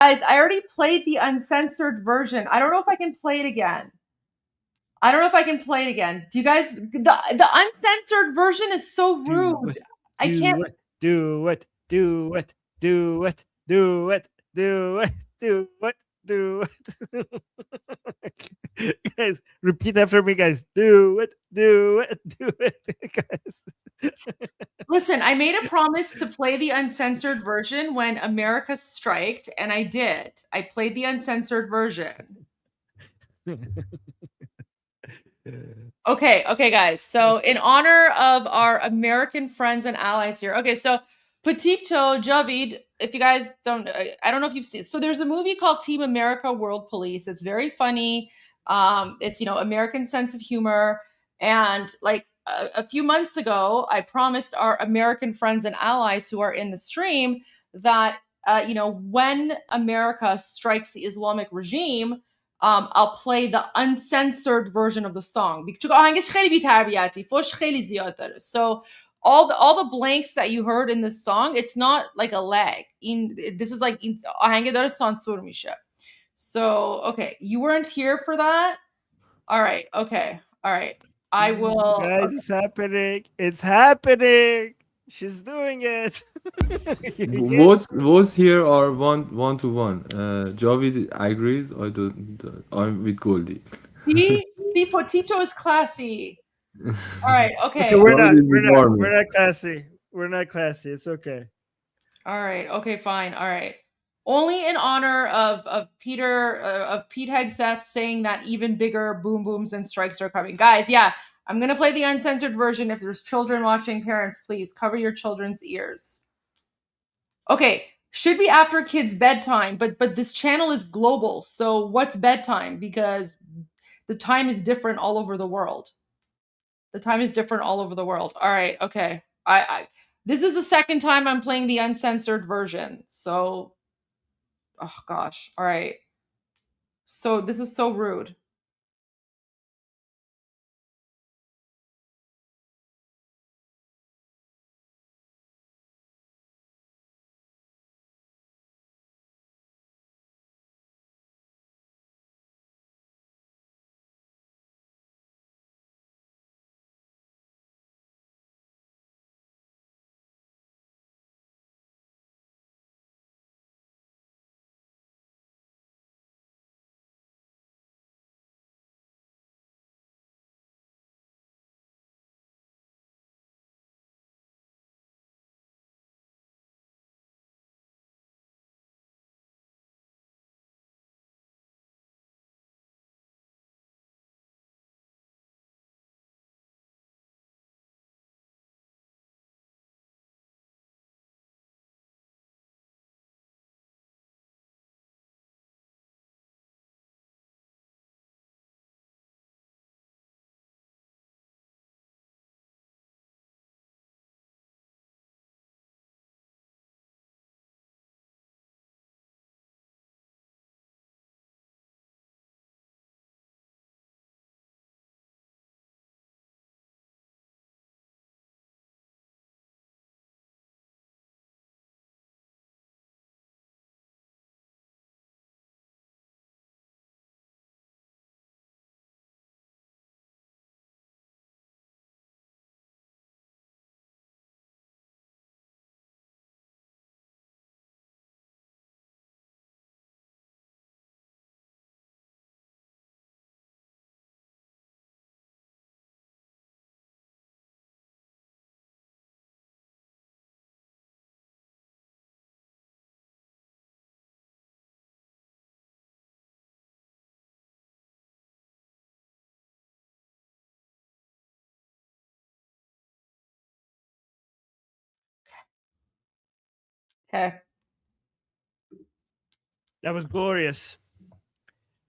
Guys, I already played the uncensored version. I don't know if I can play it again. Do you guys? The uncensored version is so rude. I can't. Do it. Guys, repeat after me, guys. Do it, guys. Listen, I made a promise to play the uncensored version when America striked, and I did. I played the uncensored version. Okay, guys. So in honor of our American friends and allies here. Okay, so Petito, Javid, if you guys don't, I don't know if you've seen it. So there's a movie called Team America World Police. It's very funny. It's, American sense of humor. And like a few months ago, I promised our American friends and allies who are in the stream that, when America strikes the Islamic regime, I'll play the uncensored version of the song. So all the blanks that you heard in this song, it's not like a lag. This is like آهنگ داره سانسور میشه. So, okay, you weren't here for that? All right, okay. All right. I will. Guys, Okay. it's happening. It's happening. She's doing it. Votes here are one to one. Javid agrees. I'm with Goldie. See, Potito is classy. All right, okay. We're not classy. We're not classy. It's okay. All right. Okay, fine. All right. Only in honor of Pete Hegseth saying that even bigger boom booms and strikes are coming. Guys, yeah, I'm going to play the uncensored version. If there's children watching, parents, please cover your children's ears. Okay, should be after kids' bedtime, but this channel is global. So what's bedtime? Because the time is different all over the world. All right, okay. This is the second time I'm playing the uncensored version. So, oh gosh. All right. So this is so rude. Okay. That was glorious.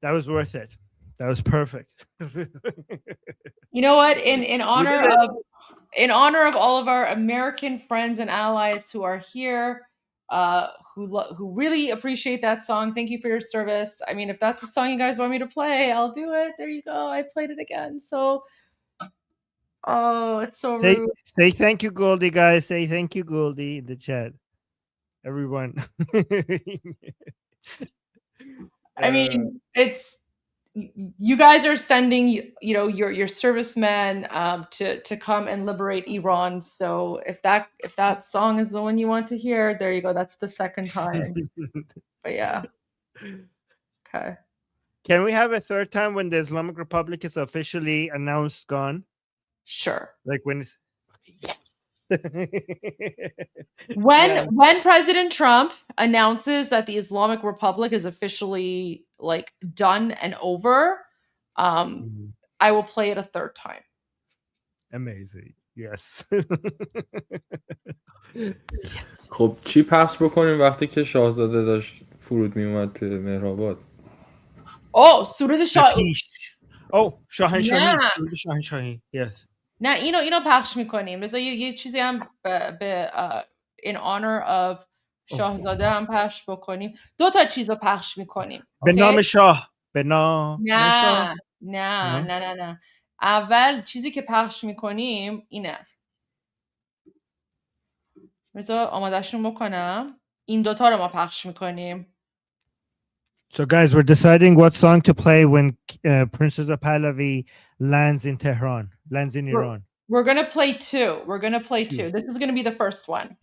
That was worth it. That was perfect. You know what? In honor of all of our American friends and allies who are here, who really appreciate that song. Thank you for your service. I mean, if that's a song you guys want me to play, I'll do it. There you go. I played it again. So, oh, it's so rude. Say thank you, Goldie, guys. Say thank you, Goldie, in the chat. Everyone. I mean, it's you guys are sending your servicemen to come and liberate Iran. So if that song is the one you want to hear, there you go. That's the second time. But yeah. Okay. Can we have a third time when the Islamic Republic is officially announced gone? Sure. Like when it's when President Trump announces that the Islamic Republic is officially like done and over, I will play it a third time. Amazing. Yes. خب چی پخش بکنیم وقتی که شاهزاده داشت فرود می اومد تو مهرآباد؟ سرود شاه شاهنشاهی. سرود شاهنشاهی. Yes. نه اینو پخش میکنیم. بذار یه چیزی هم به in honor of شاهزاده هم پخش بکنیم. 2 تا چیزو پخش میکنیم. به نام شاه. به نام شاه. نه. اول چیزی که پخش میکنیم اینه. بذار آمادهشون بکنم. این 2 تا رو ما پخش میکنیم. So guys, we're deciding what song to play when Princess of Pahlavi lands in Tehran, lands in Iran. We're going to play 2. We're going to play 2. This is going to be the first one.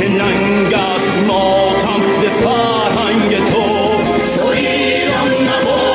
ننگ از ماتم به فرهنگ تو شوریدان نبا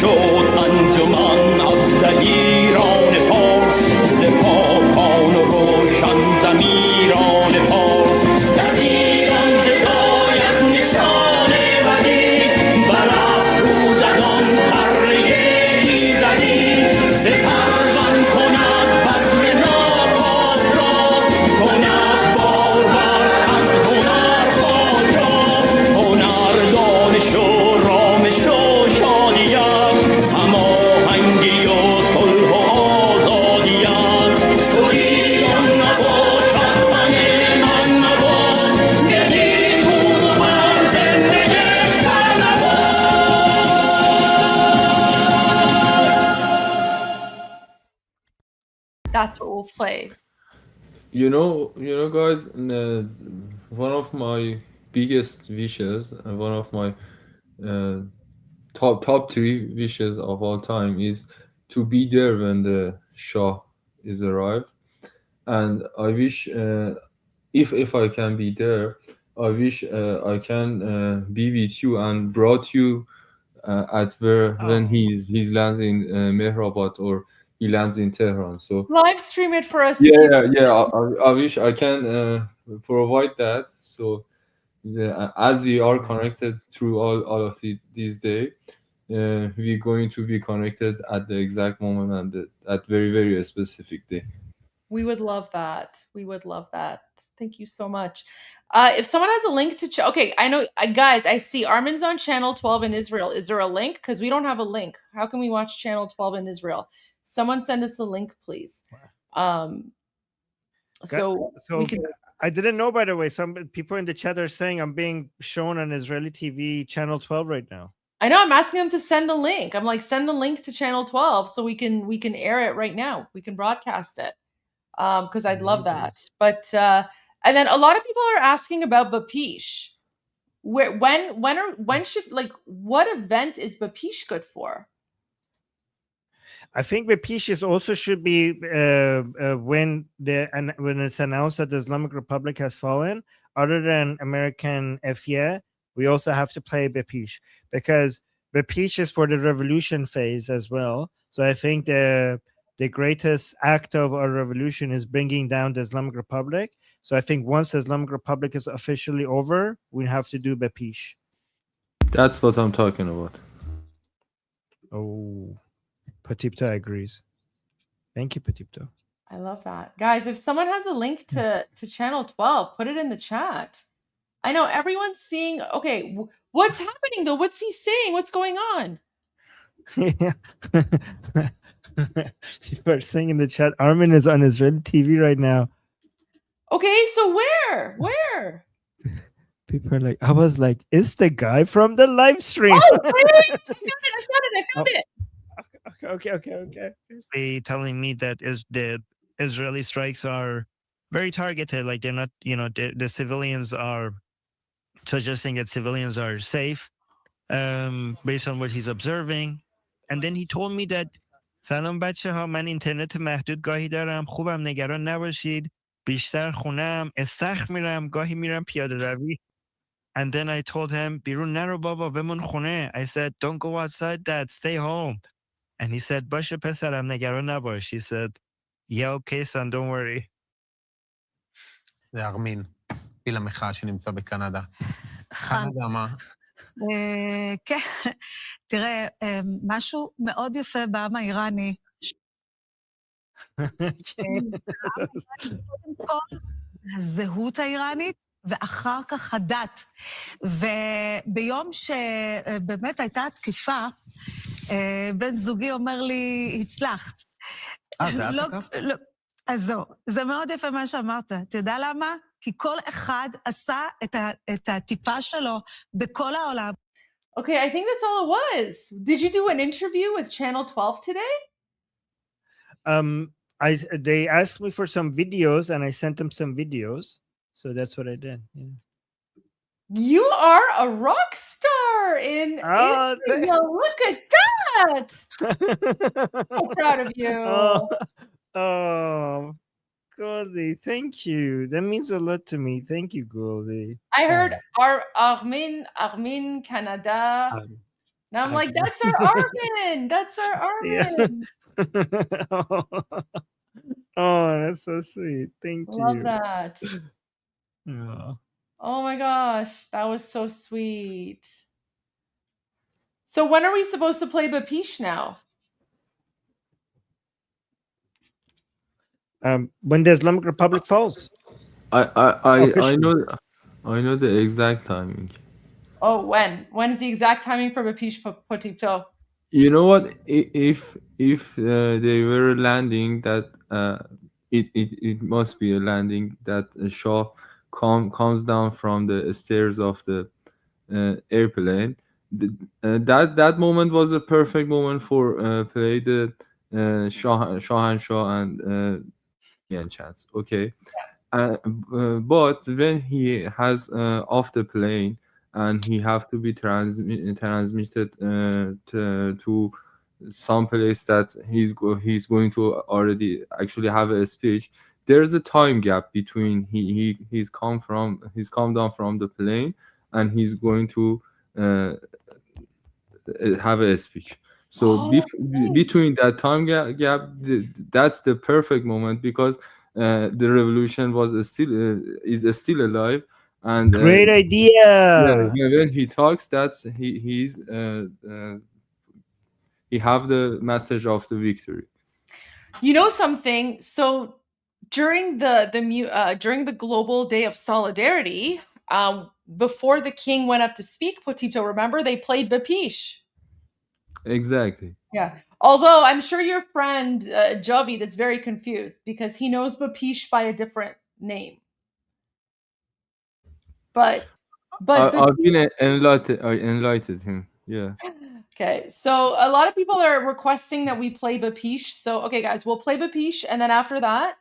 شد انجمن از در ایران پارس ز پاکان و روشن ضمیران پارس در ایران زداید نشان بدی بر افروزدان پره ایزدی سپروان کند بزم ناباد را کند باربر از هنر خود را هنر دانش و رامش و شادی است هماهنگی و صلح و آزادی است چو ایران نباشد تن من مباد یکی کو بر زنده در نباد. That's what we'll play. You know, guys, one of my biggest wishes and one of my top three wishes of all time is to be there when the Shah is arrived, and I wish if I can be there, I wish I can be with you and brought you at when he's lands in Mehrabad or he lands in Tehran. So Live stream it for us. if you- yeah. I wish I can provide that. So as we are connected through all of these days, we're going to be connected at the exact moment and at very, very specific day. We would love that. We would love that. Thank you so much. If someone has a link to, okay, I know, guys, I see Armin's on channel 12 in Israel. Is there a link? Because we don't have a link. How can we watch channel 12 in Israel? Someone send us a link, please. So we can. I didn't know, by the way. Some people in the chat are saying I'm being shown on Israeli TV channel 12 right now. I know. I'm asking them to send the link. I'm like, send the link to channel 12 so we can air it right now. We can broadcast it. Because I'd love that. But and then a lot of people are asking about Bapish. When should, like, what event is Bapish good for? I think Bapish is also should be when it's announced that the Islamic Republic has fallen. Other than American FIA, we also have to play Bapish because Bapish is for the revolution phase as well. So I think the greatest act of our revolution is bringing down the Islamic Republic. So I think once the Islamic Republic is officially over, we have to do Bapish. That's what I'm talking about. Oh, Patipta agrees. Thank you, Patipta. I love that. Guys, if someone has a link to channel 12, put it in the chat. I know everyone's seeing, okay, what's happening though? What's he saying? What's going on? People are saying in the chat, Armin is on Israeli TV right now. Okay, so where? People are like, I was like, it's the guy from the live stream. Oh, wait! I found it. Okay. They telling me that the Israeli strikes are very targeted. Like they're not, the civilians are suggesting that civilians are safe based on what he's observing. And then he told me that سلام بچه ها من اینترنت محدود گاهی دارم خوبم نگران نباشید بیشتر خونم استخر میرم گاهی میرم پیاده روی. And then I told him بیرون نرو بابا بمون خونه. I said don't go outside dad, stay home. And he said باشه پسرم نگران نباش. He said yeah okay son, don't worry. זה ארמין, פיל המחאה שנמצא בקנדה. קנדה מה? כן, תראה, משהו מאוד יפה בעם האיראני. קודם כל, הזהות האיראנית, ואחר כך הדת. וביום שבאמת הייתה התקיפה, בן זוגי אומר לי, הצלחת. זה את תקפת? אז זהו, זה מאוד יפה מה שאמרת. אתה יודע למה? כי כל אחד עשה את הטיפה שלו בכל העולם. Okay, I think that's all it was. Did you do an interview with Channel 12 today? They asked me for some videos and I sent them some videos. So that's what I did. Yeah. You are a rock star in Israel. Look at that. So proud of you. Oh, Goldie, thank you. That means a lot to me. Thank you, Goldie. I heard Armin Canada. Now I'm like, that's our Armin. That's our Armin. Oh, that's so sweet. Thank you. Love that. Yeah. Oh my gosh, that was so sweet. So when are we supposed to play Bapish now? When the Islamic Republic falls. I know the exact timing. Oh, when? When is the exact timing for Bapish Potito? You know what? If they were landing, that it must be a landing that Shah comes down from the stairs of the airplane. That moment was a perfect moment for play the Shahanshah and chants. Okay, but when he has off the plane and he have to be transmitted to some place that he's going to already actually have a speech. There's a time gap between he's come down from the plane and he's going to have a speech. So between that time gap, that's the perfect moment because the revolution was is still alive. And great idea. Yeah, when he talks, that's he have the message of the victory. You know something? So during during the Global Day of Solidarity, before the king went up to speak, Potito, remember they played Bapish. Exactly. Yeah. Although I'm sure your friend Javid is very confused because he knows Bapish by a different name. But I've been enlightened him. Yeah. Okay, so a lot of people are requesting that we play Bapish. So, okay, guys, we'll play Bapish, and then after that,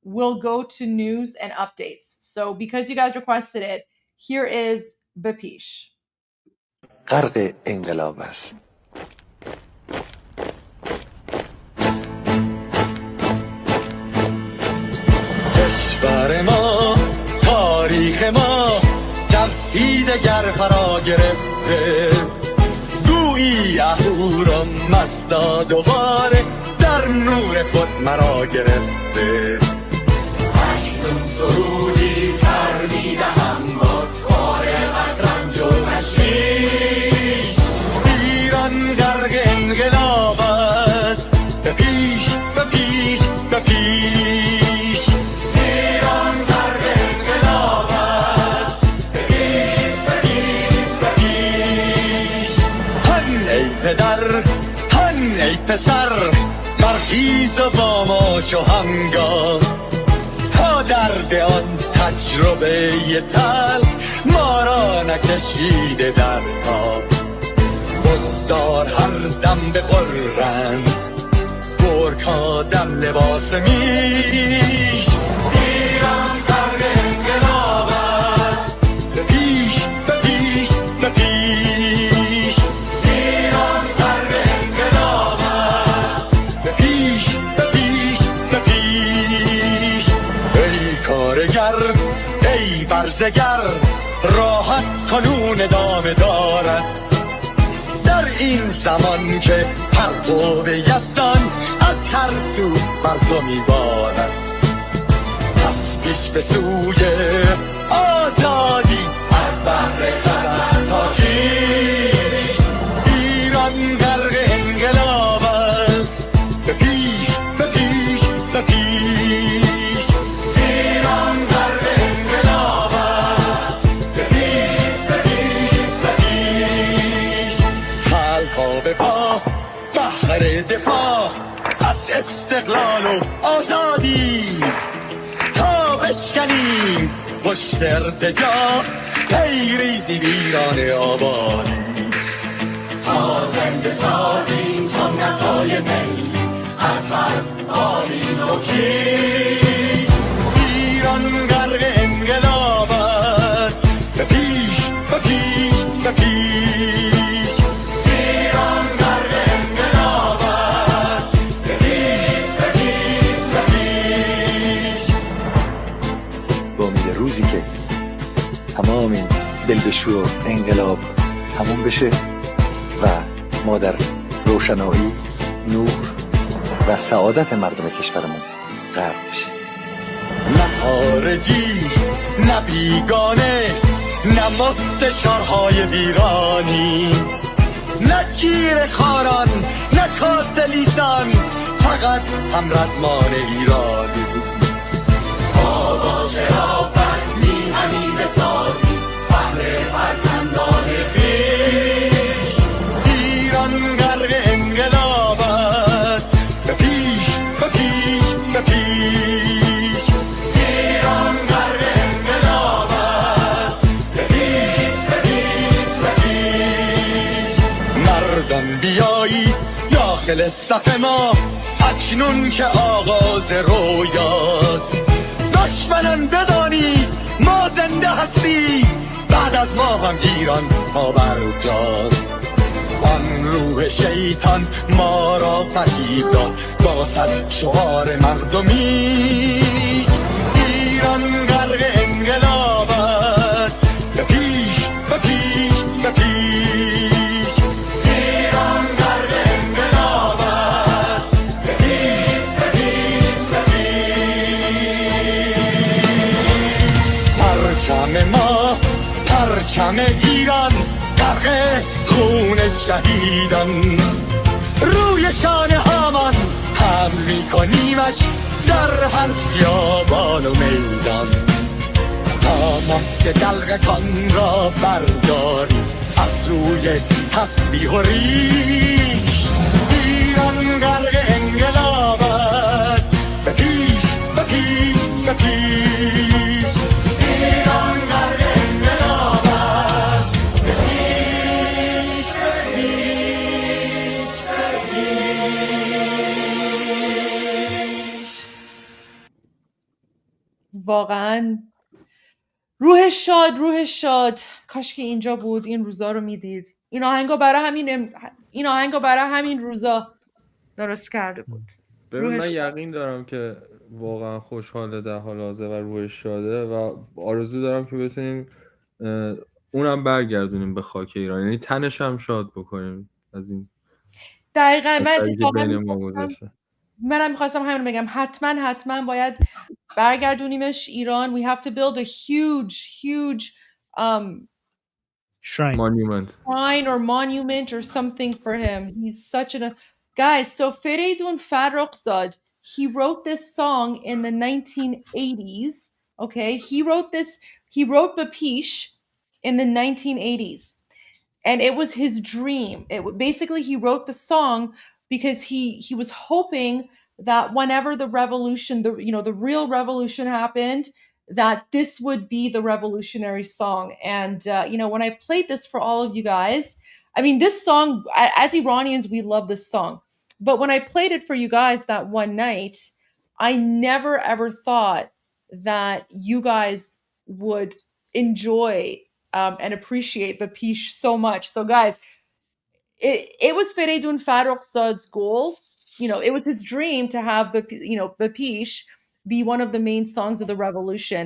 we'll go to news and updates. So, because you guys requested it, here is Bapish. غرق انقلاب است. کشور ما، تاریخ ما ترسیده گر فرا گرفته، گویی اهورا مستا دوباره در نور خود مرا گرفته. هشتم سرودی سر میدهم باز فارغ از رنج و تشویش، ایران غرق انقلاب است، به پیش به پیش به پیش. ایران غرق انقلاب است، به پیش به پیش به پیش. هن ای پدر هن ای پسر، برخیز و با ما شهنگام، تا درد آن تجربه تلخ ما را نکشیده در آب. بگذار هر دم بغرند گرگ‌ها دم لباس میش. ایران غرق انقلاب است، به پیش به پیش به پیش. ایران غرق انقلاب است، به پیش به پیش به پیش. ای کارگر ای برزگر، راحت کنون ادامه دارد در این زمان که پرتو یزدان از هر سو بر تو میبارد. پس پیش به سوی آزادی از بحر خزر تا کیش. ایران غرق انقلاب است، به پیش به پیش به پیش. ایران غرق انقلاب است، به پیش به پیش به پیش. خلقا به پا بهر دفاع از استقلال و آزادی، تا بشکنیم پشت ارتجاع تیریزی ویران آبادی. تا زنده سازیم سنت‌های می از آلین و کیش. ایران غرق انقلاب است، به پیش به پیش به پیش. ایران غرق انقلاب است، به پیش به پیش به پیش. با امید روزی که تمام این دلبشو انقلاب تموم بشه ما در روشنایی، نور و سعادت مردم کشورمون غرق بشیم. نه خارجی، نه بیگانه، نه مستشارهای ویرانی، نه چیر خاران، نه کاسلیسان، فقط هم رزمان ایرانی بود. ما با شرافت میهنی بسازیم بهر فرزندان خویش. ایران غرق انقلاب است، به پیش، به پیش، به پیش. ایران غرق انقلاب است، به پیش، به پیش، به پیش. مردم بیایید داخل صف ما، اکنون که آغاز رویاست. دشمنان بدانید ما زنده هستیم، بعد از ما هم ایران پابرجاست. آن روح شیطان ما را فریب داد با صد شعار مردمیش. ایران غرق انقلاب است، به پیش، به پیش، به پیش. ایران غرق انقلاب است، به پیش، به پیش، به پیش. پرچم ما، پرچم ایران غرق خون شهیدان. روی شانه هامان حمل میکنیمش در هر خیابان و میدان. تا ماسک دلقکان را برداریم از روی تسبیح و ریش. ایران غرق انقلاب است، به پیش، به پیش، به پیش. ایران غرق انقلاب است، به پیش، به پیش، به پیش. واقعا روحش شاد، روحش شاد. کاش که اینجا بود، این روزا رو میدید. این آهنگا برای همین روزا درست کرده بود. ببین من روحش شاد. یقین دارم که واقعا خوشحاله در حال حاضر و روحش شاده و آرزو دارم که بتونیم اونم برگردونیم به خاک ایران، یعنی تنش هم شاد بکنیم از این دقیقا. من خطری که اتفاقا بین ما گذاشته. منم میخواستم همین رو بگم. حتما باید برگردونیمش ایران. We have to build a huge shrine or monument or something for him. He's such an guys. So Feridun Farrokhzad, he wrote this song in the 1980s. Okay, he wrote Bapish in the 1980s, and it was his dream. Basically he wrote the song because he was hoping that whenever the revolution, the real revolution happened, that this would be the revolutionary song. And when I played this for all of you guys, I mean, this song, as Iranians, we love this song. But when I played it for you guys that one night, I never ever thought that you guys would enjoy and appreciate Bapish so much. So guys, it was Feridun Farrokhzad's goal. It was his dream to have Bapish be one of the main songs of the revolution.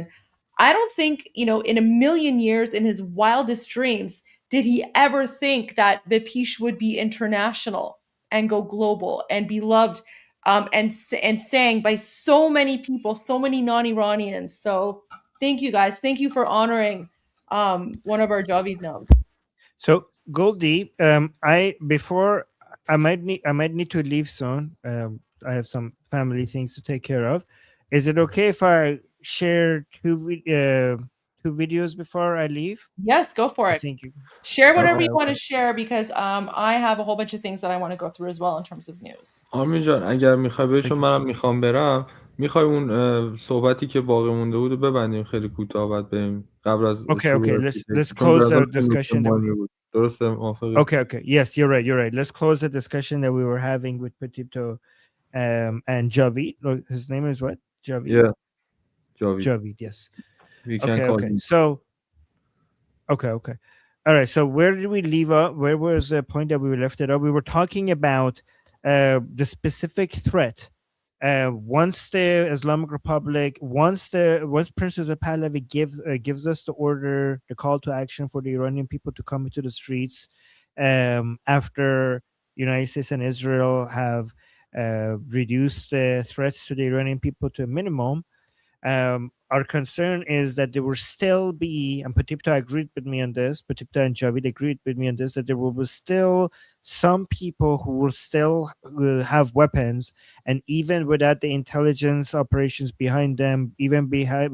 I don't think, in a million years, in his wildest dreams, did he ever think that Bapish would be international and go global and be loved and sang by so many people, so many non-Iranians. So thank you guys. Thank you for honoring one of our Javid notes. So Goldie, I might need to leave soon. I have some family things to take care of. Is it okay if I share two videos before I leave? Yes, go for it. Thank you. Share whatever you want to share because I have a whole bunch of things that I want to go through as well in terms of news. آرمین جان اگر میخوای بهشون منم میخوام برم، میخوای اون صحبتی که باقی مونده بود رو ببندیم خیلی کوتاه بعد بریم قبل از Okay, let's close the discussion. درسته موافقی؟ Okay. Yes, you're right. Let's close the discussion that we were having with Petito and Javid. His name is what? Javid. Yeah. Javid, yes. We can call him. So okay. All right. So where did we leave up? Where was the point that we left it up? We were talking about the specific threat. Once the Islamic Republic, once Prince Reza Pahlavi gives us the order, the call to action for the Iranian people to come into the streets, after United States and Israel have reduced the threats to the Iranian people to a minimum. Our concern is that there will still be, and Patipta agreed with me on this, Patipta and Javid agreed with me on this, that there will be still some people who will still have weapons, and even without the intelligence operations behind them, even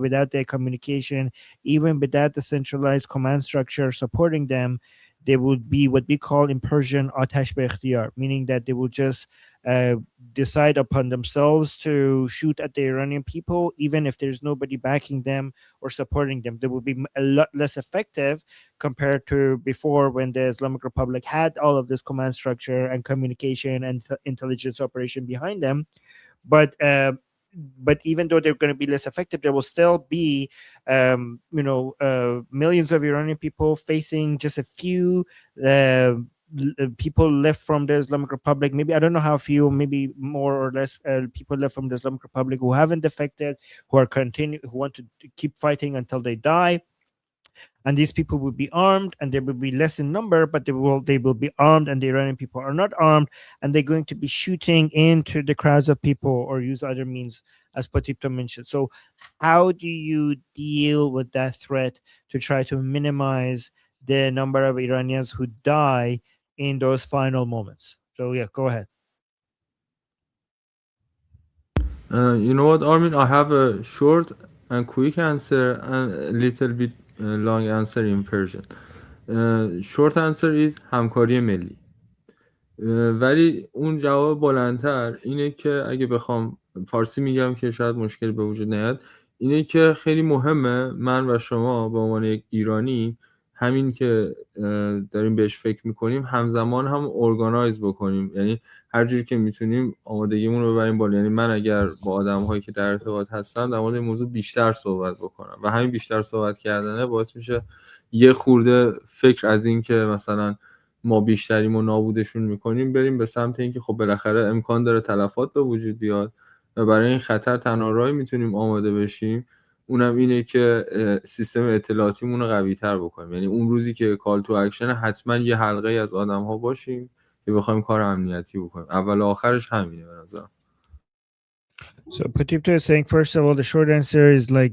without their communication, even without the centralized command structure supporting them, they would be what we call in Persian atash be ikhtiyar, meaning that they will just decide upon themselves to shoot at the Iranian people, even if there's nobody backing them or supporting them. They will be a lot less effective compared to before, when the Islamic Republic had all of this command structure and communication and intelligence operation behind them. But even though they're going to be less effective, there will still be, millions of Iranian people facing just a few people left from the Islamic Republic. Maybe, I don't know how few, maybe more or less people left from the Islamic Republic who haven't defected, who want to keep fighting until they die. And these people will be armed, and they will be less in number, but they will be armed, and the Iranian people are not armed, and they're going to be shooting into the crowds of people or use other means, as Patipta mentioned. So how do you deal with that threat to try to minimize the number of Iranians who die in those final moments? So yeah, go ahead. You know what, Armin? I have a short and quick answer and a little bit long answer in Persian. Short answer is همکاری ملی. ولی اون جواب بلندتر اینه که اگه بخوام فارسی میگم که شاید مشکل به وجود نیاد، اینه که خیلی مهمه من و شما به عنوان یک ایرانی همین که داریم بهش فکر میکنیم همزمان هم ارگانایز بکنیم، یعنی هر جوری که میتونیم آمادگیمون رو ببریم بالا. یعنی من اگر با آدم‌هایی که در ارتباط هستم در مورد این موضوع بیشتر صحبت بکنم و همین بیشتر صحبت کردنه باعث میشه یه خورده فکر از این که مثلا ما بیشتریم و نابودشون میکنیم بریم به سمت اینکه خب بالاخره امکان داره تلفات به وجود بیاد و برای این خطر تنها راهی میتونیم آماده بشیم اونم اینه که سیستم اطلاعاتیمون رو قوی تر بکنیم. یعنی اون روزی که کال تو اکشن حتما یه حلقه از آدم ها باشیم که بخوایم کار امنیتی بکنیم. اول و آخرش همینه به نظرم. So Patipta is saying, first of all, the short answer is like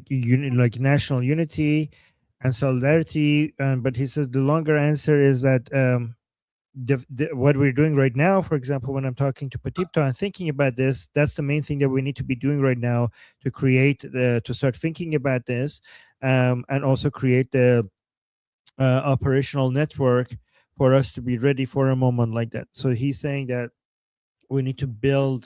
national unity and solidarity, but he says the longer answer is that what we're doing right now, for example, when I'm talking to Patipta and thinking about this, that's the main thing that we need to be doing right now to create to start thinking about this, and also create the operational network for us to be ready for a moment like that. So he's saying that we need to build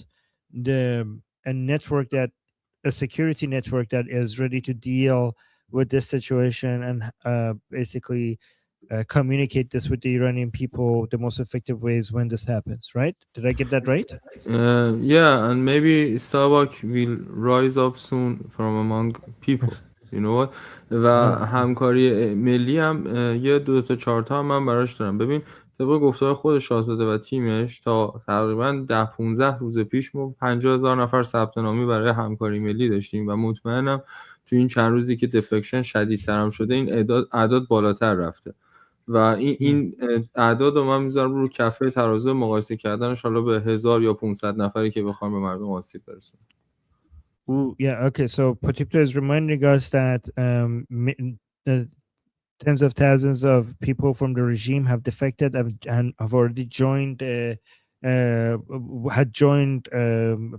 a security network that is ready to deal with this situation and basically communicate this with the Iranian people the most effective ways when this happens, right? Did I get that right? Yeah, and maybe Starbuck will rise up soon from among people. You know what? و همکاری ملی هم یه 2 تا 4 تا هم من براش دارم. ببین طبق گفتار خود شاهزاده و تیمش تا تقریبا 10-15 روز پیش ما 50,000 نفر ثبت نامی برای همکاری ملی داشتیم و مطمئنم تو این چند روزی که دفکشن شدیدتر هم شده این اعداد بالاتر رفته و این اعداد رو من میذارم رو کفه ترازو مقایسه کردنش حالا به 1000 یا 500 نفری که بخوام به مردم آسیب برسونن. Yeah, okay. So Patipta is reminding us that tens of thousands of people from the regime have defected and have already joined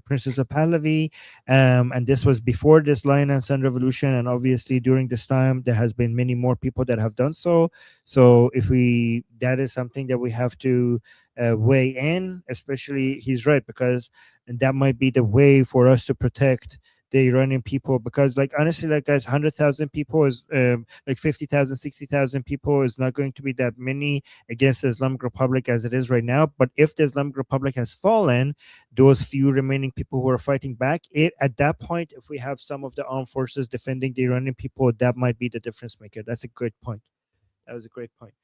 Princess of Pahlavi, and this was before this Lion and Sun revolution, and obviously during this time there has been many more people that have done so. So that is something that we have to weigh in, especially he's right, because that might be the way for us to protect the Iranian people, because like honestly, like guys, 100,000 people is like 50,000, 60,000 people is not going to be that many against the Islamic Republic as it is right now. But if the Islamic Republic has fallen, those few remaining people who are fighting back, at that point, if we have some of the armed forces defending the Iranian people, that might be the difference maker. That's a great point. That was a great point.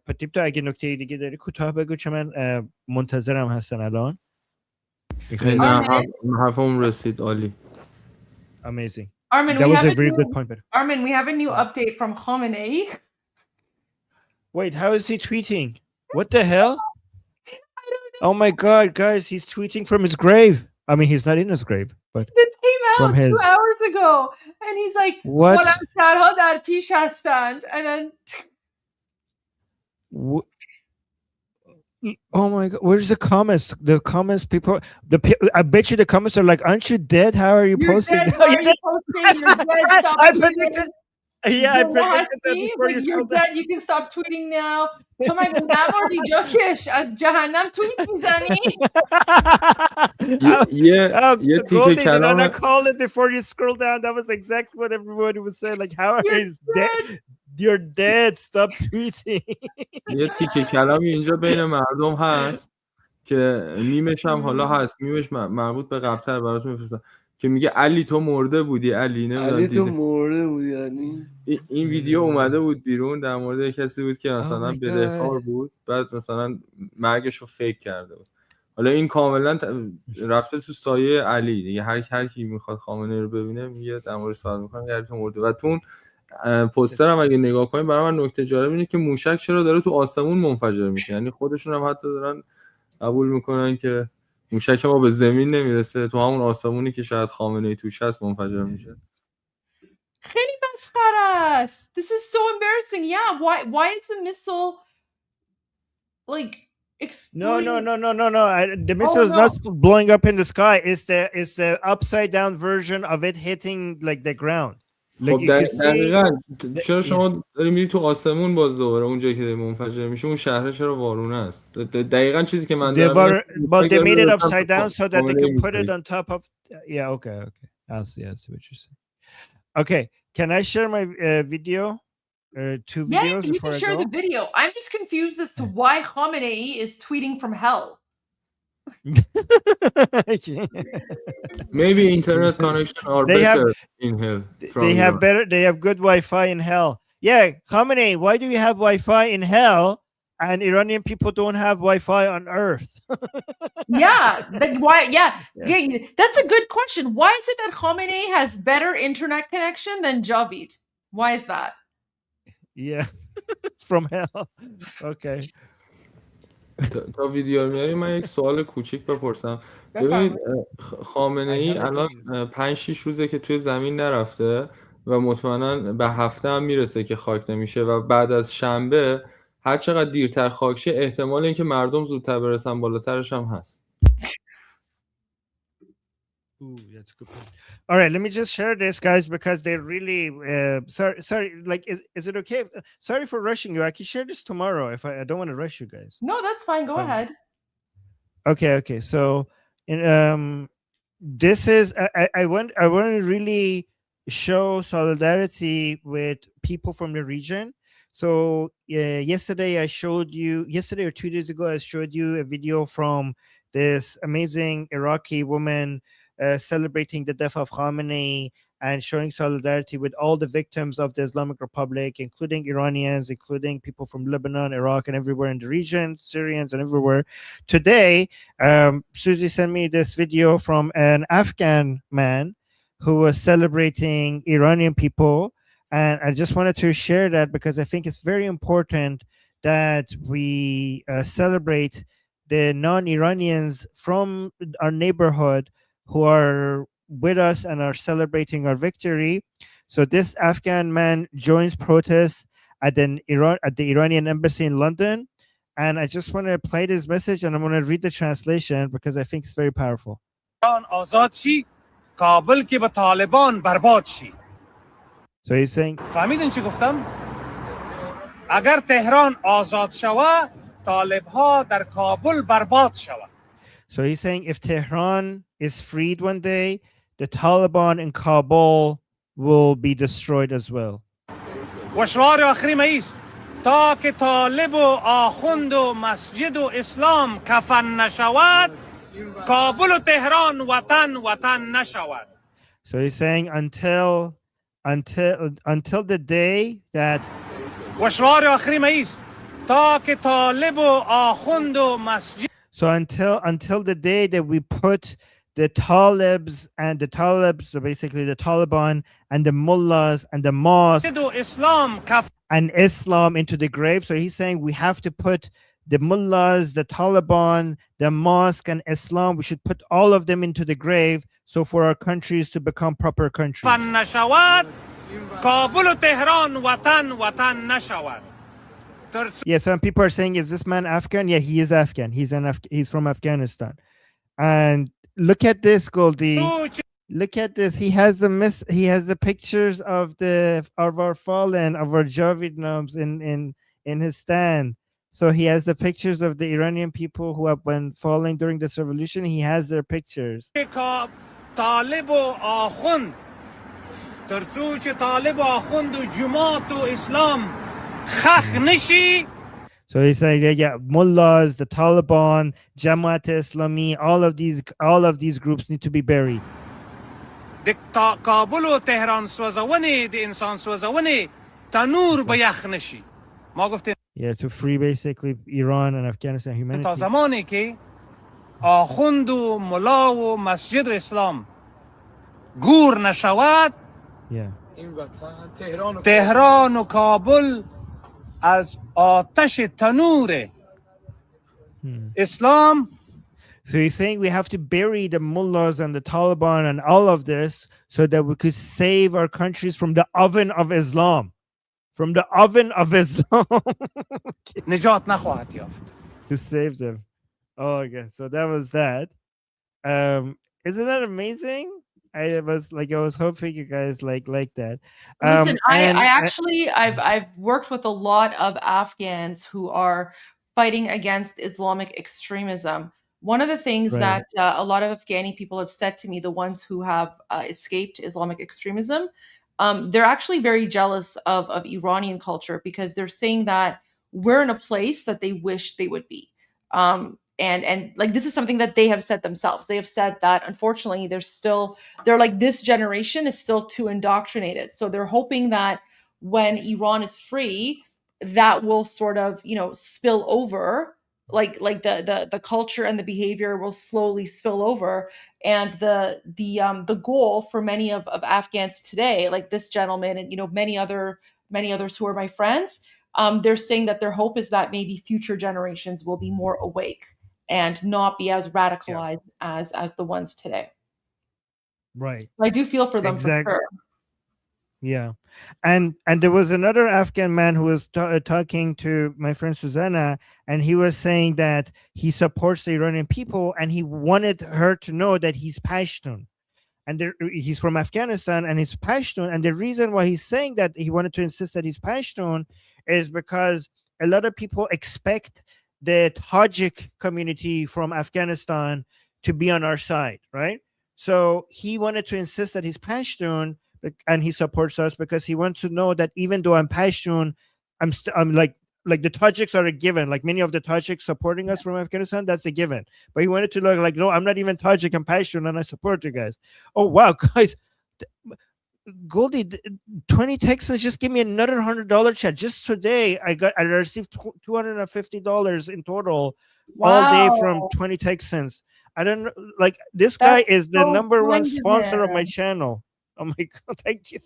Patipta, اگه نکته دیگه داری کوتاه بگو، چون من منتظرم هستن الان. حرفم رسید، عالی. Amazing. Armin, that was a very good point. Armin, we have a new update from Khamenei. Wait, how is he tweeting? What the hell? I don't Oh my God, guys, he's tweeting from his grave. I mean, he's not in his grave, but This came from out 2 his hours ago, and he's like, what? "Khorramsharha dar pish hastan," and then Oh my God, where's the comments? The comments, people, I bet you the comments are like, "Aren't you dead? How are you you're posting?" dead. Why are you posting? You're dead. Stop I tweeting. predicted. Yeah, I predicted that before you Like, you're scrolled down. dead. You can stop tweeting now. تو مگه نمردی جاکش از جهنم توییت میزنی؟ یه تیکه Goldie, did I کلام not call it before you scroll down? That was exactly what everybody was saying. Like, how are you dead? You're dead. Stop tweeting. یه تیکه کلامی اینجا بین مردم هست که میمش هم حالا هست، میمش مربوط به قبطر براتون میفرستم که میگه علی تو مرده بودی. علی تو مرده بودی یعنی این ویدیو اومده بود بیرون، در مورد کسی بود که مثلا بدهکار بود، بعد مثلا مرگش رو فیک کرده بود. حالا این کاملا رفته تو سایه علی دیگه. هر کی میخواد خامنه‌ای رو ببینه میگه در مورد سوال میکنه علی تو مرده. و تو پوستر هم اگه نگاه کنید برای من نکته جالب اینه که موشک چرا داره تو آسمون منفجر میشه. یعنی خودشون هم حتی دارن قبول میکنن که موشک ما به زمین نمیرسه، تو همون آسمونی که شاید خامنه‌ای توش هست منفجر میشه. خیلی مسخره است. This is so embarrassing. Yeah, why is the missile like exploding? No. The missile is not blowing up in the sky. It's the upside down version of it hitting like the ground. خب دقیقاً چرا شما داری میری تو آسمون باز دوباره اونجایی که منفجر میشه اون شهر چرا وارونه است؟ دقیقاً چیزی که من دارم but they made it upside down so that they could put it on top of. Yeah, okay. I see what you're saying. Okay, can I share my video? 2 videos you can share the video. I'm just confused as to why Khamenei is tweeting from hell. Maybe internet connection are better in hell. They have good Wi-Fi in hell. Yeah, Khamenei, why do you have Wi-Fi in hell and Iranian people don't have Wi-Fi on Earth? Why? Yeah, that's a good question. Why is it that Khamenei has better internet connection than Javid? Why is that? Yeah, from hell. Okay. تا ویدیو میاری من یک سوال کوچیک بپرسم. ببینید خامنه‌ای الان 5-6 روزه که توی زمین نرفته و مطمئنا به هفته هم میرسه که خاک نمیشه و بعد از شنبه هر چقدر دیرتر خاک شه احتمال اینکه مردم زودتر برسن بالاترش هم هست. Ooh, that's a good point. All right, let me just share this, guys, because they really sorry. Like, is it okay? Sorry for rushing you. I can share this tomorrow if I don't want to rush you guys. No, that's fine. Go ahead. Okay. So, this is I want to really show solidarity with people from the region. So yesterday or 2 days ago, I showed you a video from this amazing Iraqi woman celebrating the death of Khamenei and showing solidarity with all the victims of the Islamic Republic, including Iranians, including people from Lebanon, Iraq, and everywhere in the region, Syrians, and everywhere. Today, Susie sent me this video from an Afghan man who was celebrating Iranian people. And I just wanted to share that because I think it's very important that we celebrate the non-Iranians from our neighborhood who are with us and are celebrating our victory. So this Afghan man joins protests at the Iranian embassy in London. And I just want to play this message and I'm going to read the translation because I think it's very powerful. So he's saying, فهمیدین چی گفتم؟ اگر تهران آزاد شود طالب ها در کابل برباد شود. So he's saying if Tehran is freed one day, the Taliban in Kabul will be destroyed as well. و شعار آخری مایست تا که طالب و آخوند و مسجد و اسلام کفن نشود کابل و تهران وطن نشود. So he's saying until the day that و شعار آخری مایست تا که طالب و آخوند و مسجد. So until the day that we put the Talibs, so basically the Taliban and the Mullahs and the mosques and Islam into the grave. So he's saying we have to put the mullahs, the Taliban, the mosque, and Islam. We should put all of them into the grave, so for our countries to become proper countries. نشود کابل و تهران وطن نشود. Yeah, some people are saying, is this man Afghan? Yeah, he is Afghan. He's from Afghanistan. And look at this, Goldie. Look at this. He has the pictures of our fallen, of our Javidnams in his stand. So he has the pictures of the Iranian people who have been falling during this revolution. He has their pictures. طالب و آخوند ترڅو چې طالب و آخوند و جماعت و اسلام خخ نشي. So he's saying, yeah, mullahs, the Taliban, Jamaat Islami, all of these groups need to be buried. کابل و تهران سوزونی د انسان سوزونی تنور به یخ نشی. ما گفتیم Yeah, to free basically Iran and Afghanistan humanity. تا زمانی که آخوند و ملا و مسجد و اسلام گور نشود، تهران و کابل از آتش تنور اسلام. So he's saying we have to bury the mullahs and the Taliban and all of this so that we could save our countries from the oven of Islam. From the oven of Islam. نجات نخواهد یافت. To save them. Oh, okay. So that was that. Isn't that amazing? I was hoping you guys like that. Listen, I've worked with a lot of Afghans who are fighting against Islamic extremism. One of the things that a lot of Afghani people have said to me, the ones who have escaped Islamic extremism, they're actually very jealous of Iranian culture because they're saying that we're in a place that they wish they would be. And like, this is something that they have said themselves. They have said that unfortunately they're like, this generation is still too indoctrinated. So they're hoping that when Iran is free, that will sort of, spill over, like the culture and the behavior will slowly spill over. And the goal for many of Afghans today, like this gentleman and, many others who are my friends, they're saying that their hope is that maybe future generations will be more awake and not be as radicalized as the ones today. Right. I do feel for them for sure. Yeah. And there was another Afghan man who was talking to my friend Susanna, and he was saying that he supports the Iranian people and he wanted her to know that he's Pashtun. And he's from Afghanistan and he's Pashtun. And the reason why he's saying that he wanted to insist that he's Pashtun is because a lot of people expect the Tajik community from Afghanistan to be on our side, right? So he wanted to insist that he's Pashtun and he supports us because he wants to know that even though I'm Pashtun, I'm like the Tajiks are a given. Like many of the Tajiks supporting us from Afghanistan, that's a given. But he wanted to look like, no, I'm not even Tajik, I'm Pashtun and I support you guys. Oh, wow, guys. Goldie, 20 Texans just give me another $100 check. Just today, I received $250 in total all day from 20 Texans. I don't know, like this guy is the number one sponsor of my channel. Oh my God! Thank you,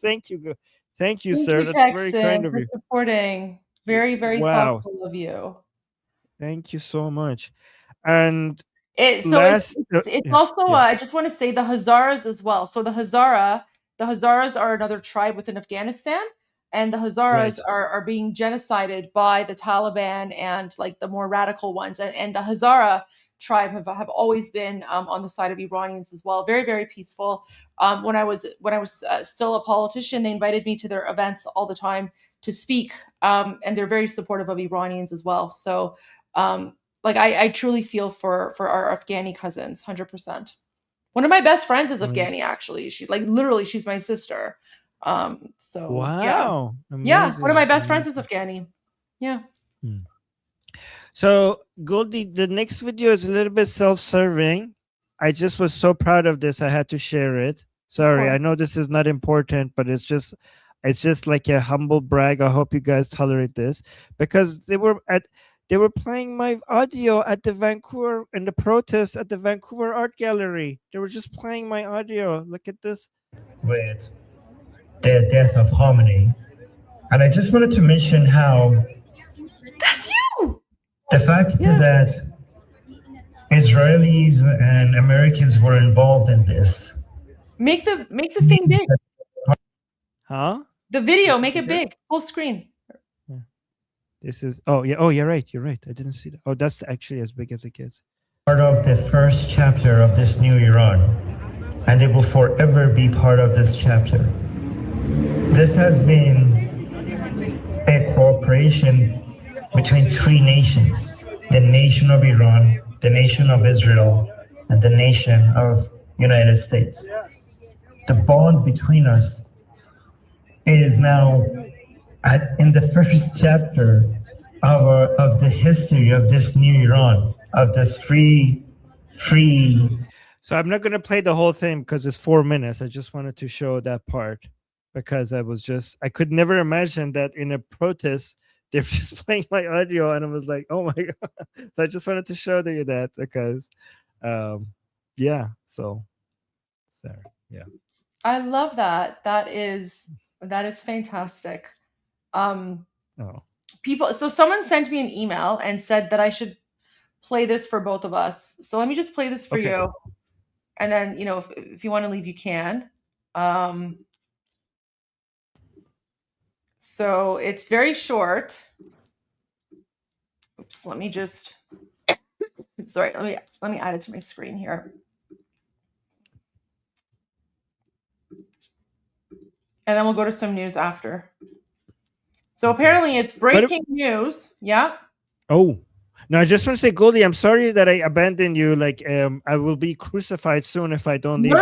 sir. That's very kind of you. Supporting, very, very thoughtful of you. Thank you so much. And it's also. I just want to say the Hazaras as well. So the Hazaras are another tribe within Afghanistan, and the Hazaras are being genocided by the Taliban and like the more radical ones. And the Hazara tribe have always been on the side of Iranians as well. Very, very peaceful. When I was still a politician, they invited me to their events all the time to speak, and they're very supportive of Iranians as well. So, I truly feel for our Afghani cousins, 100%. One of my best friends is Afghani, actually. She's my sister. So wow, yeah, one of my best friends is Afghani. Yeah. So Goldie, the next video is a little bit self-serving. I just was so proud of this, I had to share it. Sorry, I know this is not important, but it's just like a humble brag. I hope you guys tolerate this because they were playing my audio at the Vancouver in the protest at the Vancouver Art Gallery. They were just playing my audio. Look at this. With the death of Khamenei, and I just wanted to mention how. That's you. The fact that Israelis and Americans were involved in this. Make the thing big. Huh? The video, make it big, full screen. This is, oh yeah, oh, you're right, I didn't see that. Oh, that's actually as big as it gets. Part of the first chapter of this new Iran, and it will forever be part of this chapter. This has been a cooperation between three nations: the nation of Iran, the nation of Israel, and the nation of United States. The bond between us is now in the first chapter of the history of this new Iran, of this free. So I'm not going to play the whole thing because it's 4 minutes. I just wanted to show that part because I could never imagine that in a protest, they're just playing my audio and I was like, oh my God. So I just wanted to show you that because, yeah, so there, yeah. I love that. That is fantastic. People, so someone sent me an email and said that I should play this for both of us. So let me just play this for you. And then, you know, if you want to leave, you can. So it's very short. Oops, let me just, sorry, let me add it to my screen here. And then we'll go to some news after. So apparently it's breaking news. Yeah. Oh, no, I just want to say, Goldie, I'm sorry that I abandoned you. Like, I will be crucified soon if I don't leave. No.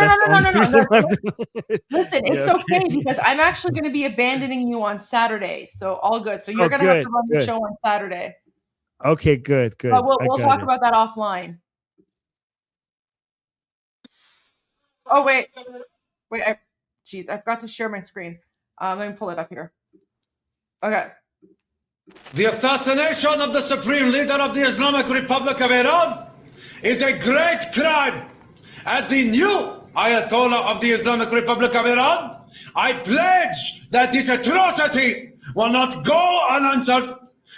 Listen, it's okay because I'm actually going to be abandoning you on Saturday. So all good. So you're going to have to run the show on Saturday. Okay, good. But we'll talk about that offline. Oh, wait. Geez, I forgot to share my screen. Let me pull it up here. Okay. The assassination of the Supreme Leader of the Islamic Republic of Iran is a great crime. As the new Ayatollah of the Islamic Republic of Iran, I pledge that this atrocity will not go unanswered.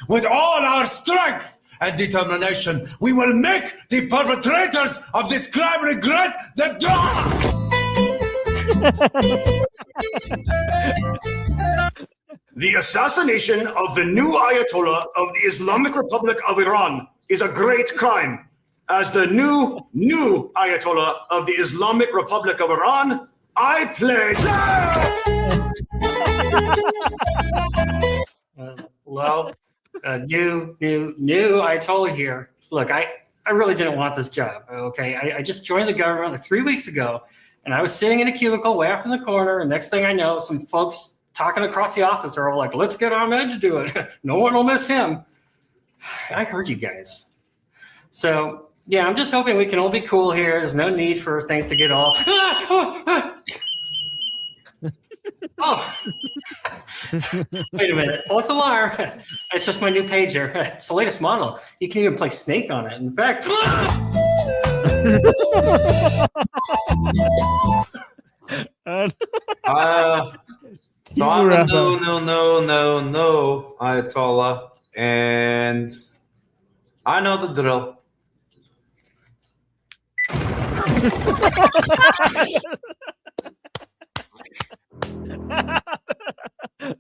With all our strength and determination, we will make the perpetrators of this crime regret the dawn. The assassination of the new Ayatollah of the Islamic Republic of Iran is a great crime. As the new Ayatollah of the Islamic Republic of Iran, I pledge. Hello, new Ayatollah here. Look, I really didn't want this job. Okay, I just joined the government like 3 weeks ago, and I was sitting in a cubicle way off in the corner. And next thing I know, some folks talking across the office are all like, "Let's get Ahmed to do it. No one will miss him." I heard you guys. So yeah, I'm just hoping we can all be cool here. There's no need for things to get all. Oh. Wait a minute. False alarm. It's just my new pager. It's the latest model. You can even play Snake on it. In fact. So I'm a no Ayatollah, and I know the drill.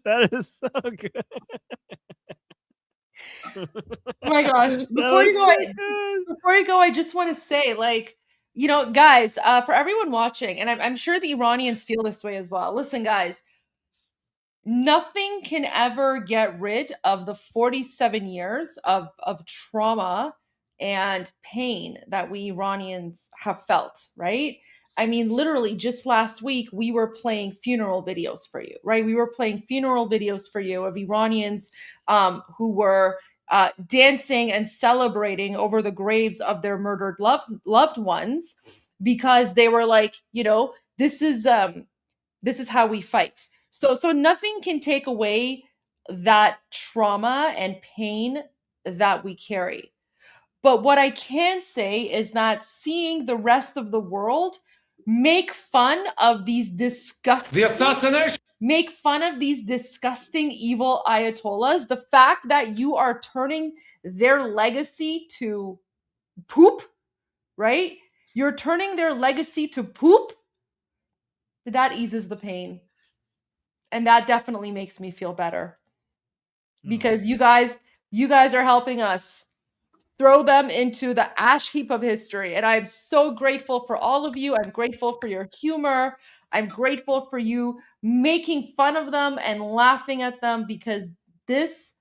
That is so good. Oh my gosh. Before you go, I just want to say, like, you know, guys, for everyone watching, and I'm sure the Iranians feel this way as well. Listen, guys, nothing can ever get rid of the 47 years of trauma and pain that we Iranians have felt, right? I mean, literally just last week, we were playing funeral videos for you, right? We were playing funeral videos for you of Iranians who were dancing and celebrating over the graves of their murdered loved ones because they were like, you know, this is how we fight. So nothing can take away that trauma and pain that we carry. But what I can say is that seeing the rest of the world make fun of these disgusting... The assassination make fun of these disgusting, evil Ayatollahs, the fact that you are turning their legacy to poop, right? You're turning their legacy to poop. That eases the pain. And that definitely makes me feel better. Because you guys are helping us throw them into the ash heap of history. And I'm so grateful for all of you. I'm grateful for your humor. I'm grateful for you making fun of them and laughing at them, because this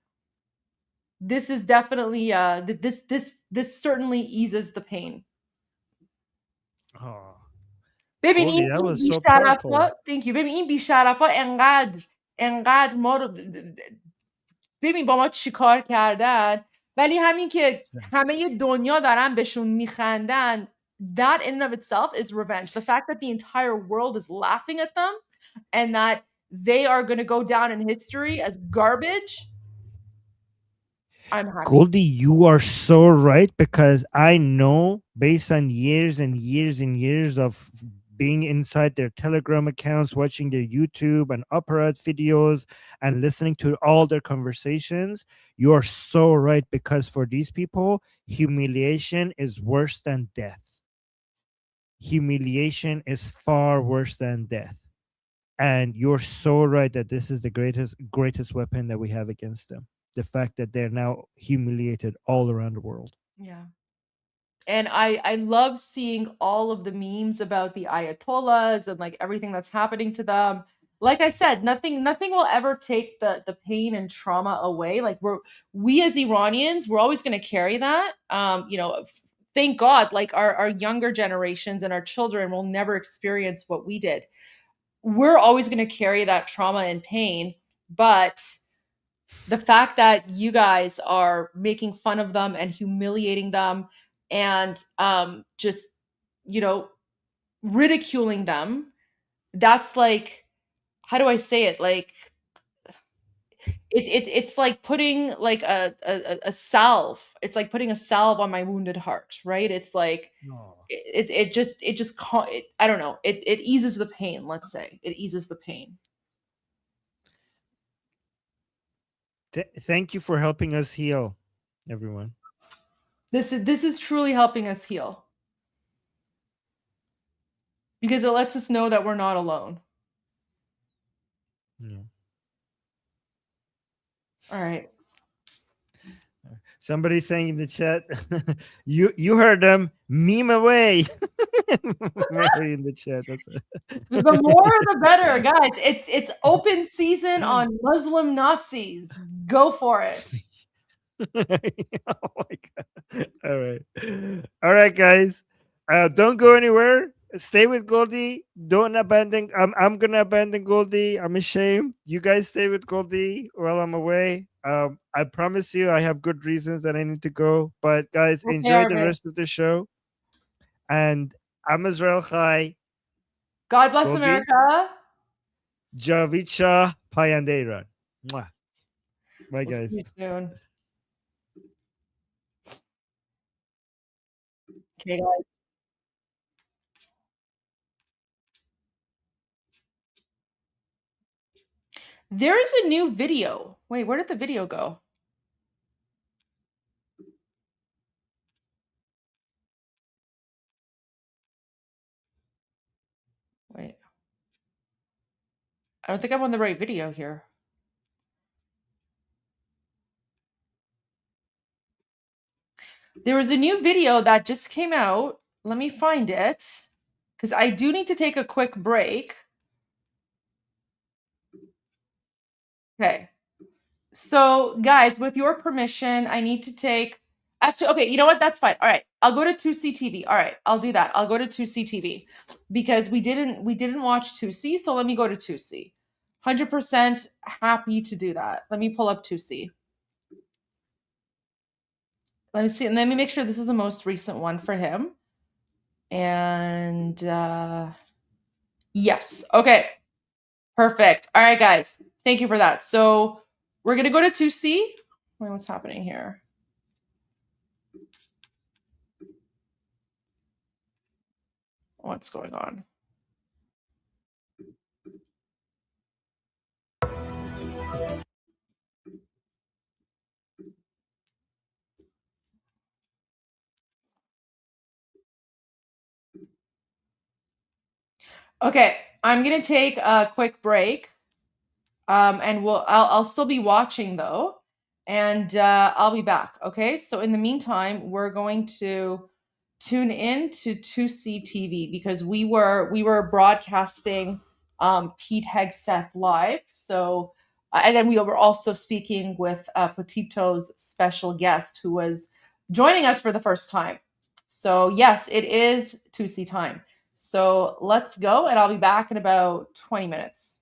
is definitely this certainly eases the pain. Oh, ببین Goldie, این that was so بیشرفا powerful. thank you. ببین این بیشرفا انقدر ما رو ببین با ما چیکار کردن، ولی همین که همه دنیا دارن بهشون میخندن، that in and of itself is revenge. The fact that the entire world is laughing at them and that they are going to go down in history as garbage, I'm happy. Goldie, you are so right, because I know, based on years and years and years of being inside their Telegram accounts, watching their YouTube and Opera videos, and listening to all their conversations, you are so right, because for these people, humiliation is worse than death. Humiliation is far worse than death. And you're so right that this is the greatest weapon that we have against them. The fact that they're now humiliated all around the world. Yeah. And I love seeing all of the memes about the Ayatollahs and like everything that's happening to them. Like I said, nothing will ever take the pain and trauma away. Like we as Iranians, we're always going to carry that. Thank God, like our younger generations and our children will never experience what we did. We're always going to carry that trauma and pain, but the fact that you guys are making fun of them and humiliating them and just, ridiculing them, that's like, how do I say it? Like, it's like putting like a salve. It's like putting a salve on my wounded heart, right? It's like, I don't know. It eases the pain, let's say. It eases the pain. Thank you for helping us heal, everyone. This is truly helping us heal, because it lets us know that we're not alone. Yeah. All right. Somebody saying in the chat, you heard them, meme away. Mary in the chat. The more the better, guys. It's open season on Muslim Nazis. Go for it. Oh my God. All right, guys. Don't go anywhere. Stay with Goldie. Don't abandon. I'm gonna abandon Goldie. I'm ashamed. You guys stay with Goldie while I'm away. I promise you, I have good reasons that I need to go. But guys, Okay, enjoy the Arvid. rest of the show. And I'm Israel Chai. God bless Goldie. America. Javicha Payandeiran. Bye, We'll guys. see you soon. Okay, guys. There is a new video. Wait, where did the video go? Wait. I don't think I'm on the right video here. There was a new video that just came out. Let me find it, because I do need to take a quick break. Okay. So, guys, with your permission, I need to take... Actually, okay, you know what? That's fine. All right. I'll go to 2CTV. All right. I'll do that. I'll go to 2CTV because we didn't watch 2C, so let me go to 2C. 100% happy to do that. Let me pull up 2C. Let me see. And let me make sure this is the most recent one for him. And yes. Okay. Perfect. All right, guys. Thank you for that. So we're going to go to 2C. Wait, what's happening here? What's going on? Okay, I'm gonna take a quick break, and I'll still be watching though, and I'll be back. Okay, so in the meantime, we're going to tune in to 2C TV because we were broadcasting Pete Hegseth live. So and then we were also speaking with Petito's special guest who was joining us for the first time. So yes, it is 2C time. So let's go, and I'll be back in about 20 minutes.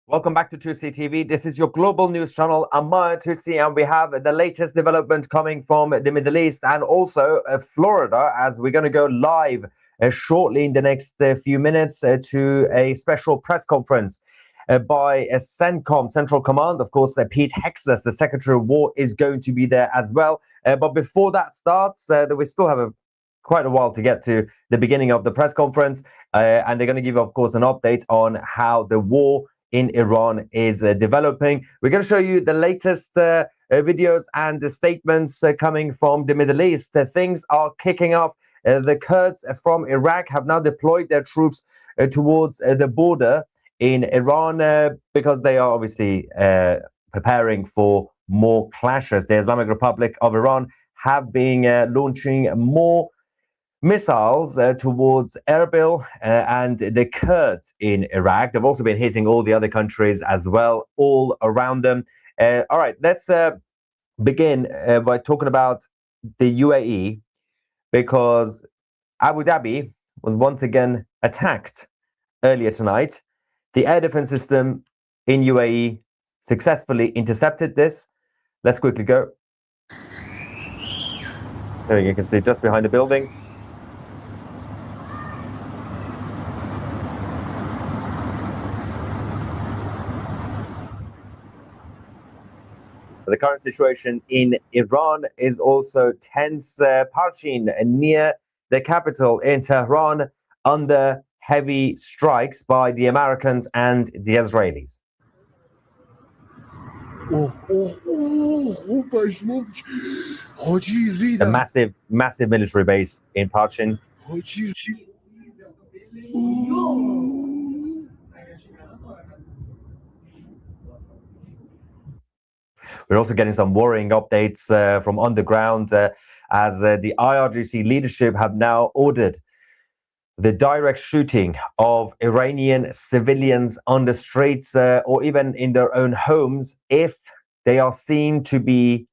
Welcome back to 2C TV. This is your global news channel. I'm Maya 2C, and we have the latest development coming from the Middle East and also Florida, as we're going to go live shortly in the next few minutes to a special press conference by CENTCOM, Central Command. Of course, Pete Hegseth, the Secretary of War, is going to be there as well. But before that starts, we still have quite a while to get to the beginning of the press conference, and they're going to give, of course, an update on how the war in Iran is developing. We're going to show you the latest videos and the statements coming from the Middle East. Things are kicking off. The Kurds from Iraq have now deployed their troops towards the border in Iran because they are obviously preparing for more clashes. The Islamic Republic of Iran have been launching more missiles towards Erbil and the Kurds in Iraq. They've also been hitting all the other countries as well, all around them. All right, let's begin by talking about the UAE, because Abu Dhabi was once again attacked earlier tonight. The air defense system in UAE successfully intercepted this. Let's quickly go. There you can see just behind the building. The current situation in Iran is also tense. Parchin, near the capital in Tehran, under heavy strikes by the Americans and the Israelis. It's a massive military base in Parchin. We're also getting some worrying updates from underground as the IRGC leadership have now ordered the direct shooting of Iranian civilians on the streets or even in their own homes if they are seen to be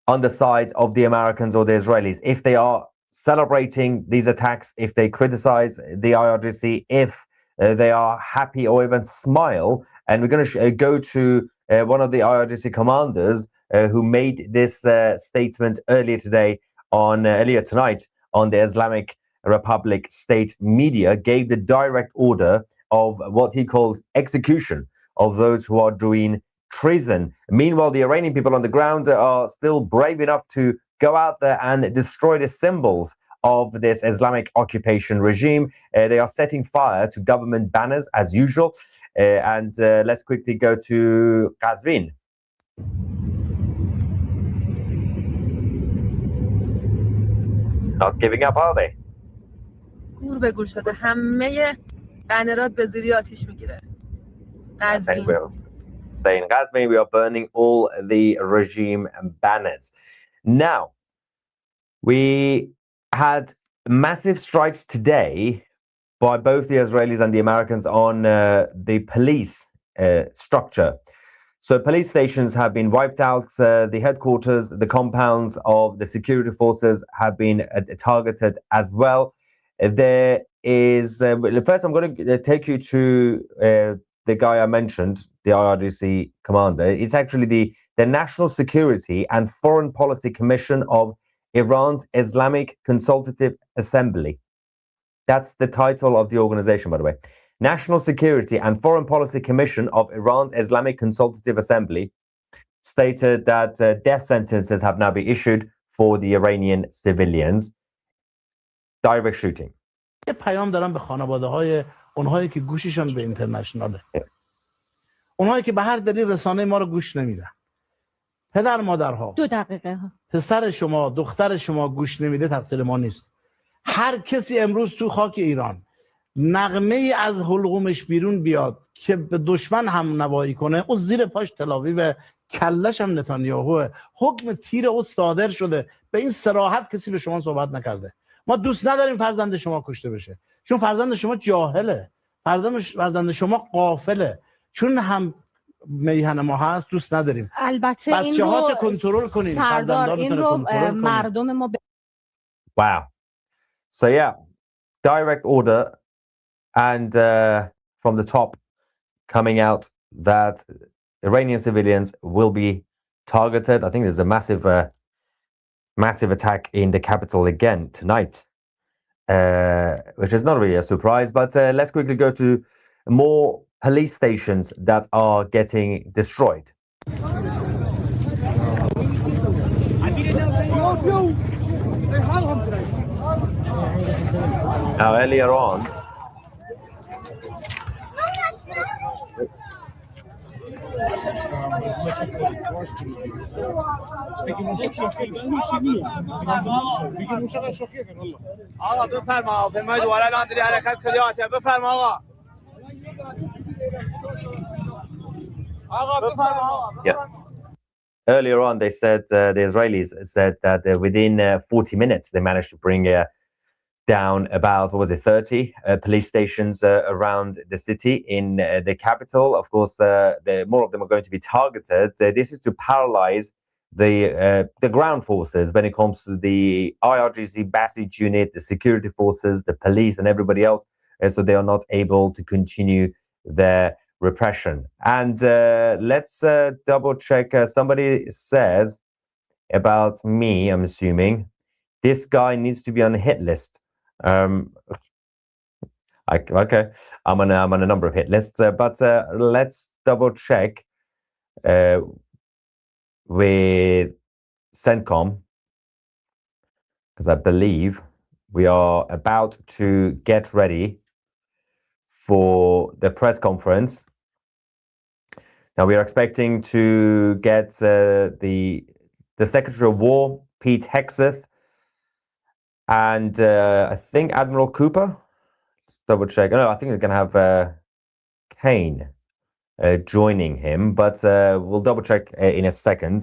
on the side of the Americans or the Israelis, if they are celebrating these attacks, if they criticize the IRGC, if they are happy or even smile. And we're going to go to one of the IRGC commanders who made this statement earlier tonight on the Islamic Republic state media, gave the direct order of what he calls execution of those who are doing treason. Meanwhile, the Iranian people on the ground are still brave enough to go out there and destroy the symbols of this Islamic occupation regime. They are setting fire to government banners as usual. And let's quickly go to Qazvin. Not giving up, are they? گور به گور شده همه بنرات به زیری آتیش میگیره. Saying Qazvin, we are burning all the regime banners. Now, we had massive strikes today by both the Israelis and the Americans on the police structure. So police stations have been wiped out. The headquarters, the compounds of the security forces have been targeted as well. There is, first I'm going to take you to the guy I mentioned, the IRGC commander. It's actually the National Security and Foreign Policy Commission of Iran's Islamic Consultative Assembly. That's the title of the organization, by the way. National Security and Foreign Policy Commission of Iran's Islamic Consultative Assembly stated that death sentences have now been issued for the Iranian civilians. Direct shooting. اونایی که به هر دلیل رسانه ما رو گوش نمیدن، پدر مادرها، 2 دقیقه ها. پسر شما، دختر شما گوش نمیده، تقصیر ما نیست. هر کسی امروز تو خاک ایران نغمه ای از حلقومش بیرون بیاد که به دشمن هم نوایی کنه، او زیر پاش تلاویو، کلش هم نتانیاهوه. حکم تیر او صادر شده، به این صراحت کسی به شما صحبت نکرده. ما دوست نداریم فرزند شما کشته بشه، چون فرزند شما جاهله، فرزند شما غافله، چون هم میهن ما هست دوست نداریم. البته این رو کنترل کنین، سردار این رو مردم ما Wow. So yeah, direct order and from the top coming out that Iranian civilians will be targeted. I think there's a massive attack in the capital again tonight, which is not really a surprise. But let's quickly go to more police stations that are getting destroyed. Now, earlier on, yeah. Earlier on, they said the Israelis said that within 40 minutes they managed to bring down about 30 police stations around the city in the capital. Of course, more of them are going to be targeted. This is to paralyze the ground forces when it comes to the IRGC Basij unit, the security forces, the police, and everybody else, so they are not able to continue their repression. And let's double check. Somebody says about me, I'm assuming, this guy needs to be on a hit list. Okay, I'm on a number of hit lists, but let's double check with CENTCOM, because I believe we are about to get ready for the press conference. Now we are expecting to get the Secretary of War, Pete Hegseth, and I think Admiral Cooper. Let's double check. No, I think we're going to have Kane joining him, but we'll double check in a second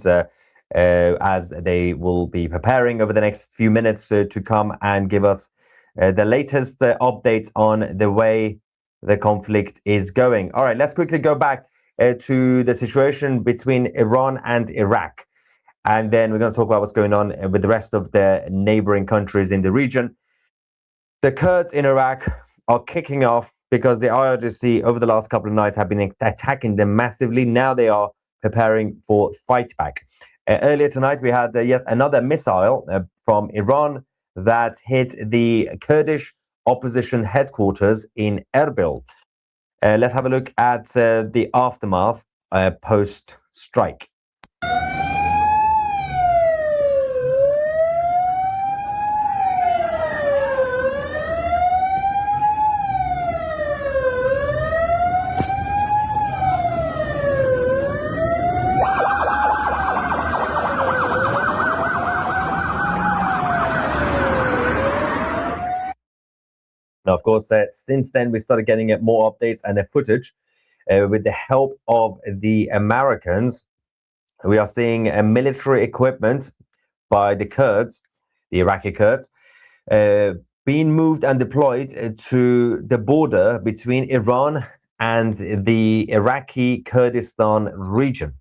as they will be preparing over the next few minutes to come and give us the latest updates on the way the conflict is going. All right, let's quickly go back to the situation between Iran and Iraq. And then we're going to talk about what's going on with the rest of the neighboring countries in the region. The Kurds in Iraq are kicking off because the IRGC over the last couple of nights have been attacking them massively. Now they are preparing for fight back. Earlier tonight, we had yet another missile from Iran that hit the Kurdish opposition headquarters in Erbil. Let's have a look at the aftermath post-strike. Now, of course, since then, we started getting more updates and footage with the help of the Americans. We are seeing military equipment by the Kurds, the Iraqi Kurds, being moved and deployed to the border between Iran and the Iraqi Kurdistan region.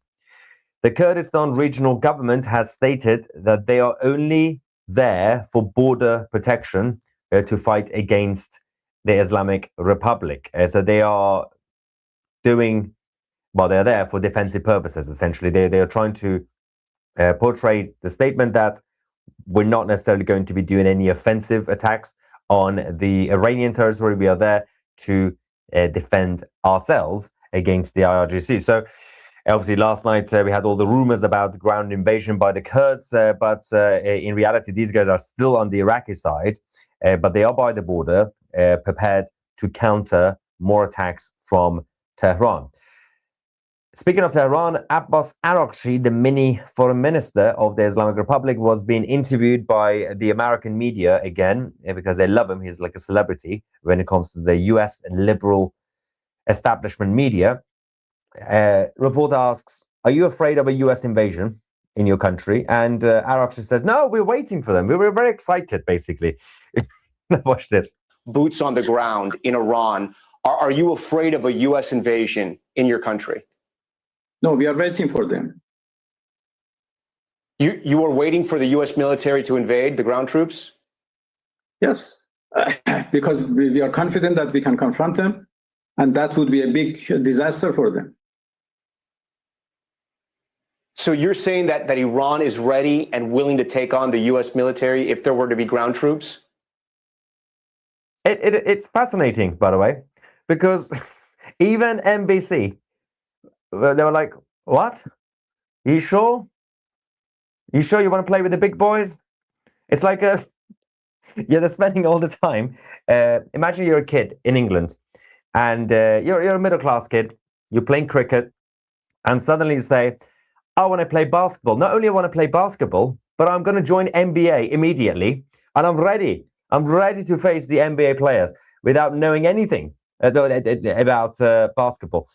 The Kurdistan regional government has stated that they are only there for border protection to fight against the Islamic Republic. So they are doing, well, they're there for defensive purposes, essentially. They are trying to portray the statement that we're not necessarily going to be doing any offensive attacks on the Iranian territory. We are there to defend ourselves against the IRGC. So obviously last night we had all the rumors about ground invasion by the Kurds, but in reality these guys are still on the Iraqi side, but they are by the border, prepared to counter more attacks from Tehran. Speaking of Tehran, Abbas Araghchi, the mini foreign minister of the Islamic Republic, was being interviewed by the American media again because they love him. He's like a celebrity when it comes to the US liberal establishment media. Reporter asks, are you afraid of a US invasion in your country? And Araghchi says, no, we're waiting for them. We were very excited, basically. Watch this. Boots on the ground in Iran. Are you afraid of a US invasion in your country? No, we are waiting for them. You are waiting for the US military to invade the ground troops? Yes, because we are confident that we can confront them, and that would be a big disaster for them. So you're saying that Iran is ready and willing to take on the US military if there were to be ground troops? It's fascinating, by the way, because even NBC, they were like, what? You sure? You sure you want to play with the big boys? It's like yeah, they're spending all the time. Imagine you're a kid in England and you're a middle-class kid. You're playing cricket and suddenly you say, I want to play basketball. Not only I want to play basketball, but I'm going to join NBA immediately and I'm ready. I'm ready to face the NBA players without knowing anything about basketball.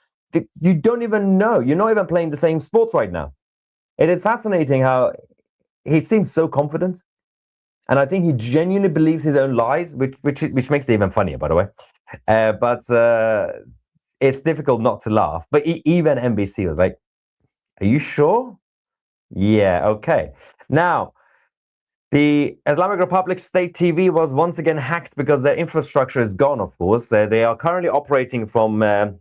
You don't even know. You're not even playing the same sports right now. It is fascinating how he seems so confident. And I think he genuinely believes his own lies, which makes it even funnier, by the way. But it's difficult not to laugh. But even NBC was like, are you sure? Yeah, okay. Now, the Islamic Republic State TV was once again hacked because their infrastructure is gone, of course. They are currently operating from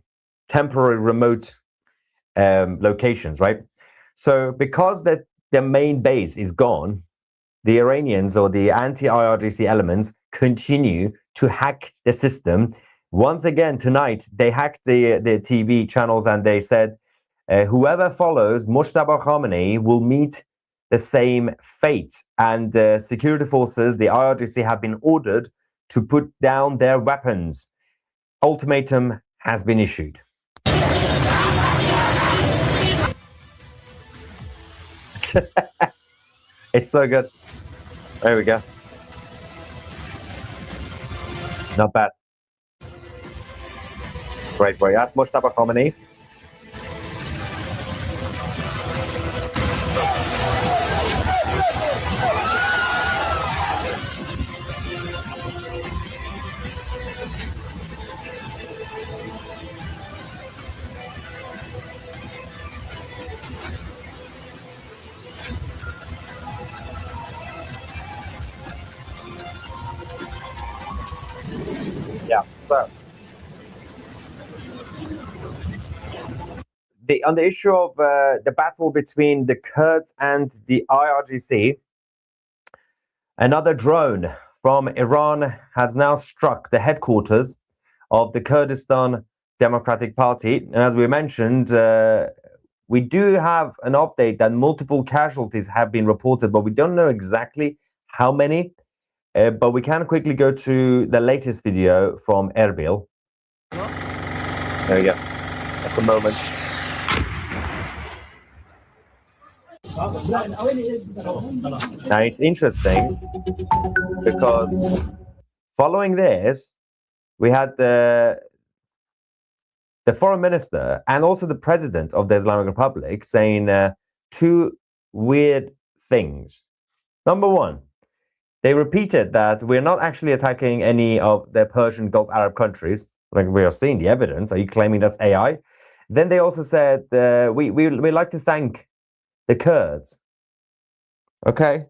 temporary remote locations, right? So because their main base is gone, the Iranians or the anti-IRGC elements continue to hack the system. Once again, tonight, they hacked the TV channels and they said, whoever follows Mojtaba Khamenei will meet the same fate. And security forces, the IRGC, have been ordered to put down their weapons. Ultimatum has been issued. It's so good. There we go. Not bad. Great boy. That's Mojtaba Khamenei. Yeah, so on the issue of the battle between the Kurds and the IRGC, another drone from Iran has now struck the headquarters of the Kurdistan Democratic Party. And as we mentioned, we do have an update that multiple casualties have been reported, but we don't know exactly how many. But we can quickly go to the latest video from Erbil. There we go. That's a moment. Now it's interesting because following this, we had the foreign minister and also the president of the Islamic Republic saying two weird things. Number one, they repeated that we're not actually attacking any of the Persian Gulf Arab countries. Like, we are seeing the evidence. Are you claiming that's AI? Then they also said, we like to thank the Kurds. Okay.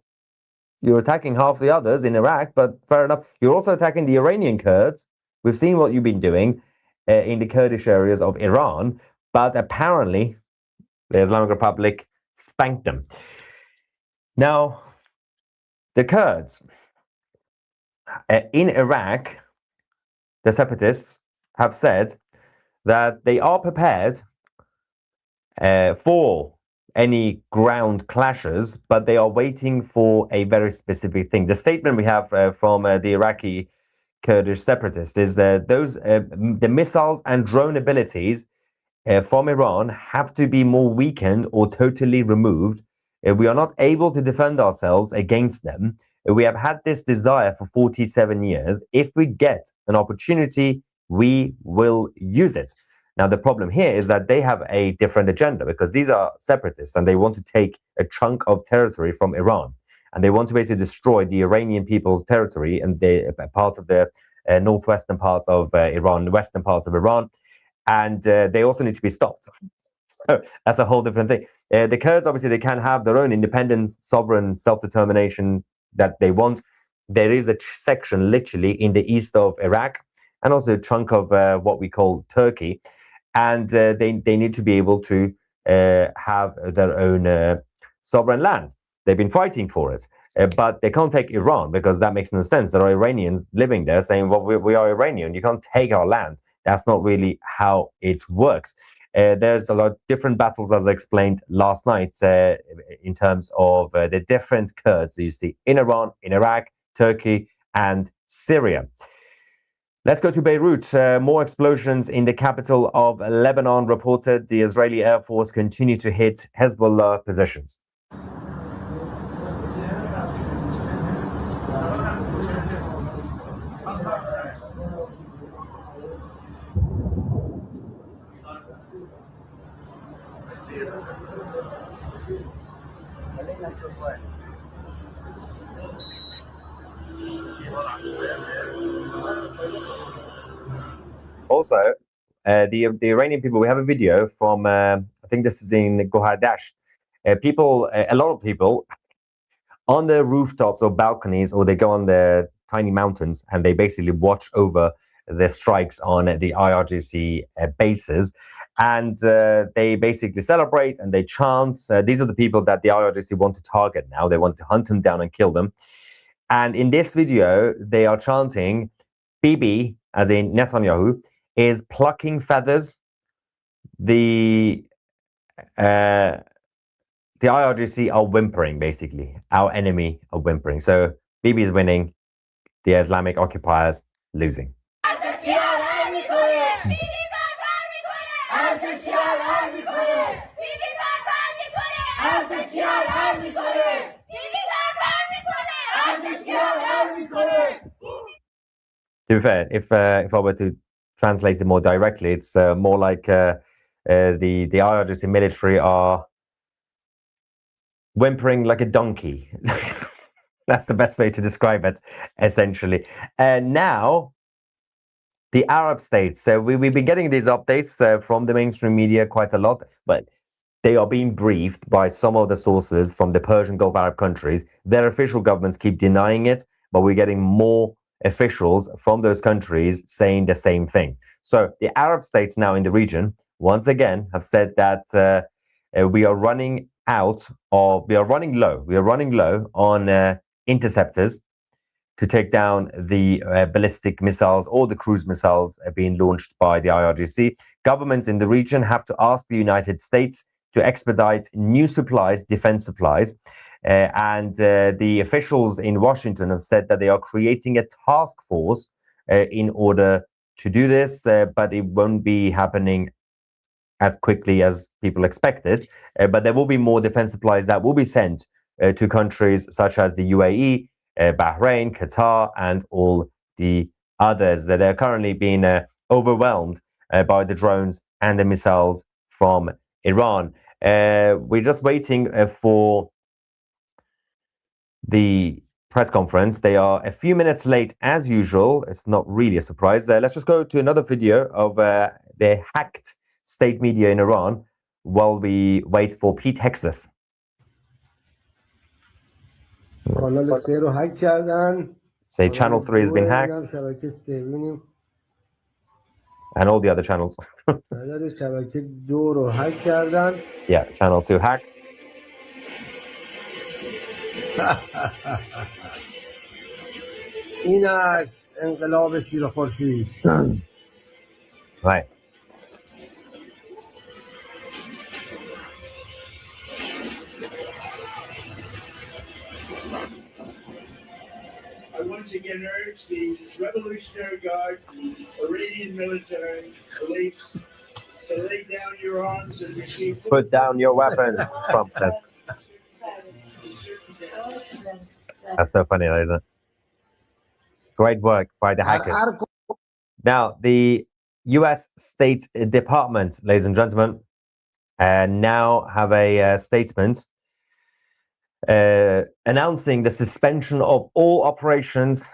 You're attacking half the others in Iraq, but fair enough. You're also attacking the Iranian Kurds. We've seen what you've been doing in the Kurdish areas of Iran, but apparently the Islamic Republic thanked them. Now, the Kurds in Iraq, the separatists have said that they are prepared for any ground clashes, but they are waiting for a very specific thing. The statement we have from the Iraqi Kurdish separatists is that the missiles and drone abilities from Iran have to be more weakened or totally removed. We are not able to defend ourselves against them. We have had this desire for 47 years. If we get an opportunity, we will use it. Now, the problem here is that they have a different agenda because these are separatists and they want to take a chunk of territory from Iran. And they want to basically destroy the Iranian people's territory and the part of the northwestern parts of Iran, the western parts of Iran. And they also need to be stopped. So that's a whole different thing. The Kurds, obviously, they can have their own independent, sovereign self-determination that they want. There is a section literally in the east of Iraq and also a chunk of what we call Turkey. And they need to be able to have their own sovereign land. They've been fighting for it. But they can't take Iran because that makes no sense. There are Iranians living there saying, well, we are Iranian. You can't take our land. That's not really how it works. There's a lot of different battles, as I explained last night, in terms of the different Kurds you see in Iran, in Iraq, Turkey, and Syria. Let's go to Beirut. More explosions in the capital of Lebanon reported. The Israeli Air Force continue to hit Hezbollah positions. Also, the Iranian people, we have a video from, I think this is in Gohardasht. A lot of people on the rooftops or balconies, or they go on the tiny mountains and they basically watch over the strikes on the IRGC bases. And they basically celebrate and they chant. These are the people that the IRGC want to target now. They want to hunt them down and kill them. And in this video, they are chanting, Bibi, as in Netanyahu, is plucking feathers. The IRGC are whimpering, basically. Our enemy are whimpering. So Bibi is winning, the Islamic occupiers losing. To be fair, if I were to translate it more directly, it's more like the IRGC military are whimpering like a donkey. That's the best way to describe it, essentially. And now, the Arab states. So we've been getting these updates from the mainstream media quite a lot, but they are being briefed by some of the sources from the Persian Gulf Arab countries. Their official governments keep denying it, but we're getting more officials from those countries saying the same thing. So the Arab states now in the region, once again, have said that we are running low on interceptors to take down the ballistic missiles or the cruise missiles being launched by the IRGC. Governments in the region have to ask the United States to expedite new supplies, defense supplies. And the officials in Washington have said that they are creating a task force in order to do this, but it won't be happening as quickly as people expected. But there will be more defense supplies that will be sent to countries such as the UAE, Bahrain, Qatar, and all the others. They're currently being overwhelmed by the drones and the missiles from Iran. We're just waiting for the press conference. They are a few minutes late as usual. It's not really a surprise. Let's just go to another video of the hacked state media in Iran while we wait for Pete Hegseth. Say Channel 3 has been hacked. And all the other channels. Yeah, Channel 2 hacked. این است انقلاب شیر خورشید. Right. I once again urge the Revolutionary Guard, Iranian military, police, to lay down your arms and receive. Put down your weapons, Trump says. That's so funny, isn't it? Great work by the hackers. Now, the U.S. State Department, ladies and gentlemen, now have a statement announcing the suspension of all operations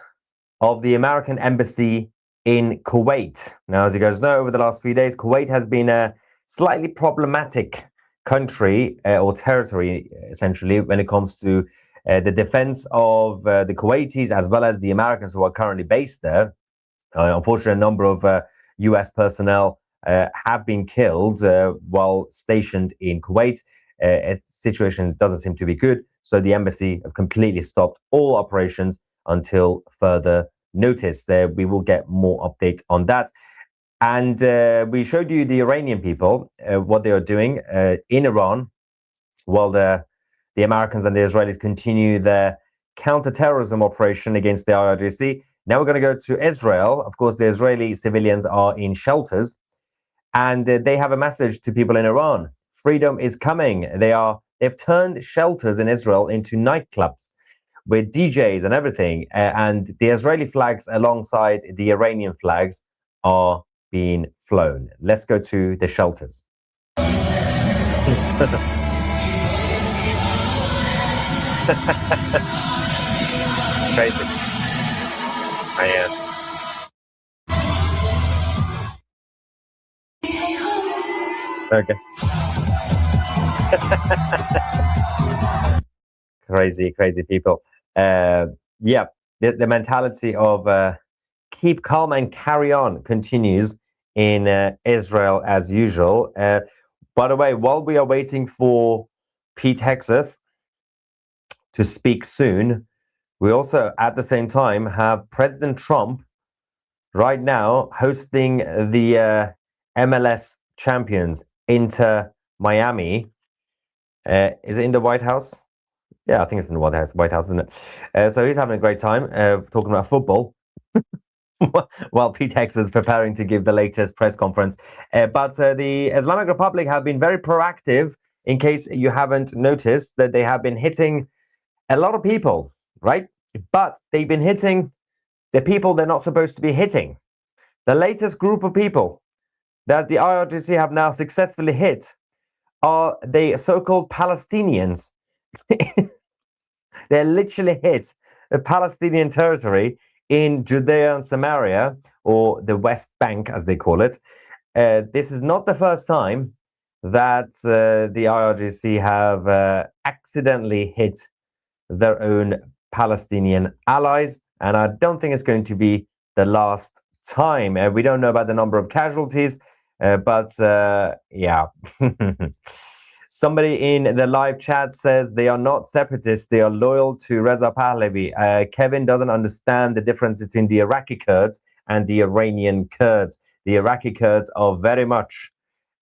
of the American embassy in Kuwait. Now, as you guys know, over the last few days, Kuwait has been a slightly problematic country or territory, essentially, when it comes to the defense of the Kuwaitis as well as the Americans who are currently based there. Unfortunately, a number of U.S. personnel have been killed while stationed in Kuwait. The situation doesn't seem to be good, so the embassy have completely stopped all operations until further notice. We will get more updates on that. And we showed you the Iranian people, what they are doing in Iran, while the Americans and the Israelis continue their counter-terrorism operation against the IRGC. Now we're going to go to Israel. Of course, the Israeli civilians are in shelters, and they have a message to people in Iran. Freedom is coming. They've turned shelters in Israel into nightclubs with DJs and everything, and the Israeli flags alongside the Iranian flags are being flown. Let's go to the shelters. Crazy. I am. Okay. Crazy people. Yeah, the mentality of keep calm and carry on continues in Israel as usual. By the way, while we are waiting for Pete Hegseth to speak soon, we also at the same time have President Trump right now hosting the MLS champions Inter Miami. Is it in the White House? Yeah, I think it's in the White House, isn't it? So he's having a great time talking about football while Pete Hegseth is preparing to give the latest press conference. But the Islamic Republic have been very proactive, in case you haven't noticed, that they have been hitting a lot of people, right? But they've been hitting the people they're not supposed to be hitting. The latest group of people that the IRGC have now successfully hit are the so-called Palestinians. They literally hit the Palestinian territory in Judea and Samaria, or the West Bank, as they call it. This is not the first time that the IRGC have accidentally hit their own Palestinian allies, and I don't think it's going to be the last time. We don't know about the number of casualties, but yeah. Somebody in the live chat says they are not separatists, they are loyal to Reza Pahlavi. Kevin doesn't understand the difference between the Iraqi Kurds and the Iranian Kurds. The Iraqi Kurds are very much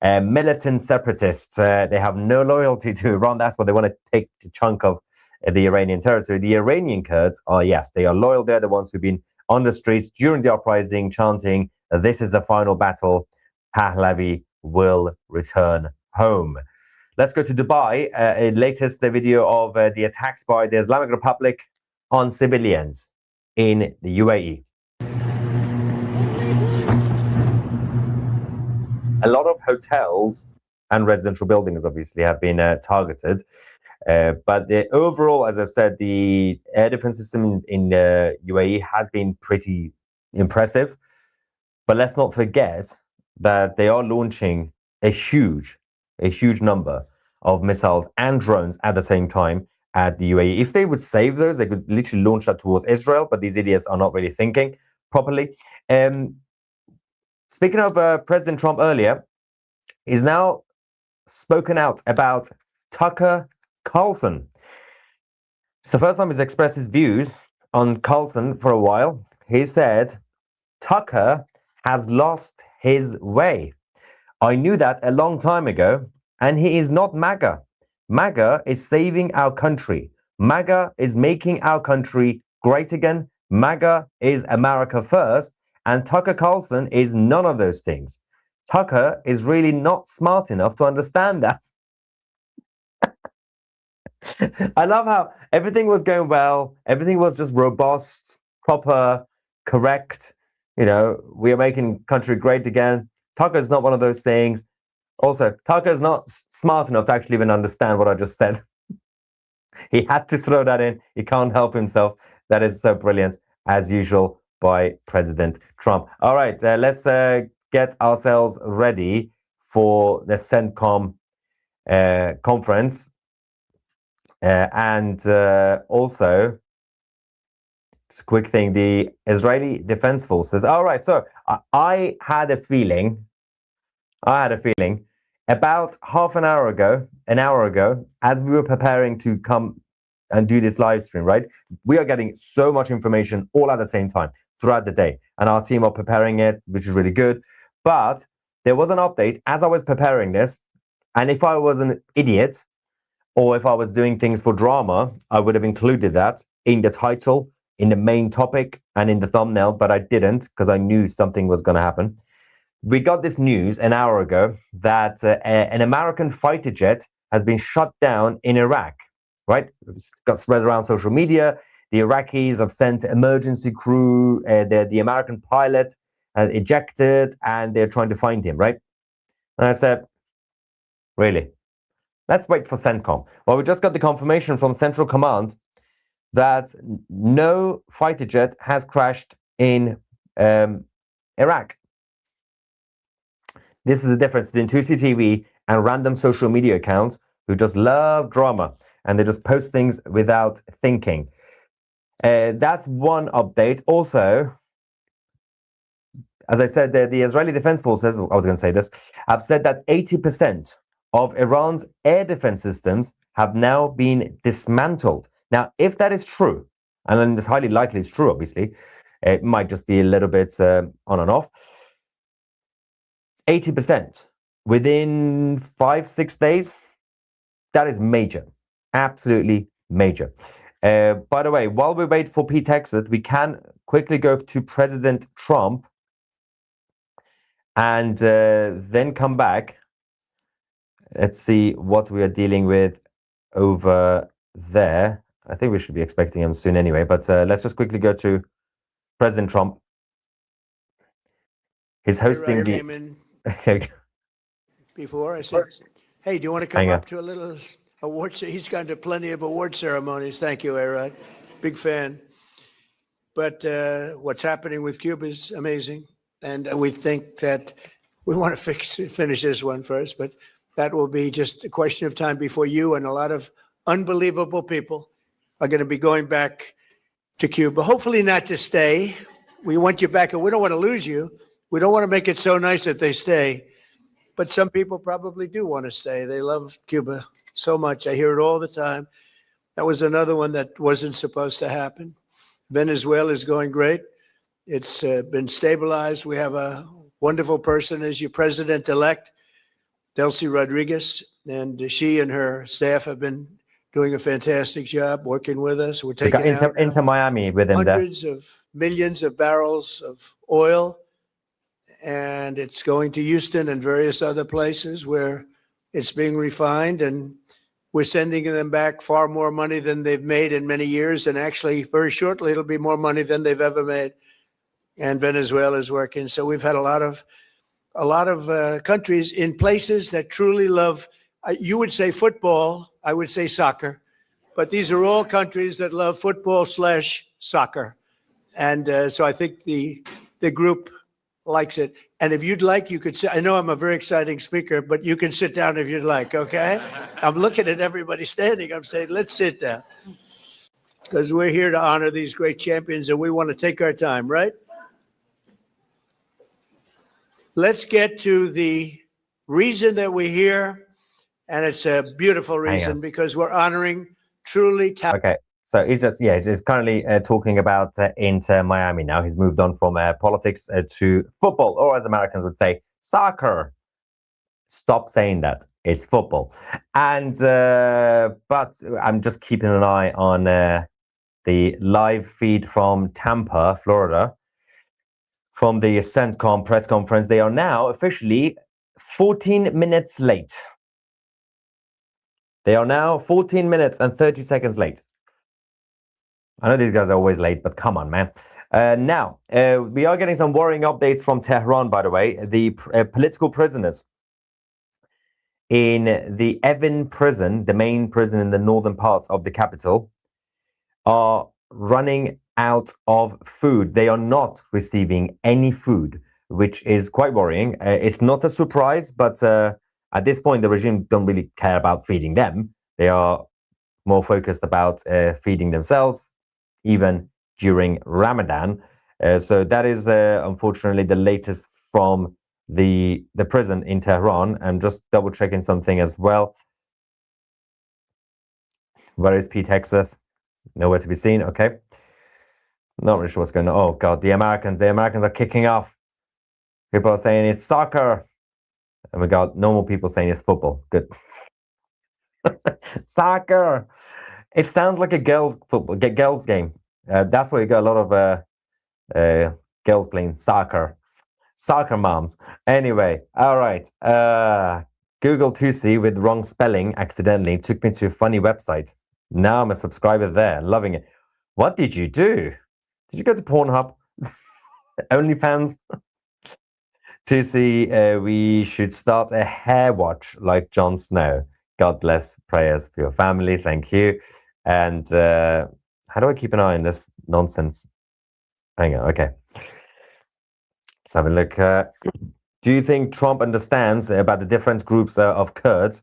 militant separatists. They have no loyalty to Iran. That's what they want to take a chunk of the Iranian territory. The Iranian Kurds are, yes, they are loyal. They're the ones who've been on the streets during the uprising chanting, "This is the final battle. Pahlavi will return home." Let's go to Dubai. Latest video of the attacks by the Islamic Republic on civilians in the UAE. A lot of hotels and residential buildings obviously have been targeted. But the overall, as I said, the air defense system in the UAE has been pretty impressive. But let's not forget that they are launching a huge number of missiles and drones at the same time at the UAE. If they would save those, they could literally launch that towards Israel, but these idiots are not really thinking properly. Speaking of President Trump earlier, he's now spoken out about Tucker Carlson. It's the first time he's expressed his views on Carlson for a while. He said, Tucker has lost his way. I knew that a long time ago, and he is not MAGA. MAGA is saving our country. MAGA is making our country great again. MAGA is America first, and Tucker Carlson is none of those things. Tucker is really not smart enough to understand that. I love how everything was going well. Everything was just robust, proper, correct. You know, we are making country great again. Tucker is not one of those things. Also, Tucker is not smart enough to actually even understand what I just said. He had to throw that in. He can't help himself. That is so brilliant, as usual, by President Trump. All right, let's get ourselves ready for the CENTCOM conference. And also, just a quick thing, the Israeli Defense Forces. All right, so I had a feeling about half an hour ago, as we were preparing to come and do this live stream, right? We are getting so much information all at the same time throughout the day. And our team are preparing it, which is really good. But there was an update as I was preparing this. And if I was an idiot, or if I was doing things for drama, I would have included that in the title, in the main topic, and in the thumbnail, but I didn't because I knew something was going to happen. We got this news an hour ago that an American fighter jet has been shot down in Iraq, right? It's got spread around social media. The Iraqis have sent emergency crew. The American pilot ejected, and they're trying to find him, right? And I said, really? Let's wait for CENTCOM. Well, we just got the confirmation from Central Command that no fighter jet has crashed in Iraq. This is the difference between 2CTV and random social media accounts who just love drama and they just post things without thinking. That's one update. Also, as I said, the Israeli Defense Forces, I was going to say this, have said that 80% of Iran's air defense systems have now been dismantled. Now, if that is true, and it's highly likely it's true, obviously, it might just be a little bit on and off. 80% within 5-6 days, that is major, absolutely major. By the way, while we wait for Pete Exit, we can quickly go to President Trump and then come back. Let's see what we are dealing with over there. I think we should be expecting him soon anyway, but let's just quickly go to President Trump. He's hosting the... Before I said, hey, do you want to come up to a little award? He's gone to plenty of award ceremonies. Thank you, Arad. Big fan. But what's happening with Cuba is amazing. And we think that we want to finish this one first, but that will be just a question of time before you and a lot of unbelievable people are going to be going back to Cuba. Hopefully not to stay. We want you back, and we don't want to lose you. We don't want to make it so nice that they stay. But some people probably do want to stay. They love Cuba so much. I hear it all the time. That was another one that wasn't supposed to happen. Venezuela is going great. It's been stabilized. We have a wonderful person as your president-elect, Delcy Rodriguez, and she and her staff have been doing a fantastic job working with us. We're taking into Miami with him hundreds of millions of barrels of oil, and it's going to Houston and various other places where it's being refined, and we're sending them back far more money than they've made in many years, and actually very shortly it'll be more money than they've ever made. And Venezuela is working. So we've had a lot of countries in places that truly love, you would say football, I would say soccer, but these are all countries that love football/soccer. And so I think the group likes it. And if you'd like, you could sit. I know I'm a very exciting speaker, but you can sit down if you'd like, okay? I'm looking at everybody standing. I'm saying, let's sit down. Because we're here to honor these great champions and we want to take our time, right? Let's get to the reason that we're here, and it's a beautiful reason because we're honoring truly talented. Okay, so he's currently talking about Inter Miami now. He's moved on from politics to football, or as Americans would say, soccer. Stop saying that. It's football. And but I'm just keeping an eye on the live feed from Tampa, Florida, from the CENTCOM press conference. They are now officially 14 minutes late. They are now 14 minutes and 30 seconds late. I know these guys are always late, but come on, man. Now, we are getting some worrying updates from Tehran, by the way. The political prisoners in the Evin prison, the main prison in the northern parts of the capital, are running out of food. They are not receiving any food, which is quite worrying. It's not a surprise, but at this point, the regime don't really care about feeding them. They are more focused about feeding themselves, even during Ramadan. So that is unfortunately the latest from the prison in Tehran. I'm just double checking something as well. Where is Pete Hegseth? Nowhere to be seen. Okay. Not really sure what's going on. Oh God, the Americans are kicking off. People are saying it's soccer. And we got normal people saying it's football. Good. Soccer. It sounds like a girls' football, girls' game. That's where you got a lot of girls playing soccer. Soccer moms. Anyway, all right. Google Tusi with wrong spelling accidentally took me to a funny website. Now I'm a subscriber there, loving it. What did you do? Did you go to Pornhub? OnlyFans? Tusi, we should start a hair watch like Jon Snow. God bless. Prayers for your family. Thank you. And how do I keep an eye on this nonsense? Hang on. Okay. Let's have a look. Do you think Trump understands about the different groups of Kurds,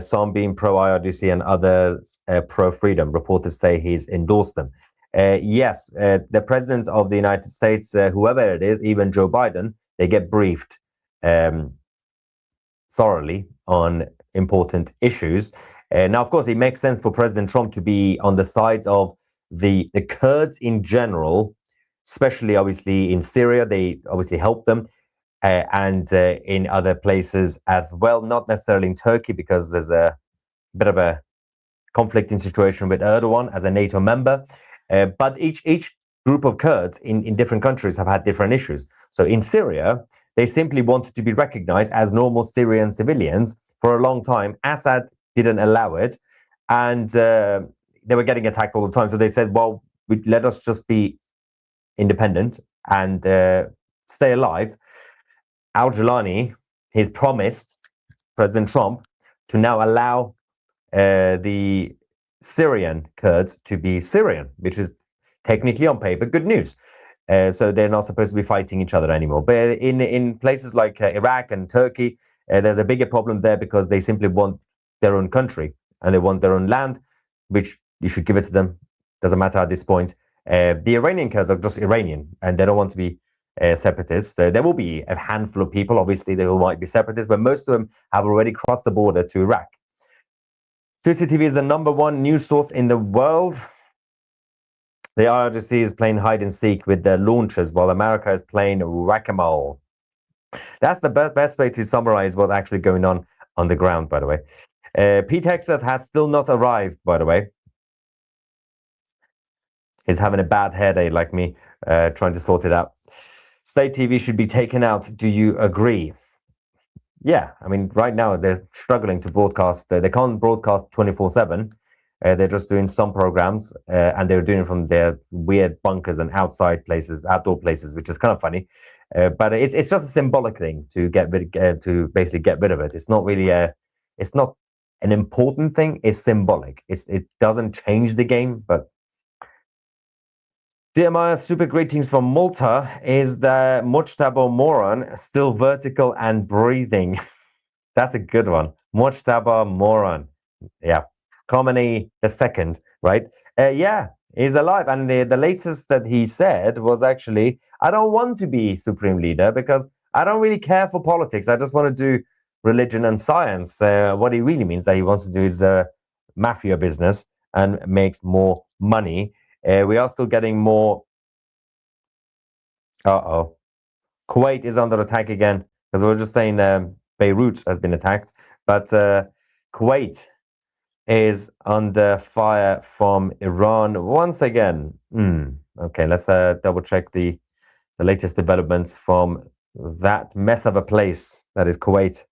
some being pro-IRGC and others pro-freedom? Reporters say he's endorsed them. Yes, the president of the United States, whoever it is, even Joe Biden, they get briefed thoroughly on important issues. Now, of course, it makes sense for President Trump to be on the side of the Kurds in general, especially obviously in Syria. They obviously help them, and in other places as well, not necessarily in Turkey because there's a bit of a conflicting situation with Erdogan as a NATO member. But each group of Kurds in different countries have had different issues. So in Syria, they simply wanted to be recognized as normal Syrian civilians for a long time. Assad didn't allow it, and they were getting attacked all the time. So they said, well, let us just be independent and stay alive. Al-Jilani, he's promised President Trump to now allow the Syrian Kurds to be Syrian, which is technically on paper good news. So they're not supposed to be fighting each other anymore. But in places like Iraq and Turkey, there's a bigger problem there because they simply want their own country and they want their own land, which you should give it to them. Doesn't matter at this point. The Iranian Kurds are just Iranian and they don't want to be separatists. There will be a handful of people, obviously, who might be separatists, but most of them have already crossed the border to Iraq. Tusi TV is the #1 news source in the world. The IRGC is playing hide and seek with their launchers while America is playing whack-a-mole. That's the best way to summarize what's actually going on the ground, by the way. Pete Hegseth has still not arrived, by the way. He's having a bad hair day like me, trying to sort it out. State TV should be taken out. Do you agree? Yeah, I mean, right now they're struggling to broadcast. They can't broadcast 24/7. They're just doing some programs, and they're doing it from their weird bunkers and outside places, outdoor places, which is kind of funny. But it's just a symbolic thing to to basically get rid of it. It's not really it's not an important thing. It's symbolic. It doesn't change the game, but. Dear Maya, super greetings from Malta. Is the Mujtaba Moran still vertical and breathing? That's a good one. Mujtaba Moran. Yeah. Khamenei II, right? Yeah, he's alive. And the latest that he said was actually, I don't want to be supreme leader because I don't really care for politics. I just want to do religion and science. What he really means that he wants to do is mafia business and makes more money. We are still getting more. Kuwait is under attack again because we were just saying Beirut has been attacked, but Kuwait is under fire from Iran once again. Okay, let's double check the the latest developments from that mess of a place that is Kuwait.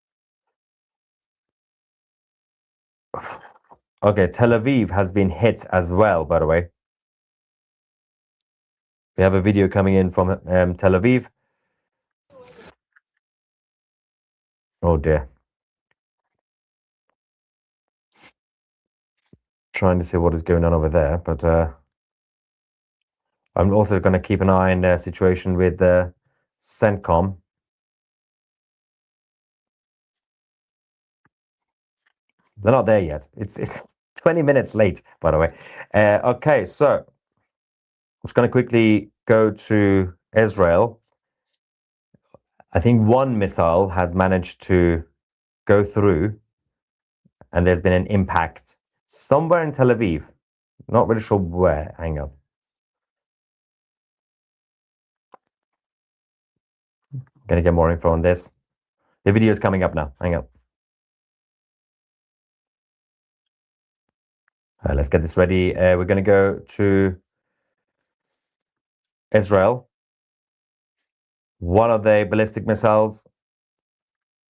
Okay, Tel Aviv has been hit as well, by the way. We have a video coming in from Tel Aviv. Oh dear. Trying to see what is going on over there, but I'm also going to keep an eye on the situation with CENTCOM. They're not there yet. It's 20 minutes late, by the way. Okay, so I'm just going to quickly go to Israel. I think one missile has managed to go through, and there's been an impact somewhere in Tel Aviv. Not really sure where. Hang on. I'm going to get more info on this. The video is coming up now. Hang on. All right, let's get this ready. We're going to go to Israel. One of the ballistic missiles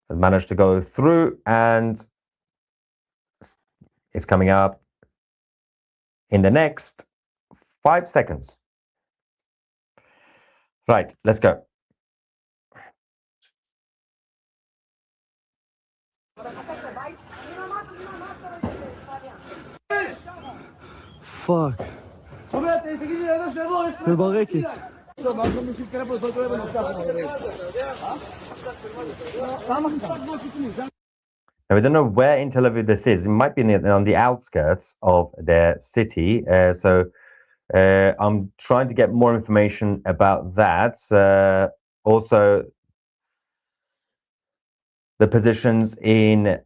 has managed to go through, and it's coming up in the next 5 seconds. Right, let's go. Fuck. Now, we don't know where in Tel Aviv this is. It might be on the outskirts of the city. I'm trying to get more information about that. Also, the positions in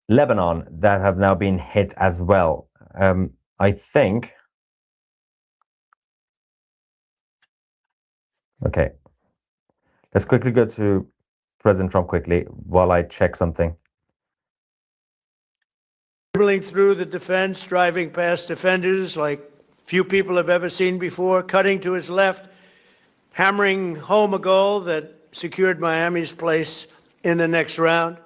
Lebanon that have now been hit as well. I think. Okay. Let's quickly go to President Trump quickly while I check something. Dribbling through the defense, driving past defenders like few people have ever seen before, cutting to his left, hammering home a goal that secured Miami's place in the next round.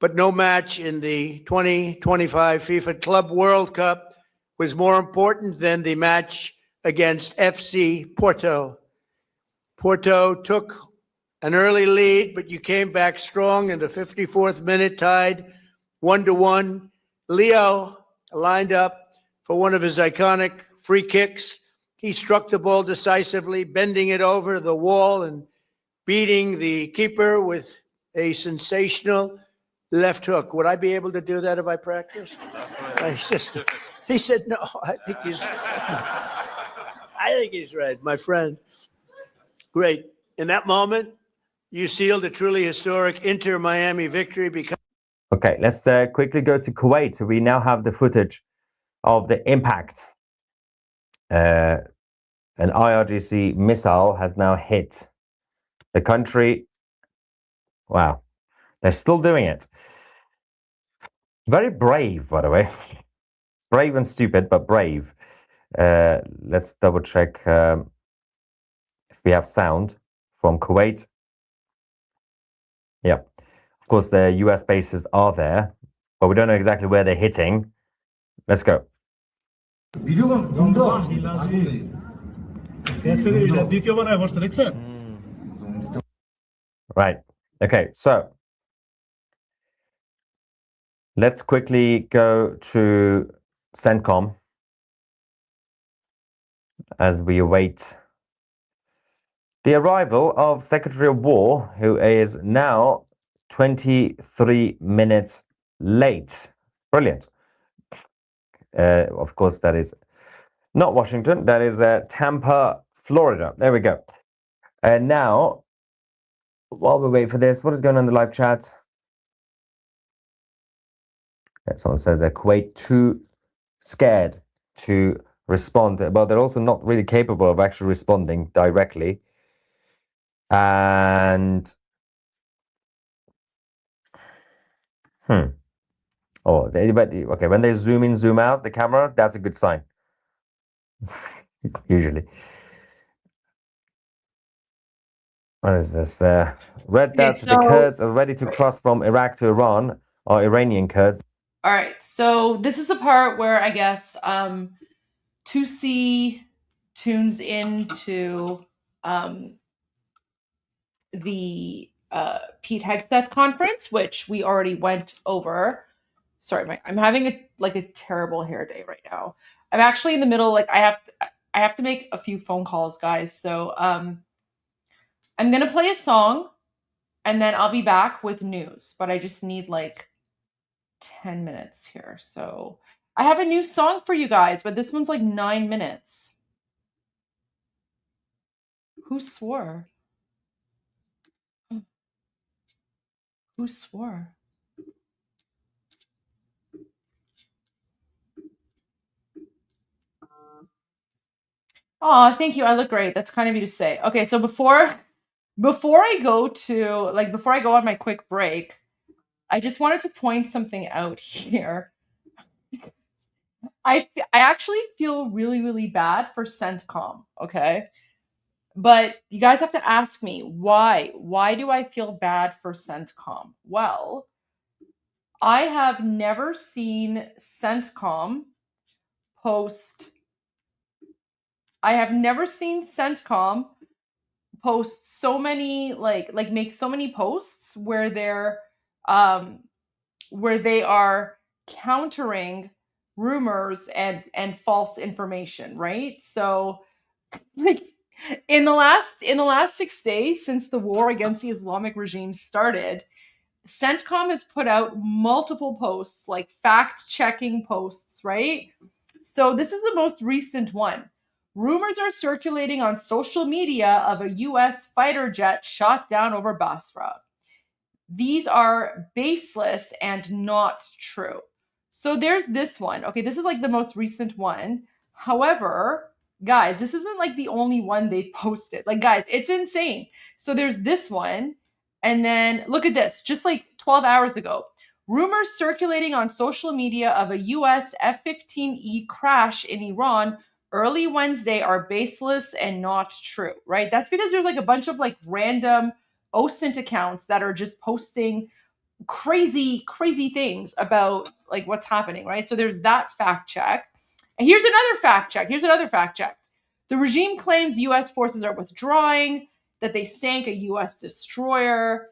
But no match in the 2025 FIFA Club World Cup was more important than the match against FC Porto. Porto took an early lead, but you came back strong in the 54th minute, tied 1-1. Leo lined up for one of his iconic free kicks. He struck the ball decisively, bending it over the wall and beating the keeper with a sensational left hook. Would I be able to do that if I practiced? He said, no, I think he's right, my friend. Great. In that moment, you sealed a truly historic Inter-Miami victory because... Okay, let's quickly go to Kuwait. We now have the footage of the impact. An IRGC missile has now hit the country. Wow. They're still doing it. Very brave, by the way. Brave and stupid, but brave. Let's double check if we have sound from Kuwait. Yeah. Of course, the US bases are there, but we don't know exactly where they're hitting. Let's go. Right. Okay, so let's quickly go to CENTCOM as we await the arrival of Secretary of War, who is now 23 minutes late. Brilliant. Of course, that is not Washington. That is Tampa, Florida. There we go. And now, while we wait for this, what is going on in the live chat? Someone says that Kuwait too scared to respond. Well, they're also not really capable of actually responding directly. And oh, okay. When they zoom in, zoom out the camera, that's a good sign. Usually. What is this? Read Okay, that the Kurds are ready to cross from Iraq to Iran, or Iranian Kurds. All right, so this is the part where I guess 2C tunes into the Pete Hegseth conference, which we already went over. Sorry, I'm having a terrible hair day right now. I'm actually in the middle, I have to make a few phone calls, guys. So I'm gonna play a song and then I'll be back with news, but I just need 10 minutes here. So I have a new song for you guys, but this one's 9 minutes. Who swore? Who swore? Oh, thank you. I look great. That's kind of you to say. Okay, so before I go on my quick break, I just wanted to point something out here. I actually feel really, really bad for CENTCOM, okay? But you guys have to ask me, why? Why do I feel bad for CENTCOM? Well, I have never seen CENTCOM post so many make so many posts where they are countering rumors and false information, right? So in the last 6 days since the war against the Islamic regime started, CENTCOM has put out multiple posts, fact-checking posts, right? So this is the most recent one. Rumors are circulating on social media of a U.S. fighter jet shot down over Basra. These are baseless and not true. So there's this one. Okay, this is the most recent one. However, guys, this isn't the only one they've posted. Guys, it's insane. So there's this one. And then look at this, just 12 hours ago. Rumors circulating on social media of a U.S. F-15E crash in Iran early Wednesday are baseless and not true, right? That's because there's a bunch of random OSINT accounts that are just posting crazy things about what's happening, right? So there's that fact check. And here's another fact check. The regime claims U.S. forces are withdrawing, that they sank a U.S. destroyer,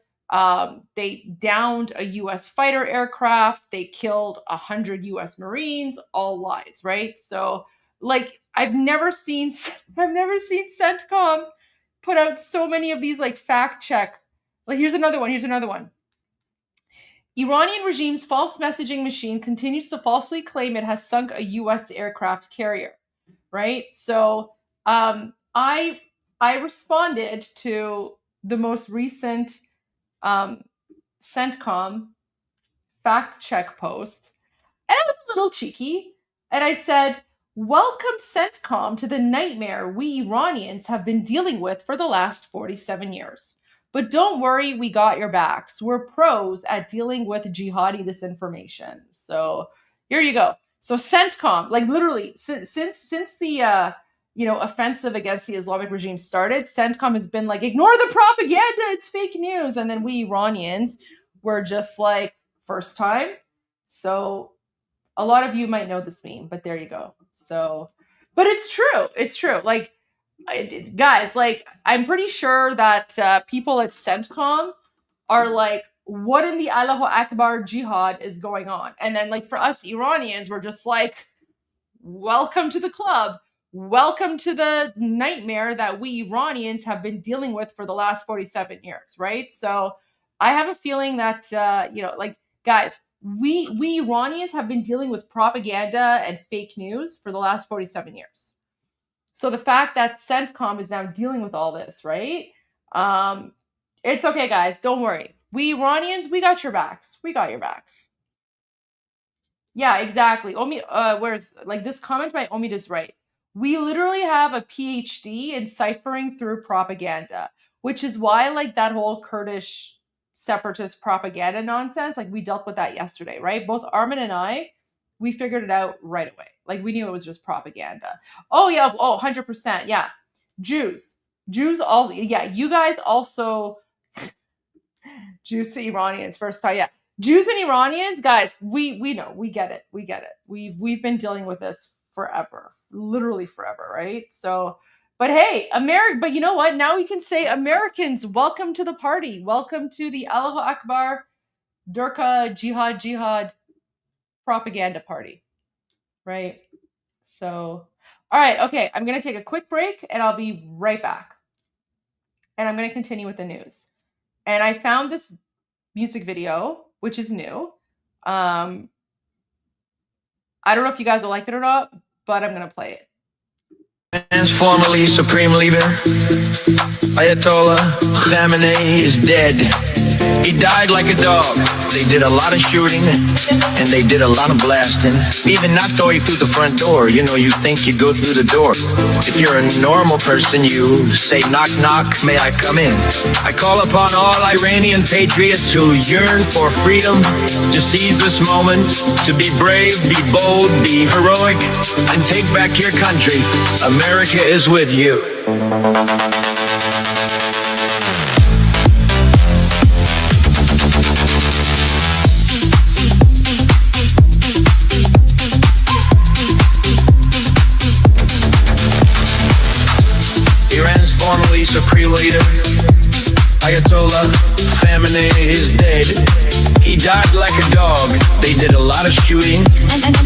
they downed a U.S. fighter aircraft, they killed 100 U.S. Marines, all lies, right? So I've never seen CENTCOM put out so many of these fact check. Here's another one. Iranian regime's false messaging machine continues to falsely claim it has sunk a U.S. aircraft carrier, right? So I responded to the most recent CENTCOM fact check post, and I was a little cheeky, and I said, "Welcome CENTCOM to the nightmare we Iranians have been dealing with for the last 47 years. But don't worry, we got your backs. We're pros at dealing with jihadi disinformation." So here you go. So CENTCOM, literally, since the offensive against the Islamic regime started, CENTCOM has been ignore the propaganda, it's fake news. And then we Iranians were just first time. So a lot of you might know this meme, but there you go. So, but it's true. Guys, I'm pretty sure that people at CENTCOM are what in the Allahu Akbar jihad is going on? And then for us Iranians, we're just welcome to the club. Welcome to the nightmare that we Iranians have been dealing with for the last 47 years, right? So I have a feeling that, guys, we Iranians have been dealing with propaganda and fake news for the last 47 years. So the fact that CENTCOM is now dealing with all this, right? It's okay, guys. Don't worry. We Iranians, we got your backs. We got your backs. Yeah, exactly. Where's this comment by Omid is right. We literally have a PhD in ciphering through propaganda, which is why that whole Kurdish separatist propaganda nonsense, we dealt with that yesterday, right? Both Armin and I, we figured it out right away. We knew it was just propaganda. Oh yeah, 100%. Yeah. Jews. Jews also, yeah, you guys also, Jews to Iranians, first time, yeah. Jews and Iranians, guys, we know, we get it. We've been dealing with this forever, literally forever, right? So, but hey, but you know what? Now we can say, Americans, welcome to the party. Welcome to the Allahu Akbar, Durka, Jihad propaganda party, right? So, all right, okay, I'm going to take a quick break and I'll be right back. And I'm going to continue with the news. And I found this music video, which is new. I don't know if you guys will like it or not, but I'm going to play it. Formerly Supreme Leader, Ayatollah Khamenei is dead. He died like a dog. They did a lot of shooting and they did a lot of blasting. Even not going through the front door. You know, you think you go through the door. If you're a normal person, you say, knock, knock, may I come in? I call upon all Iranian patriots who yearn for freedom to seize this moment, to be brave, be bold, be heroic, and take back your country. America is with you. Iran's formerly Supreme Leader, Ayatollah Khamenei is dead. He died like a dog. They did a lot of shooting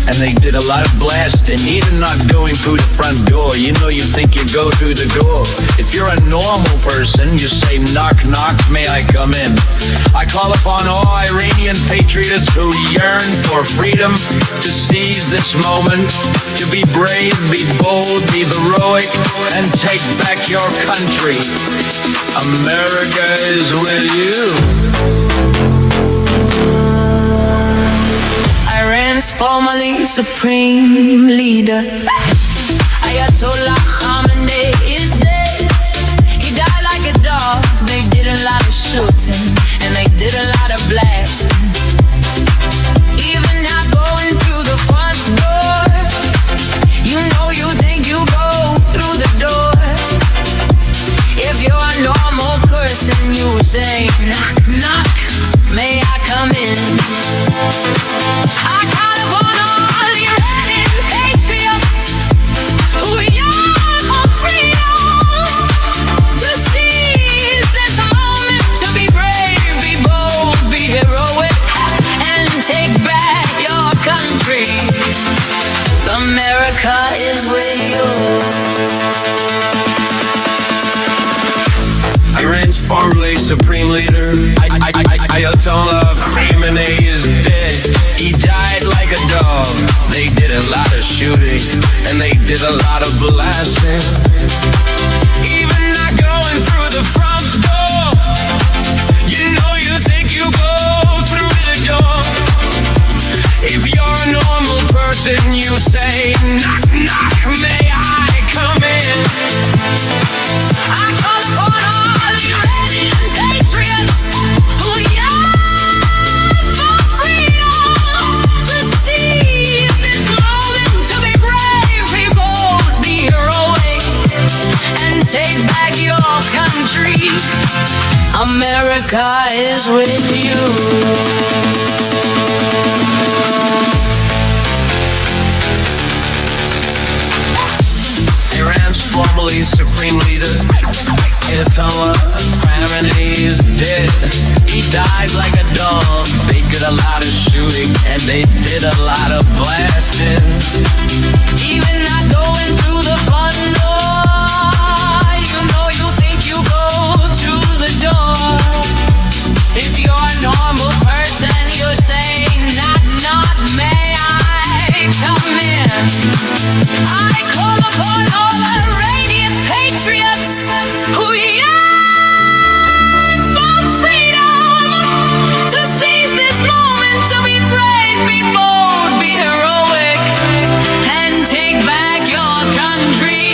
and they did a lot of blasting. Even not going through the front door. You know, you think you go through the door. If you're a normal person, you say, knock, knock, may I come in? I call upon all Iranian patriots who yearn for freedom to seize this moment, to be brave, be bold, be heroic, and take back your country. America is with you. Iran's formerly Supreme Leader, Ayatollah Khamenei is dead. He died like a dog. They did a lot of shooting and they did a lot of blasting. Even not going through the front door. You know, you think you go through the door. If you're a normal person, you say, knock, knock, may I come in? I call upon all Iranian patriots who yearn for freedom to seize this moment, to be brave, be bold, be heroic, and take back your country. America is with you. Iran's formerly Supreme Leader, Ayatollah Khamenei is dead. He died like a dog. They did a lot of shooting and they did a lot of blasting. Even not going through the front door. You know, you think you go through the door. If you're a normal person, you say, knock, knock, may I come in? I call upon all Iranian patriots who yearn for freedom to seize this moment, to be brave, be bold, be heroic, and take back your country. America is with you. Iran's formerly Supreme Leader, Ayatollah Khamenei is dead. He died like a dog. They did a lot of shooting and they did a lot of blasting. Even not going through the front door. You know, you think you go through the door. If you're a normal person, you say, knock, knock, may I come in? I call upon all Iranian patriots who yearn for freedom to seize this moment, to be brave, be bold, be heroic, and take back your country.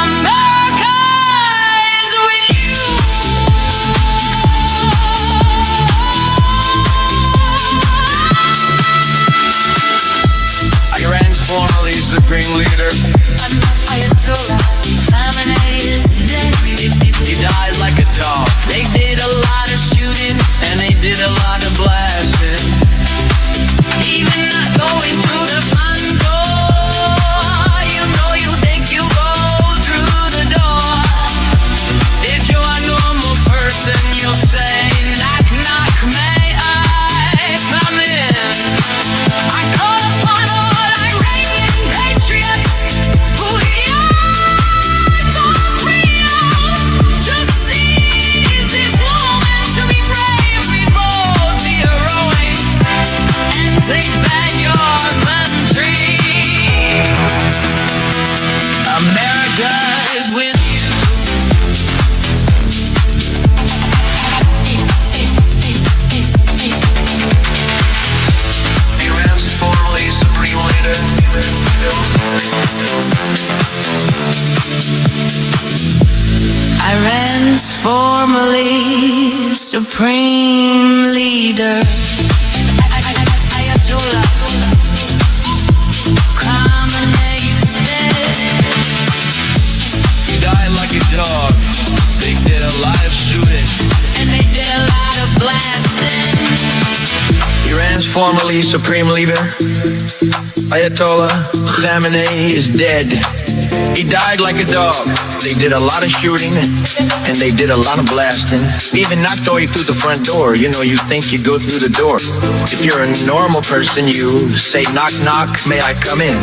America is with you. Iran's formerly Supreme Leader, Ayatollah Khamenei is dead. He died like a dog. They did a lot of shooting and they did a lot of blasting. Even not going through the front door. You know you think you go through the door. If you're a normal person, you'll say, knock, knock, may I come in? I call upon all Iranian patriots who yearn for freedom to seize this moment, to be brave, be bold, be heroic, and take back your country. America is with you. Iran's formerly supreme leader. Iran's formerly supreme leader, Ayatollah Khamenei is dead. He died like a dog. They did a lot of shooting. And they did a lot of blasting. Iran's formerly supreme leader, Ayatollah Khamenei, is dead. He died like a dog. They did a lot of shooting and they did a lot of blasting. Even knocked all you through the front door. You know, you think you go through the door. If you're a normal person, you say, knock, knock, may I come in?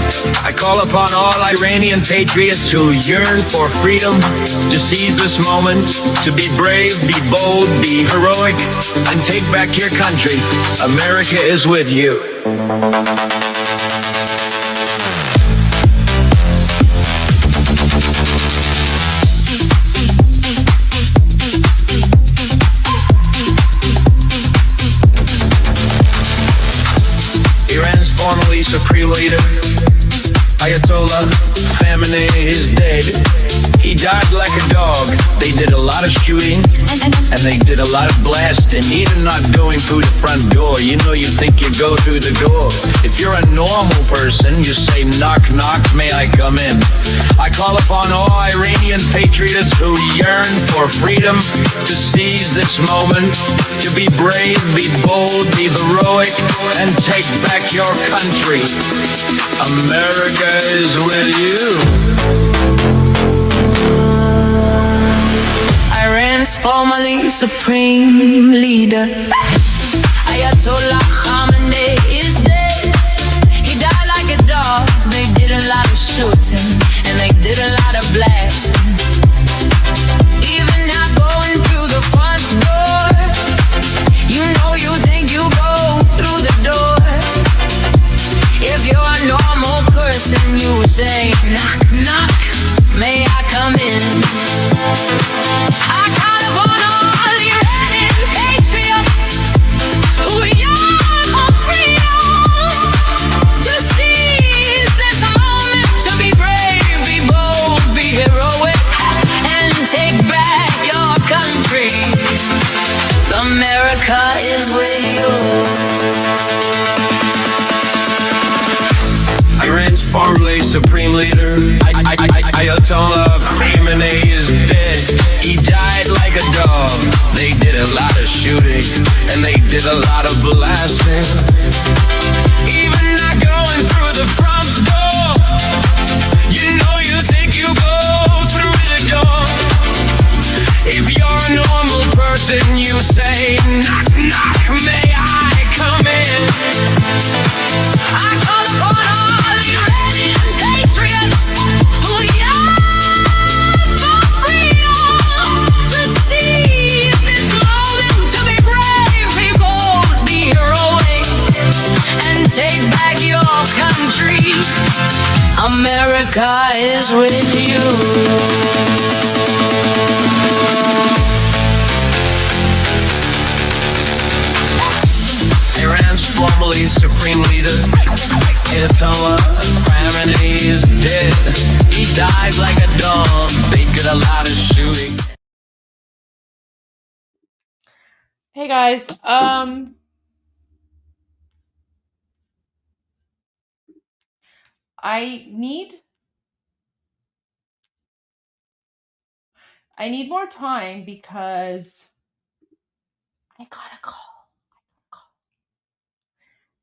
I call upon all Iranian patriots who yearn for freedom to seize this moment, to be brave, be bold, be heroic, and take back your country. America is with you. Iran's formerly supreme leader, Ayatollah Khamenei, is dead. He died like a dog. They did a lot of shooting and they did a lot of blasting. Even not going through the front door. You know, you think you go through the door. If you're a normal person, you say, knock, knock, may I come in? I call upon all Iranian patriots who yearn for freedom to seize this moment, to be brave, be bold, be heroic, and take back your country. America is with you. Iran's formerly supreme leader, Ayatollah Khamenei is dead. He died like a dog. They did a lot of shooting and they did a lot of blasting. Even not going through the front door. You know you think you go through the door. If you're a normal person, you say, knock, knock, may I come in? I call upon all Iranian patriots who yearn for freedom to seize this moment, to be brave, be bold, be heroic, and take back your country. America is with you. Iran's formerly supreme leader, Ayatollah Khamenei, is dead. He died like a dog. They did a lot of shooting and they did a lot of blasting. Even not going through the front door. You know you think you go through the door. If you're a normal person, you say, knock, knock, may I come in? I call upon all Iranian patriots who yearn for freedom to seize this moment, to be brave, be bold, be heroic, and take back your country. America is with you. Iran's formerly supreme leader, Ayatollah Khamenei, is dead. He died like a dog. They did a lot of shooting. Hey guys, I need I need more time because I got a call.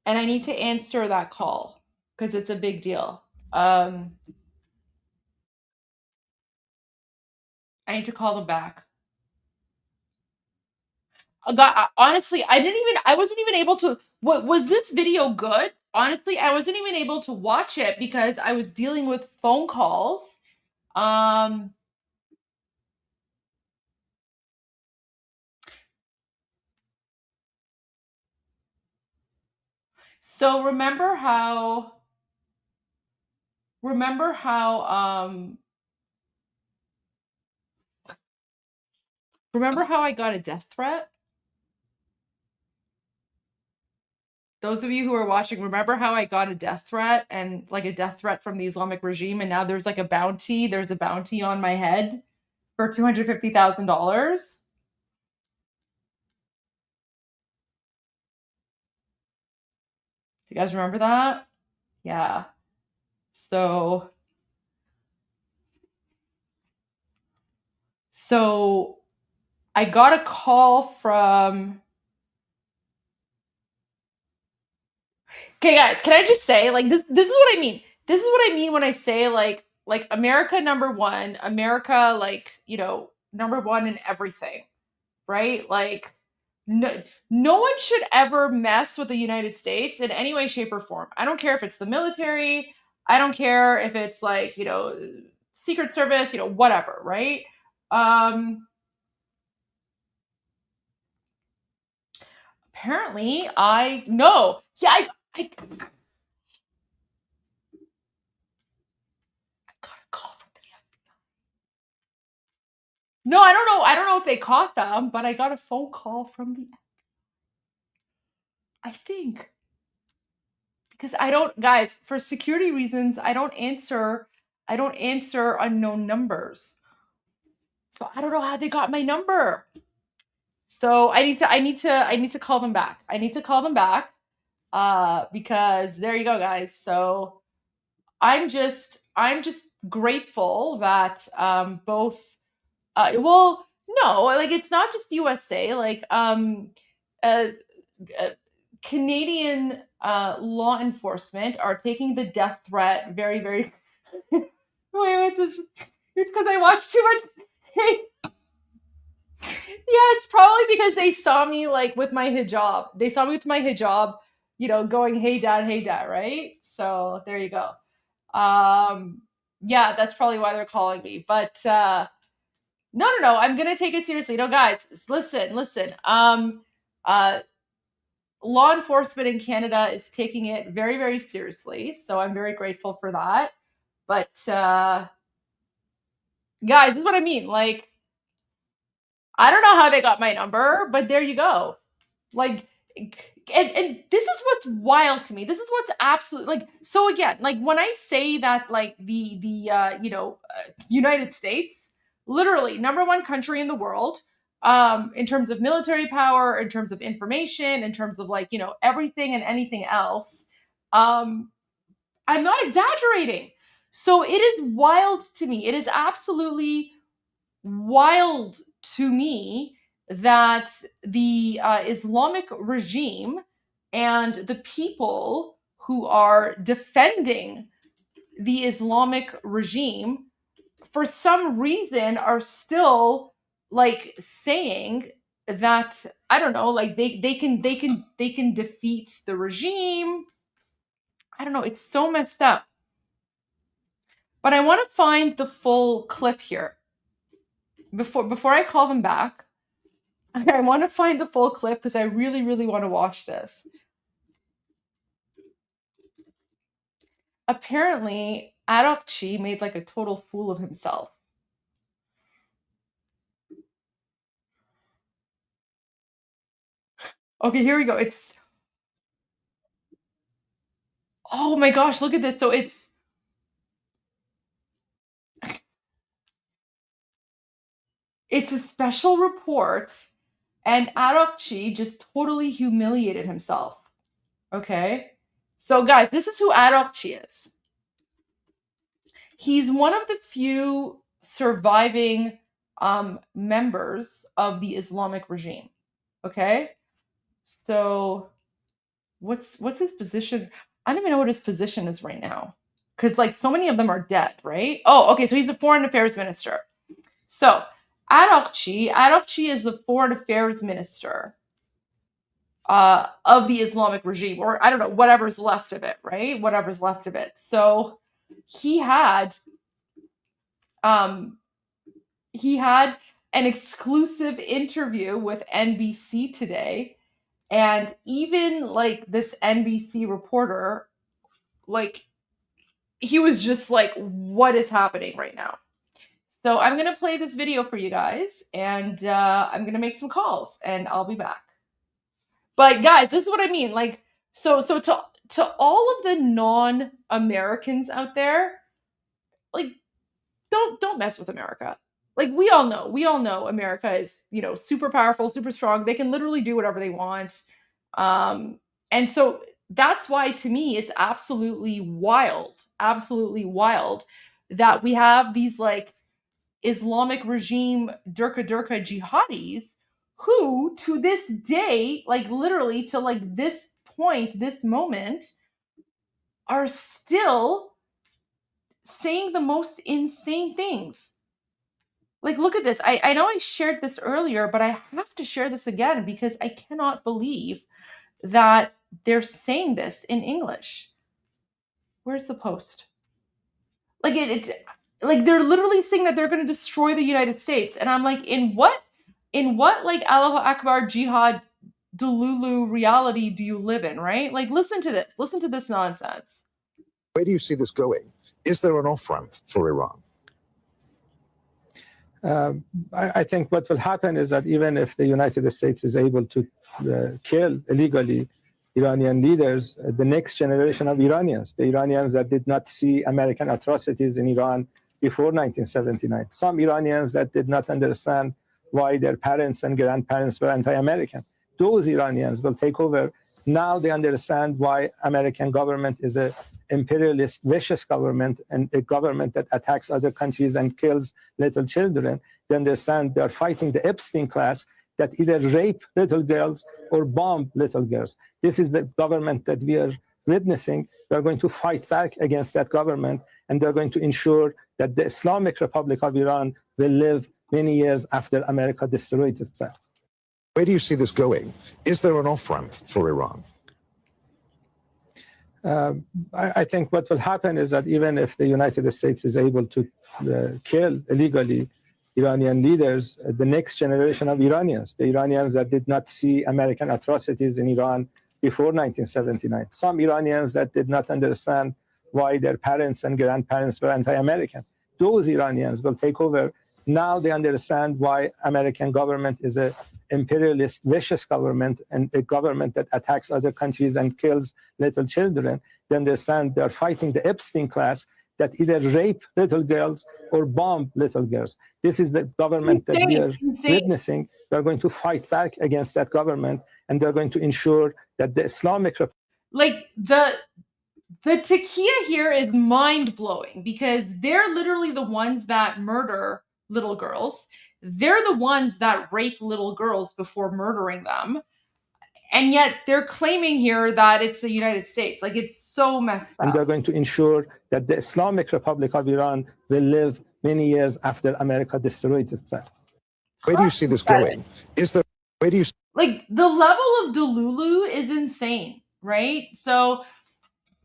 And I need to answer that call because it's a big deal. I need to call them back. God, honestly, I wasn't even able to, was this video good? Honestly, I wasn't even able to watch it because I was dealing with phone calls. So remember how I got a death threat? Those of you who are watching, remember how I got a death threat and like a death threat from the Islamic regime, and now there's like a bounty. There's a bounty on my head for $250,000. You guys remember that? Yeah. So I got a call from. Okay, guys, can I just say, like, this is what I mean. This is what I mean when I say like America number one, America, like, number one in everything, right? Like, no one should ever mess with the United States in any way, shape, or form. I don't care if it's the military. I don't care if it's like, Secret Service, whatever, right? Apparently, I got a call from the FBI. No, I don't know. I don't know if they caught them, but I got a phone call from the FBI. I think. Because guys, for security reasons, I don't answer unknown numbers. So I don't know how they got my number. So I need to call them back. I need to call them back. Because there you go, guys. So I'm just grateful that both well, no, like, it's not just USA, like Canadian law enforcement are taking the death threat very, very. Wait, what's this? It's because I watched too much. Yeah, it's probably because they saw me like with my hijab. They saw me with my hijab, going, hey dad, right? So there you go. Yeah, that's probably why they're calling me. But no, I'm gonna take it seriously. No, guys, listen. Law enforcement in Canada is taking it very, very seriously. So I'm very grateful for that. But guys, this is what I mean. Like, I don't know how they got my number, but there you go. Like, and this is what's wild to me. This is what's absolutely, like, so again, like, when I say that, like, the United States, literally number one country in the world, in terms of military power, in terms of information, in terms of, like, everything and anything else, I'm not exaggerating. So it is wild to me. It is absolutely wild to me that the Islamic regime and the people who are defending the Islamic regime, for some reason, are still, like, saying that, I don't know, like, they can defeat the regime. I don't know. It's so messed up. But I want to find the full clip here. Before I call them back, I want to find the full clip because I really, really want to watch this. Apparently, IRGC made like a total fool of himself. Okay, here we go. Oh my gosh, look at this. So it's a special report, and IRGC just totally humiliated himself. Okay? So guys, this is who IRGC is. He's one of the few surviving members of the Islamic regime. Okay, so what's his position? I don't even know what his position is right now, because like so many of them are dead, right? Oh, okay, so he's a foreign affairs minister. So IRGC is the foreign affairs minister of the Islamic regime, or I don't know, whatever's left of it, right? Whatever's left of it. So he had an exclusive interview with NBC today, and even like this NBC reporter, like he was just like, what is happening right now? So I'm gonna play this video for you guys, and I'm gonna make some calls, and I'll be back. But guys, this is what I mean. Like, so to all of the non-Americans out there, like, don't mess with America. Like, we all know America is, you know, super powerful, super strong. They can literally do whatever they want. And so that's why, to me, it's absolutely wild that we have these like Islamic regime durka jihadis who to this day, like literally to like this point, this moment, are still saying the most insane things. Like, look at this. I know I shared this earlier, but I have to share this again because I cannot believe that they're saying this in English. Where's the post? Like like they're literally saying that they're going to destroy the United States. And I'm like, in what like Allahu Akbar jihad Delulu reality do you live in, right? Like, listen to this nonsense. Where do you see this going? Is there an off-ramp for Iran? I think what will happen is that even if the United States is able to kill illegally Iranian leaders, the next generation of Iranians, the Iranians that did not see American atrocities in Iran before 1979, some Iranians that did not understand why their parents and grandparents were anti-American, those Iranians will take over. Now they understand why American government is a imperialist, vicious government, and a government that attacks other countries and kills little children. They understand they are fighting the Epstein class that either rape little girls or bomb little girls. This is the government that we are witnessing. We are going to fight back against that government, and they're going to ensure that the Islamic Republic of Iran will live many years after America destroys itself. Where do you see this going? Is there an off-ramp for Iran? I think what will happen is that even if the United States is able to kill illegally Iranian leaders, the next generation of Iranians, the Iranians that did not see American atrocities in Iran before 1979, some Iranians that did not understand why their parents and grandparents were anti-American, those Iranians will take over. Now they understand why American government is a imperialist, vicious government, and a government that attacks other countries and kills little children. They understand they are fighting the Epstein class that either rape little girls or bomb little girls. This is the government that we are witnessing. We are going to fight back against that government, and they're going to ensure that the Islamic Republic... Like, the takia here is mind-blowing because they're literally the ones that murder little girls. They're the ones that rape little girls before murdering them. And yet they're claiming here that it's the United States. Like, it's so messed up. And they're going to ensure that the Islamic Republic of Iran will live many years after America destroys itself. Where do you see this going? Is there... Where do you... Like, the level of Delulu is insane, right? So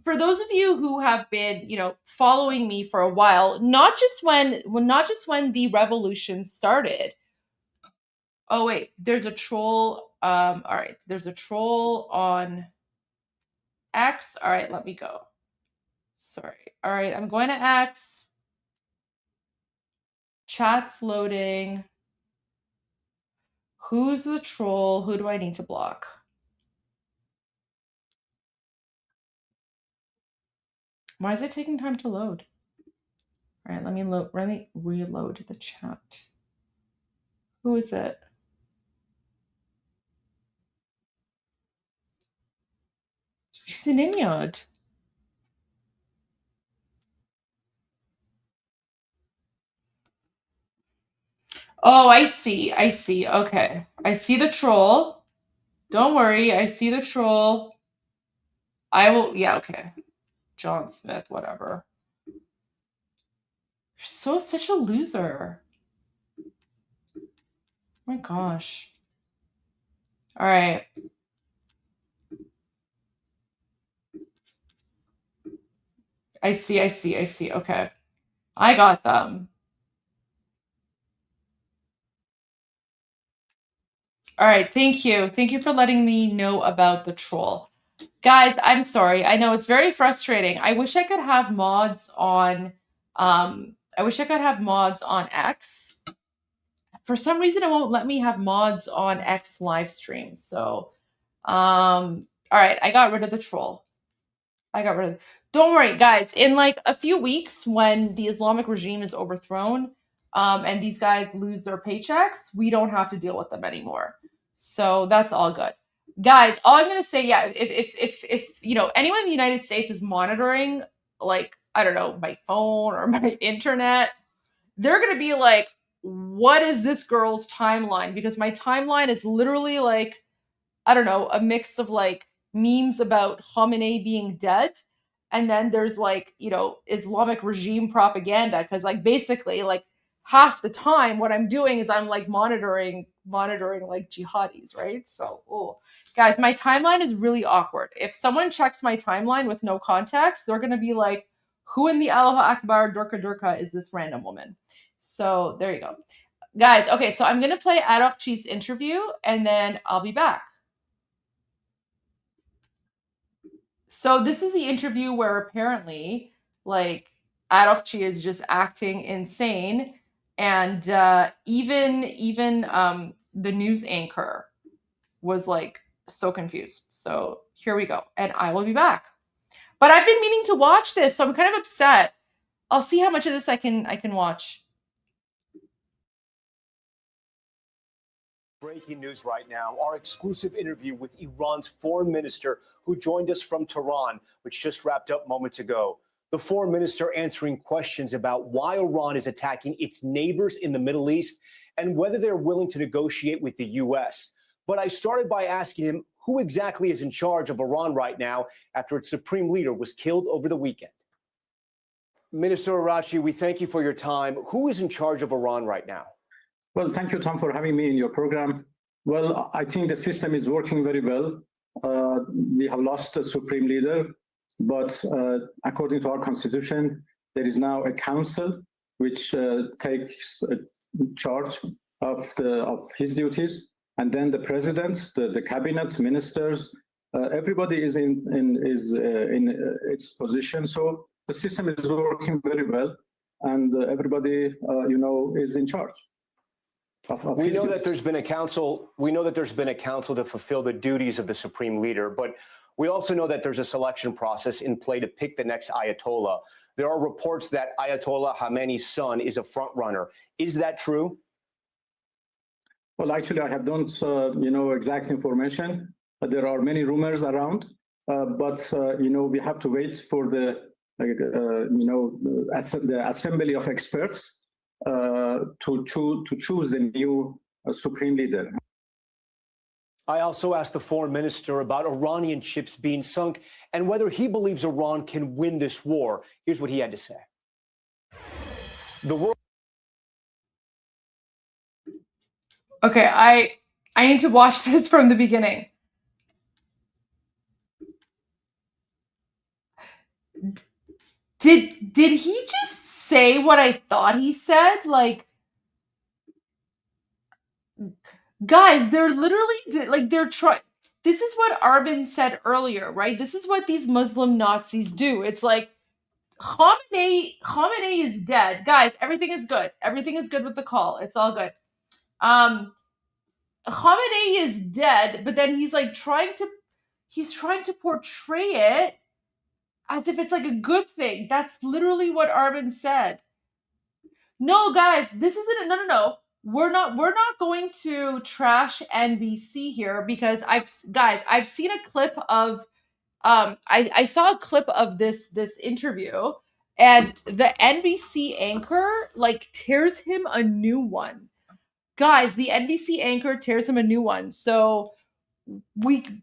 for those of you who have been, you know, following me for a while, not just when the revolution started. Oh wait, there's a troll. All right, there's a troll on X. All right, let me go. Sorry. All right, I'm going to X. Chat's loading. Who's the troll? Who do I need to block? Why is it taking time to load? All right, let me reload the chat. Who is it? She's an Inyod. Oh, I see. Okay. I see the troll. Don't worry. I see the troll. I will. Yeah, okay. John Smith, whatever. You're such a loser. Oh my gosh. All right. I see. Okay. I got them. All right. Thank you. Thank you for letting me know about the troll. Guys, I'm sorry. I know it's very frustrating. I wish I could have mods on X. For some reason it won't let me have mods on X live stream. So all right, I got rid of the troll. Don't worry, guys. In like a few weeks, when the Islamic regime is overthrown, and these guys lose their paychecks, we don't have to deal with them anymore. So that's all good. Guys, all I'm gonna say, yeah, if you know anyone in the United States is monitoring, like, I don't know, my phone or my internet, they're gonna be like, what is this girl's timeline? Because my timeline is literally like, I don't know, a mix of like memes about Khamenei being dead, and then there's like, you know, Islamic regime propaganda. Because like basically like half the time what I'm doing is I'm like monitoring like jihadis, right? So guys, my timeline is really awkward. If someone checks my timeline with no context, they're gonna be like, who in the Allahu Akbar Durka is this random woman? So there you go. Guys, okay, so I'm gonna play Arokchi's interview and then I'll be back. So this is the interview where apparently, like, Arokchi is just acting insane, and even the news anchor was like so confused. So here we go, and I will be back. But I've been meaning to watch this, so I'm kind of upset. I'll see how much of this I can watch. Breaking news right now, our exclusive interview with Iran's foreign minister who joined us from Tehran, which just wrapped up moments ago. The foreign minister answering questions about why Iran is attacking its neighbors in the Middle East and whether they're willing to negotiate with the U.S. But I started by asking him who exactly is in charge of Iran right now after its supreme leader was killed over the weekend. Minister Arokchi, we thank you for your time. Who is in charge of Iran right now? Well, thank you, Tom, for having me in your program. Well, I think the system is working very well. We have lost a supreme leader, but according to our constitution, there is now a council which takes charge of his duties, and then the president, the cabinet, ministers, everybody is in its position. So the system is working very well, and everybody, is in charge. We know that there's been a council. We know that there's been a council to fulfill the duties of the supreme leader, but we also know that there's a selection process in play to pick the next Ayatollah. There are reports that Ayatollah Khamenei's son is a front runner. Is that true? Well, actually, I have don't exact information. There are many rumors around, but we have to wait for the assembly of experts to choose the new supreme leader. I also asked the foreign minister about Iranian ships being sunk and whether he believes Iran can win this war. Here's what he had to say. The world. Okay, I need to watch this from the beginning. Did he just say what I thought he said? Like, guys, they're literally like they're trying. This is what Arben said earlier, right? This is what these Muslim Nazis do. It's like Khamenei is dead, guys. Everything is good. Everything is good with the call. It's all good. Khamenei is dead, but then he's like trying to portray it as if it's like a good thing. That's literally what Arben said. No, guys, this isn't. No. We're not going to trash NBC here because I've seen a clip of I saw a clip of this interview, and the NBC anchor like tears him a new one. guys, the NBC anchor tears him a new one. So we can't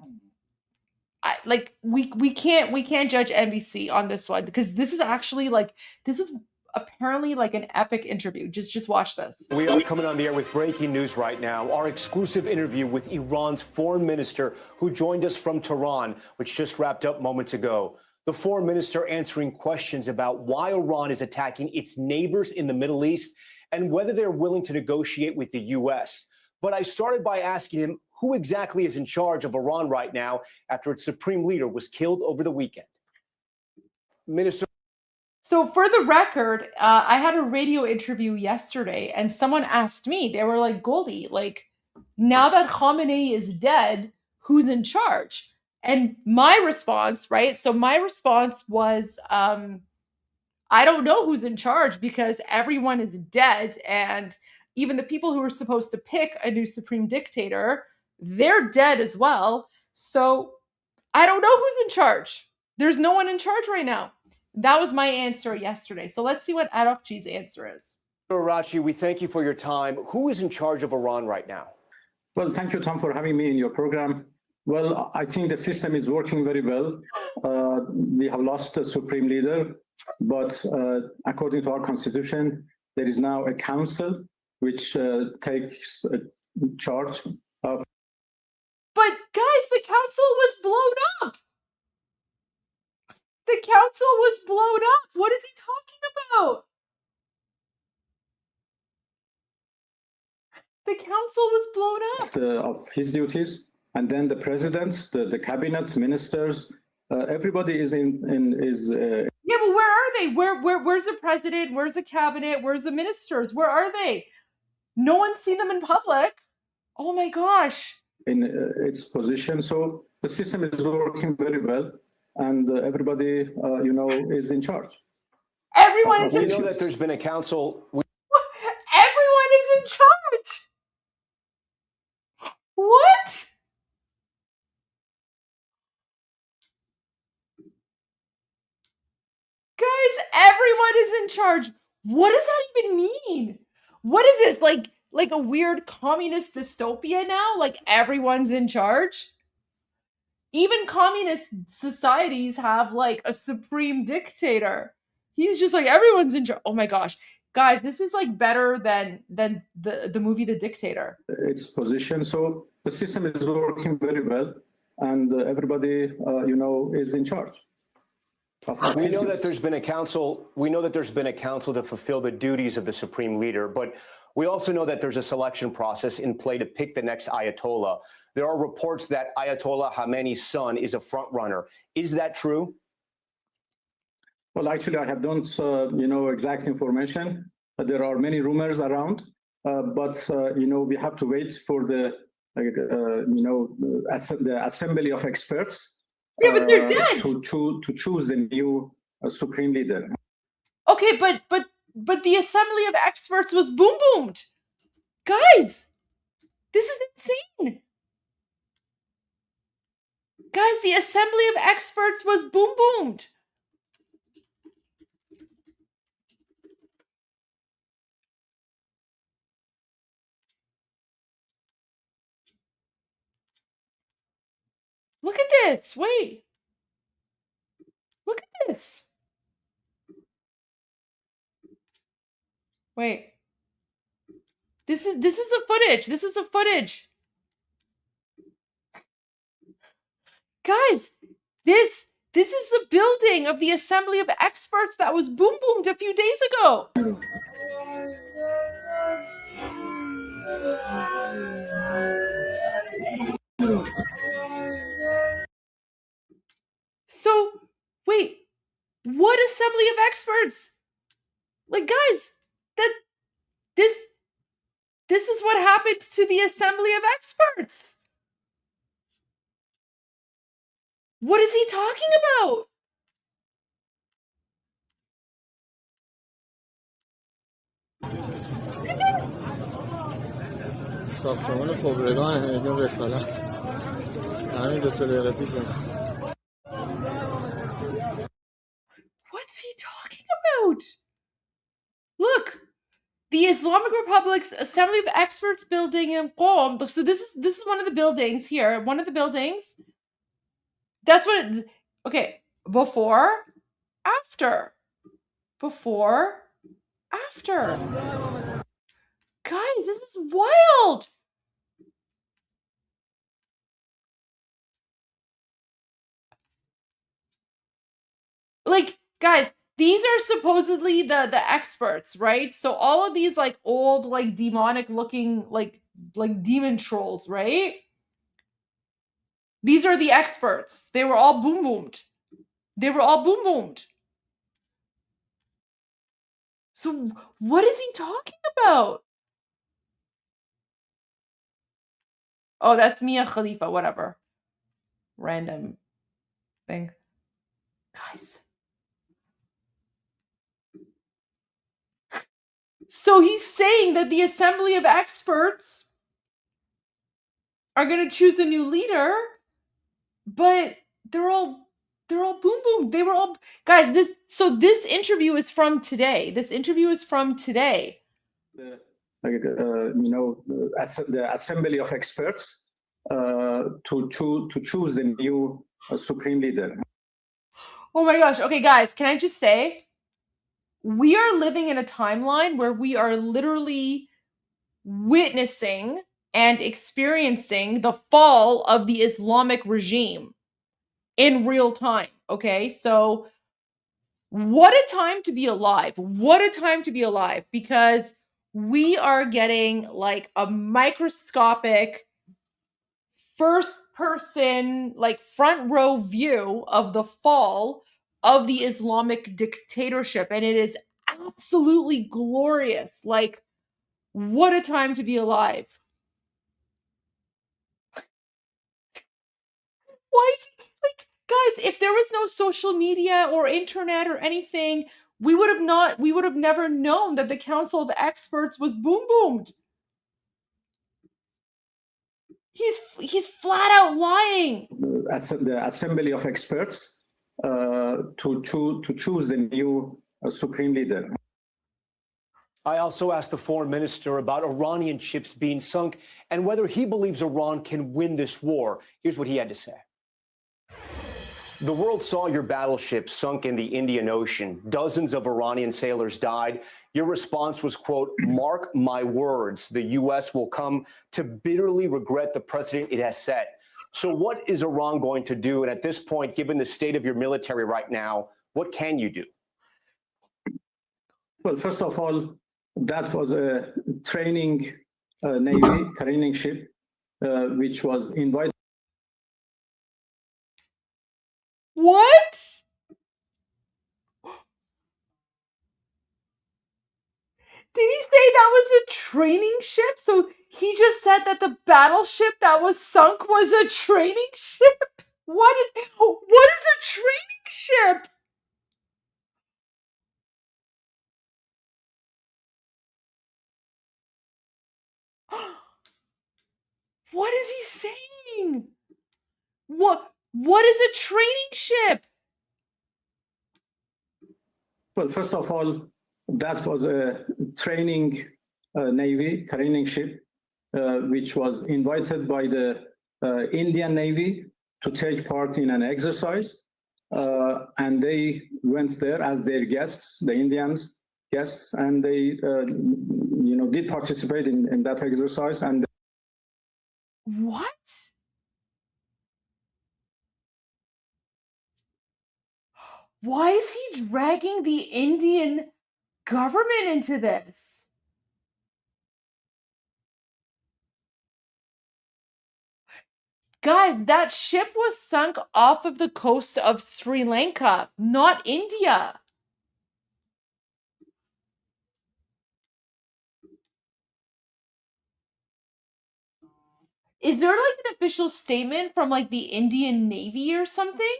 judge NBC on this one, because this is actually like, this is apparently like an epic interview. Just watch this. We are coming on the air with breaking news right now. Our exclusive interview with Iran's foreign minister, who joined us from Tehran, which just wrapped up moments ago. The foreign minister answering questions about why Iran is attacking its neighbors in the Middle East and whether they're willing to negotiate with the U.S. But I started by asking him who exactly is in charge of Iran right now after its supreme leader was killed over the weekend. Minister. So for the record, I had a radio interview yesterday, and someone asked me, they were like, Goldie, like, now that Khamenei is dead, who's in charge? And my response, right? So my response was, I don't know who's in charge, because everyone is dead. And even the people who were supposed to pick a new supreme dictator, they're dead as well. So I don't know who's in charge. There's no one in charge right now. That was my answer yesterday. So let's see what Arokji's answer is. Arachi, we thank you for your time. Who is in charge of Iran right now? Well, thank you, Tom, for having me in your program. Well, I think the system is working very well. We have lost a supreme leader, but according to our constitution, there is now a council which takes charge of. But guys, the council was blown up. The council was blown up. What is he talking about? The council was blown up. Of his duties, and then the president, the cabinet, ministers, everybody is Yeah, but where are they? Where's the president? Where's the cabinet? Where's the ministers? Where are they? No one's seen them in public. Oh my gosh. In its position. So the system is working very well, and everybody, is in charge. Everyone is in charge. We know that there's been a council. Everyone is in charge. What? Guys, everyone is in charge. What does that even mean? What is this? Like a weird communist dystopia now? Like everyone's in charge? Even communist societies have like a supreme dictator. He's just like, everyone's in charge. Oh my gosh. Guys, this is like better than the movie The Dictator. Its position. So the system is working very well, and everybody, is in charge. We know that there's been a council. We know that there's been a council to fulfill the duties of the supreme leader, but we also know that there's a selection process in play to pick the next Ayatollah. There are reports that Ayatollah Khamenei's son is a front runner. Is that true? Well, actually, I have don't exact information. There are many rumors around, but we have to wait for the assembly of experts. Yeah, but they're dead. To choose the new supreme leader. Okay, but the assembly of experts was boom boomed. Guys, this is insane. Guys, the assembly of experts was boom boomed. Look at this. Wait. Look at this. Wait. This is the footage. This is the footage. Guys, this is the building of the assembly of experts that was boom boomed a few days ago. So, wait, what assembly of experts? Like, guys, this is what happened to the assembly of experts. What is he talking about? ساختمان خبرگان همیدون رسالت همین 2 دقیقه پیش. What's he talking about? Look, the Islamic Republic's Assembly of Experts building in Qom. So this is one of the buildings here. One of the buildings. That's what it, okay, before, after. Before, after. Guys, this is wild. Like, guys, these are supposedly the experts, right? So all of these like old, like demonic looking, like demon trolls, right? These are the experts. They were all boom boomed. They were all boom boomed. So what is he talking about? Oh, that's Mia Khalifa, whatever. Random thing. Guys. So he's saying that the Assembly of Experts are going to choose a new leader, but they're all boom boom. They were all, guys, this interview is from today. This interview is from today. The Assembly of Experts to choose the new supreme leader. Oh my gosh. Okay, guys, can I just say, we are living in a timeline where we are literally witnessing and experiencing the fall of the Islamic regime in real time. Okay, so what a time to be alive. What a time to be alive, because we are getting like a microscopic first person, like front row view of the fall of the Islamic dictatorship. And it is absolutely glorious. Like, what a time to be alive. Why is he, like, guys, if there was no social media or internet or anything, we would have never known that the Council of Experts was boom boomed. He's flat out lying. The Assembly of Experts to choose the new supreme leader. I also asked the foreign minister about Iranian ships being sunk and whether he believes Iran can win this war. Here's what he had to say. The world saw your battleship sunk in the Indian Ocean. Dozens of Iranian sailors died. Your response was, quote, "Mark my words, the U.S. will come to bitterly regret the precedent it has set." So what is Iran going to do? And at this point, given the state of your military right now, what can you do? Well, first of all, that was a training Navy training ship, which was invited. What? Did he say that was a training ship? So he just said that the battleship that was sunk was a training ship? What is a training ship? What is he saying? What is a training ship? Well, first of all, that was a training Navy training ship, which was invited by the Indian Navy to take part in an exercise. And they went there as their guests, the Indians guests, and they did participate in that exercise. And what? Why is he dragging the Indian government into this? Guys, that ship was sunk off of the coast of Sri Lanka, not India. Is there like an official statement from like the Indian Navy or something?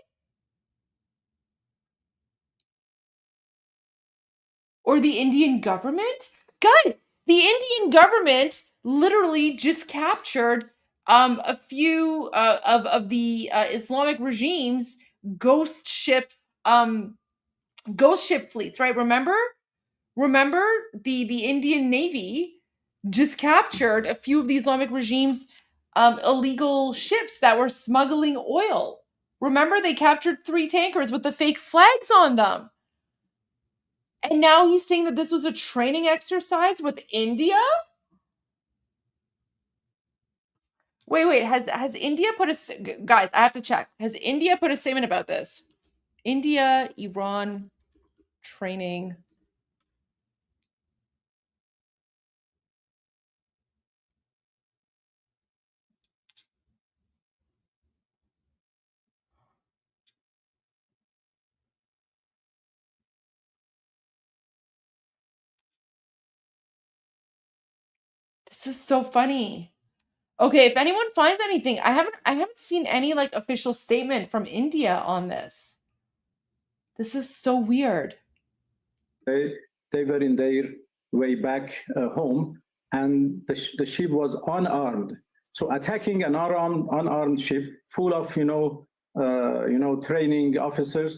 Or the Indian government? Guys, the Indian government literally just captured a few of the Islamic regime's ghost ship fleets, right? Remember remember the Indian Navy just captured a few of the Islamic regime's illegal ships that were smuggling oil. Remember, they captured 3 tankers with the fake flags on them. And now he's saying that this was a training exercise with India? Wait, has India put a... Guys, I have to check. Has India put a statement about this? India, Iran, training... This is so funny. Okay, if anyone finds anything, I haven't seen any like official statement from India on this. This is so weird. They were in their way back home, and the ship was unarmed. So attacking an unarmed ship full of training officers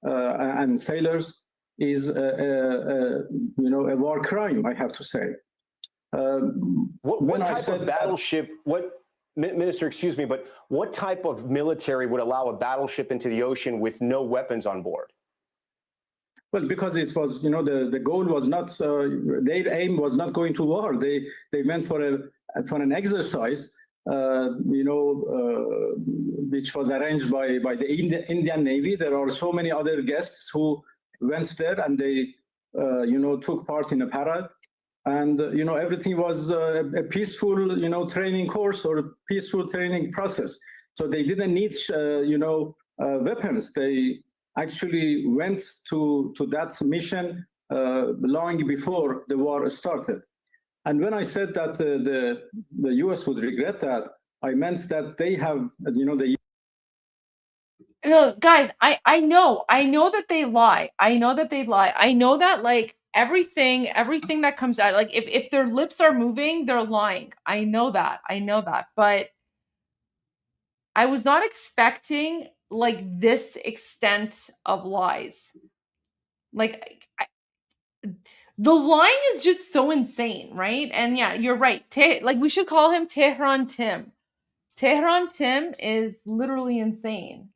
and sailors is a war crime, I have to say. What type of battleship? Minister, excuse me, but what type of military would allow a battleship into the ocean with no weapons on board? Well, because it was, the goal was not, their aim was not going to war. They went for an exercise, which was arranged by the Indian Navy. There are so many other guests who went there, and they, took part in a parade. And, everything was a peaceful, training course or a peaceful training process. So they didn't need, weapons. They actually went to that mission long before the war started. And when I said that the U.S. would regret that, I meant that they have, the... No, guys, I know that they lie. I know that they lie. I know that, like, everything that comes out, like, if their lips are moving, they're lying. I know that. But I was not expecting, like, this extent of lies. Like, the lying is just so insane, right? And yeah, you're right. Like, we should call him Tehran Tim. Tehran Tim is literally insane.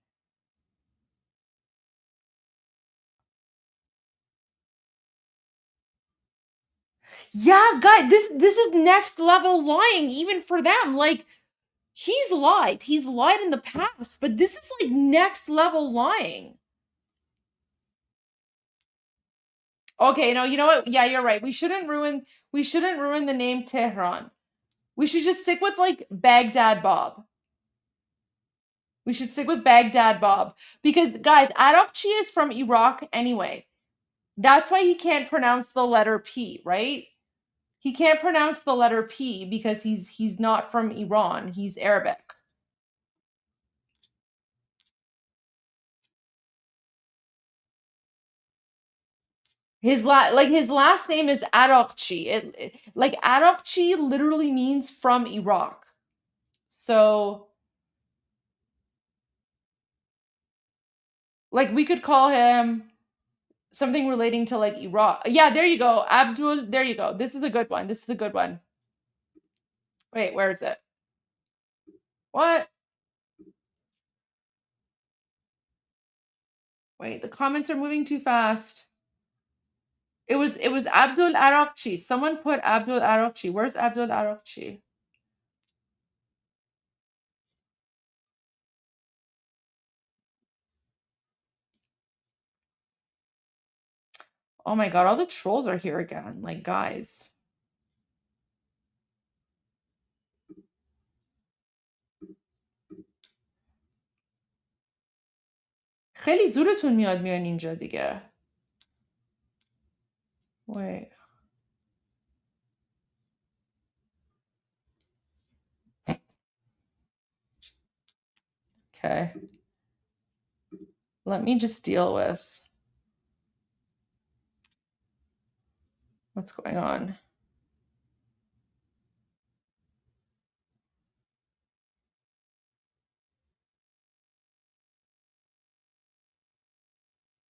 Yeah, guys, this is next level lying even for them. Like, he's lied in the past, but this is like next level lying. Okay, no, you know what? Yeah, you're right. We shouldn't ruin the name Tehran. We should just stick with like Baghdad Bob. We should stick with Baghdad Bob because, guys, Araqchi is from Iraq anyway. That's why he can't pronounce the letter P, right? He can't pronounce the letter P because he's not from Iran. He's Arabic. His last name is Araqchi. Like, Araqchi literally means from Iraq. So, like, we could call him something relating to like Iraq. Yeah, there you go. Abdul, there you go. This is a good one. Wait, where is it? What? Wait, the comments are moving too fast. It was Abdul Araqchi. Someone put Abdul Araqchi. Where's Abdul Araqchi? Oh my god, all the trolls are here again. Like, guys. خیلی زورتون میاد میان اینجا دیگه. Wait. Okay. Let me just deal with what's going on.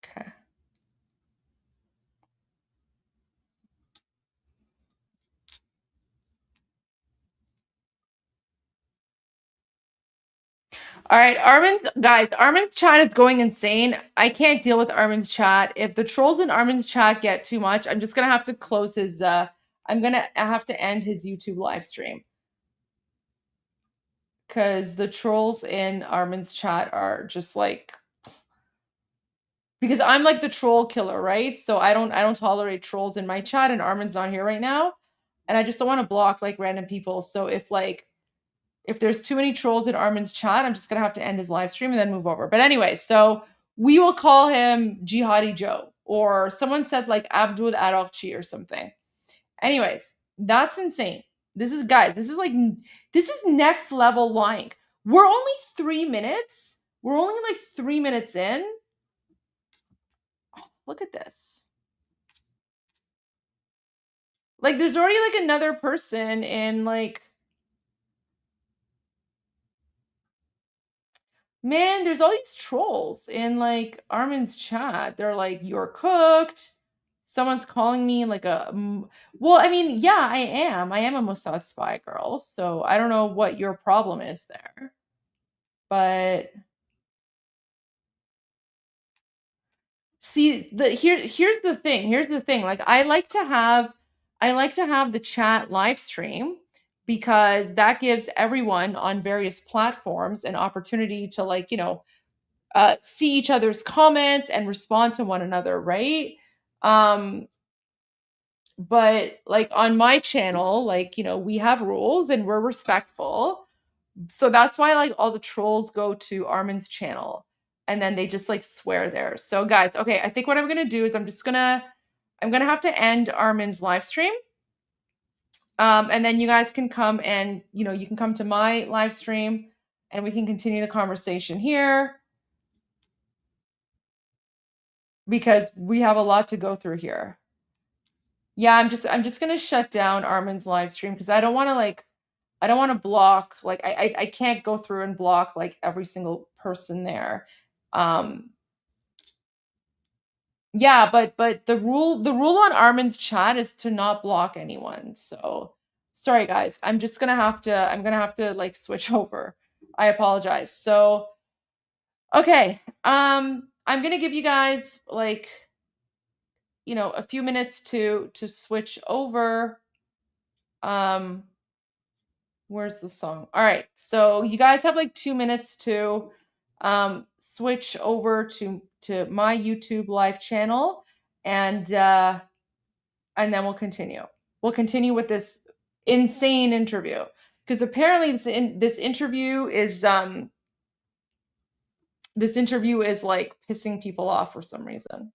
Okay. All right, Armin's chat is going insane. I can't deal with Armin's chat. If the trolls in Armin's chat get too much, I'm just gonna have to close his. I'm gonna have to end his YouTube live stream because the trolls in Armin's chat are just like. Because I'm like the troll killer, right? So I don't tolerate trolls in my chat, and Armin's not here right now, and I just don't want to block like random people. So if there's too many trolls in Armin's chat, I'm just gonna have to end his live stream and then move over. But anyway, so we will call him Jihadi Joe, or someone said like Abdul Araqchi or something. Anyways, that's insane. This is next level lying. We're only 3 minutes. We're only like 3 minutes in. Oh, look at this. Like there's already like another person in like. Man, there's all these trolls in like Armin's chat. They're like, "You're cooked." Someone's calling me like a. Well, I mean, yeah, I am. I am a Mossad spy girl. So I don't know what your problem is there, but see, here's the thing. Here's the thing. Like, I like to have the chat live stream because that gives everyone on various platforms an opportunity to like, see each other's comments and respond to one another, right? But like on my channel, like, we have rules and we're respectful. So that's why like all the trolls go to Armin's channel and then they just like swear there. So guys, okay, I think what I'm going to do is I'm going to have to end Armin's live stream. And then you guys can come and, you can come to my live stream and we can continue the conversation here. Because we have a lot to go through here. Yeah, I'm just gonna shut down Armin's live stream because I don't want to block, like I can't go through and block like every single person there. Yeah, but the rule on Armin's chat is to not block anyone. So sorry guys, I'm gonna have to like switch over. I apologize. So okay, I'm gonna give you guys like a few minutes to switch over. Where's the song? All right, so you guys have like 2 minutes to switch over to my YouTube live channel, and then we'll continue. We'll continue with this insane interview because apparently this interview is like pissing people off for some reason.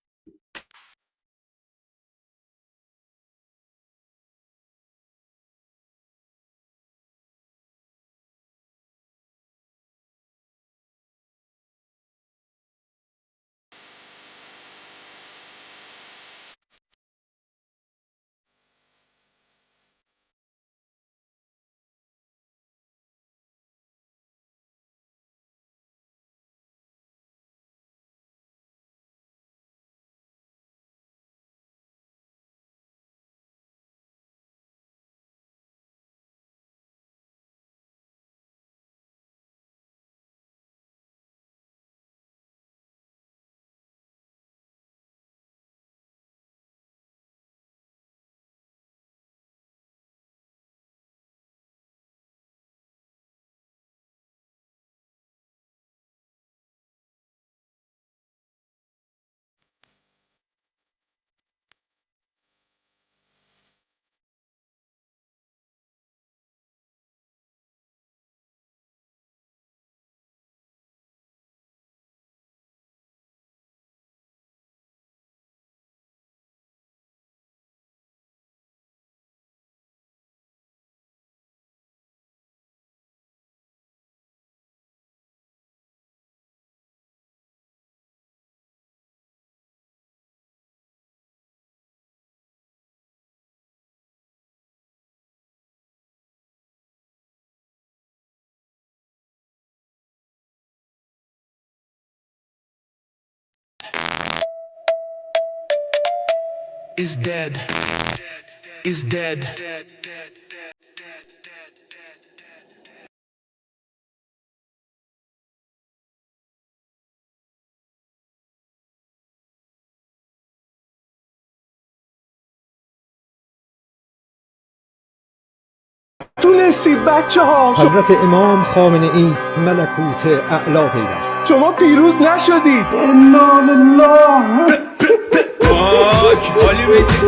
Is dead. Is dead. رسید بچه ها. حضرت امام خامنه ای ملکوت اعلا پیوست. شما پیروز نشدید. انا لله.